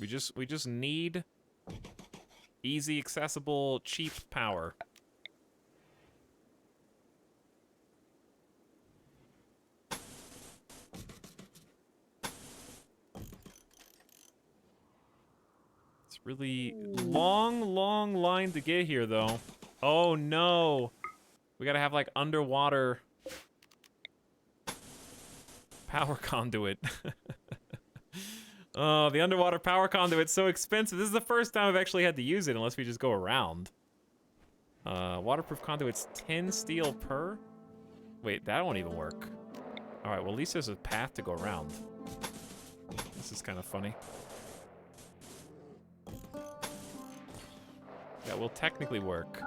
We just need easy, accessible, cheap power. It's really long line to get here, though. Oh no, we gotta have like underwater power conduit. Oh, the underwater power conduit's so expensive. This is the first time I've actually had to use it unless we just go around. Waterproof conduit's 10 steel per? Wait, that won't even work. All right, well, at least there's a path to go around. This is kind of funny. That will technically work.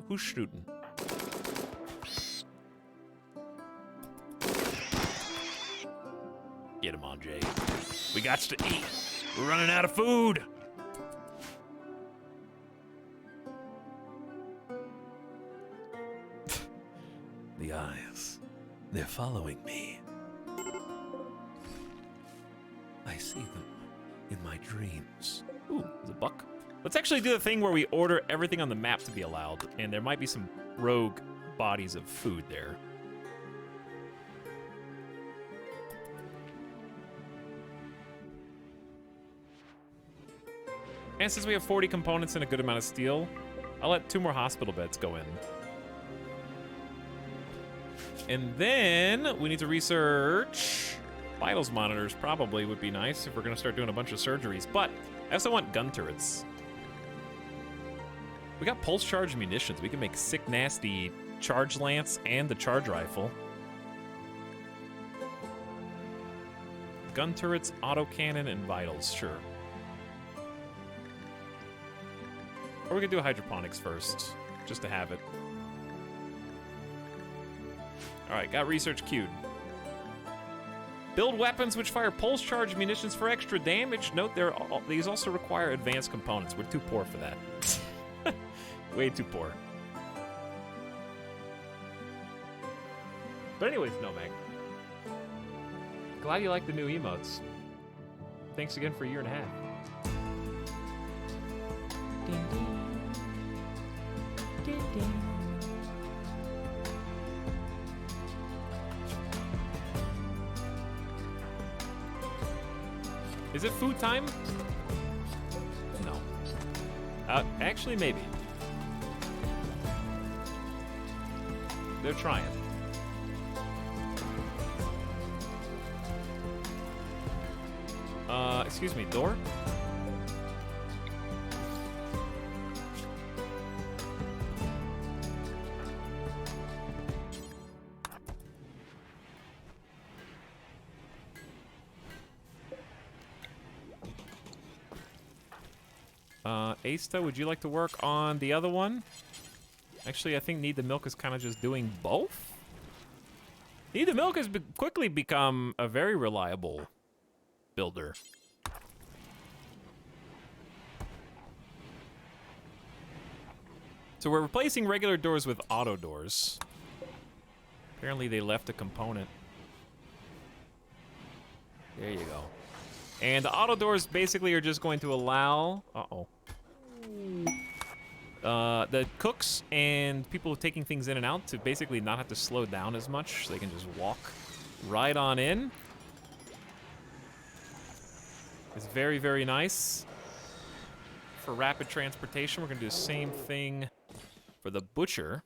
Who's shooting? Get him on, Jay. We got to eat. We're running out of food. The eyes. They're following me. I see them in my dreams. Ooh, there's a buck. Let's actually do the thing where we order everything on the map to be allowed, and there might be some rogue bodies of food there. And since we have 40 components and a good amount of steel, I'll let 2 more hospital beds go in. And then we need to research vitals monitors. Probably would be nice if we're gonna start doing a bunch of surgeries, but I also want gun turrets. We got pulse charge munitions. We can make sick, nasty charge lance and the charge rifle. Gun turrets, autocannon, and vitals, sure. Or we could do hydroponics first, just to have it. All right, got research queued. Build weapons which fire pulse charge munitions for extra damage. Note these also require advanced components. We're too poor for that. Way too poor. But anyways, Nomag. Glad you like the new emotes. Thanks again for a year and a half. Ding, ding. Ding, ding. Is it food time? No. Actually, maybe. They're trying. Excuse me, door? Asta, would you like to work on the other one? Actually, I think Need the Milk is kind of just doing both. Need the Milk has quickly become a very reliable builder. So we're replacing regular doors with auto doors. Apparently they left a component. There you go. And the auto doors basically are just going to allow... the cooks and people taking things in and out to basically not have to slow down as much. So they can just walk right on in. It's very, very nice. For rapid transportation, we're gonna do the same thing for the butcher.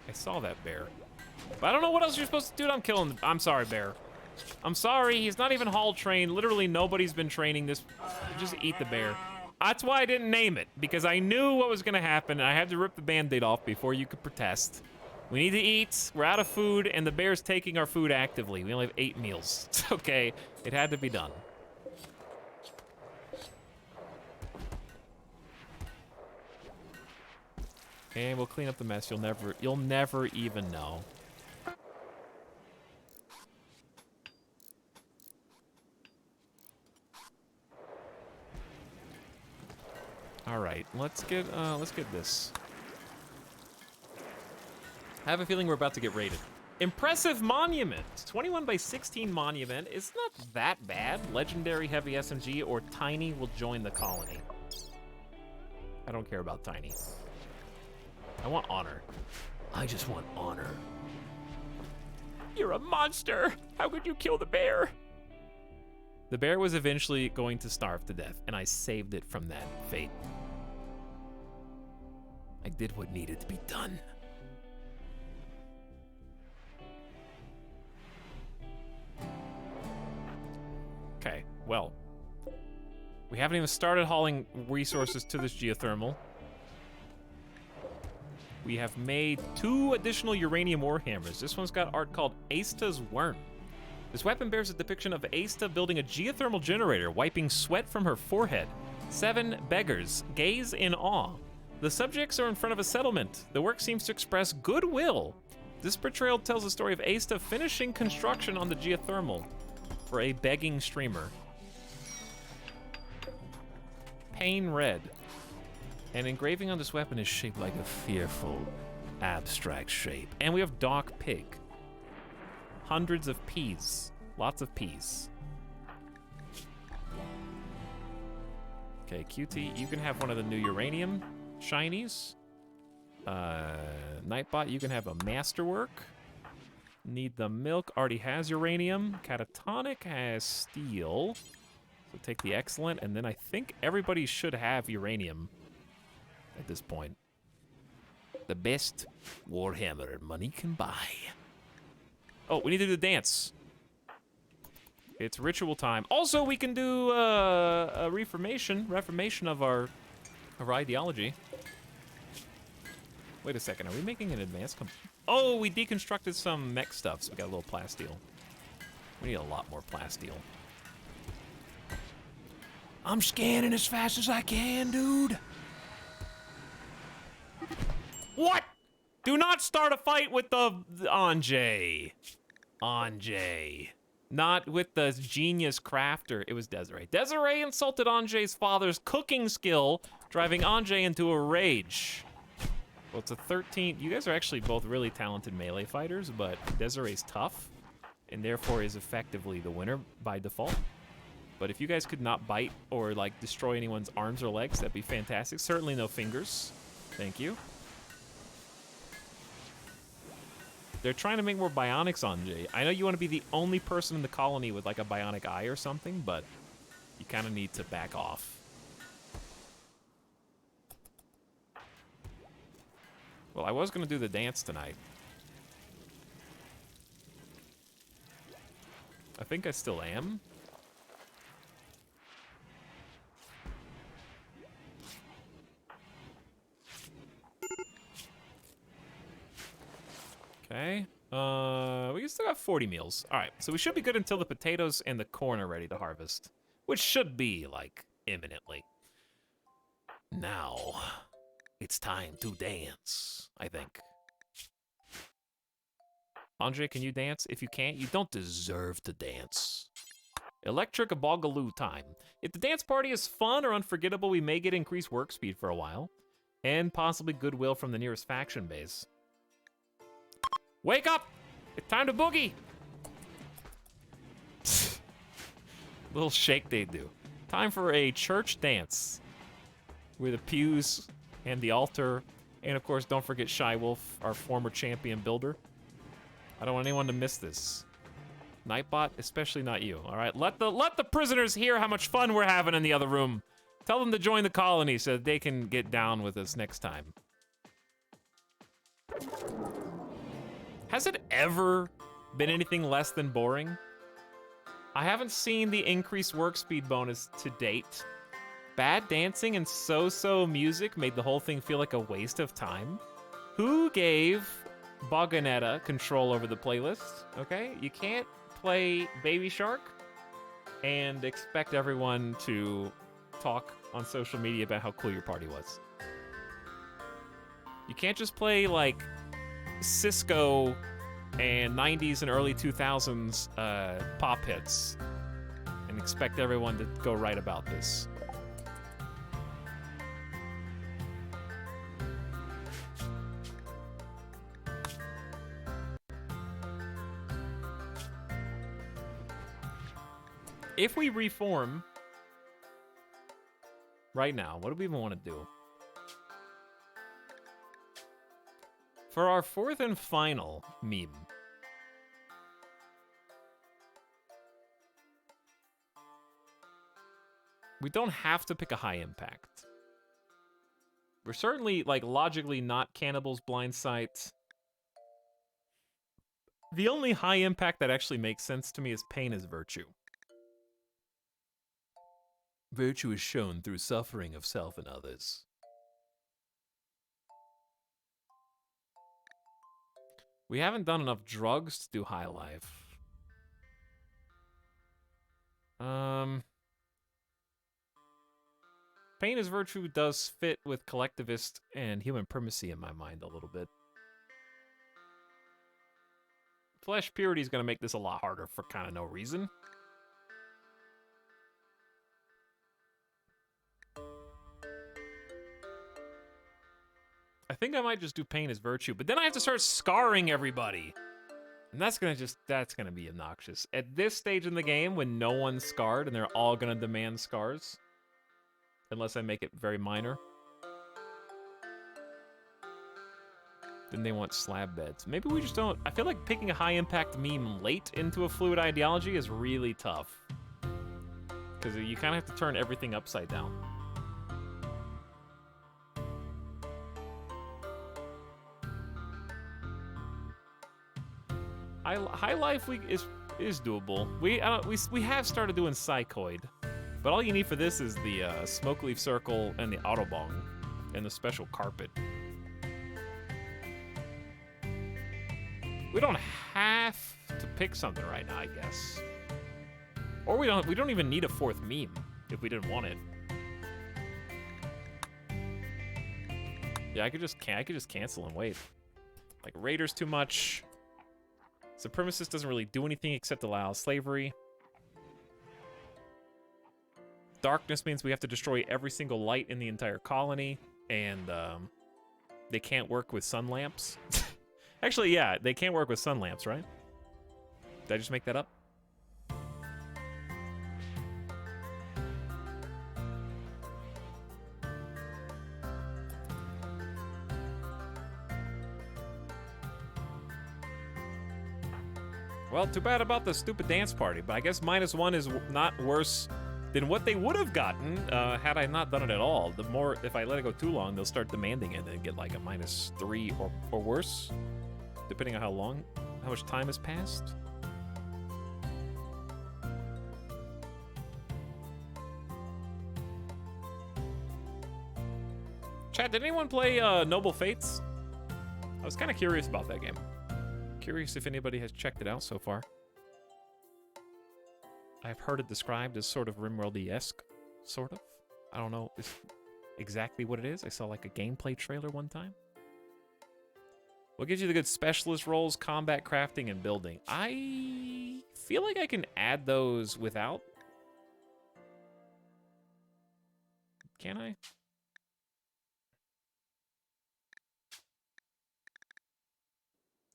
I saw that bear. But I don't know what else you're supposed to do. I'm killing. I'm sorry, bear. I'm sorry. He's not even hall trained. Literally nobody's been training this. Just eat the bear. That's why I didn't name it, because I knew what was gonna happen. I had to rip the band-aid off before you could protest. We need to eat. We're out of food, and the bear's taking our food actively. We only have 8 meals. It's okay. It had to be done. And we'll clean up the mess. You'll never even know. All right, let's get this. I have a feeling we're about to get raided. Impressive monument. 21 by 16 monument. It's not that bad. Legendary heavy SMG or Tiny will join the colony. I don't care about Tiny. I want honor. I just want honor. You're a monster. How could you kill the bear? The bear was eventually going to starve to death, and I saved it from that fate. I did what needed to be done. Okay, well. We haven't even started hauling resources to this geothermal. We have made 2 additional uranium warhammers. This one's got art called Asta's Worm. This weapon bears a depiction of Asta building a geothermal generator, wiping sweat from her forehead. 7 beggars gaze in awe. The subjects are in front of a settlement. The work seems to express goodwill. This portrayal tells the story of Asta finishing construction on the geothermal for a begging streamer. Pain red. An engraving on this weapon is shaped like a fearful, abstract shape. And we have Doc Pig. Hundreds of peas. Lots of peas. Okay, QT, you can have one of the new uranium shinies. Nightbot, you can have a masterwork. Need the Milk already has uranium. Catatonic has steel. So take the excellent, and then I think everybody should have uranium at this point. The best warhammer money can buy. Oh, we need to do the dance. It's ritual time. Also, we can do a reformation of our ideology. Wait a second, are we making an advanced Oh, we deconstructed some mech stuff, so we got a little plasteel. We need a lot more plasteel. I'm scanning as fast as I can, dude. What? Do not start a fight with the Anjay. Anjay. Not with the genius crafter. It was Desiree. Desiree insulted Anjay's father's cooking skill, driving Anjay into a rage. Well, it's a 13. You guys are actually both really talented melee fighters, but Desiree's tough, and therefore is effectively the winner by default. But if you guys could not bite or, like, destroy anyone's arms or legs, that'd be fantastic. Certainly no fingers. Thank you. They're trying to make more bionics on Jay. I know you want to be the only person in the colony with, like, a bionic eye or something, but you kind of need to back off. Well, I was going to do the dance tonight. I think I still am. Okay. We still got 40 meals. All right, so we should be good until the potatoes and the corn are ready to harvest, which should be like imminently. Now, it's time to dance, I think. Andre, can you dance? If you can't, you don't deserve to dance. Electric Boogaloo time. If the dance party is fun or unforgettable, we may get increased work speed for a while, and possibly goodwill from the nearest faction base. Wake up! It's time to boogie! Little shake they do. Time for a church dance. With the pews and the altar, and of course, don't forget Shy Wolf, our former champion builder. I don't want anyone to miss this. Nightbot, especially not you. All right, let the prisoners hear how much fun we're having in the other room. Tell them to join the colony so that they can get down with us next time. Has it ever been anything less than boring? I haven't seen the increased work speed bonus to date. Bad dancing and so-so music made the whole thing feel like a waste of time. Who gave Boganetta control over the playlist? Okay, you can't play Baby Shark and expect everyone to talk on social media about how cool your party was. You can't just play like Cisco and 90s and early 2000s pop hits and expect everyone to go right about this. If we reform right now, what do we even want to do? For our fourth and final meme, we don't have to pick a high impact. We're certainly, like, logically not Cannibal's Blind Sight. The only high impact that actually makes sense to me is Pain is Virtue. Virtue is shown through suffering of self and others. We haven't done enough drugs to do high life. Pain is Virtue does fit with collectivist and human primacy in my mind a little bit. Flesh Purity is going to make this a lot harder for kind of no reason. I think I might just do Pain as Virtue, but then I have to start scarring everybody. And that's gonna be obnoxious. At this stage in the game, when no one's scarred and they're all gonna demand scars, unless I make it very minor, then they want slab beds. Maybe we just don't. I feel like picking a high impact meme late into a fluid ideology is really tough. Because you kind of have to turn everything upside down. High life is doable. We have started doing Psychoid, but all you need for this is the smoke leaf circle and the autobong and the special carpet. We don't have to pick something right now, I guess. Or we don't even need a fourth meme if we didn't want it. Yeah, I could just cancel and wait. Like Raiders too much. Supremacist doesn't really do anything except allow slavery. Darkness means we have to destroy every single light in the entire colony, and they can't work with sun lamps. Actually, yeah, they can't work with sun lamps, right? Did I just make that up? Well, too bad about the stupid dance party, but I guess -1 is not worse than what they would have gotten had I not done it at all. The more, if I let it go too long, they'll start demanding it and get like a -3 or worse, depending on how much time has passed. Chat, did anyone play Noble Fates? I was kind of curious about that game. Curious if anybody has checked it out so far. I've heard it described as sort of RimWorld-esque, sort of. I don't know exactly what it is. I saw like a gameplay trailer one time. What gives you the good specialist roles, combat, crafting, and building? I feel like I can add those without. Can I?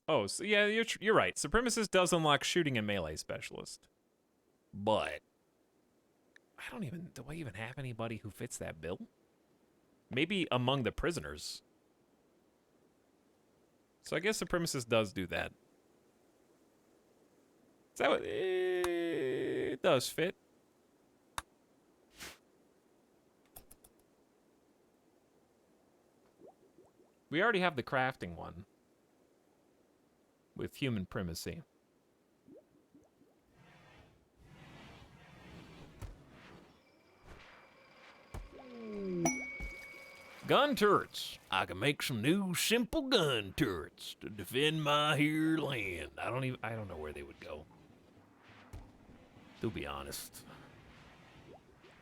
Oh, so yeah, you're right. Supremacist does unlock shooting and melee specialist. But do I even have anybody who fits that bill? Maybe among the prisoners. So I guess Supremacist does do that. Is that what it does fit? We already have the crafting one with human primacy. Gun turrets. I can make some new simple gun turrets to defend my here land. I don't know where they would go. To be honest.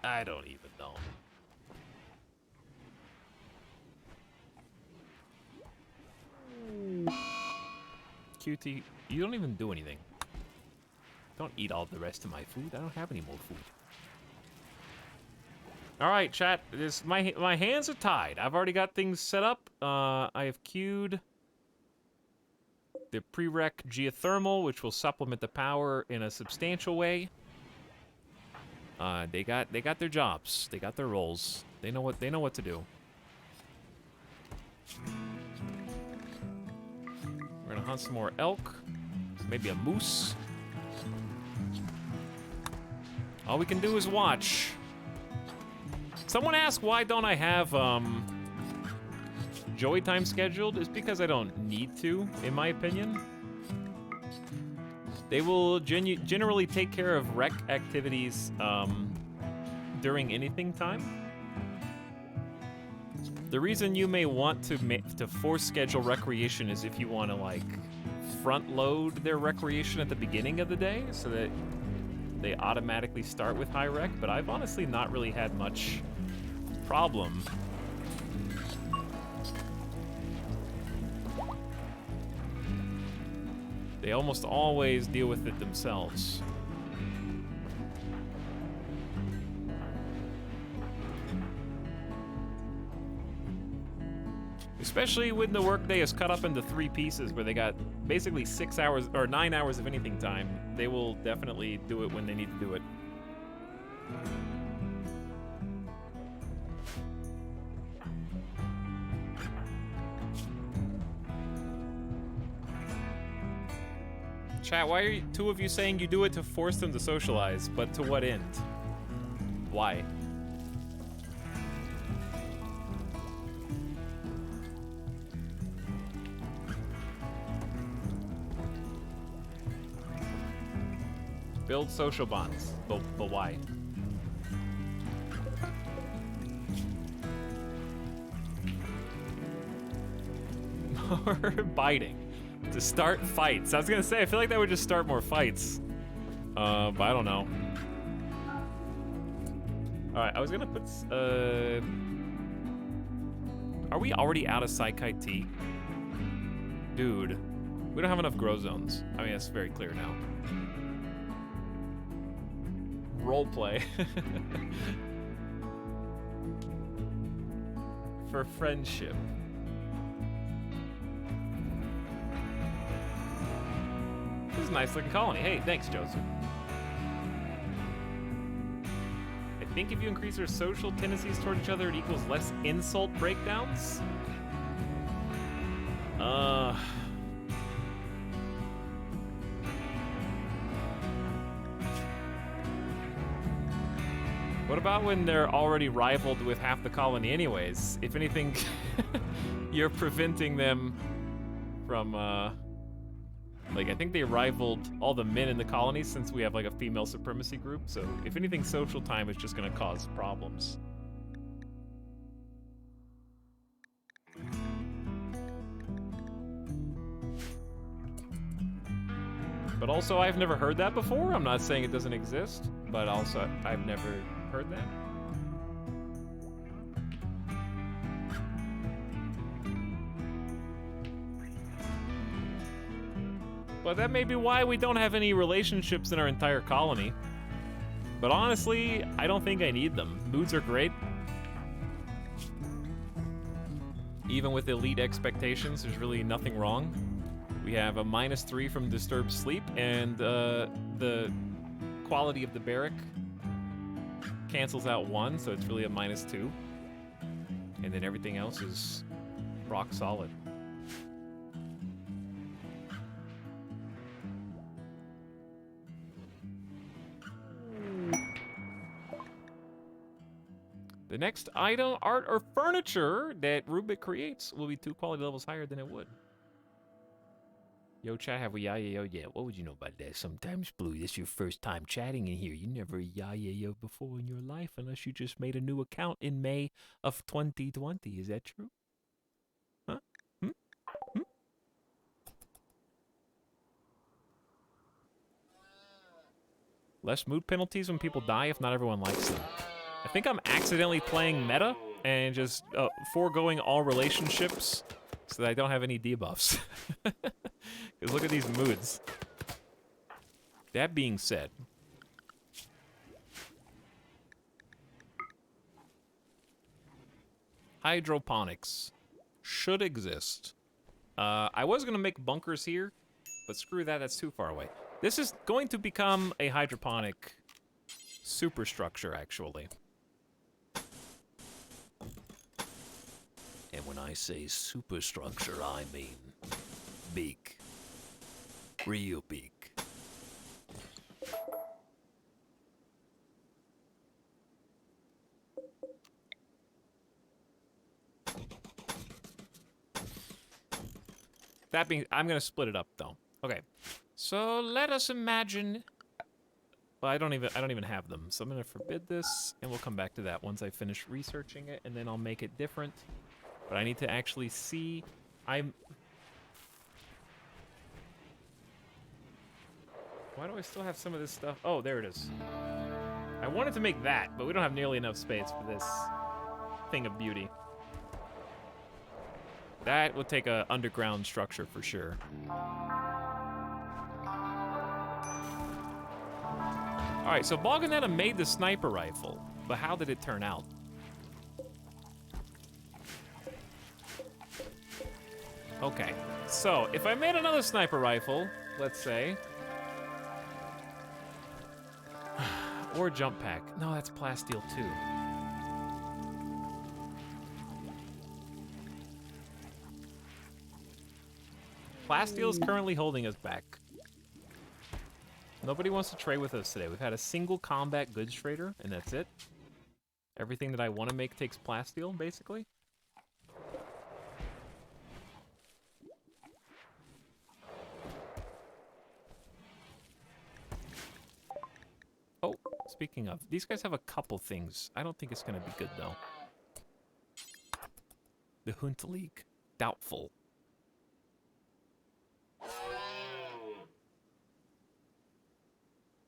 I don't even know. QT, you don't even do anything. Don't eat all the rest of my food. I don't have any more food. All right, chat. My hands are tied. I've already got things set up. I have queued the prereq geothermal, which will supplement the power in a substantial way. They got their jobs. They got their roles. They know what to do. We're gonna hunt some more elk. Maybe a moose. All we can do is watch. Someone asked why don't I have Joey time scheduled. It's because I don't need to, in my opinion. They will generally take care of rec activities during anything time. The reason you may want to force schedule recreation is if you want to like front load their recreation at the beginning of the day so that they automatically start with high rec, but I've honestly not really had much problem. They almost always deal with it themselves. Especially when the workday is cut up into 3 pieces where they got basically 6 hours or 9 hours of anything time. They will definitely do it when they need to do it. Chat, why are two of you saying you do it to force them to socialize, but to what end? Why? Build social bonds, but why? More biting. To start fights. I was gonna say, I feel like that would just start more fights. But I don't know. Alright, I was gonna put, are we already out of Psychite tea? Dude, we don't have enough grow zones. I mean, that's very clear now. Roleplay. For friendship. This is a nice looking colony. Hey, thanks, Joseph. I think if you increase their social tendencies toward each other, it equals less insult breakdowns. What about when they're already rivaled with half the colony anyways? If anything, you're preventing them from, like, I think they rivaled all the men in the colony since we have, like, a female supremacy group. So, if anything, social time is just gonna cause problems. But also, I've never heard that before. I'm not saying it doesn't exist, but also, I've never heard that. But that may be why we don't have any relationships in our entire colony. But honestly, I don't think I need them. Moods are great. Even with elite expectations, there's really nothing wrong. We have a -3 from disturbed sleep, and the quality of the barrack cancels out 1, so it's really a -2. And then everything else is rock solid. The next item, art, or furniture that Rubik creates will be 2 quality levels higher than it would. Yo, chat, have we yo? Yeah, what would you know about that? Sometimes, Blue, this is your first time chatting in here. You never yo before in your life unless you just made a new account in May of 2020. Is that true? Huh? Less mood penalties when people die if not everyone likes them. I think I'm accidentally playing meta and just foregoing all relationships so that I don't have any debuffs. Because look at these moods. That being said, hydroponics should exist. I was going to make bunkers here, but screw that, that's too far away. This is going to become a hydroponic superstructure, actually. And when I say superstructure, I mean big. Real big. That being, I'm gonna split it up though. Okay, so let us imagine. Well, I don't even have them, so I'm gonna forbid this, and we'll come back to that once I finish researching it, and then I'll make it different. But I need to actually see. Why do I still have some of this stuff? Oh, there it is. I wanted to make that, but we don't have nearly enough space for this thing of beauty. That will take a underground structure for sure. All right, so Balganetta made the sniper rifle, but how did it turn out? Okay, so if I made another sniper rifle, let's say, or jump pack. No, that's plasteel too. Plasteel is currently holding us back. Nobody wants to trade with us today. We've had a single combat goods trader, and that's it. Everything that I want to make takes plasteel, basically. Oh, speaking of, these guys have a couple things. I don't think it's going to be good, though. The Hunt League. Doubtful.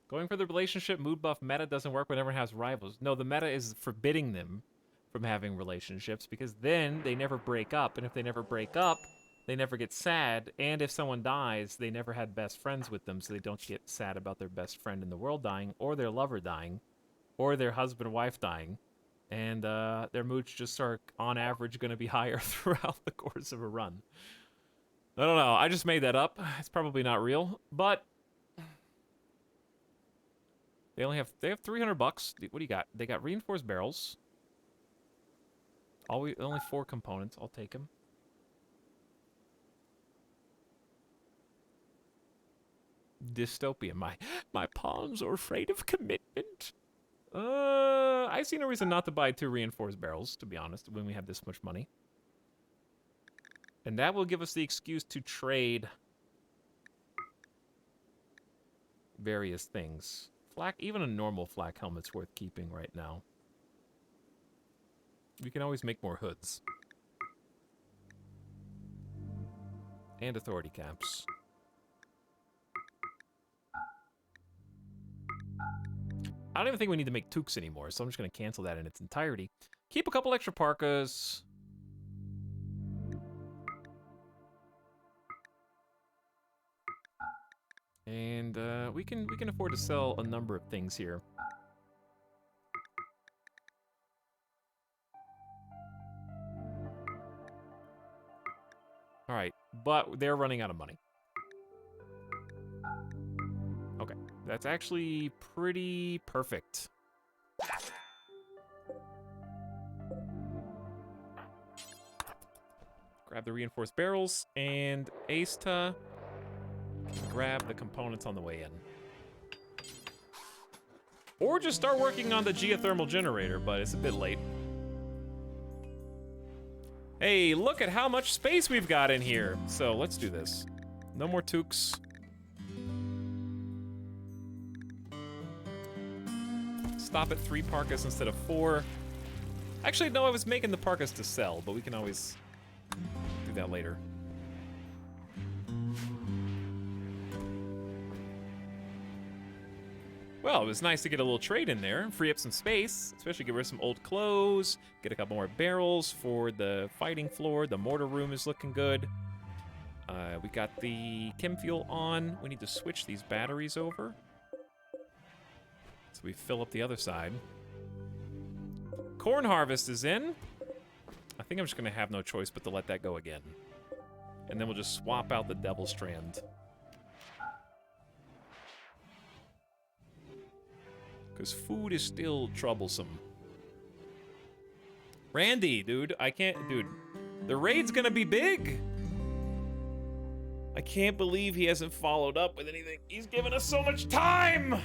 Going for the relationship mood buff meta doesn't work when everyone has rivals. No, the meta is forbidding them from having relationships because then they never break up. And if they never break up, they never get sad. And if someone dies, they never had best friends with them, so they don't get sad about their best friend in the world dying, or their lover dying, or their husband or wife dying. And their moods just are, on average, going to be higher throughout the course of a run. I don't know. I just made that up. It's probably not real, but they have $300. What do you got? They got reinforced barrels. Only 4 components. I'll take them. Dystopia. My pawns are afraid of commitment. I see no reason not to buy 2 reinforced barrels, to be honest, when we have this much money. And that will give us the excuse to trade various things. Flak, even a normal flak helmet's worth keeping right now. We can always make more hoods. And authority caps. I don't even think we need to make toques anymore, so I'm just going to cancel that in its entirety. Keep a couple extra parkas. And we can afford to sell a number of things here. All right, but they're running out of money. Okay, that's actually pretty perfect. Grab the reinforced barrels, and Asta can grab the components on the way in. Or just start working on the geothermal generator, but it's a bit late. Hey, look at how much space we've got in here. So let's do this. No more toques. Stop at 3 parkas instead of 4. Actually, no, I was making the parkas to sell, but we can always do that later. Well, it was nice to get a little trade in there, free up some space, especially get rid of some old clothes, get a couple more barrels for the fighting floor. The mortar room is looking good. We got the chem fuel on. We need to switch these batteries over. So we fill up the other side. Corn harvest is in. I think I'm just gonna have no choice but to let that go again. And then we'll just swap out the devil strand. Because food is still troublesome. Randy, dude, I can't, dude. The raid's gonna be big. I can't believe he hasn't followed up with anything. He's given us so much time.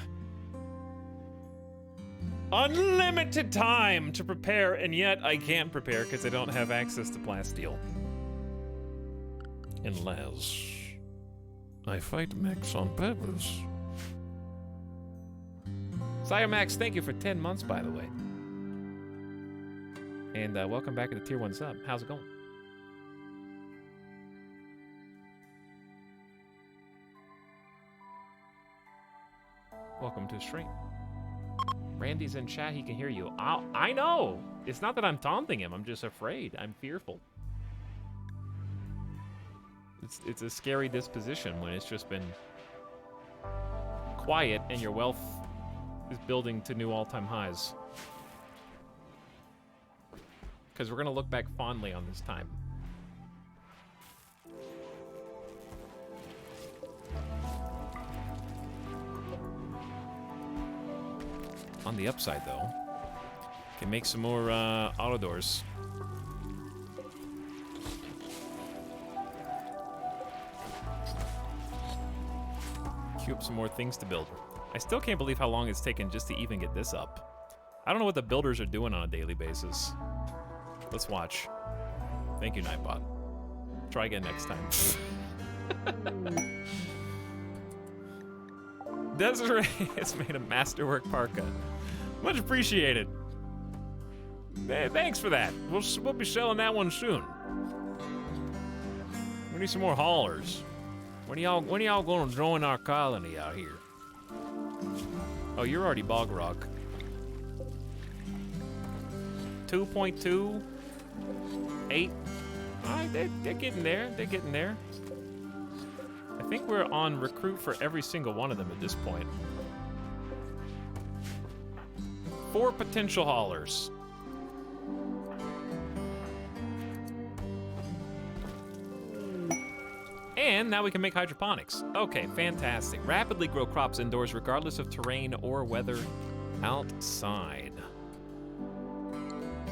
Unlimited time to prepare, and yet I can't prepare because I don't have access to plasteel. Unless I fight mechs on purpose. Sire Max, thank you for 10 months, by the way. And welcome back to the Tier 1 sub. How's it going? Welcome to the stream. Randy's in chat, he can hear you. I know! It's not that I'm taunting him, I'm just afraid. I'm fearful. It's a scary disposition when it's just been quiet and your wealth is building to new all-time highs. Because we're gonna look back fondly on this time. On the upside, though, can make some more auto doors. Queue up some more things to build. I still can't believe how long it's taken just to even get this up. I don't know what the builders are doing on a daily basis. Let's watch. Thank you, Nightbot. Try again next time. Desiree has made a masterwork parka. Much appreciated. Hey, thanks for that. We'll be selling that one soon. We need some more haulers. When are y'all gonna join our colony out here? Oh, you're already Bog Rock. 2.2, 8. All right, they're getting there. They're getting there. I think we're on recruit for every single one of them at this point. 4 potential haulers. And now we can make hydroponics. Okay, fantastic. Rapidly grow crops indoors regardless of terrain or weather outside.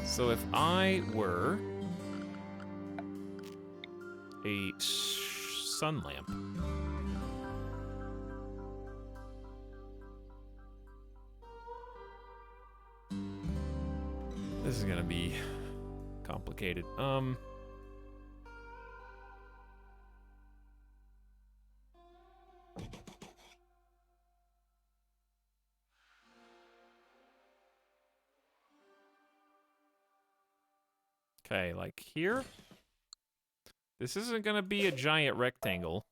So if I were a sun lamp. This is gonna be complicated. Okay, like here. This isn't gonna be a giant rectangle.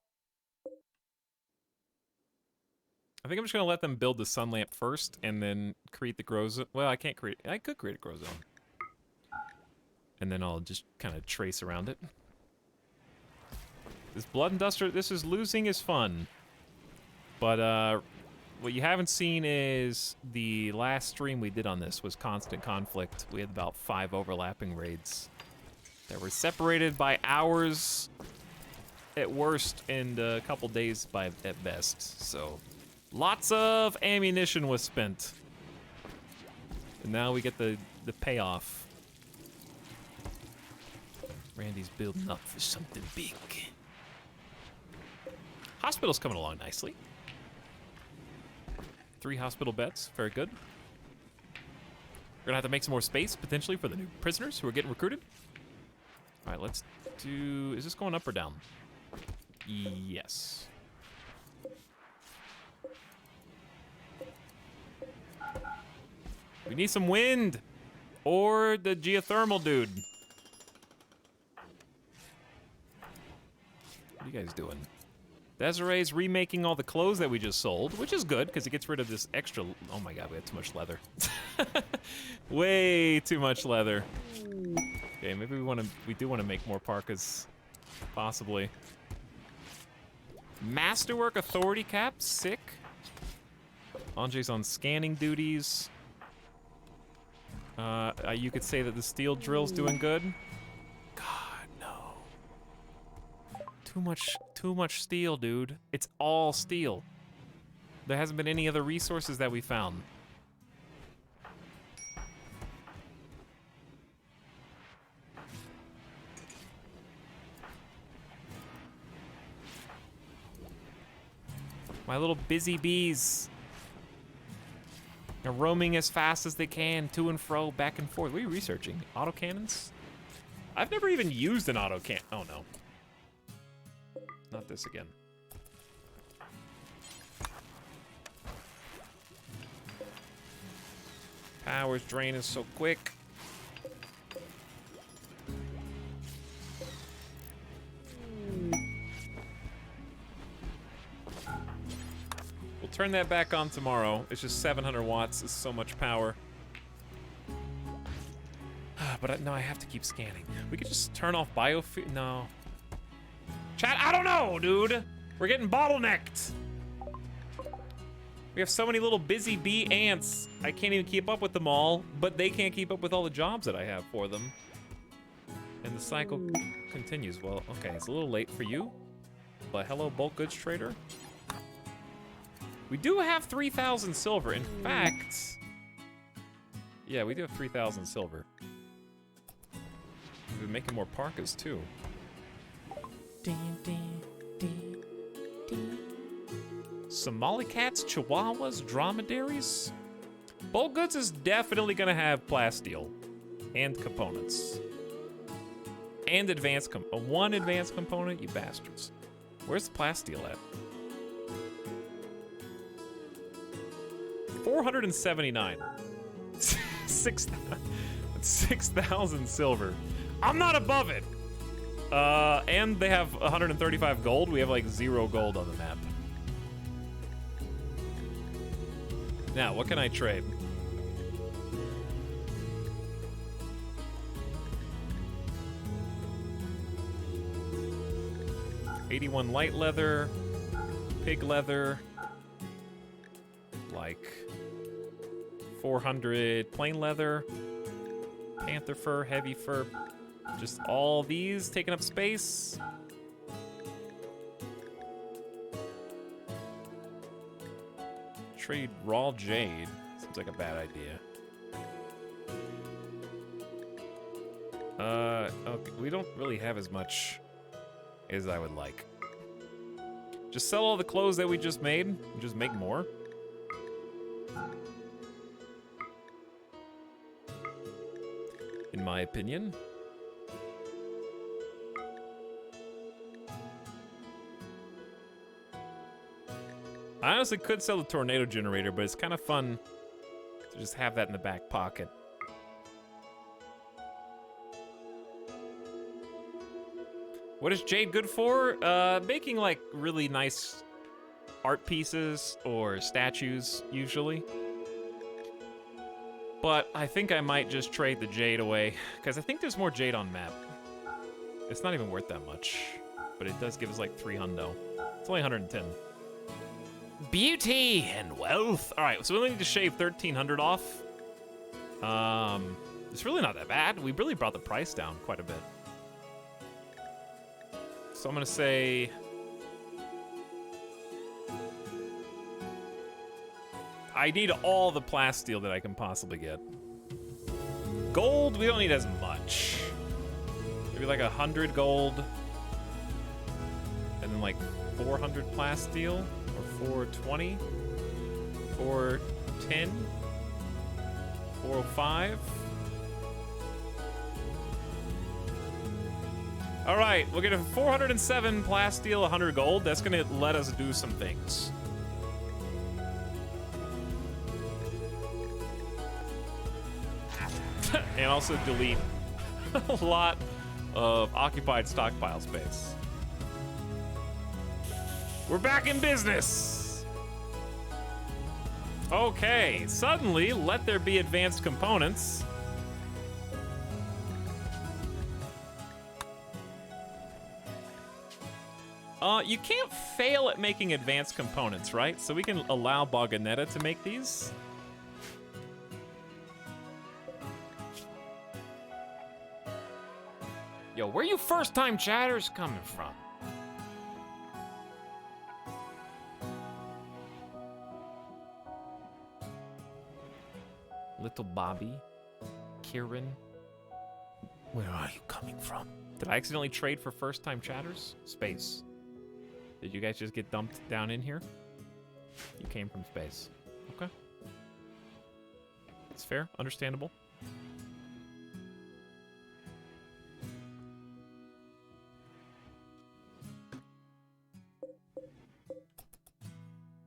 I think I'm just gonna let them build the sun lamp first and then create the grow zone. Well, I can't create, I could create a grow zone. And then I'll just kind of trace around it. This blood and duster, this is losing his fun. But what you haven't seen is the last stream we did on this was Constant Conflict. We had about 5 overlapping raids that were separated by hours at worst and a couple days at best. So lots of ammunition was spent. And now we get the payoff. Randy's building up for something big. Hospital's coming along nicely. 3 hospital beds, very good. We're gonna have to make some more space, potentially, for the new prisoners who are getting recruited. All right, let's do, is this going up or down? Yes. We need some wind, or the geothermal dude. What are you guys doing? Desiree's remaking all the clothes that we just sold, which is good because it gets rid of this extra. Oh my god, we have too much leather. Way too much leather. Okay, maybe we do want to make more parkas, possibly. Masterwork authority cap, sick. Andre's on scanning duties. You could say that the steel drill's doing good. God, no. Too much steel, dude. It's all steel. There hasn't been any other resources that we found. My little busy bees. They're roaming as fast as they can, to and fro, back and forth. What are you researching? Autocannons? I've never even used an autocannon. Oh no. Not this again. Power's draining so quick. We'll turn that back on tomorrow. It's just 700 watts. It's so much power. But no, I have to keep scanning. We could just turn off biofuel. No. Chat, I don't know, dude. We're getting bottlenecked. We have so many little busy bee ants. I can't even keep up with them all, but they can't keep up with all the jobs that I have for them. And the cycle continues. Well, okay, it's a little late for you. But hello, bulk goods trader. We do have 3,000 silver. In fact, yeah, we do have 3,000 silver. We've been making more parkas too. Somali cats, chihuahuas, dromedaries. Bulk goods is definitely gonna have plasteel and components. And advanced one advanced component, you bastards. Where's the plasteel at? 479. 6,000 silver. I'm not above it. And they have 135 gold. We have like 0 gold on the map. Now, what can I trade? $81 light leather, pig leather, like 400 plain leather, panther fur, heavy fur, just all these taking up space. Trade raw jade. Seems like a bad idea. Okay, we don't really have as much as I would like. Just sell all the clothes that we just made and just make more. In my opinion. I honestly could sell the tornado generator, but it's kind of fun to just have that in the back pocket. What is jade good for? Making like really nice art pieces or statues, usually. But I think I might just trade the jade away, because I think there's more jade on map. It's not even worth that much, but it does give us like 3 hundo. It's only 110. Beauty and wealth. All right, so we only need to shave 1,300 off. It's really not that bad. We really brought the price down quite a bit. So I'm gonna say, I need all the plasteel that I can possibly get. Gold, we don't need as much. Maybe like 100 gold, and then like 400 plasteel, or 420, 410, 405. All right, we'll get a 407 plasteel, 100 gold. That's gonna let us do some things. And also delete a lot of occupied stockpile space. We're back in business. Okay, suddenly, let there be advanced components. You can't fail at making advanced components, right? So we can allow Boganetta to make these. Yo, where you first-time chatters coming from? Little Bobby, Kieran, where are you coming from? Did I accidentally trade for first-time chatters? Space. Did you guys just get dumped down in here? You came from space. Okay. It's fair, understandable.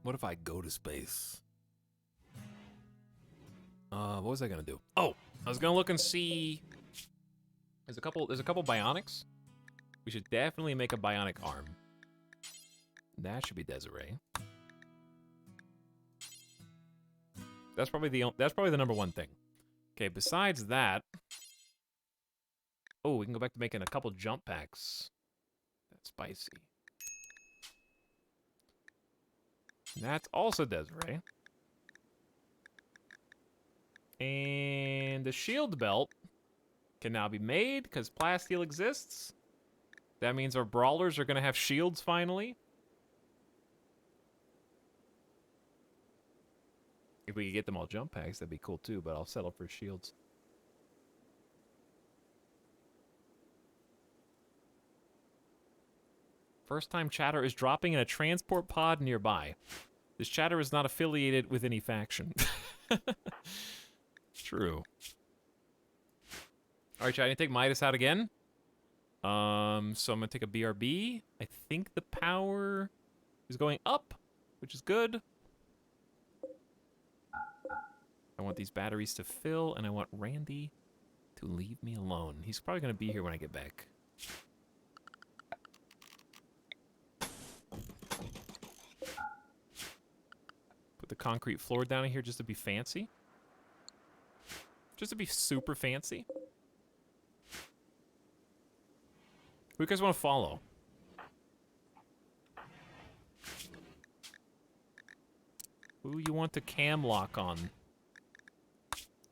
What if I go to space? What was I gonna do? Oh, I was gonna look and see. There's a couple bionics. We should definitely make a bionic arm. That should be Desiree. That's probably the number one thing. Okay, besides that, oh, we can go back to making a couple jump packs. That's spicy. That's also Desiree. And the shield belt can now be made because plasteel exists. That means our brawlers are going to have shields finally. If we could get them all jump packs, that'd be cool too, but I'll settle for shields. First time chatter is dropping in a transport pod nearby. This chatter is not affiliated with any faction. True. All right, chat, I need to take Midas out again. So I'm gonna take a BRB. I think the power is going up, which is good. I want these batteries to fill, and I want Randy to leave me alone. He's probably gonna be here when I get back. Put the concrete floor down in here just to be fancy. Just to be super fancy. Who you guys want to follow? Who you want to cam lock on?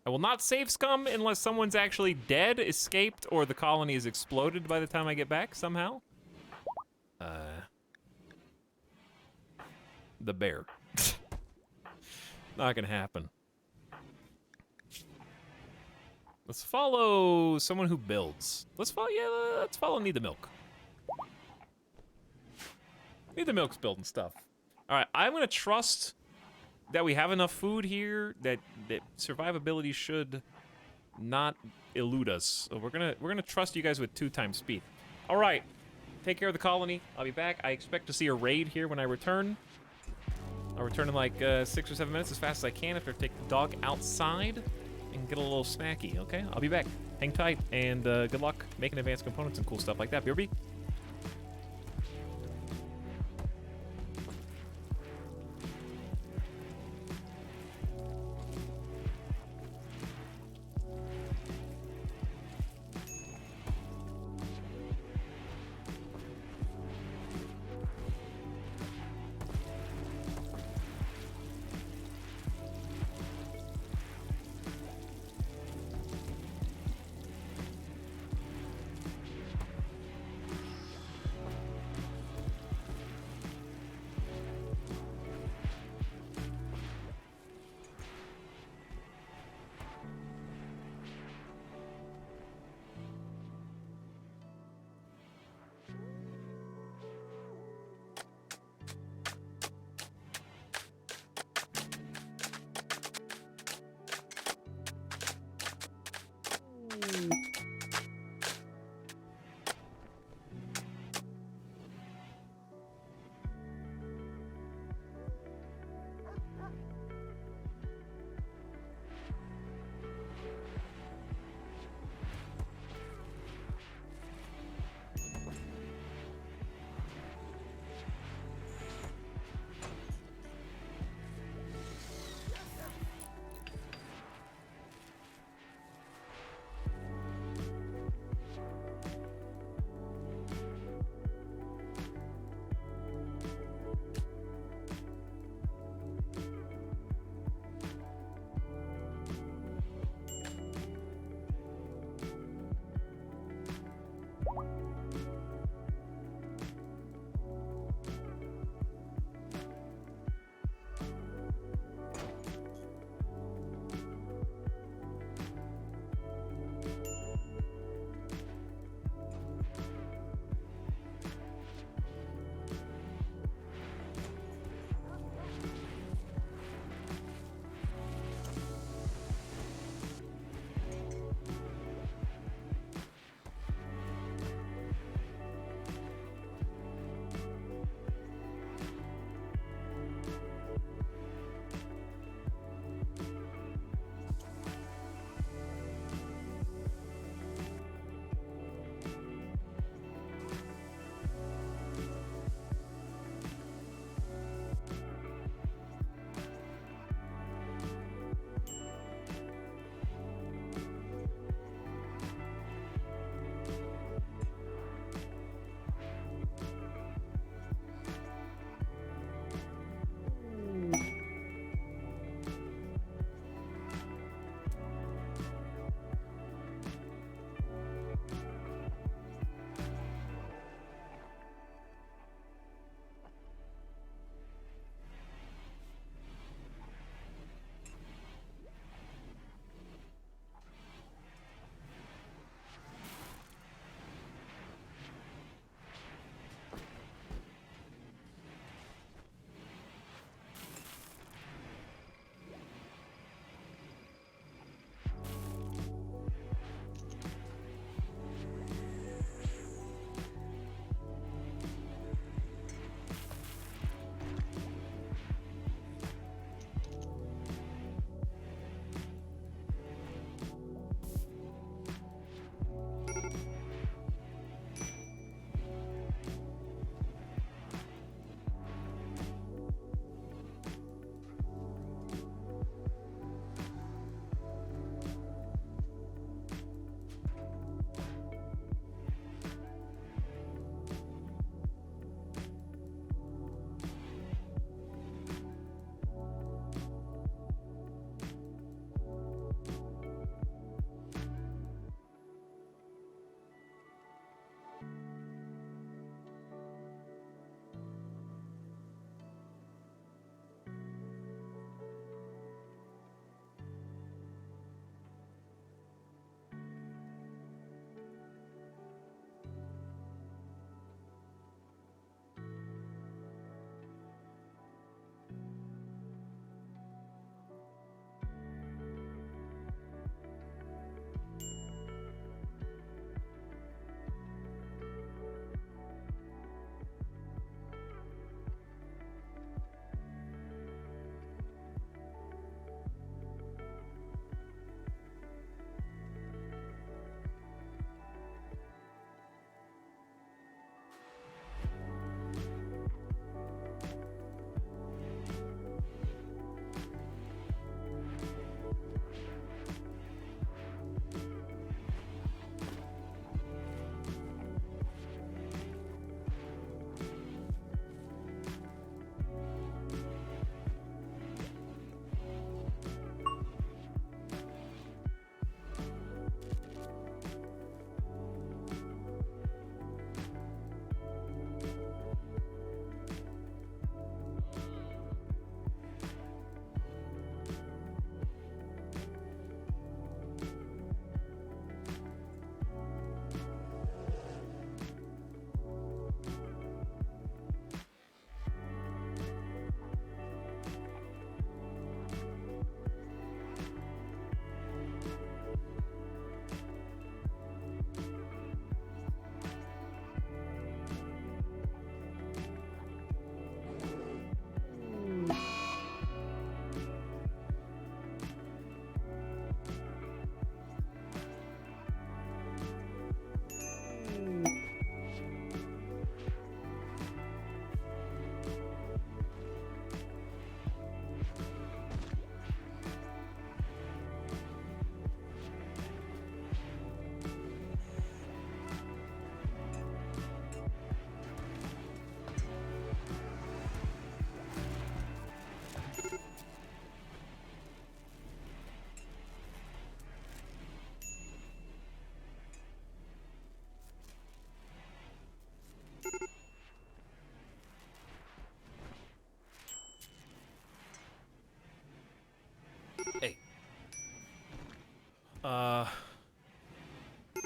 I will not save scum unless someone's actually dead, escaped, or the colony is exploded by the time I get back somehow. The bear. Not gonna happen. Let's follow someone who builds. Let's follow Need the Milk. Need the Milk's building stuff. All right, I'm gonna trust that we have enough food here that survivability should not elude us. So we're gonna trust you guys with 2 times speed. All right, take care of the colony. I'll be back. I expect to see a raid here when I return. I'll return in like 6 or 7 minutes as fast as I can after I take the dog outside and get a little snacky, okay? I'll be back. Hang tight, and good luck making advanced components and cool stuff like that. BRB.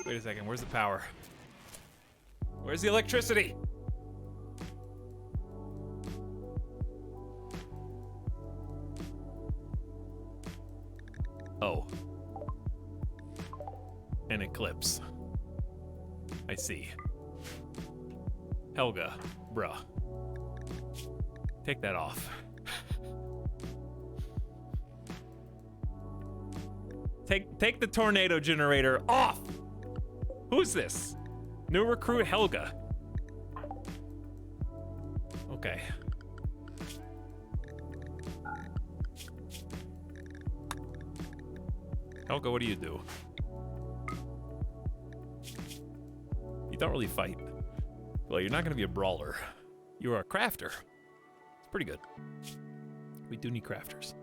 Wait a second, where's the power? Where's the electricity? Oh. An eclipse. I see. Helga, bruh. Take that off. Take the tornado generator off! Who's this? New recruit Helga. Okay. Helga, what do? You don't really fight. Well, you're not gonna be a brawler. You're a crafter. It's pretty good. We do need crafters.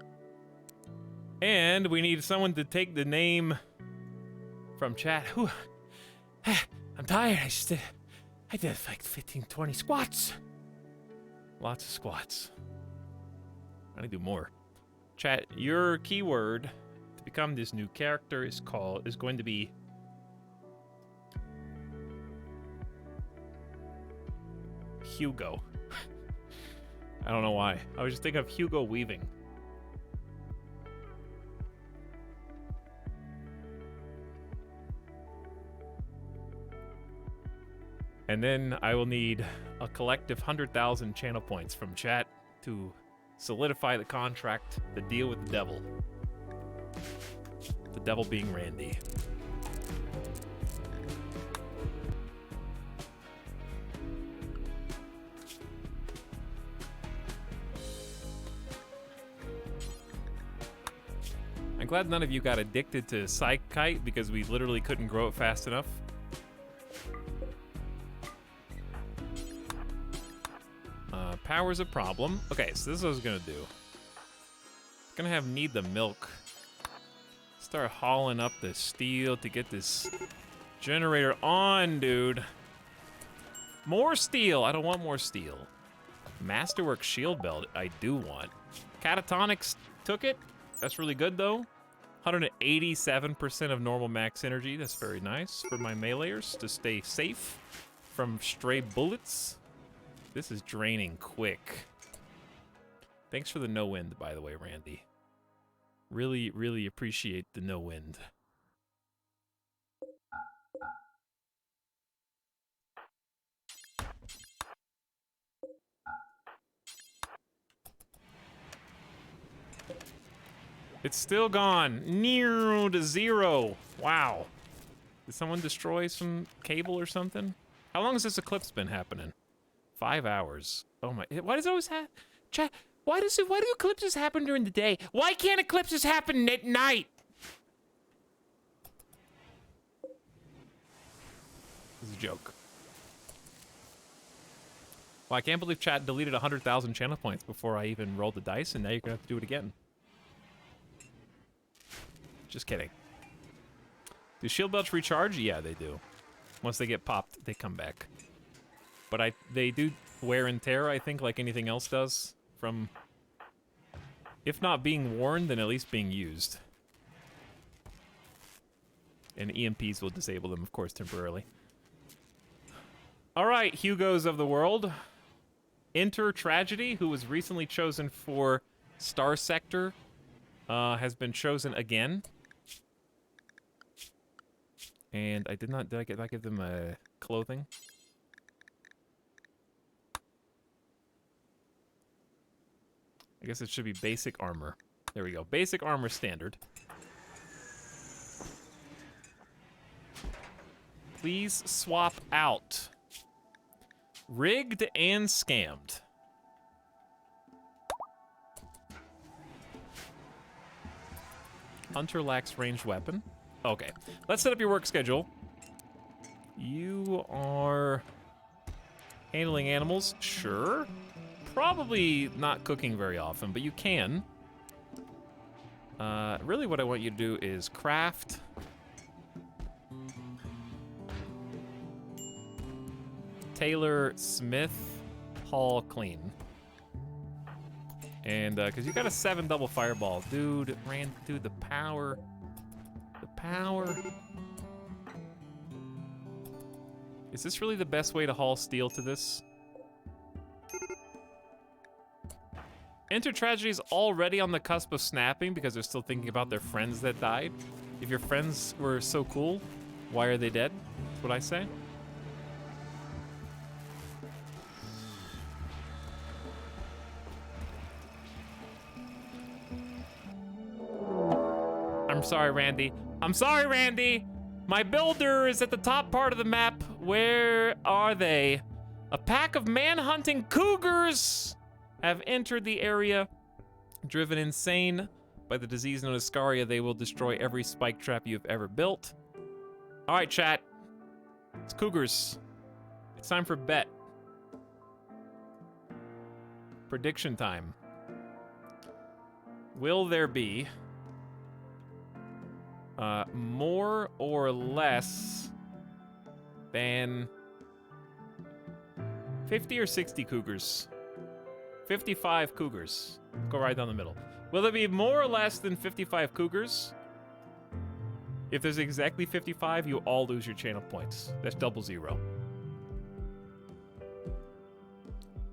And we need someone to take the name from chat. Whew. I'm tired. I did like 15, 20 squats. Lots of squats. I need to do more. Chat, your keyword to become this new character is going to be Hugo. I don't know why. I was just thinking of Hugo Weaving. And then I will need a collective 100,000 channel points from chat to solidify the contract, the deal with the devil. The devil being Randy. I'm glad none of you got addicted to Psykite because we literally couldn't grow it fast enough. Power's a problem. Okay, so this is what I was gonna do. Gonna need the milk. Start hauling up the steel to get this generator on, dude. More steel. I don't want more steel. Masterwork shield belt. I do want. Catatonics took it. That's really good though. 187% of normal max energy. That's very nice for my meleeers to stay safe from stray bullets. This is draining quick. Thanks for the no wind, by the way, Randy. Really, really appreciate the no wind. It's still gone. Near to zero. Wow. Did someone destroy some cable or something? How long has this eclipse been happening? 5 hours. Oh my, why does it always happen? Chat, why do eclipses happen during the day? Why can't eclipses happen at night? This is a joke. Well, I can't believe chat deleted 100,000 channel points before I even rolled the dice, and now you're gonna have to do it again. Just kidding. Do shield belts recharge? Yeah, they do. Once they get popped, they come back. But they do wear and tear, I think, like anything else does. From, if not being worn, then at least being used. And EMPs will disable them, of course, temporarily. All right, Hugos of the world. Enter Tragedy, who was recently chosen for Star Sector, has been chosen again. And I did I give them clothing? I guess it should be basic armor. There we go. Basic armor standard. Please swap out. Rigged and scammed. Hunter lacks ranged weapon. Okay. Let's set up your work schedule. You are handling animals. Sure. Probably not cooking very often, but you can. Really what I want you to do is craft. Tailor, Smith, Haul, Clean. And, because you got a 7 double fireball. Dude, dude, the power Power. Is this really the best way to haul steel to this? Enter Tragedy's already on the cusp of snapping because they're still thinking about their friends that died. If your friends were so cool, why are they dead? That's what I say. I'm sorry, Randy. I'm sorry, Randy! My builder is at the top part of the map. Where are they? A pack of man-hunting cougars have entered the area. Driven insane by the disease known as Scaria, they will destroy every spike trap you've ever built. All right, chat. It's cougars. It's time for bet. Prediction time. Will there be more or less than 50 or 60 cougars? 55 cougars. Go right down the middle. Will there be more or less than 55 cougars? If there's exactly 55, you all lose your channel points. That's 00.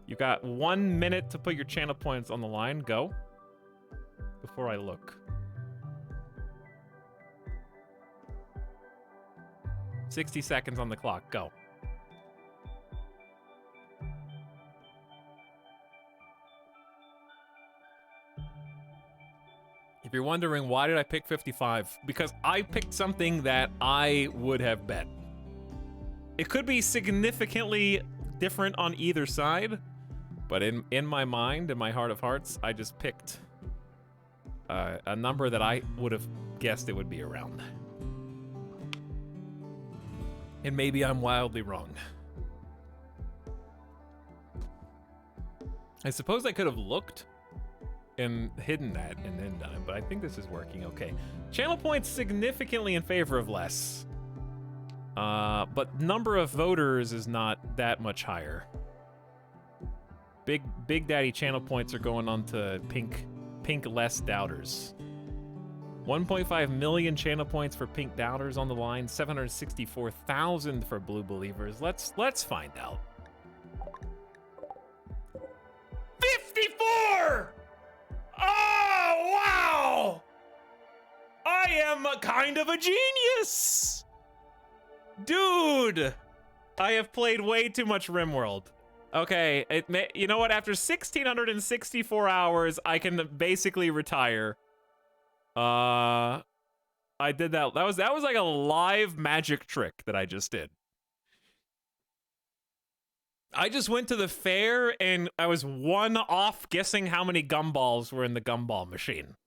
You got 1 minute to put your channel points on the line. Go. Before I look. 60 seconds on the clock. Go. If you're wondering why did I pick 55, because I picked something that I would have bet. It could be significantly different on either side, but in my mind, in my heart of hearts, I just picked a number that I would have guessed it would be around. And maybe I'm wildly wrong. I suppose I could have looked and hidden that and then done it, but I think this is working okay. Channel points significantly in favor of less. But number of voters is not that much higher. Big Daddy channel points are going on to pink less doubters. 1.5 million channel points for pink doubters on the line, 764,000 for blue believers. Let's find out. 54! Oh, wow! I am kind of a genius! Dude! I have played way too much RimWorld. Okay, you know what? After 1,664 hours, I can basically retire. I did that. That was like a live magic trick that I just did. I just went to the fair and I was one off guessing how many gumballs were in the gumball machine.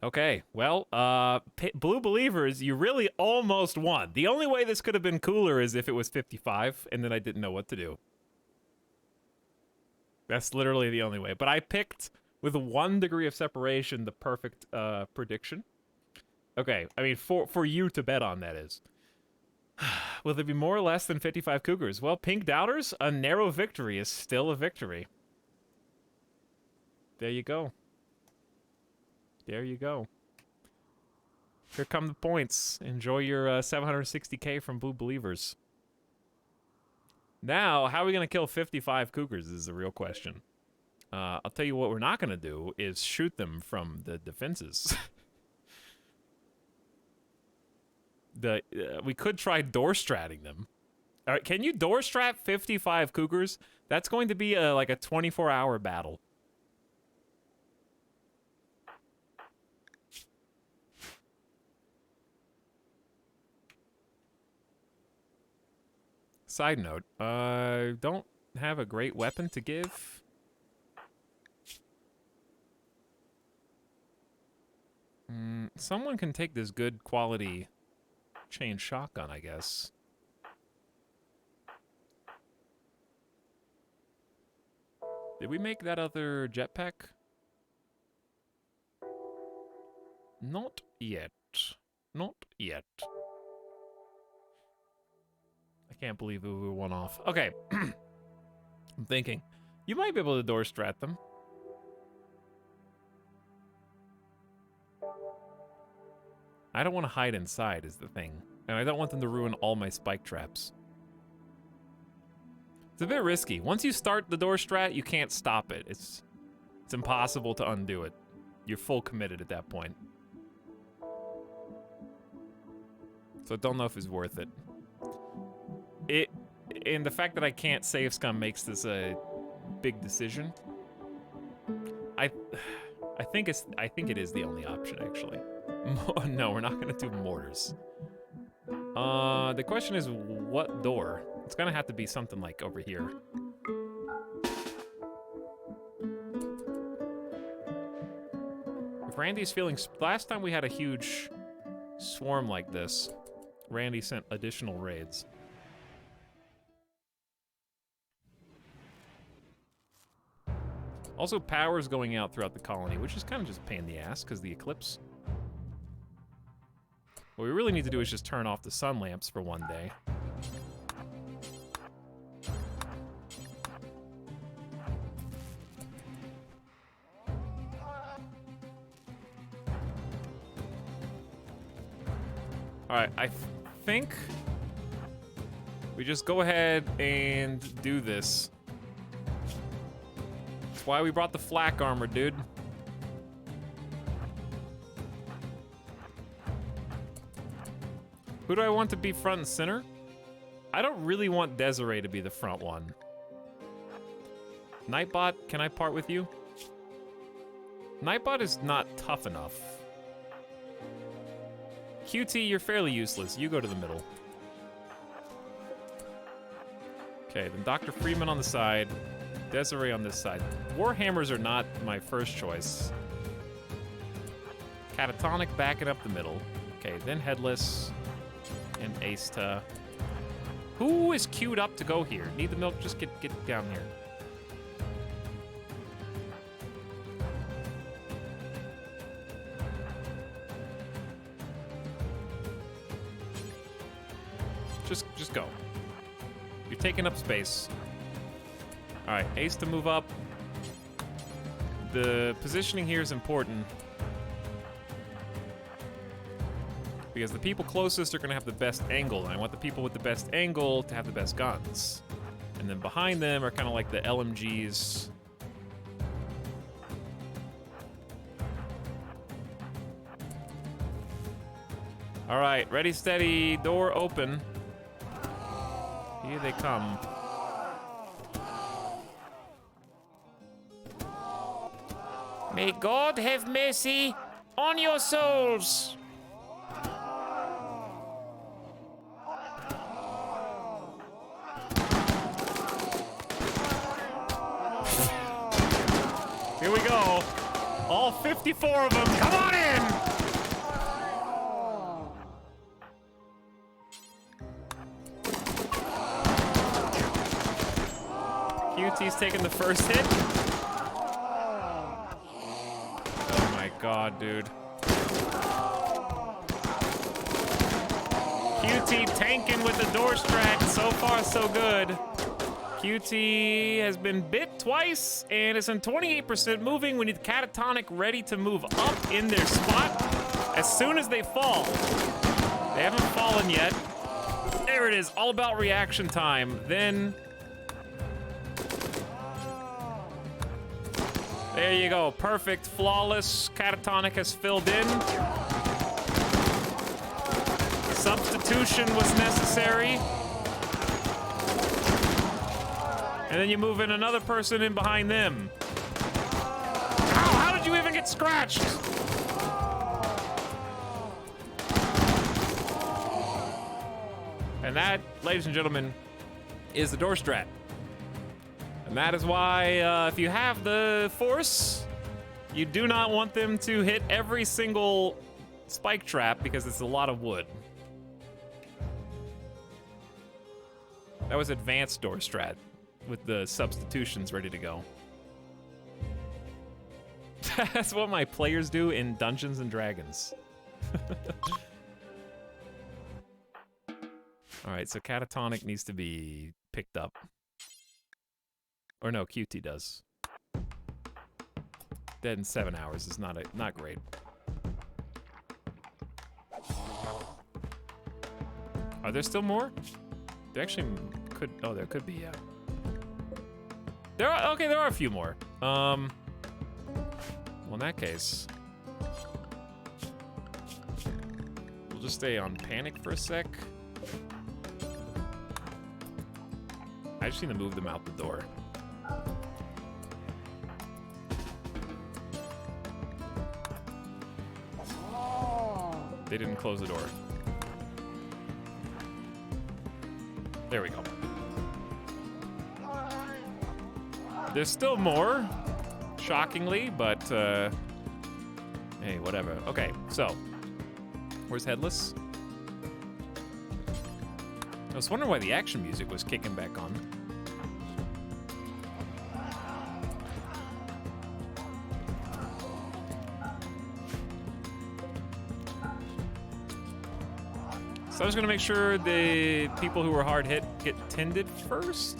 Okay, well, Blue Believers, you really almost won. The only way this could have been cooler is if it was 55 and then I didn't know what to do. That's literally the only way. But I picked, with 1 degree of separation, the perfect prediction. Okay, I mean, for you to bet on, that is. Will there be more or less than 55 cougars? Well, pink doubters, a narrow victory is still a victory. There you go. There you go. Here come the points. Enjoy your 760k from Blue Believers. Now, how are we going to kill 55 cougars is the real question. I'll tell you what we're not going to do is shoot them from the defenses. We could try door stratting them. All right, can you door strat 55 cougars? That's going to be like a 24-hour battle. Side note, don't have a great weapon to give. Someone can take this good quality chain shotgun, I guess. Did we make that other jetpack? Not yet. Not yet. I can't believe we were one off. Okay. I'm thinking. You might be able to door strat them. I don't want to hide inside is the thing. And I don't want them to ruin all my spike traps. It's a bit risky. Once you start the door strat, you can't stop it. It's impossible to undo it. You're full committed at that point. So I don't know if it's worth it. And the fact that I can't save scum makes this a big decision. I think it is the only option, actually. No, we're not gonna do mortars. The question is, what door? It's gonna have to be something like over here. If Randy's feeling... Last time we had a huge swarm like this, Randy sent additional raids. Also, power's going out throughout the colony, which is kind of just a pain in the ass, because the eclipse. What we really need to do is just turn off the sun lamps for one day. Alright, I think we just go ahead and do this. That's why we brought the flak armor, dude. Who do I want to be front and center? I don't really want Desiree to be the front one. Nightbot, can I part with you? Nightbot is not tough enough. QT, you're fairly useless. You go to the middle. Okay, then Dr. Freeman on the side. Desiree on this side. Warhammers are not my first choice. Catatonic backing up the middle. Okay, then Headless. And Asta. Who is queued up to go here? Need the milk? Just get down here. Just go. You're taking up space. All right, Ace to move up. The positioning here is important. Because the people closest are gonna have the best angle, and I want the people with the best angle to have the best guns. And then behind them are kind of like the LMGs. All right, ready, steady, door open. Here they come. May God have mercy on your souls. Here we go. All 54 of them. Come on in. QT's taking the first hit. Oh my god, dude. QT tanking with the door strat. So far, so good. QT has been bit twice and is in 28% moving. We need Catatonic ready to move up in their spot as soon as they fall. They haven't fallen yet. There it is, all about reaction time. Then, there you go, perfect, flawless. Catatonic has filled in. Substitution was necessary. And then you move in another person in behind them. Ow, how did you even get scratched? And that, ladies and gentlemen, is the door strat. And that is why, if you have the force, you do not want them to hit every single spike trap because it's a lot of wood. That was advanced door strat, with the substitutions ready to go. That's what my players do in Dungeons and Dragons. All right, so Catatonic needs to be picked up. Or no, QT does. Dead in 7 hours is not great. Are there still more? There actually could. Oh, there could be. Yeah. There are. Okay, there are a few more. Well, in that case, we'll just stay on panic for a sec. I just need to move them out the door. They didn't close the door. There we go. There's still more, shockingly, but hey, whatever. Okay, so where's Headless? I was wondering why the action music was kicking back on. So I was gonna make sure the people who were hard hit get tended first.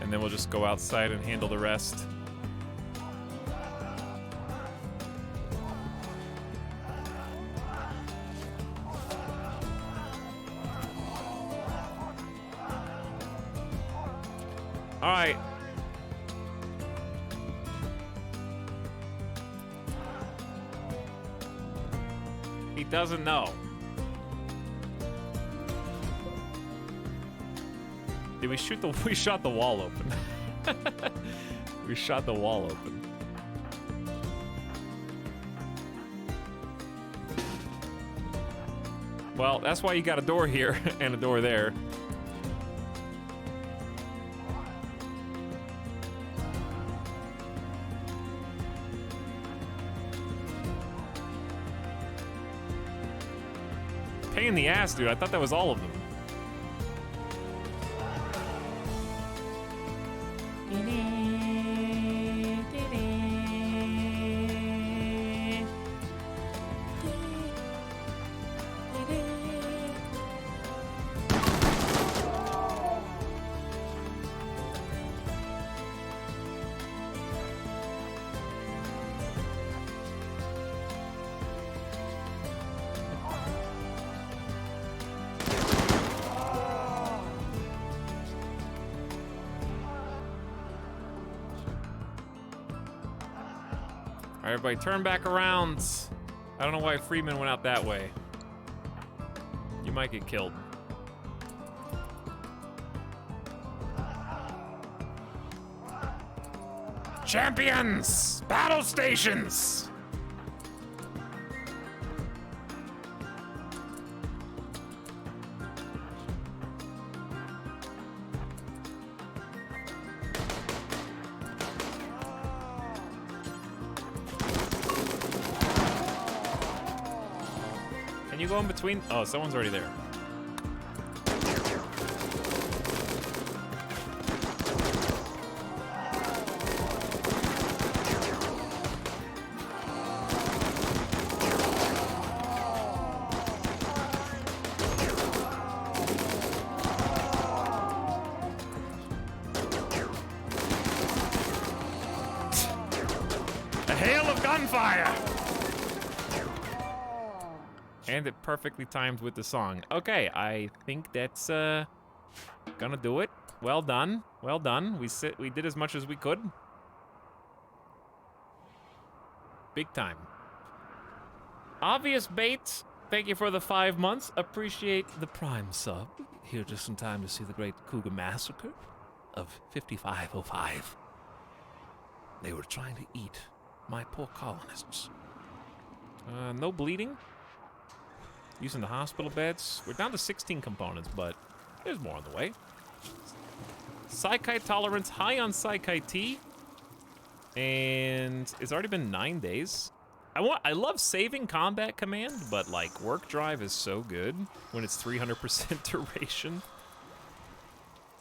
And then we'll just go outside and handle the rest. All right. He doesn't know. Did we shoot the... We shot the wall open. We shot the wall open. Well, that's why you got a door here and a door there. Pain in the ass, dude. I thought that was all of them. Everybody turn back around. I don't know why Freeman went out that way. You might get killed. Champions! Battle stations! Can you go in between? Oh, someone's already there. A hail of gunfire! And it perfectly timed with the song. Okay, I think that's gonna do it. Well done, well done. We did as much as we could. Big time. Obvious bait. Thank you for the 5 months. Appreciate the prime sub. Here just in time to see the great Cougar Massacre of 5505. They were trying to eat my poor colonists. No bleeding. Using the hospital beds. We're down to 16 components, but there's more on the way. Psychite tolerance high on Psychite T. And it's already been 9 days. I love saving combat command, but like work drive is so good when it's 300% duration.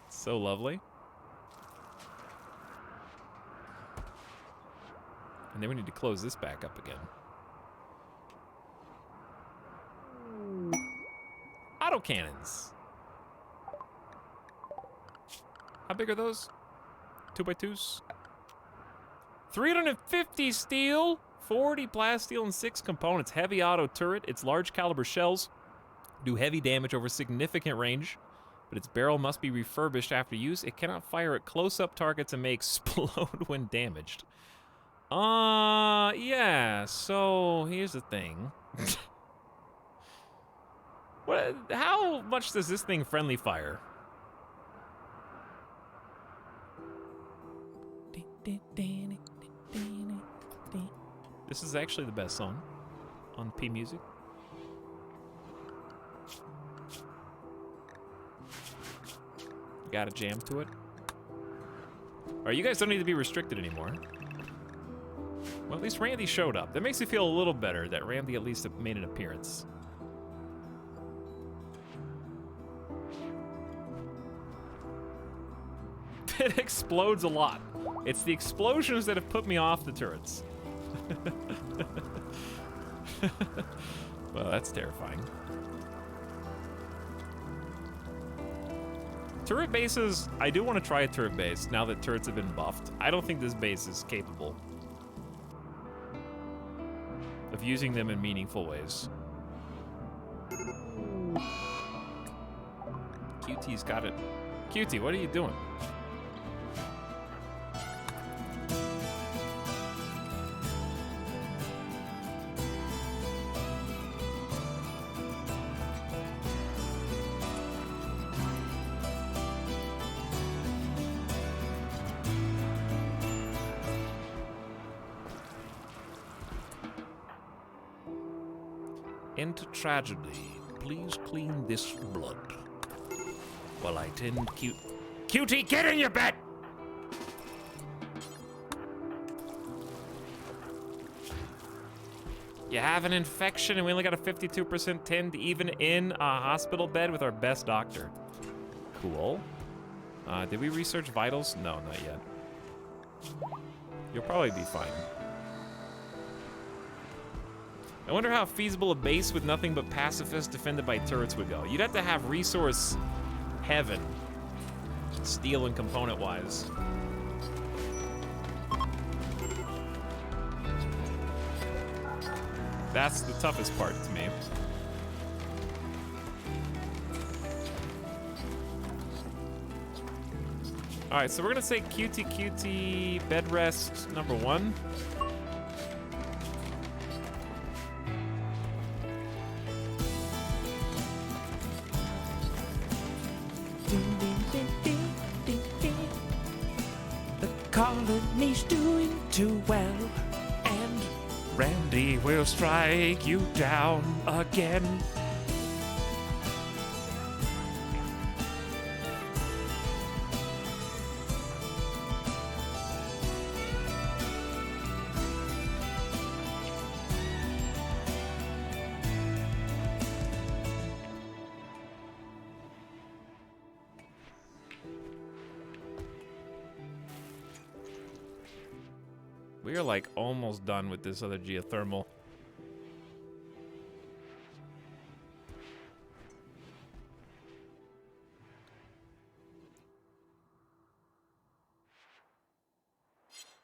So lovely. And then we need to close this back up again. Autocannons. How big are those? 2x2s? 350 steel, 40 plasteel, and 6 components. Heavy auto turret. Its large caliber shells do heavy damage over significant range, but its barrel must be refurbished after use. It cannot fire at close-up targets and may explode when damaged. Yeah, so here's the thing. How much does this thing friendly fire? This is actually the best song on P Music. Got a jam to it. Alright, you guys don't need to be restricted anymore. Well, at least Randy showed up. That makes me feel a little better that Randy at least made an appearance. It explodes a lot. It's the explosions that have put me off the turrets. Well, that's terrifying. Turret bases, I do want to try a turret base now that turrets have been buffed. I don't think this base is capable of using them in meaningful ways. QT's got it. QT, what are you doing? Into tragedy. Please clean this blood. While I tend QT, get in your bed! You have an infection and we only got a 52% tend even in a hospital bed with our best doctor. Cool. Did we research vitals? No, not yet. You'll probably be fine. I wonder how feasible a base with nothing but pacifists defended by turrets would go. You'd have to have resource heaven, steel and component-wise. That's the toughest part to me. All right, so we're gonna say QT bed rest number 1. The colony's doing too well, and Randy will strike you down again. We are like almost done with this other geothermal.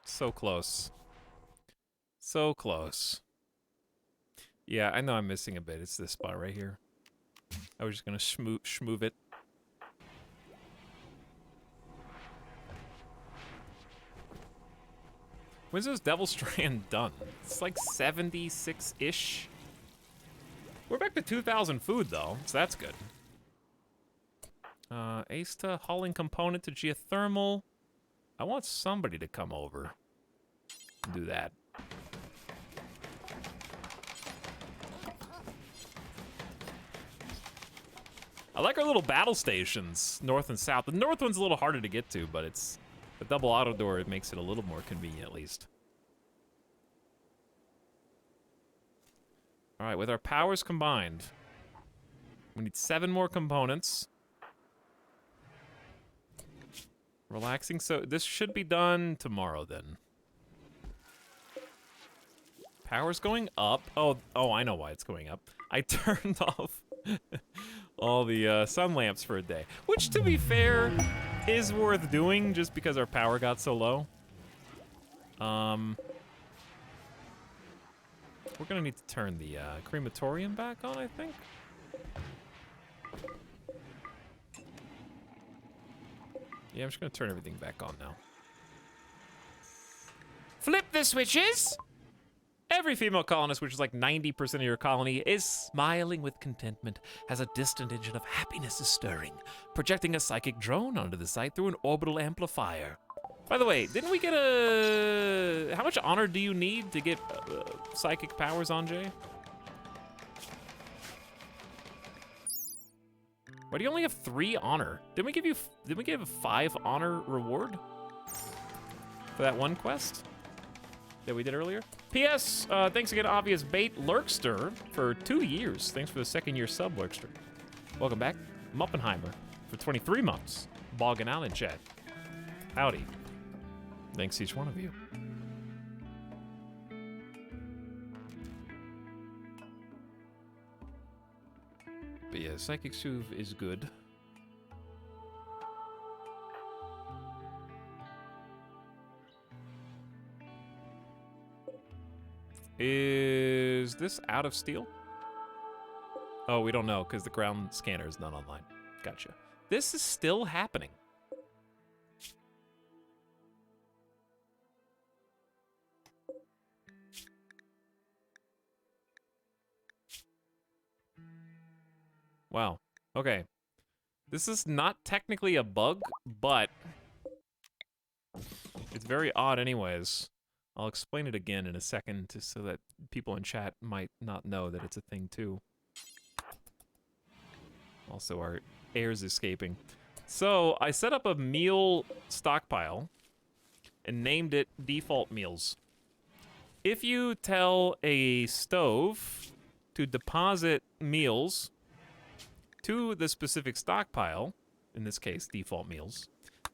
So close. So close. Yeah, I know I'm missing a bit. It's this spot right here. I was just gonna schmoove it. When's this Devil Strand done? It's like 76-ish. We're back to 2,000 food, though, so that's good. Asta, hauling component to geothermal. I want somebody to come over and do that. I like our little battle stations, north and south. The north one's a little harder to get to, but it's... The double auto door, it makes it a little more convenient, at least. All right, with our powers combined, we need 7 more components. Relaxing, so this should be done tomorrow, then. Power's going up. Oh, I know why it's going up. I turned off all the sun lamps for a day, which, to be fair, is worth doing just because our power got so low. We're gonna need to turn the crematorium back on, I think. Yeah, I'm just gonna turn everything back on now. Flip the switches. Every female colonist, which is like 90% of your colony, is smiling with contentment as a distant engine of happiness is stirring, projecting a psychic drone onto the site through an orbital amplifier. By the way, didn't we get a... How much honor do you need to get psychic powers on, Jay? Why do you only have 3 honor? Didn't we give a 5 honor reward for that one quest that we did earlier? P.S. Thanks again, Obvious Bait Lurkster, for 2 years. Thanks for the 2nd-year sub, Lurkster. Welcome back, Muppenheimer, for 23 months. Bogging out in chat. Howdy. Thanks to each one of you. But yeah, Psychic Soothe is good. Is this out of steel? Oh, we don't know because the ground scanner is not online. Gotcha. This is still happening. Wow. Okay. This is not technically a bug, but it's very odd anyways. I'll explain it again in a second just so that people in chat might not know that it's a thing too. Also, our air's escaping. So, I set up a meal stockpile and named it default meals. If you tell a stove to deposit meals to the specific stockpile, in this case, default meals,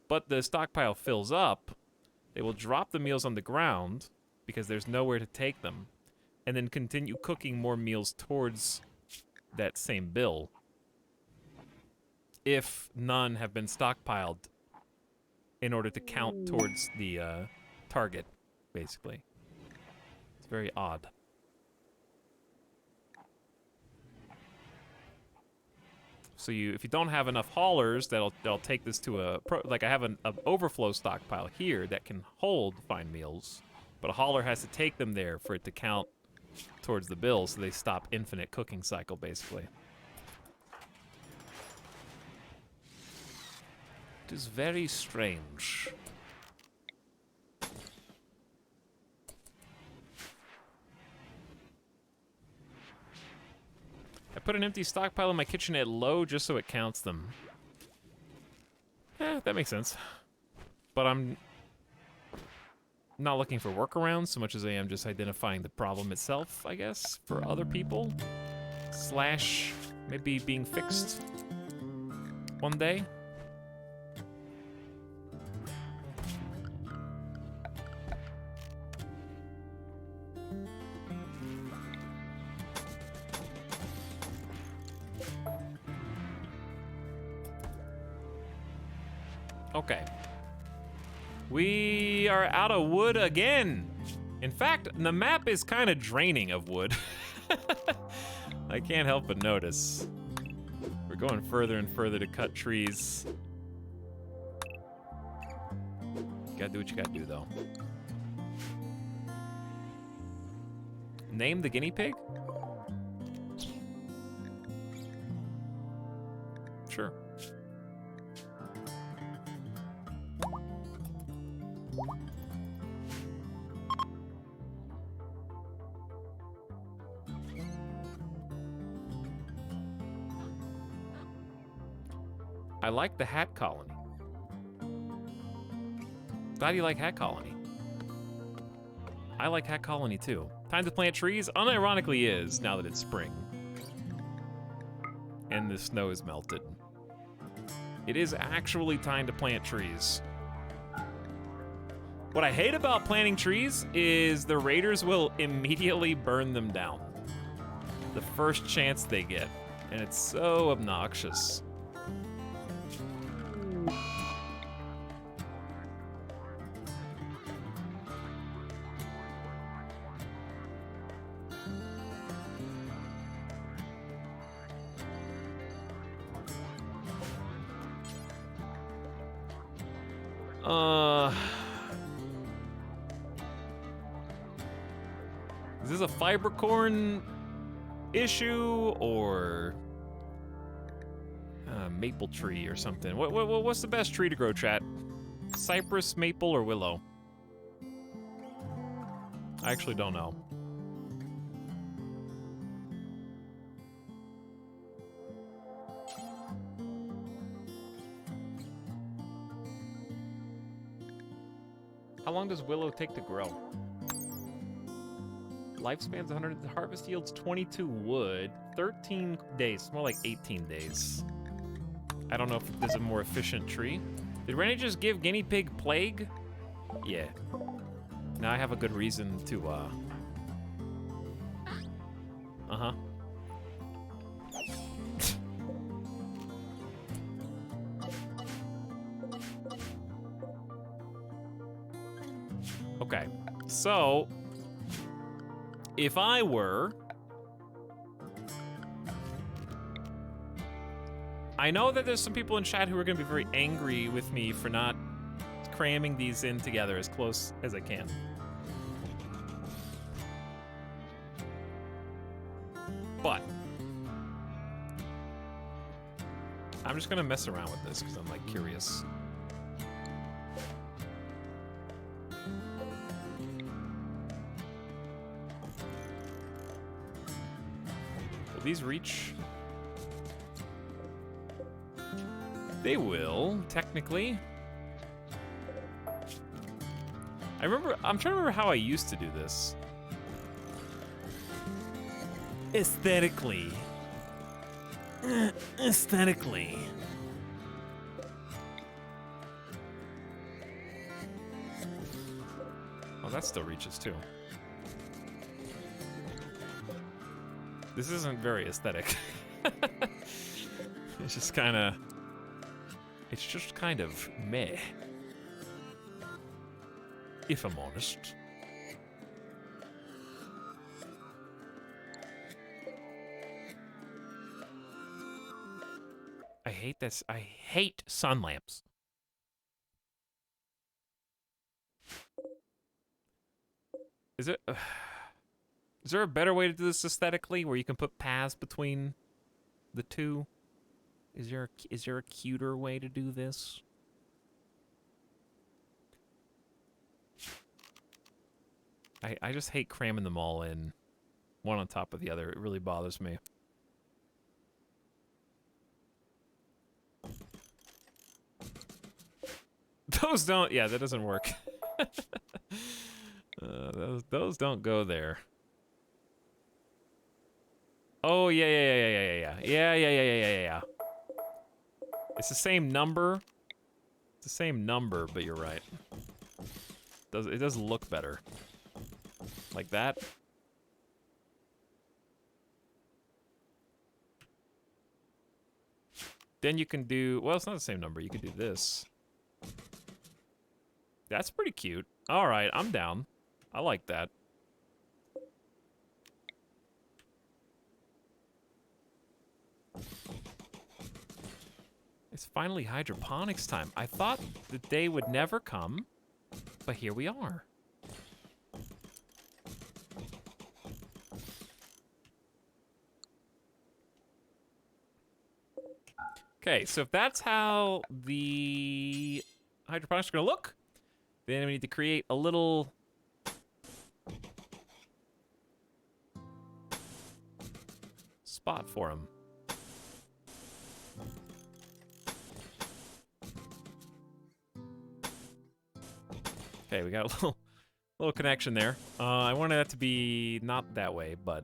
but the stockpile fills up, they will drop the meals on the ground because there's nowhere to take them, and then continue cooking more meals towards that same bill if none have been stockpiled in order to count towards the target, basically. It's very odd. So if you don't have enough haulers, they'll take this to like I have an overflow stockpile here that can hold fine meals, but a hauler has to take them there for it to count towards the bill, so they stop infinite cooking cycle, basically. It is very strange. I put an empty stockpile in my kitchen at low just so it counts them. That makes sense. But I'm not looking for workarounds so much as I am just identifying the problem itself, I guess, for other people. Slash, maybe being fixed one day. Okay. We are out of wood again. In fact, the map is kind of draining of wood. I can't help but notice. We're going further and further to cut trees. You gotta do what you gotta do, though. Name the guinea pig? Sure. I like the hat colony. Glad you like hat colony. I like hat colony too. Time to plant trees unironically is now that it's spring. And the snow is melted. It is actually time to plant trees. What I hate about planting trees is the raiders will immediately burn them down. The first chance they get. And it's so obnoxious. Is this a fibercorn issue or maple tree or something? What's the best tree to grow, chat? Cypress, maple, or willow? I actually don't know. How long does willow take to grow? Lifespan's 100, harvest yields 22 wood, 13 days, more like 18 days. I don't know if there's a more efficient tree. Did Rennie just give guinea pig plague? Yeah. Now I have a good reason to, Uh-huh. Okay, so if I were... I know that there's some people in chat who are going to be very angry with me for not cramming these in together as close as I can. But I'm just going to mess around with this because I'm, like, curious. Will these reach? They will, technically. I'm trying to remember how I used to do this. Aesthetically. Aesthetically. Oh, that still reaches too. This isn't very aesthetic. It's just kind of... It's just kind of meh. If I'm honest. I hate this. I hate sun lamps. Is there a better way to do this aesthetically where you can put paths between the two? Is there a cuter way to do this? I just hate cramming them all in, one on top of the other. It really bothers me. Those don't, yeah, that doesn't work. Those don't go there. Oh, yeah. It's the same number. It's the same number, but you're right. It does look better. Like that. Then you can do, well, it's not the same number. You can do this. That's pretty cute. All right, I'm down. I like that. It's finally hydroponics time. I thought the day would never come, but here we are. Okay, so if that's how the hydroponics are gonna look, then we need to create a little spot for them. Okay, we got a little connection there. I wanted that to be not that way, but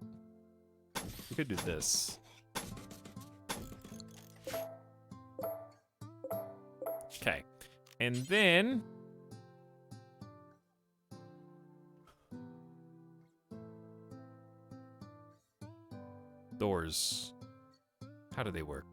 we could do this. Okay, and then doors. How do they work?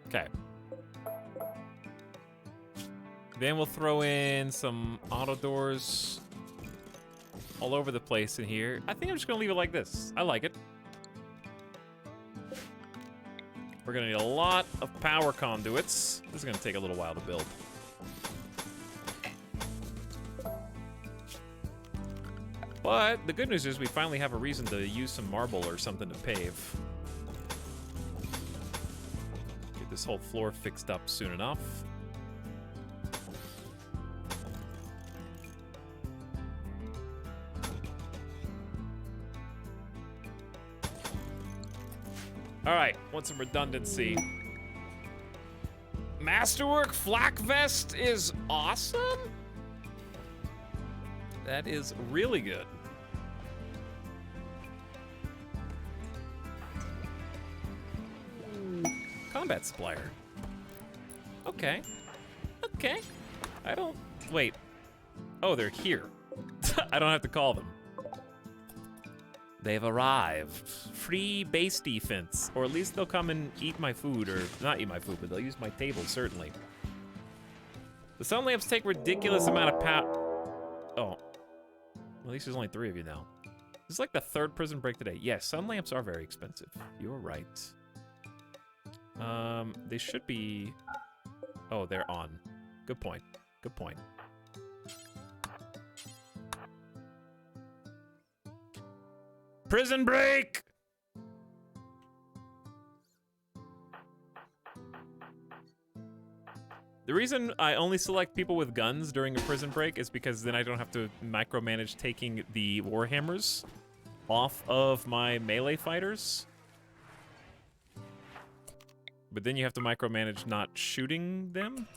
Okay. Then we'll throw in some auto doors all over the place in here. I think I'm just gonna leave it like this. I like it. We're gonna need a lot of power conduits. This is gonna take a little while to build. But the good news is we finally have a reason to use some marble or something to pave. Get this whole floor fixed up soon enough. All right, want some redundancy. Masterwork flak vest is awesome. That is really good. Combat supplier. Okay. Okay. I don't... Wait. Oh, they're here. I don't have to call them. They've arrived. Free base defense. Or at least they'll come and eat my food. Or not eat my food, but they'll use my table, certainly. The sun lamps take ridiculous amount of power. Oh. Well, at least there's only 3 of you now. This is like the 3rd prison break today. Yes, sun lamps are very expensive. You're right. They should be... Oh, they're on. Good point. Good point. Prison break! The reason I only select people with guns during a prison break is because then I don't have to micromanage taking the warhammers off of my melee fighters. But then you have to micromanage not shooting them,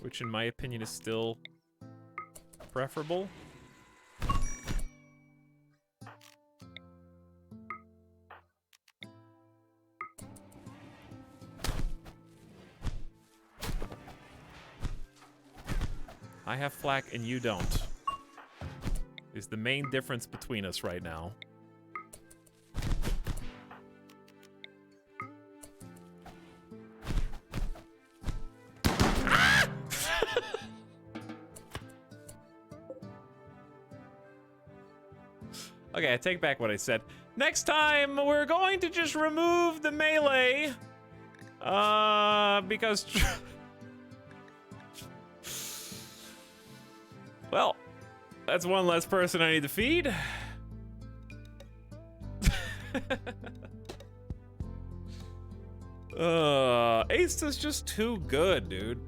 which in my opinion is still preferable. I have flak and you don't. Is the main difference between us right now. Ah! Okay, I take back what I said. Next time, we're going to just remove the melee. Because... Well, that's one less person I need to feed. Ace is just too good, dude.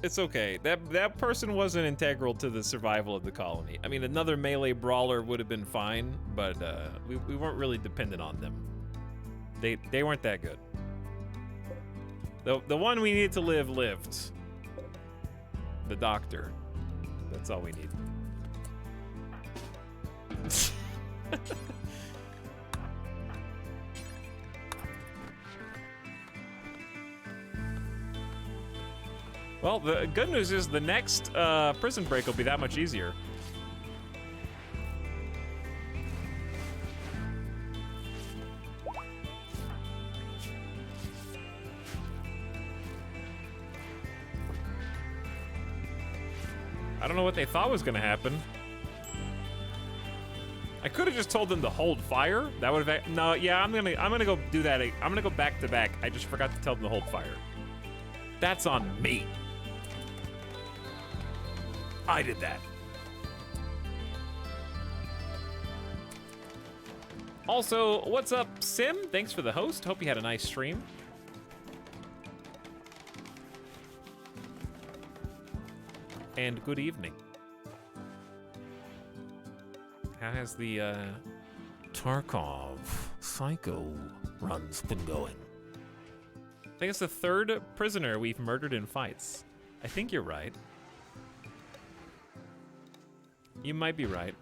It's okay. That person wasn't integral to the survival of the colony. I mean, another melee brawler would have been fine, but we weren't really dependent on them. They weren't that good. The one we needed to live lived. The doctor. That's all we need. Well, the good news is the next prison break will be that much easier. I don't know what they thought was gonna happen. I could have just told them to hold fire. That would have... No, yeah, I'm gonna go do that. I'm gonna go back to back. I just forgot to tell them to hold fire. That's on me. I did that. Also, what's up, Sim? Thanks for the host. Hope you had a nice stream. And good evening. How has the Tarkov Psycho runs been going? I think it's the 3rd prisoner we've murdered in fights. I think you're right. You might be right.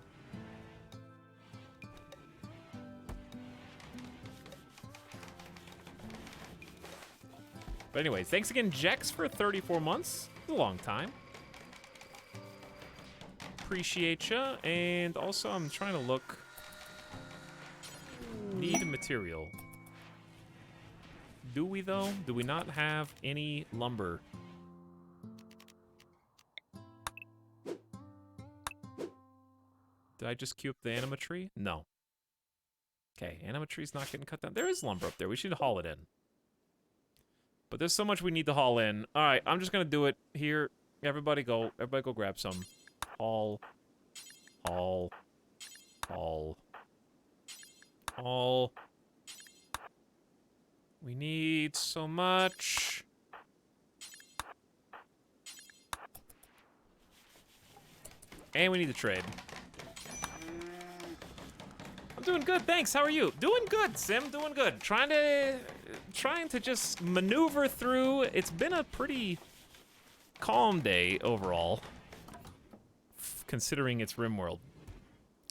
But anyways, thanks again, Jex, for 34 months. It's a long time. Appreciate ya. And also, I'm trying to look. Need material. Do we, though? Do we not have any lumber? Did I just queue up the anima tree? No. Okay, anima tree's not getting cut down. There is lumber up there. We should haul it in. But there's so much we need to haul in. All right, I'm just gonna do it here. Everybody go grab some. Haul. Haul. Haul. Haul. We need so much. And we need to trade. I'm doing good, thanks. How are you? Doing good, Sim. Doing good. Trying to just maneuver through. It's been a pretty calm day overall, considering it's RimWorld.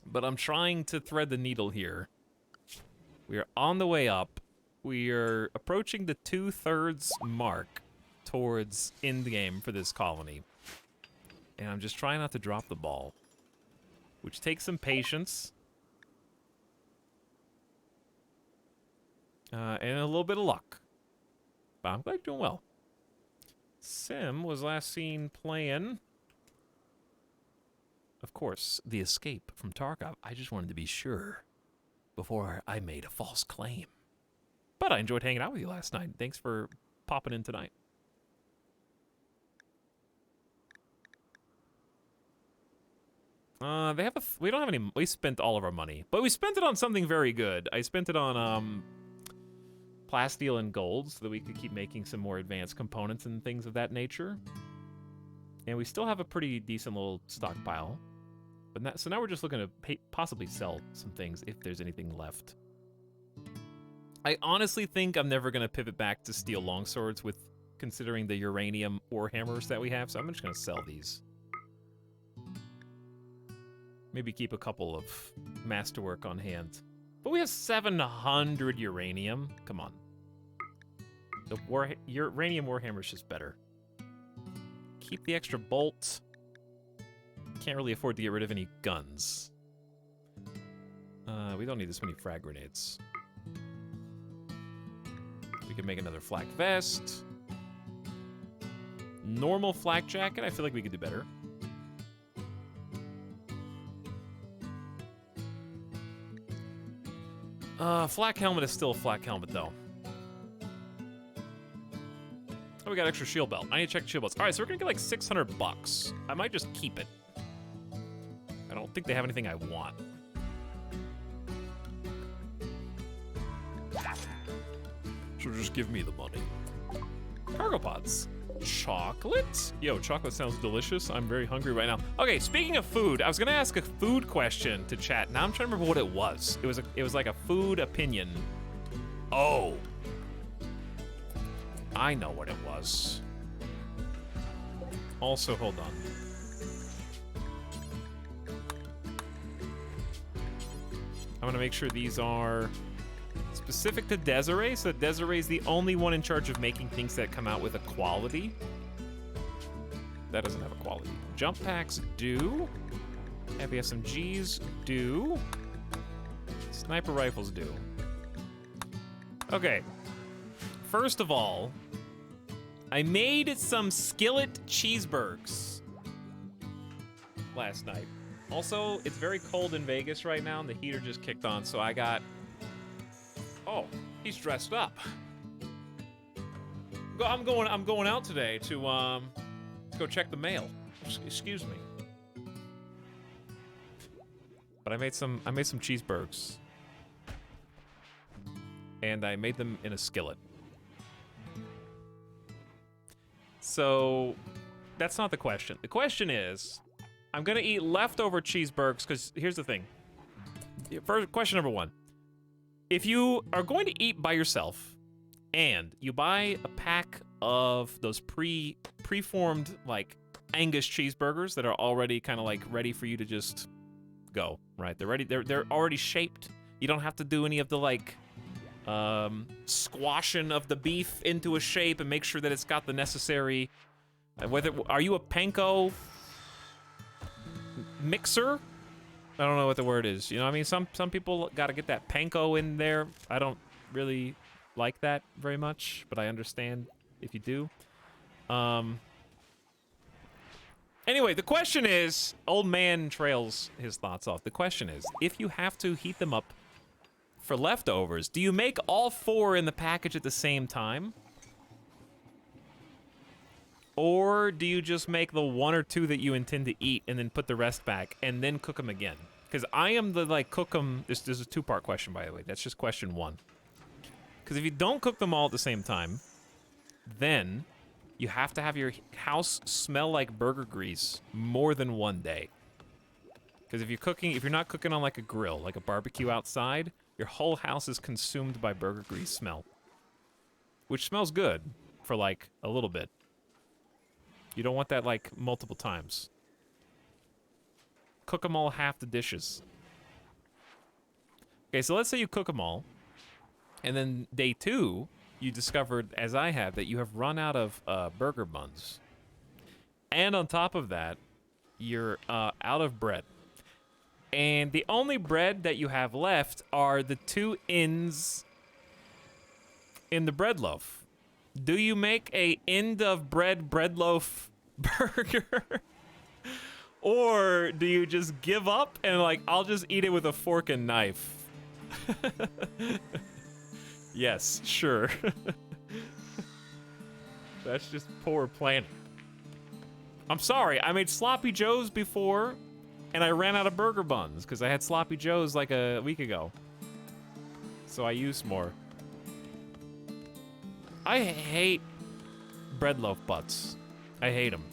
But I'm trying to thread the needle here. We are on the way up. We are approaching the 2/3 mark towards endgame for this colony. And I'm just trying not to drop the ball, which takes some patience. And a little bit of luck. But I'm glad you're doing well. Sim was last seen playing, of course, the escape from Tarkov. I just wanted to be sure before I made a false claim. But I enjoyed hanging out with you last night. Thanks for popping in tonight. We don't have any. We spent all of our money, but we spent it on something very good. I spent it on plasteel and gold so that we could keep making some more advanced components and things of that nature. And we still have a pretty decent little stockpile. But so now we're just looking to possibly sell some things if there's anything left. I honestly think I'm never going to pivot back to steel longswords with considering the uranium ore hammers that we have, so I'm just going to sell these. Maybe keep a couple of masterwork on hand. But we have 700 uranium. Come on. The uranium warhammer is just better. Keep the extra bolt. Can't really afford to get rid of any guns. We don't need this many frag grenades. We can make another flak vest. Normal flak jacket. I feel like we could do better. Flak helmet is still a flak helmet, though. Oh, we got extra shield belt. I need to check shield belts. All right, so we're gonna get like 600 bucks. I might just keep it. I don't think they have anything I want. So just give me the money. Cargo pods. Chocolate? Yo, chocolate sounds delicious. I'm very hungry right now. Okay, speaking of food, I was gonna ask a food question to chat. Now I'm trying to remember what it was. It was like a food opinion. Oh. I know what it was. Also, hold on. I'm gonna make sure these are specific to Desiree, so Desiree's the only one in charge of making things that come out with a quality. That doesn't have a quality. Jump packs do. Heavy SMGs do. Sniper rifles do. Okay. First of all, I made some skillet cheeseburgers last night. Also, it's very cold in Vegas right now, and the heater just kicked on, so I got... Oh, he's dressed up. I'm going out today to go check the mail. Excuse me. But I made some cheeseburgers. And I made them in a skillet. So that's not the question. The question is, I'm gonna eat leftover cheeseburgers because here's the thing. First, question number one. If you are going to eat by yourself and you buy a pack of those preformed like Angus cheeseburgers that are already kind of like ready for you to just go, right? They're ready. They're already shaped. You don't have to do any of the like squashing of the beef into a shape and make sure that it's got the necessary. Are you a panko mixer? I don't know what the word is. You know what I mean? Some people got to get that panko in there. I don't really like that very much, but I understand if you do. Anyway, the question is, old man trails his thoughts off. The question is, if you have to heat them up for leftovers, do you make all 4 in the package at the same time? Or do you just make the 1 or 2 that you intend to eat and then put the rest back and then cook them again? Because I am the, like, cook them... This is a 2-part question, by the way. That's just question 1. Because if you don't cook them all at the same time, then you have to have your house smell like burger grease more than 1 day. Because if you're not cooking on, like, a grill, like a barbecue outside, your whole house is consumed by burger grease smell. Which smells good for, like, a little bit. You don't want that, like, multiple times. Cook them all half the dishes. Okay, so let's say you cook them all, and then day 2, you discovered, as I have, that you have run out of burger buns. And on top of that, you're out of bread. And the only bread that you have left are the 2 ends in the bread loaf. Do you make a end of bread loaf burger? Or do you just give up and, like, I'll just eat it with a fork and knife? Yes, sure. That's just poor planning. I'm sorry, I made sloppy joes before and I ran out of burger buns because I had sloppy joes like a week ago. So I used more. I hate bread loaf butts. I hate them.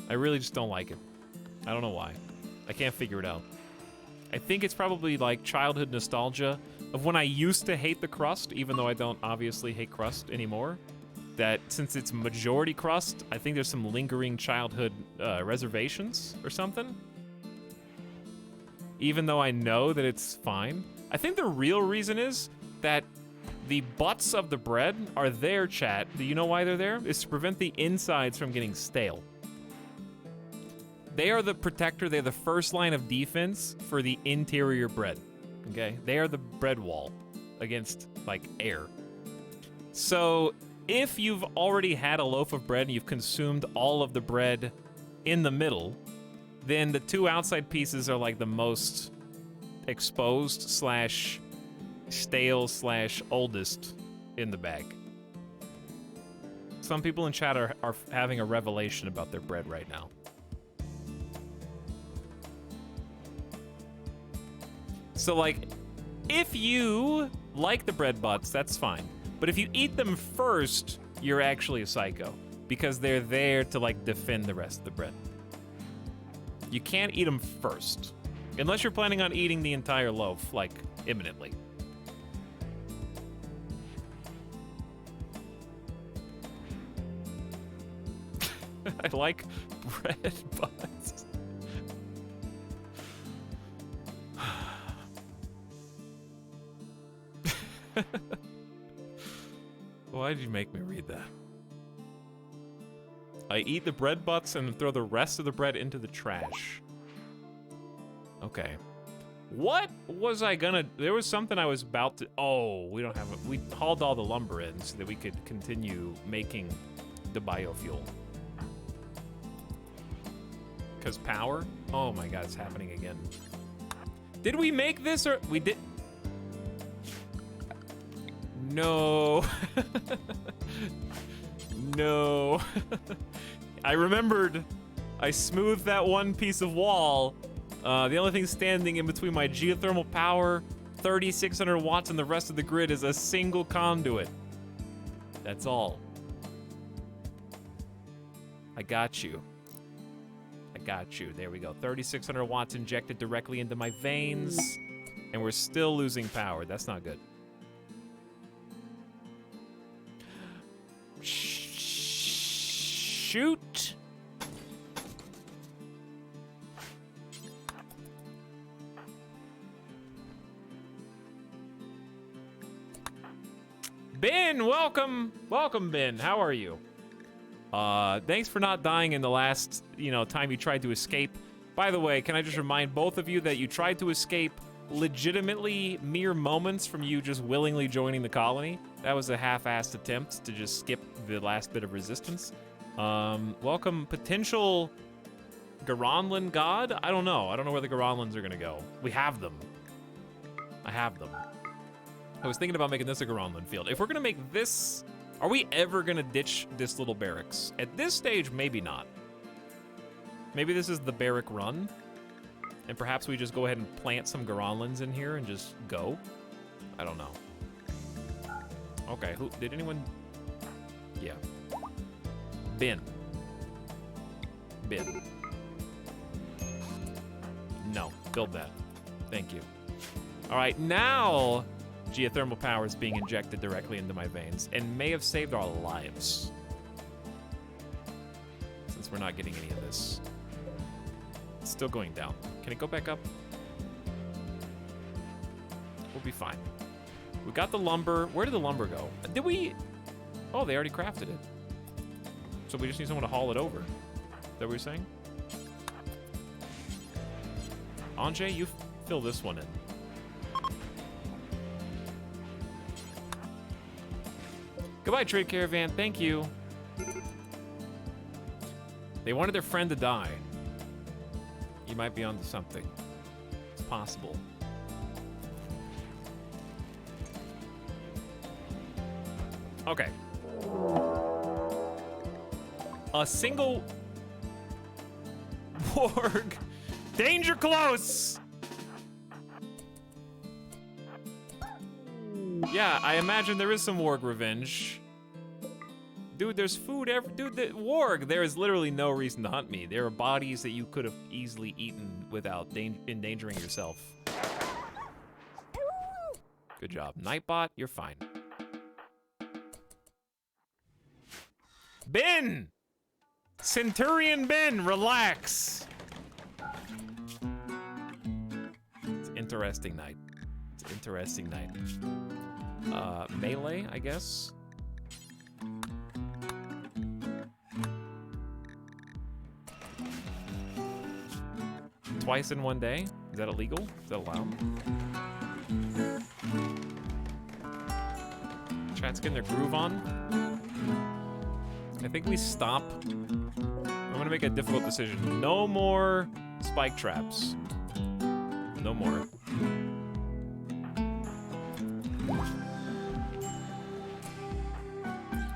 I really just don't like it. I don't know why. I can't figure it out. I think it's probably like childhood nostalgia of when I used to hate the crust, even though I don't obviously hate crust anymore. That since it's majority crust, I think there's some lingering childhood reservations or something. Even though I know that it's fine. I think the real reason is that the butts of the bread are there, chat. Do you know why they're there? It's to prevent the insides from getting stale. They are the protector. They're the first line of defense for the interior bread. Okay? They are the bread wall against, like, air. So if you've already had a loaf of bread and you've consumed all of the bread in the middle, then the 2 outside pieces are, like, the most exposed slash stale slash oldest in the bag. Some people in chat are having a revelation about their bread right now. So, like, if you like the bread butts, that's fine. But if you eat them first, you're actually a psycho. Because they're there to, like, defend the rest of the bread. You can't eat them first. Unless you're planning on eating the entire loaf, like, imminently. I like bread butts. Why did you make me read that? I eat the bread butts and throw the rest of the bread into the trash. Okay. What was I gonna... There was something I was about to... Oh, we don't have... We hauled all the lumber in so that we could continue making the biofuel. Because power? Oh my god, it's happening again. Did we make this or... We did... No. No. I remembered. I smoothed that one piece of wall. The only thing standing in between my geothermal power, 3,600 watts, and the rest of the grid is a single conduit. That's all. I got you. I got you. There we go. 3,600 watts injected directly into my veins. And we're still losing power. That's not good. Shoot. Ben, welcome. Welcome, Ben. How are you? Thanks for not dying in the last, time you tried to escape. By the way, can I just remind both of you that you tried to escape legitimately mere moments from you just willingly joining the colony. That was a half-assed attempt to just skip the last bit of resistance. Welcome, potential Garanlan god? I don't know. I don't know where the Garanlans are gonna go. We have them. I have them. I was thinking about making this a Garanlan field. If we're gonna make this, are we ever gonna ditch this little barracks? At this stage, maybe not. Maybe this is the barrack run, and perhaps we just go ahead and plant some Garanlans in here and just go. I don't know. Okay, who, did anyone? Yeah. Bin. No, build that. Thank you. All right, now geothermal power is being injected directly into my veins and may have saved our lives. Since we're not getting any of this. It's still going down. Can it go back up? We'll be fine. We got the lumber. Where did the lumber go? Did we? Oh, they already crafted it. So we just need someone to haul it over. Is that what you're saying? Anjay, you fill this one in. Goodbye, trade caravan. Thank you. They wanted their friend to die. You might be onto something. It's possible. Okay. A single warg. Danger close! Yeah, I imagine there is some warg revenge. Dude, there's food every— Dude, the warg, there is literally no reason to hunt me. There are bodies that you could have easily eaten without endangering yourself. Good job. Nightbot, you're fine. Ben! Centurion Ben, relax! It's an interesting night. It's an interesting night. Melee, I guess? Twice in one day? Is that illegal? Is that allowed? Chat's getting their groove on. I think we stop. I'm gonna make a difficult decision. No more spike traps. No more.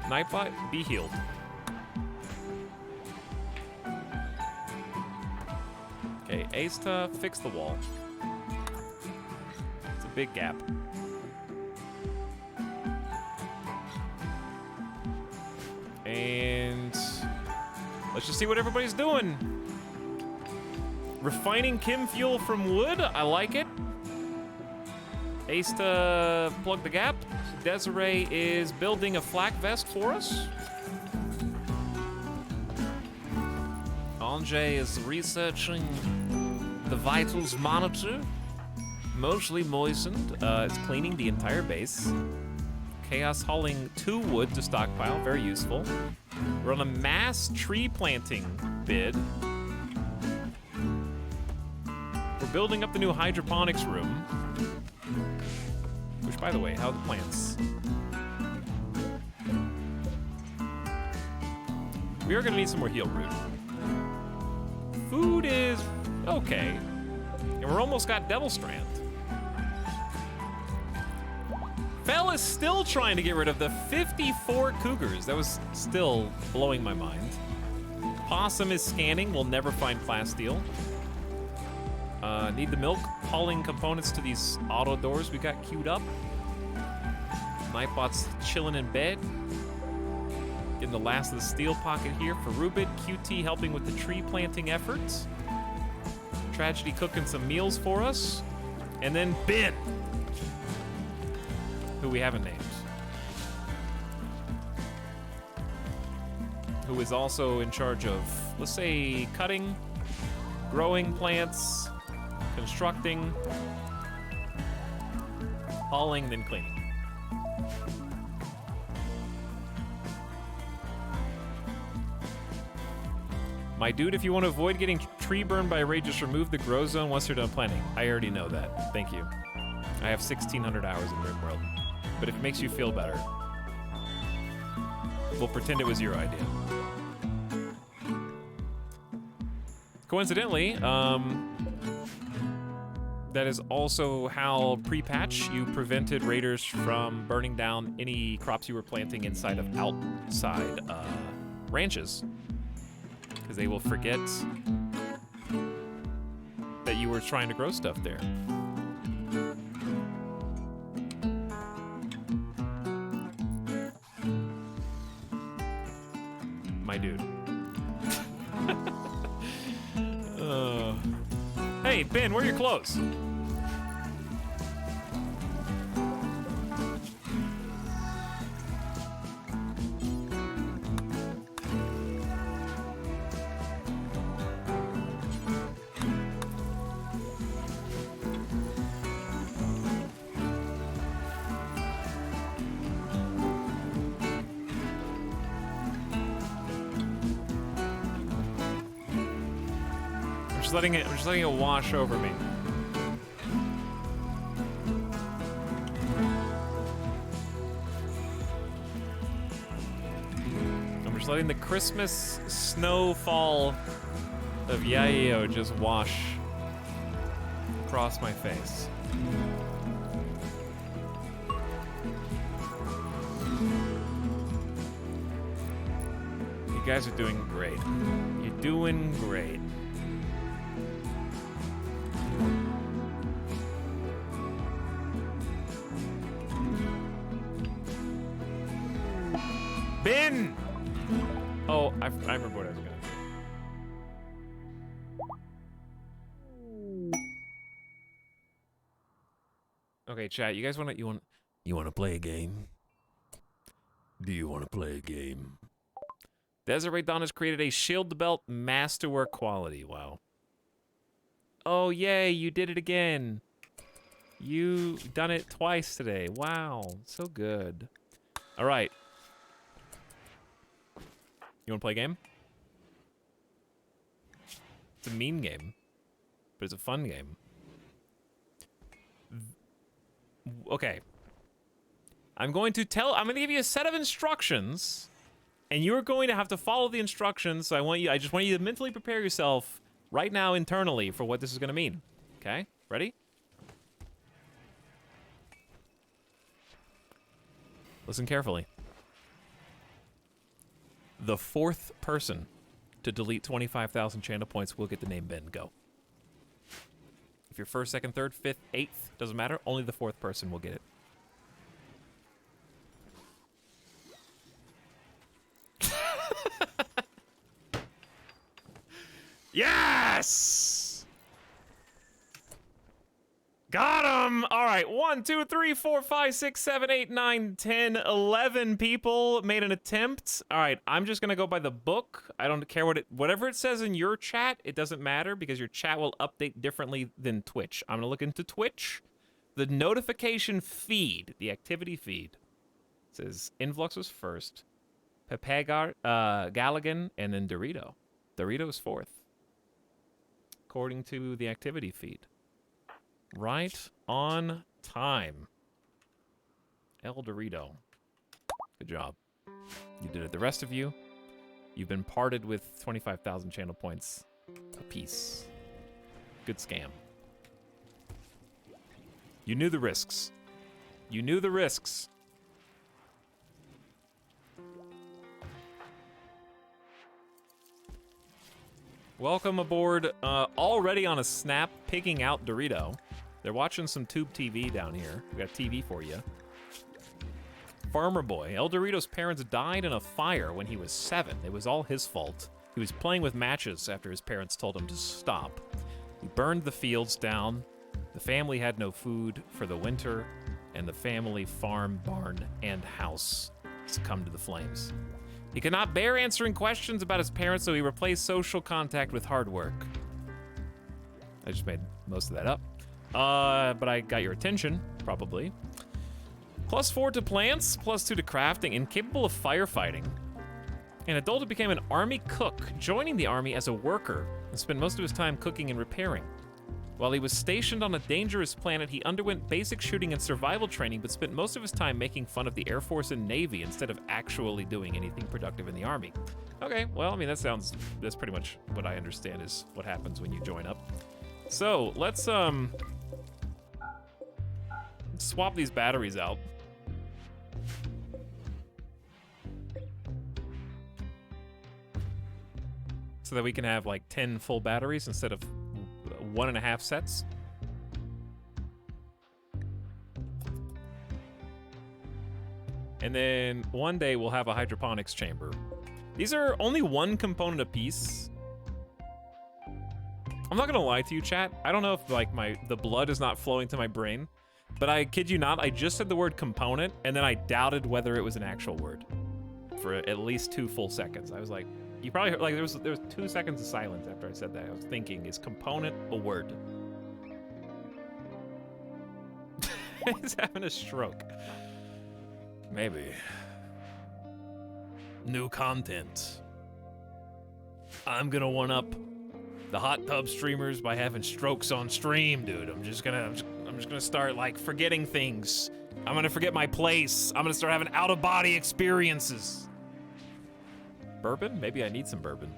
Nightbot, be healed. Okay, Asta, fix the wall. It's a big gap. And let's just see what everybody's doing. Refining chem fuel from wood, I like it. Asta, plug the gap. Desiree is building a flak vest for us. Anjay is researching the vitals monitor, mostly moistened. It's cleaning the entire base. Chaos hauling 2 wood to stockpile, very useful. We're on a mass tree planting bid. We're building up the new hydroponics room. Which, by the way, how are the plants? We are gonna need some more heal root. Food is okay. And we're almost got Devil Strand. Fell is still trying to get rid of the 54 cougars. That was still blowing my mind. Possum is scanning. We'll never find class steel. Need the milk. Hauling components to these auto doors we got queued up. Nightbot's chilling in bed. Getting the last of the steel pocket here for Rubid. QT helping with the tree planting efforts. Tragedy cooking some meals for us. And then Ben, who we haven't named, who is also in charge of, let's say, cutting, growing plants, constructing, hauling, then cleaning. My dude, if you want to avoid getting tree burned by a raid, just remove the grow zone once you're done planting. I already know that. Thank you. I have 1,600 hours in RimWorld. But if it makes you feel better, we'll pretend it was your idea. Coincidentally, that is also how pre-patch you prevented raiders from burning down any crops you were planting inside of outside ranches. Because they will forget that you were trying to grow stuff there. My dude. Hey, Ben, where are your clothes? I'm just letting it wash over me. I'm just letting the Christmas snowfall of Yayo just wash across my face. You guys are doing great. You're doing great. Ben! Oh, I remember what I was gonna do. Okay, chat. You guys wanna play a game? Do you wanna play a game? Desiree Dawn has created a shield belt masterwork quality. Wow. Oh yay! You did it again. You done it twice today. Wow, so good. All right. You want to play a game? It's a mean game, but it's a fun game. Okay. I'm going to give you a set of instructions, and you're going to have to follow the instructions. So I just want you to mentally prepare yourself right now internally for what this is going to mean. Okay? Ready? Listen carefully. The fourth person to delete 25,000 channel points will get the name Ben. Go. If you're first, second, third, fifth, eighth, doesn't matter. Only the fourth person will get it. Yes! Got him! All right, 1, 2, 3, 4, 5, 6, 7, 8, 9, 10, 11 people made an attempt. All right, I'm just gonna go by the book. I don't care whatever it says in your chat, it doesn't matter because your chat will update differently than Twitch. I'm gonna look into Twitch. The notification feed, the activity feed, says Influx was first, Pepegar, Galligan, and then Dorito. Dorito is fourth, according to the activity feed. Right on time. El Dorito. Good job. You did it. The rest of you, you've been parted with 25,000 channel points apiece. Good scam. You knew the risks. You knew the risks. Welcome aboard. Already on a snap, picking out Dorito. They're watching some tube TV down here. We got TV for you. Farmer Boy. El Dorito's parents died in a fire when he was 7. It was all his fault. He was playing with matches after his parents told him to stop. He burned the fields down. The family had no food for the winter, and the family farm, barn, and house succumbed to the flames. He could not bear answering questions about his parents, so he replaced social contact with hard work. I just made most of that up. But I got your attention, probably. +4 to plants, +2 to crafting, incapable of firefighting. An adult who became an army cook, joining the army as a worker and spent most of his time cooking and repairing. While he was stationed on a dangerous planet, he underwent basic shooting and survival training, but spent most of his time making fun of the Air Force and Navy instead of actually doing anything productive in the army. Okay, well, I mean, that's pretty much what I understand is what happens when you join up. So, let's swap these batteries out. So that we can have like 10 full batteries instead of 1.5 sets. And then one day we'll have a hydroponics chamber. These are only one component a piece. I'm not gonna lie to you, chat. I don't know if like the blood is not flowing to my brain, but I kid you not, I just said the word component and then I doubted whether it was an actual word for at least 2 full seconds. I was like, you probably heard, like there was 2 seconds of silence after I said that. I was thinking, is component a word? He's having a stroke. Maybe. New content. I'm gonna one up the hot tub streamers by having strokes on stream, dude. I'm just gonna start like forgetting things. I'm gonna forget my place. I'm gonna start having out-of-body experiences. Bourbon? Maybe I need some bourbon.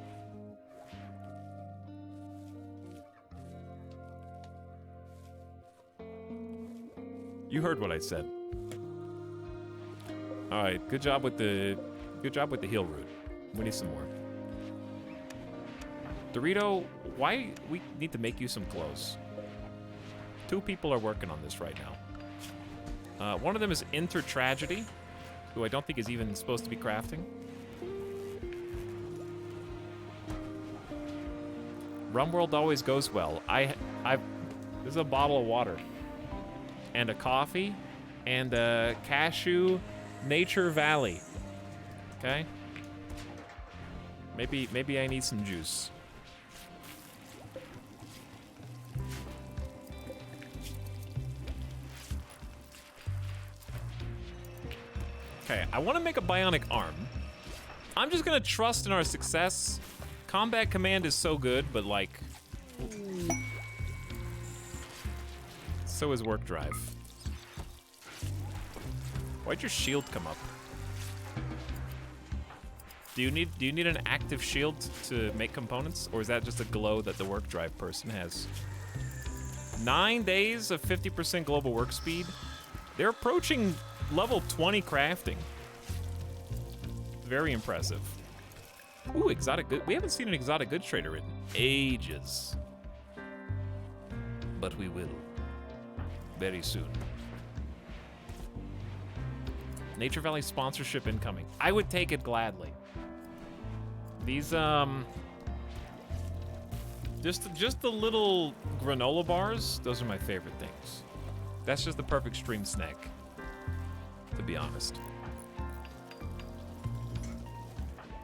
You heard what I said. All right, good job with the heal root. We need some more. Dorito, why we need to make you some clothes? 2 people are working on this right now. One of them is Intertragedy, who I don't think is even supposed to be crafting. RimWorld always goes well. There's a bottle of water and a coffee and a cashew Nature Valley. Okay? Maybe I need some juice. Okay, I want to make a bionic arm. I'm just gonna trust in our success. Combat command is so good, but like, so is work drive. Why'd your shield come up? Do you need an active shield to make components, or is that just a glow that the work drive person has? 9 days of 50% global work speed. They're approaching level 20 crafting. Very impressive. Ooh, exotic good. We haven't seen an exotic goods trader in ages. But we will. Very soon. Nature Valley sponsorship incoming. I would take it gladly. These, just the little granola bars, those are my favorite things. That's just the perfect stream snack, to be honest.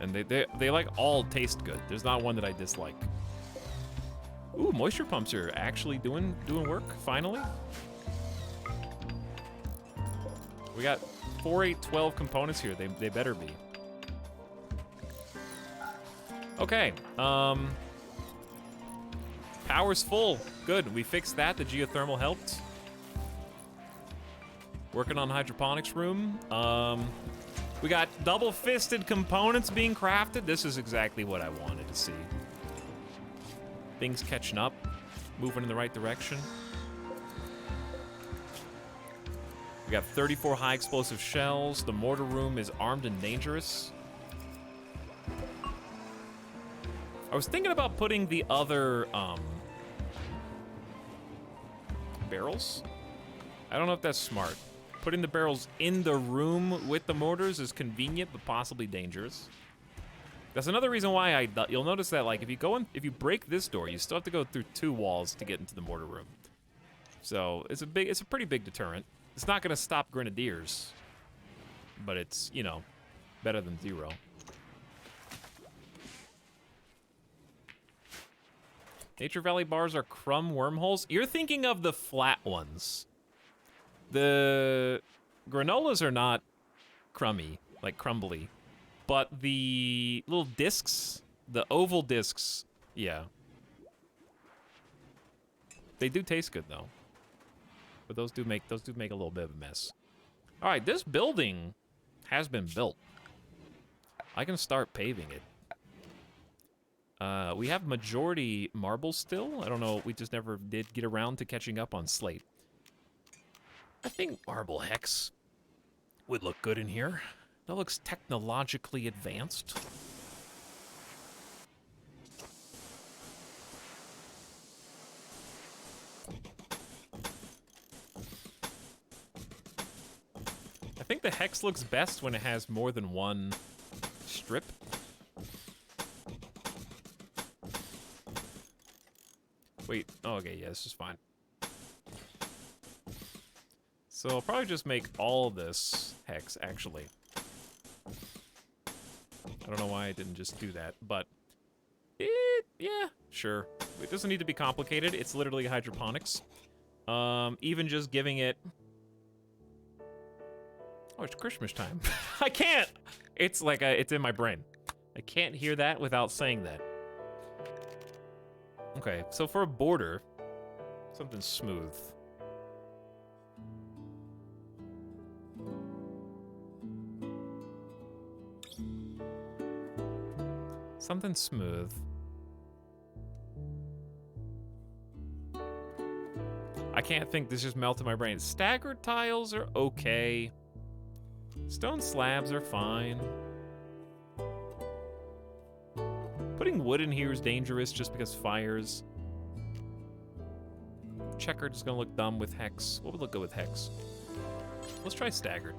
And they like all taste good. There's not one that I dislike. Ooh, moisture pumps are actually doing work, finally. We got 4, 8, 12 components here. They better be. Okay, power's full. Good, we fixed that. The geothermal helped. Working on hydroponics room. We got double-fisted components being crafted. This is exactly what I wanted to see. Things catching up, moving in the right direction. We got 34 high explosive shells. The mortar room is armed and dangerous. I was thinking about putting the other barrels. I don't know if that's smart. Putting the barrels in the room with the mortars is convenient, but possibly dangerous. That's another reason why you'll notice that, like, if you break this door, you still have to go through 2 walls to get into the mortar room. So it's a pretty big deterrent. It's not gonna stop grenadiers, but it's, you know, better than 0. Nature Valley bars are crumb wormholes. You're thinking of the flat ones. The granolas are not crummy, like crumbly. But the little discs, the oval discs, yeah. They do taste good though. But those do make a little bit of a mess. All right, this building has been built. I can start paving it. We have majority marble still. I don't know, we just never did get around to catching up on slate. I think marble hex would look good in here. That looks technologically advanced. I think the hex looks best when it has more than one strip. Wait, oh, okay, yeah, this is fine. So I'll probably just make all of this hex, actually. I don't know why I didn't just do that, but yeah, sure. It doesn't need to be complicated. It's literally hydroponics. Even just giving it... Oh, it's Christmas time. I can't! It's like, it's in my brain. I can't hear that without saying that. Okay, so for a border, something smooth. Something smooth. I can't think, this just melted my brain. Staggered tiles are okay. Stone slabs are fine. Putting wood in here is dangerous just because fires. Checkered is gonna look dumb with hex. What would look good with hex? Let's try staggered.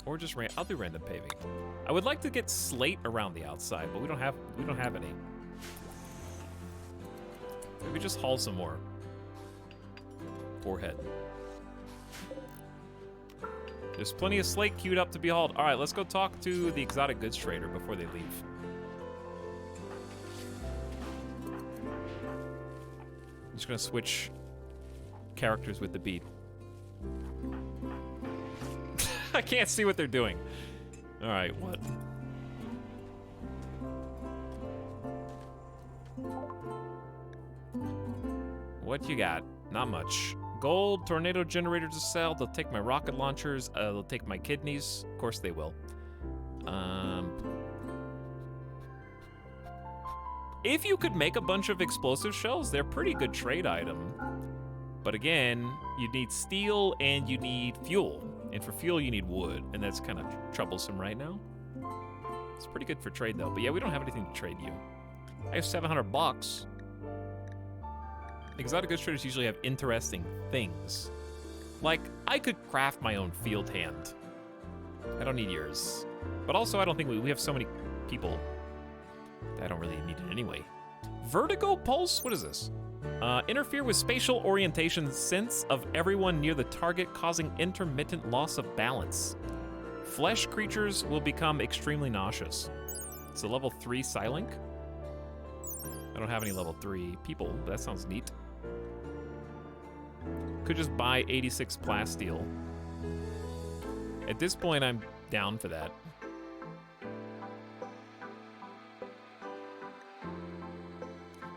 Or just I'll do random paving. I would like to get slate around the outside, but we don't have any. Maybe just haul some more. Forehead. There's plenty of slate queued up to be hauled. All right, let's go talk to the exotic goods trader before they leave. I'm just gonna switch characters with the beat. I can't see what they're doing. All right, what? What you got? Not much. Gold, tornado generators to sell. They'll take my rocket launchers. They'll take my kidneys. Of course they will. If you could make a bunch of explosive shells, they're a pretty good trade item. But again, you need steel and you need fuel. And for fuel, you need wood. And that's kind of troublesome right now. It's pretty good for trade, though. But yeah, we don't have anything to trade you. I have 700 bucks. Exotic goods traders usually have interesting things. Like, I could craft my own field hand. I don't need yours. But also, I don't think we have so many people that I don't really need it anyway. Vertigo pulse? What is this? Interfere with spatial orientation sense of everyone near the target, causing intermittent loss of balance. Flesh creatures will become extremely nauseous. It's a level 3 Psylink. I don't have any level 3 people, but that sounds neat. Could just buy 86 plasteel. At this point, I'm down for that.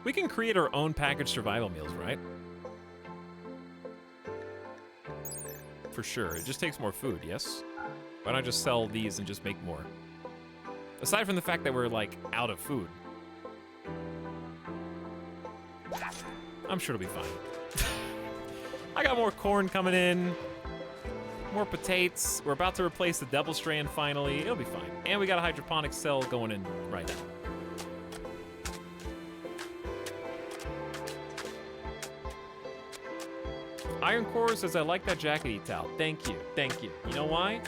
We can create our own packaged survival meals, right? For sure. It just takes more food, yes? Why not just sell these and just make more? Aside from the fact that we're, like, out of food. I'm sure it'll be fine. I got more corn coming in. More potatoes. We're about to replace the Devil Strand finally. It'll be fine. And we got a hydroponic cell going in right now. Iron Core says, I like that jacket, Etal. Thank you, thank you. You know why?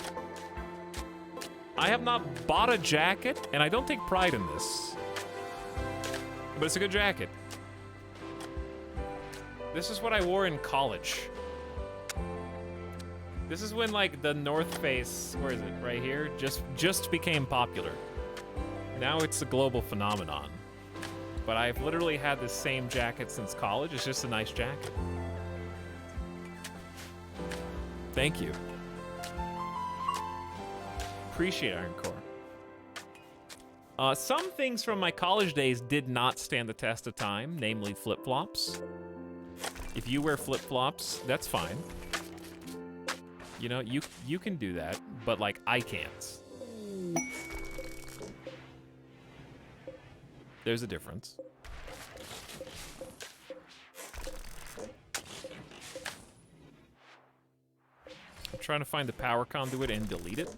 I have not bought a jacket, and I don't take pride in this. But it's a good jacket. This is what I wore in college. This is when, like, the North Face, where is it? Right here? Just became popular. Now it's a global phenomenon. But I've literally had this same jacket since college. It's just a nice jacket. Thank you. appreciate Iron Core. Some things from my college days did not stand the test of time, namely flip-flops. If you wear flip-flops, that's fine. You know, you can do that, but like I can't. There's a difference. I'm trying to find the power conduit and delete it.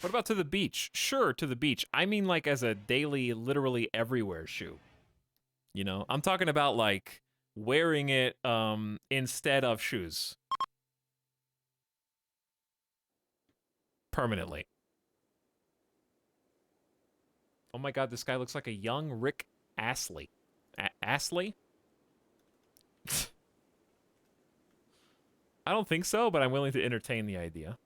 What about to the beach? Sure, to the beach. I mean like as a daily, literally everywhere shoe. You know, I'm talking about like wearing it instead of shoes. Permanently. Oh my god, this guy looks like a young Rick Astley. Astley? I don't think so, but I'm willing to entertain the idea.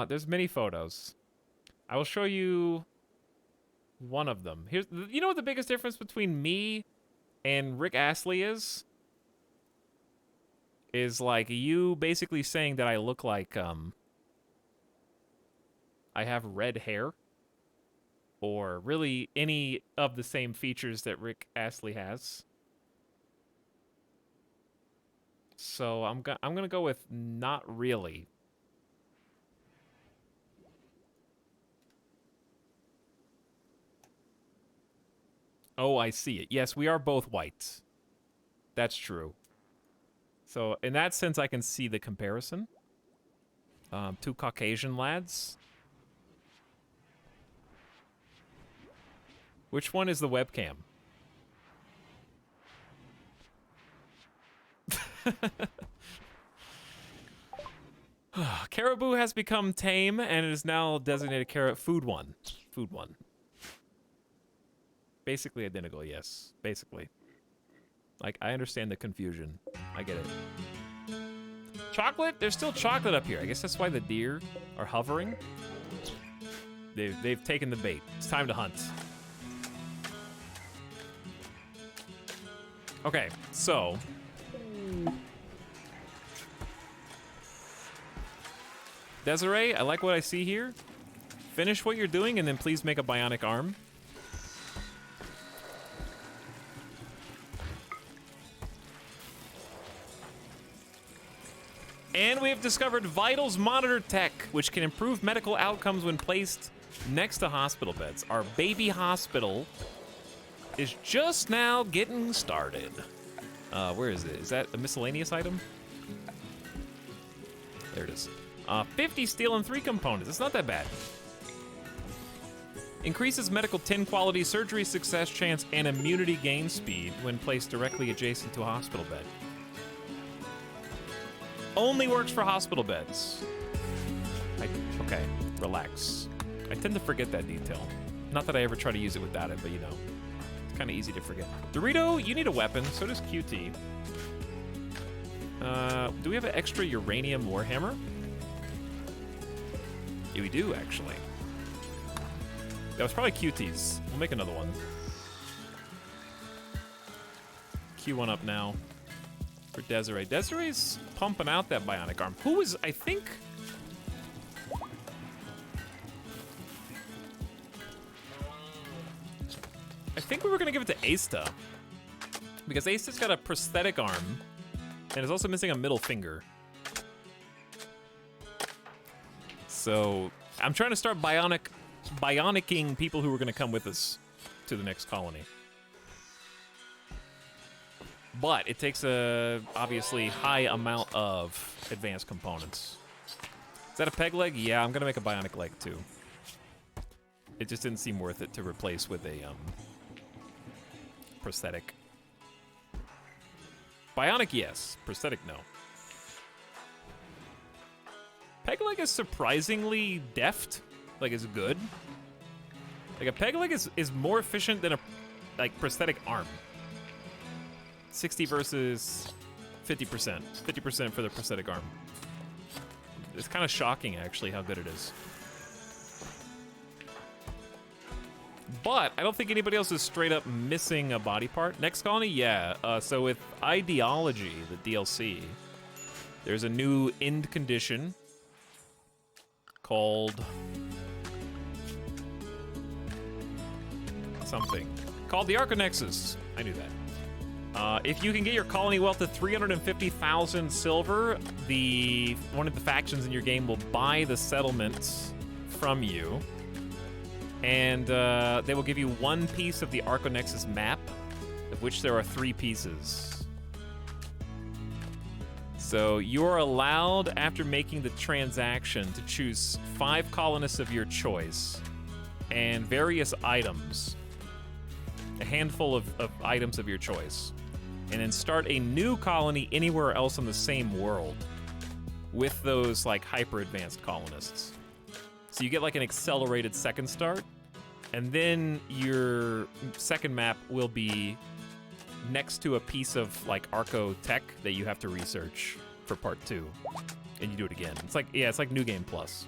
There's many photos. I will show you one of them. Here's, you know what the biggest difference between me and Rick Astley is? Is like you basically saying that I look like, I have red hair. Or really any of the same features that Rick Astley has. So I'm gonna go with not really. Oh, I see it. Yes, we are both white. That's true. So in that sense, I can see the comparison. Two Caucasian lads. Which one is the webcam? Caribou has become tame and it is now designated food one. Food one. Basically identical, yes. Basically. Like, I understand the confusion. I get it. Chocolate? There's still chocolate up here. I guess that's why the deer are hovering. They've taken the bait. It's time to hunt. Okay, so Desiree, I like what I see here. Finish what you're doing and then please make a bionic arm. And we have discovered Vitals Monitor Tech, which can improve medical outcomes when placed next to hospital beds. Our baby hospital is just now getting started. Where is it? Is that a miscellaneous item? There it is. 50 steel and 3 components. It's not that bad. Increases medical tin quality, surgery success chance, and immunity gain speed when placed directly adjacent to a hospital bed. Only works for hospital beds. Okay, relax. I tend to forget that detail. Not that I ever try to use it without it, but you know. Kind of easy to forget. Dorito, you need a weapon. So does QT. Do we have an extra uranium warhammer? Yeah, we do, actually. That was probably QT's. We'll make another one. Q one up now for Desiree. Desiree's pumping out that bionic arm. Who is, I think... I think we were gonna give it to Asta. Because Asta's got a prosthetic arm and is also missing a middle finger. So I'm trying to start bionicking people who are gonna come with us to the next colony. But it takes a obviously high amount of advanced components. Is that a peg leg? Yeah, I'm gonna make a bionic leg too. It just didn't seem worth it to replace with a prosthetic. Bionic, yes. Prosthetic, no. Peg leg is surprisingly deft. Like, it's good. Like, a peg leg is more efficient than a, like, prosthetic arm. 60 versus 50%. 50% for the prosthetic arm. It's kind of shocking, actually, how good it is. But I don't think anybody else is straight up missing a body part. Next colony, yeah. So with Ideology, the DLC, there's a new end condition called something. Called the Arconexus. I knew that. If you can get your colony wealth to 350,000 silver, one of the factions in your game will buy the settlements from you. And they will give you one piece of the Arconexus map, of which there are 3 pieces. So you're allowed, after making the transaction, to choose 5 colonists of your choice and various items, a handful of items of your choice, and then start a new colony anywhere else on the same world with those like hyper advanced colonists. So you get like an accelerated second start, and then your second map will be next to a piece of like Arco tech that you have to research for part 2, and you do it again. It's like, yeah, it's like New Game Plus.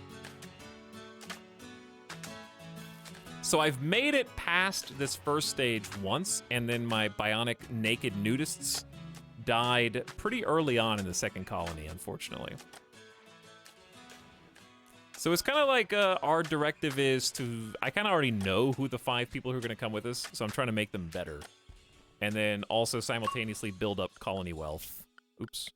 So I've made it past this first stage once, and then my bionic naked nudists died pretty early on in the second colony, unfortunately. So it's kind of like our directive is to, I kind of already know who the 5 people who are going to come with us, so I'm trying to make them better. And then also simultaneously build up colony wealth. Oops.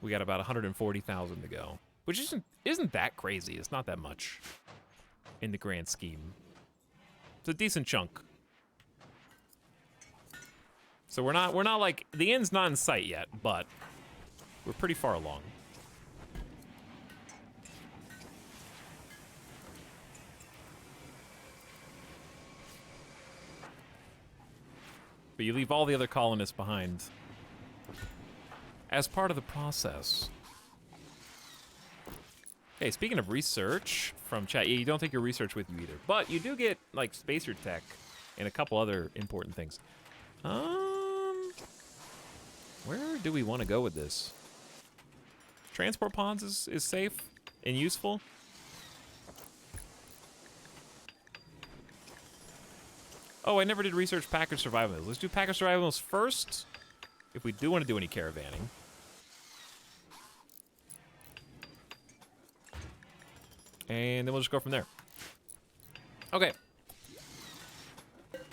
We got about 140,000 to go, which isn't that crazy. It's not that much in the grand scheme. It's a decent chunk. So we're not like, the end's not in sight yet, but we're pretty far along. But you leave all the other colonists behind as part of the process. Hey, speaking of research from chat, yeah, you don't take your research with you either, but you do get like spacer tech and a couple other important things. Where do we want to go with this? Transport pods is safe and useful. Oh, I never did research package survivals. Let's do package survivals first, if we do want to do any caravanning. And then we'll just go from there. Okay.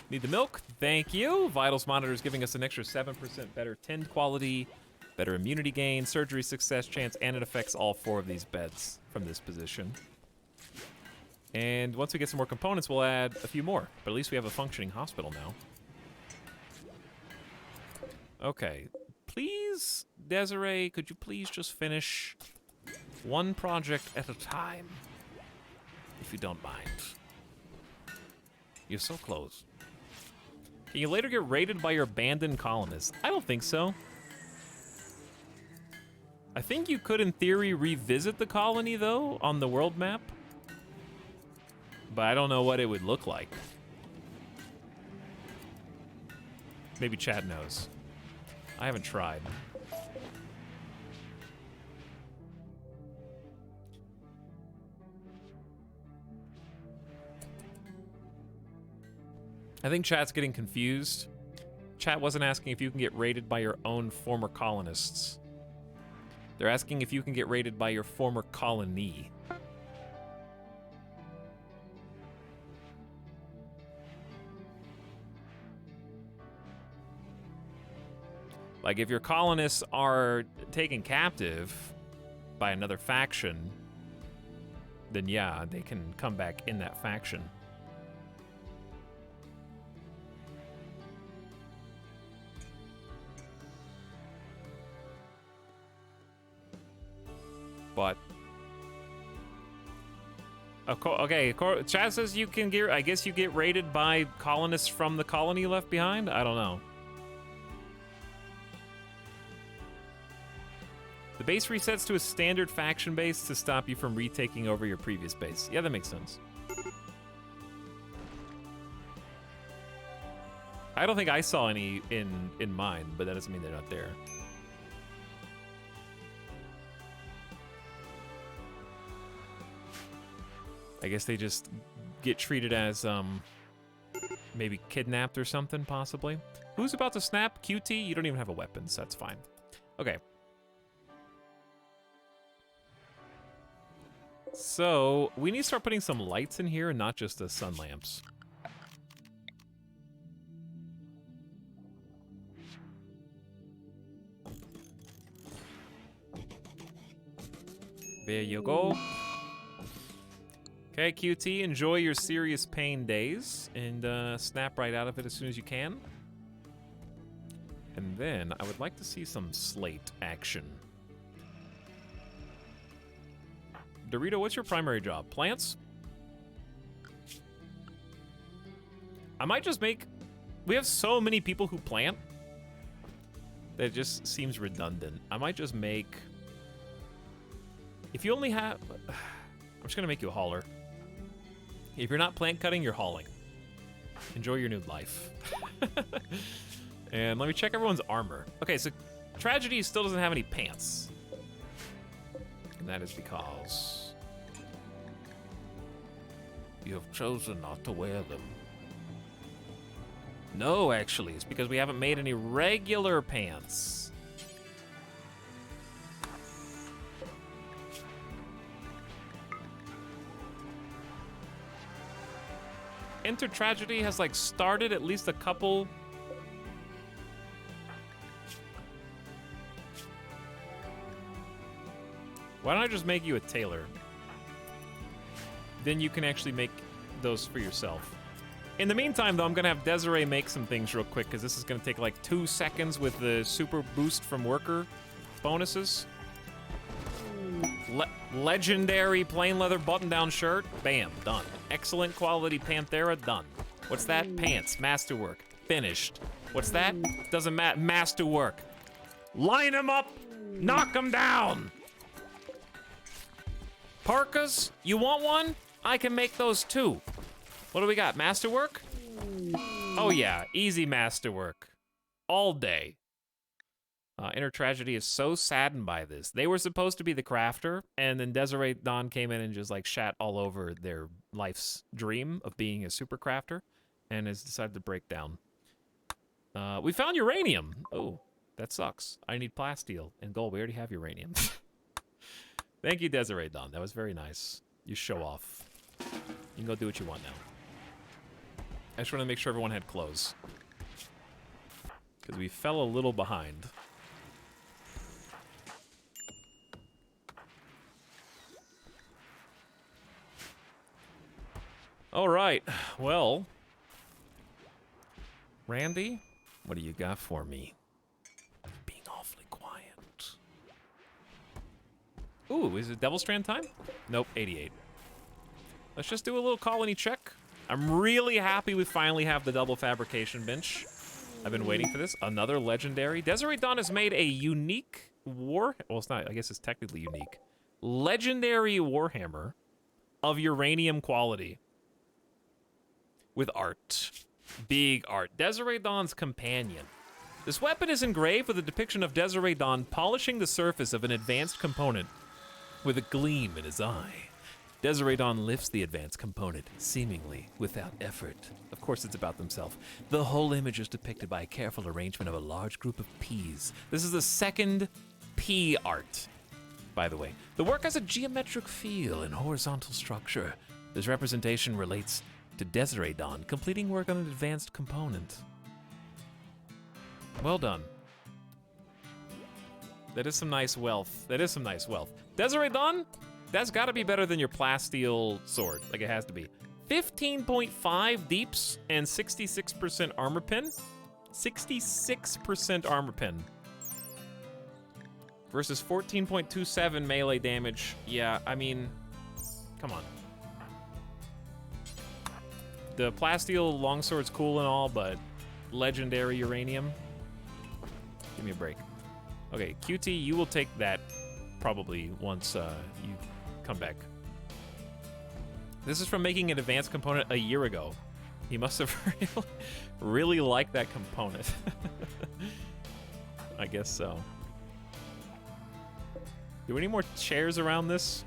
Need the milk? Thank you. Vitals monitor is giving us an extra 7% better tend quality, better immunity gain, surgery success chance, and it affects all 4 of these beds from this position. And once we get some more components, we'll add a few more. But at least we have a functioning hospital now. Okay. Please, Desiree, could you please just finish one project at a time? If you don't mind. You're so close. Can you later get raided by your abandoned colonists? I don't think so. I think you could, in theory, revisit the colony, though, on the world map. But I don't know what it would look like. Maybe Chad knows. I haven't tried. I think chat's getting confused. Chat wasn't asking if you can get raided by your own former colonists. They're asking if you can get raided by your former colony. Like, if your colonists are taken captive by another faction, then yeah, they can come back in that faction. But okay, Chad says you can get, I guess you get raided by colonists from the colony you left behind? I don't know. The base resets to a standard faction base to stop you from retaking over your previous base. Yeah, that makes sense. I don't think I saw any in mine, but that doesn't mean they're not there. I guess they just get treated as, maybe kidnapped or something, possibly. Who's about to snap? QT? You don't even have a weapon, so that's fine. Okay. So, we need to start putting some lights in here and not just the sun lamps. There you go. Okay, QT, enjoy your serious pain days and snap right out of it as soon as you can. And then I would like to see some slate action. Dorito, what's your primary job? Plants? I might just make... We have so many people who plant that it just seems redundant. I might just make... If you only have... I'm just gonna make you a hauler. If you're not plant cutting, you're hauling. Enjoy your new life. And let me check everyone's armor. Okay, so Tragedy still doesn't have any pants. And that is because you have chosen not to wear them. No, actually, it's because we haven't made any regular pants. Enter Tragedy has like started at least a couple. Why don't I just make you a tailor? Then you can actually make those for yourself. In the meantime, though, I'm gonna have Desiree make some things real quick because this is gonna take like 2 seconds with the super boost from worker bonuses. Legendary plain leather button-down shirt. Bam, done. Excellent quality Panthera, done. What's that? Pants, masterwork, finished. What's that? Doesn't matter, masterwork. Line them up, knock them down. Parkas, you want one? I can make those too. What do we got, masterwork? Oh yeah, easy masterwork. All day. Inner Tragedy is so saddened by this. They were supposed to be the crafter, and then Desiree Dawn came in and just like shat all over their life's dream of being a super crafter, and has decided to break down. We found uranium. Oh, that sucks. I need plasteel and gold. We already have uranium. Thank you, Desiree Dawn. That was very nice. You show off. You can go do what you want now. I just wanted to make sure everyone had clothes, because we fell a little behind. All right, well, Randy, what do you got for me? Being awfully quiet. Ooh, is it Devil Strand time? Nope, 88. Let's just do a little colony check. I'm really happy we finally have the double fabrication bench. I've been waiting for this. Another legendary. Desiree Dawn has made a unique well, it's not, I guess it's technically unique. Legendary Warhammer of uranium quality. With art. Big art. Desiree Dawn's companion. This weapon is engraved with a depiction of Desiree Dawn polishing the surface of an advanced component with a gleam in his eye. Desiree Dawn lifts the advanced component, seemingly without effort. Of course it's about themselves. The whole image is depicted by a careful arrangement of a large group of peas. This is the second pea art, by the way. The work has a geometric feel and horizontal structure. This representation relates to Desiree Dawn completing work on an advanced component. Well done. That is some nice wealth. That is some nice wealth. Desiree Dawn, that's gotta be better than your plasteel sword. Like, it has to be. 15.5 deeps and 66% armor pen. 66% armor pen. Versus 14.27 melee damage. Yeah, I mean, come on. The plasteel longsword's cool and all, but legendary uranium? Give me a break. Okay, QT, you will take that probably once you come back. This is from making an advanced component a year ago. He must have really liked that component. I guess so. Do we need more chairs around this?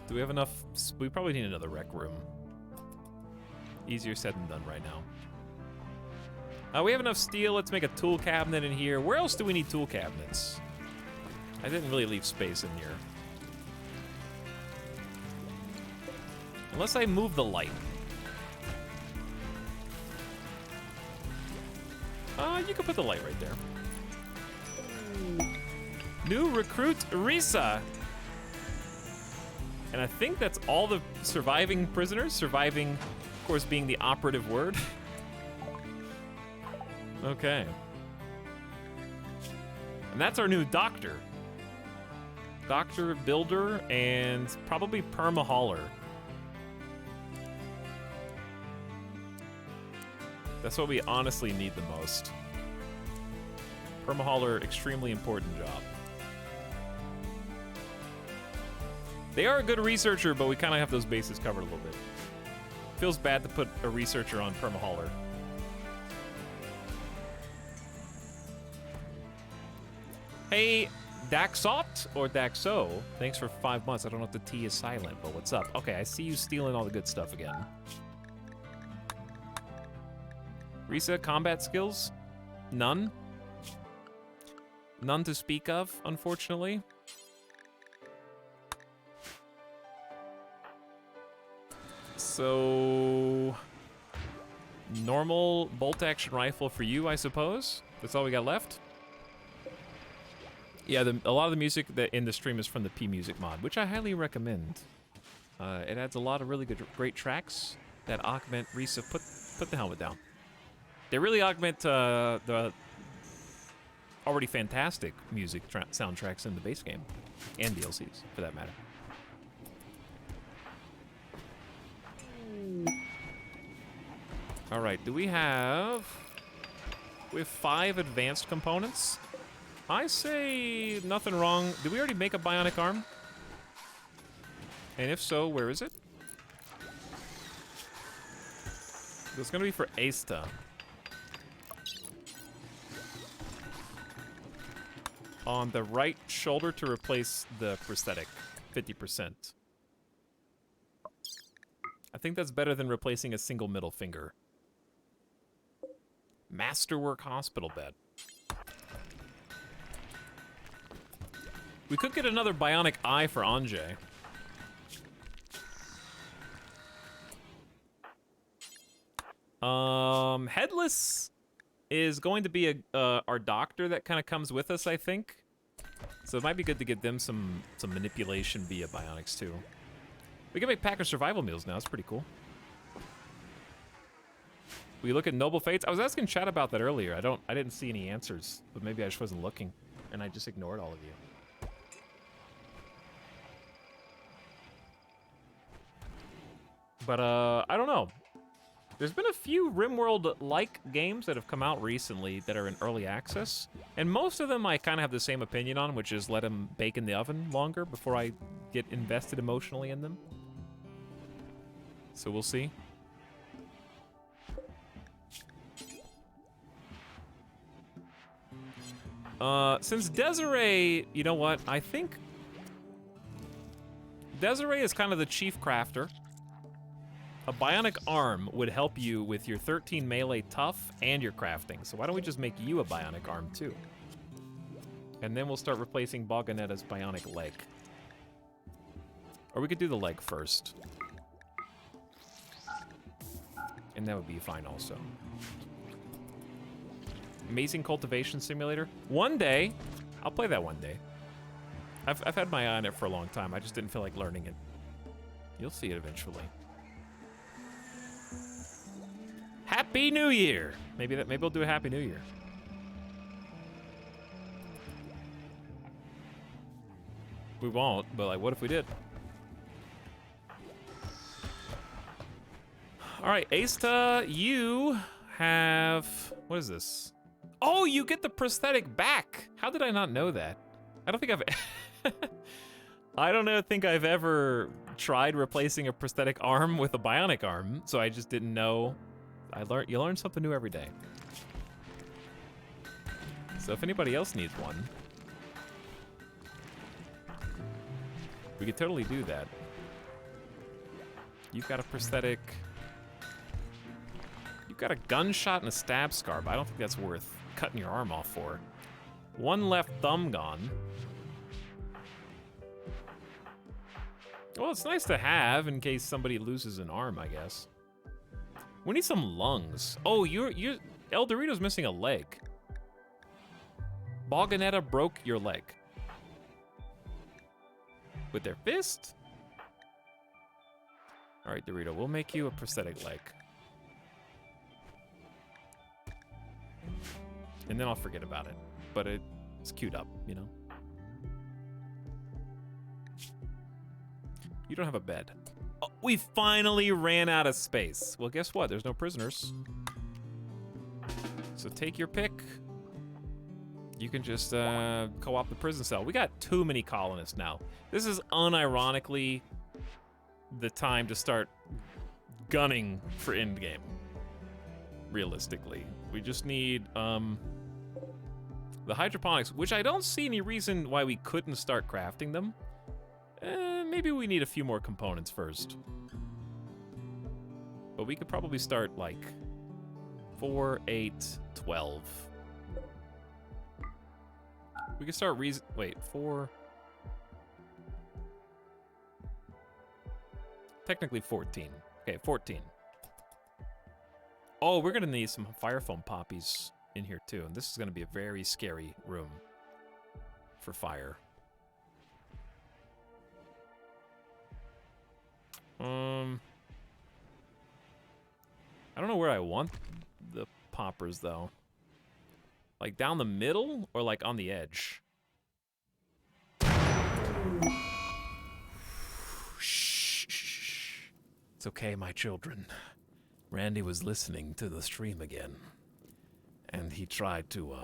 Do we have enough? We probably need another rec room. Easier said than done right now. We have enough steel. Let's make a tool cabinet in here. Where else do we need tool cabinets? I didn't really leave space in here. Unless I move the light. You can put the light right there. New recruit, Risa. And I think that's all the surviving prisoners. Surviving, of course, being the operative word. Okay. And that's our new doctor. Doctor, builder, and probably perma hauler. That's what we honestly need the most. Perma hauler, extremely important job. They are a good researcher, but we kind of have those bases covered a little bit. Feels bad to put a researcher on perma hauler. Hey, Daxot or Daxo, thanks for 5 months. I don't know if the T is silent, but what's up? Okay, I see you stealing all the good stuff again. Risa, combat skills? None? None to speak of, unfortunately. So... normal bolt-action rifle for you, I suppose? That's all we got left? Yeah, a lot of the music that in the stream is from the P-Music mod, which I highly recommend. It adds a lot of really great tracks that augment Risa. Put the helmet down. They really augment the already fantastic music soundtracks in the base game, and DLCs, for that matter. All right, we have 5 advanced components. I say nothing wrong. Did we already make a bionic arm? And if so, where is it? It's gonna be for Asta. On the right shoulder to replace the prosthetic, 50%. I think that's better than replacing a single middle finger. Masterwork hospital bed. We could get another bionic eye for Anjay. Headless is going to be our doctor that kind of comes with us, I think. So it might be good to get them some manipulation via bionics too. We can make Packer survival meals now. It's pretty cool. We look at Noble Fates. I was asking chat about that earlier. I didn't see any answers, but maybe I just wasn't looking, and I just ignored all of you. But I don't know. There's been a few RimWorld-like games that have come out recently that are in early access, and most of them I kind of have the same opinion on, which is let them bake in the oven longer before I get invested emotionally in them. So we'll see. Since Desiree, you know what? I think Desiree is kind of the chief crafter. A bionic arm would help you with your 13 melee tough and your crafting. So why don't we just make you a bionic arm too? And then we'll start replacing Boganetta's bionic leg. Or we could do the leg first. And that would be fine also. Amazing Cultivation Simulator. One day, I'll play that one day. I've had my eye on it for a long time. I just didn't feel like learning it. You'll see it eventually. Happy New Year! Maybe we'll do a Happy New Year. We won't, but like, what if we did? All right, Asta, you have, what is this? Oh, you get the prosthetic back. How did I not know that? I don't think think I've ever tried replacing a prosthetic arm with a bionic arm, so I just didn't know. You learn something new every day. So if anybody else needs one, we could totally do that. You've got a prosthetic. You've got a gunshot and a stab scar, but I don't think that's worth cutting your arm off for. One left thumb gone. Well, it's nice to have in case somebody loses an arm, I guess. We need some lungs. Oh, El Dorito's missing a leg. Boganetta broke your leg. With their fist? All right, Dorito, we'll make you a prosthetic leg. And then I'll forget about it. But it's queued up, you know? You don't have a bed. Oh, we finally ran out of space. Well, guess what? There's no prisoners. So take your pick. You can just co-op the prison cell. We got too many colonists now. This is unironically the time to start gunning for endgame. Realistically. We just need the hydroponics, which I don't see any reason why we couldn't start crafting them. Maybe we need a few more components first. But we could probably start like 4, 8, 12. We could start wait, 4. Technically 14. Okay, 14. Oh, we're gonna need some fire foam poppies in here too. And this is gonna be a very scary room for fire. I don't know where I want the poppers though. Like down the middle or like on the edge? Shh. It's okay, my children. Randy was listening to the stream again. And he tried to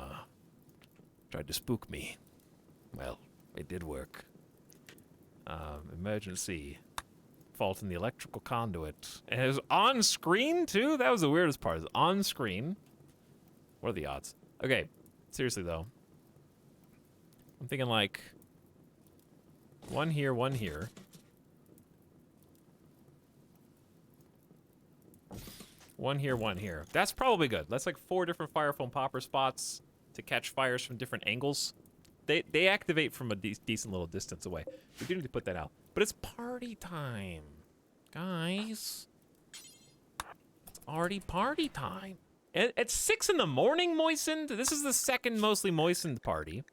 spook me. Well, it did work. Emergency. Fault in the electrical conduit. And it was on screen too? That was the weirdest part. It was on screen. What are the odds? Okay, seriously though. I'm thinking like one here, one here. One here, one here. That's probably good. That's like 4 different fire foam popper spots to catch fires from different angles. They activate from a decent little distance away. We do need to put that out. But it's party time. Guys. It's already party time. At 6 in the morning, moistened? This is the second mostly moistened party.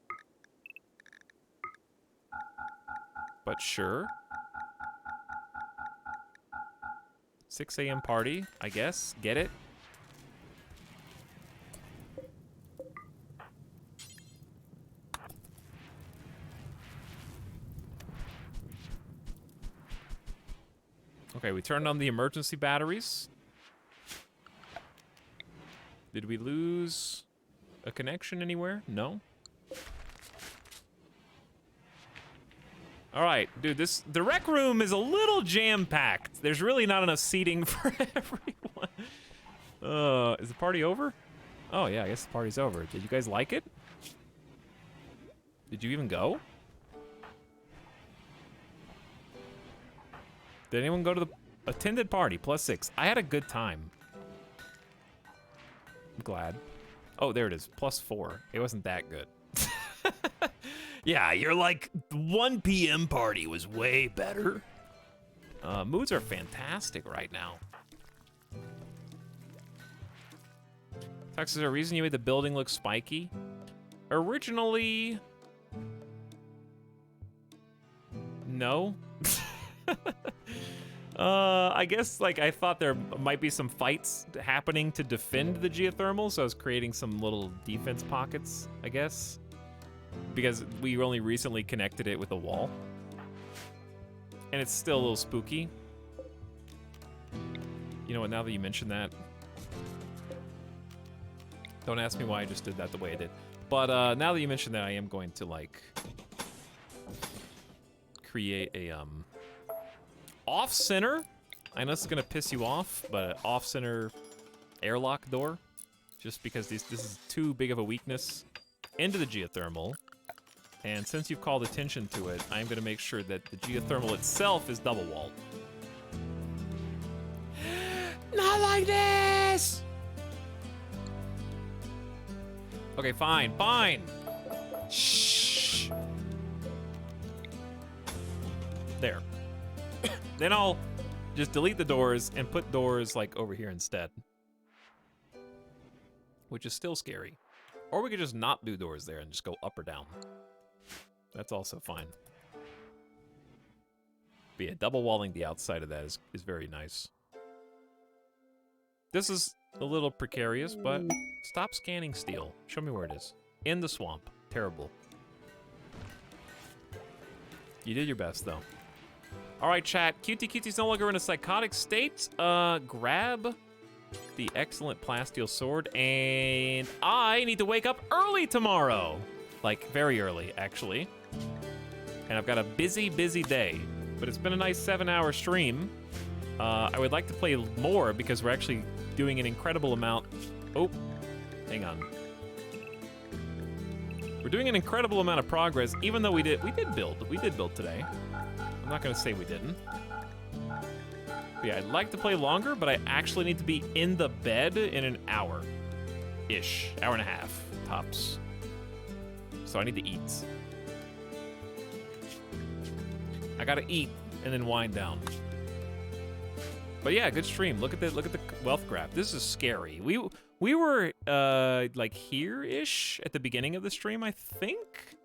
But sure. 6 a.m. party, I guess. Get it? Okay, we turned on the emergency batteries. Did we lose a connection anywhere? No. All right, dude, the rec room is a little jam-packed. There's really not enough seating for everyone. Is the party over? Oh yeah, I guess the party's over. Did you guys like it? Did you even go? Did anyone go to the attended party? +6. I had a good time. I'm glad. Oh, there it is. +4. It wasn't that good. Yeah, you're like, 1 p.m. party was way better. Moods are fantastic right now. Tex, is there a reason you made the building look spiky? Originally... No. I guess, like, I thought there might be some fights happening to defend the geothermal, so I was creating some little defense pockets, I guess. Because we only recently connected it with a wall. And it's still a little spooky. You know what, now that you mention that... Don't ask me why I just did that the way I did. But now that you mention that, I am going to, like... create a, off-center? I know this is gonna piss you off, but off-center airlock door. Just because this is too big of a weakness into the geothermal. And since you've called attention to it, I'm gonna make sure that the geothermal itself is double-walled. Not like this! Okay, fine, fine. Shh. There. Then I'll just delete the doors and put doors like over here instead. Which is still scary. Or we could just not do doors there and just go up or down. That's also fine. But yeah, double walling the outside of that is very nice. This is a little precarious, but stop scanning steel. Show me where it is. In the swamp. Terrible. You did your best, though. All right, chat. Cutie's no longer in a psychotic state. Grab the excellent plasteel sword, and I need to wake up early tomorrow. Like, very early, actually. And I've got a busy, busy day. But it's been a nice 7-hour stream. I would like to play more because we're actually doing an incredible amount. Oh, hang on. We're doing an incredible amount of progress, even though we did build. We did build today. I'm not gonna say we didn't. But yeah, I'd like to play longer, but I actually need to be in the bed in an hour-ish. Hour and a half, tops. So I need to eat. I gotta eat and then wind down. But yeah, good stream. Look at the wealth graph. This is scary. We were like here-ish at the beginning of the stream, I think.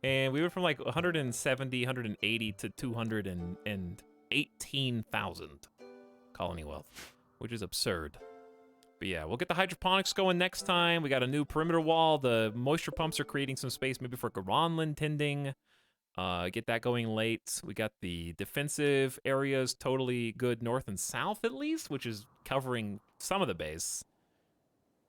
And we went from like 170, 180 to 218,000 colony wealth, which is absurd. But yeah, we'll get the hydroponics going next time. We got a new perimeter wall. The moisture pumps are creating some space maybe for Garanland tending. Get that going late. We got the defensive areas totally good north and south at least, which is covering some of the base.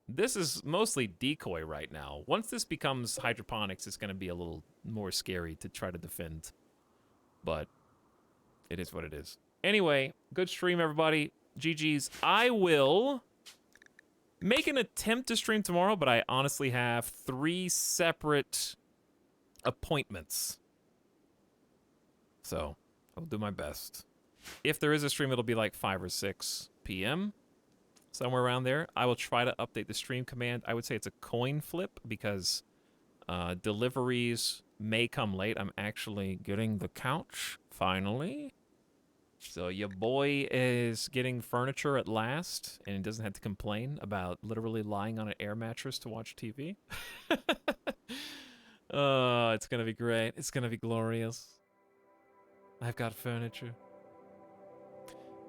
This is mostly decoy right now. Once this becomes hydroponics, it's going to be a little more scary to try to defend. But it is what it is. Anyway, good stream, everybody. GG's. I will make an attempt to stream tomorrow, but I honestly have 3 separate appointments. So I'll do my best. If there is a stream, it'll be like 5 or 6 p.m. somewhere around there. I will try to update the stream command. I would say it's a coin flip because deliveries may come late. I'm actually getting the couch finally. So your boy is getting furniture at last and doesn't have to complain about literally lying on an air mattress to watch TV. Oh, it's going to be great. It's going to be glorious. I've got furniture.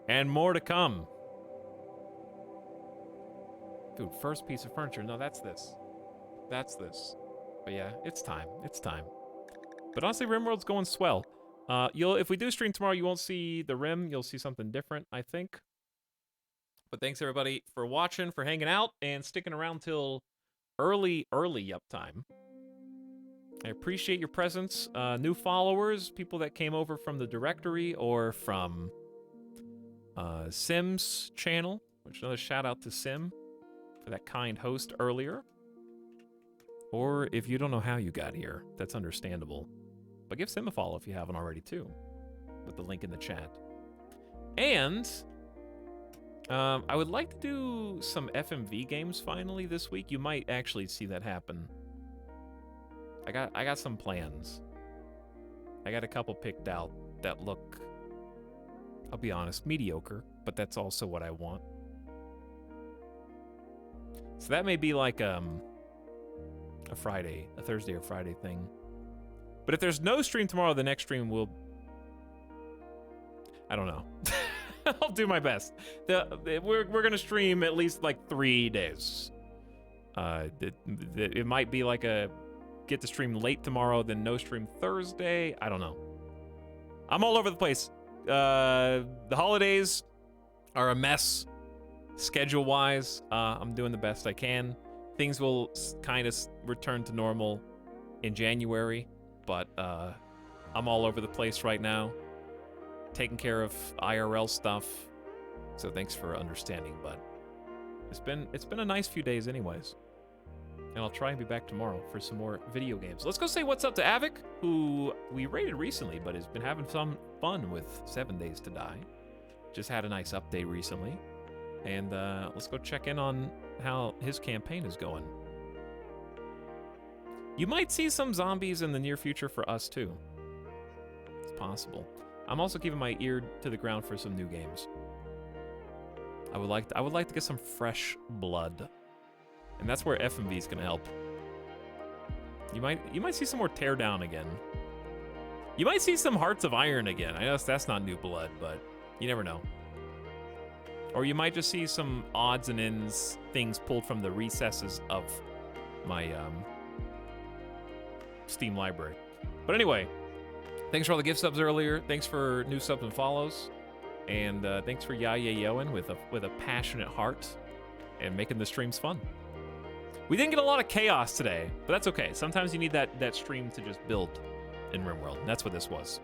And more to come. Dude, first piece of furniture. No, that's this. That's this. But yeah, it's time. It's time. But honestly, RimWorld's going swell. If we do stream tomorrow, you won't see the Rim. You'll see something different, I think. But thanks, everybody, for watching, for hanging out, and sticking around till early uptime. I appreciate your presence. New followers, people that came over from the directory or from Sim's channel, which another shout out to Sim for that kind host earlier. Or if you don't know how you got here, that's understandable. But give Sim a follow if you haven't already too, with the link in the chat. And I would like to do some FMV games finally this week. You might actually see that happen. I got some plans. I got a couple picked out that look, I'll be honest, mediocre, but that's also what I want. So that may be like a Thursday or Friday thing. But if there's no stream tomorrow, the next stream will, I don't know. I'll do my best. We're gonna stream at least like 3 days. It might be like a get to stream late tomorrow, then no stream Thursday. I don't know. I'm all over the place. The holidays are a mess, schedule-wise. I'm doing the best I can. Things will kind of return to normal in January, but I'm all over the place right now, taking care of IRL stuff. So thanks for understanding, but it's been a nice few days anyways. And I'll try and be back tomorrow for some more video games. Let's go say what's up to Avic, who we raided recently, but has been having some fun with 7 Days to Die. Just had a nice update recently. And let's go check in on how his campaign is going. You might see some zombies in the near future for us too. It's possible. I'm also keeping my ear to the ground for some new games. I would like to get some fresh blood, and that's where FMV is gonna help. You might see some more Teardown again. You might see some Hearts of Iron again. I know that's not new blood, but you never know. Or you might just see some odds and ends things pulled from the recesses of my Steam library. But anyway, thanks for all the gift subs earlier. Thanks for new subs and follows. And thanks for Yoing with a passionate heart and making the streams fun. We didn't get a lot of chaos today, but that's okay. Sometimes you need that stream to just build in RimWorld. And that's what this was.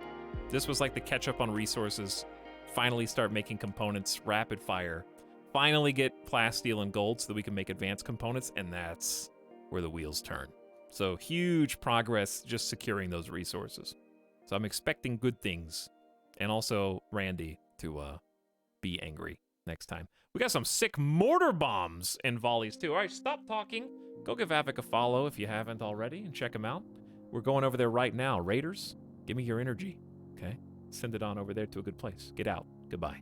This was like the catch up on resources. Finally start making components rapid fire. Finally get plasteel and gold so that we can make advanced components, and that's where the wheels turn. So huge progress just securing those resources. So I'm expecting good things. And also Randy to be angry next time. We got some sick mortar bombs and volleys too. All right, stop talking. Go give Avic a follow if you haven't already and check him out. We're going over there right now. Raiders, give me your energy, okay? Send it on over there to a good place. Get out. Goodbye.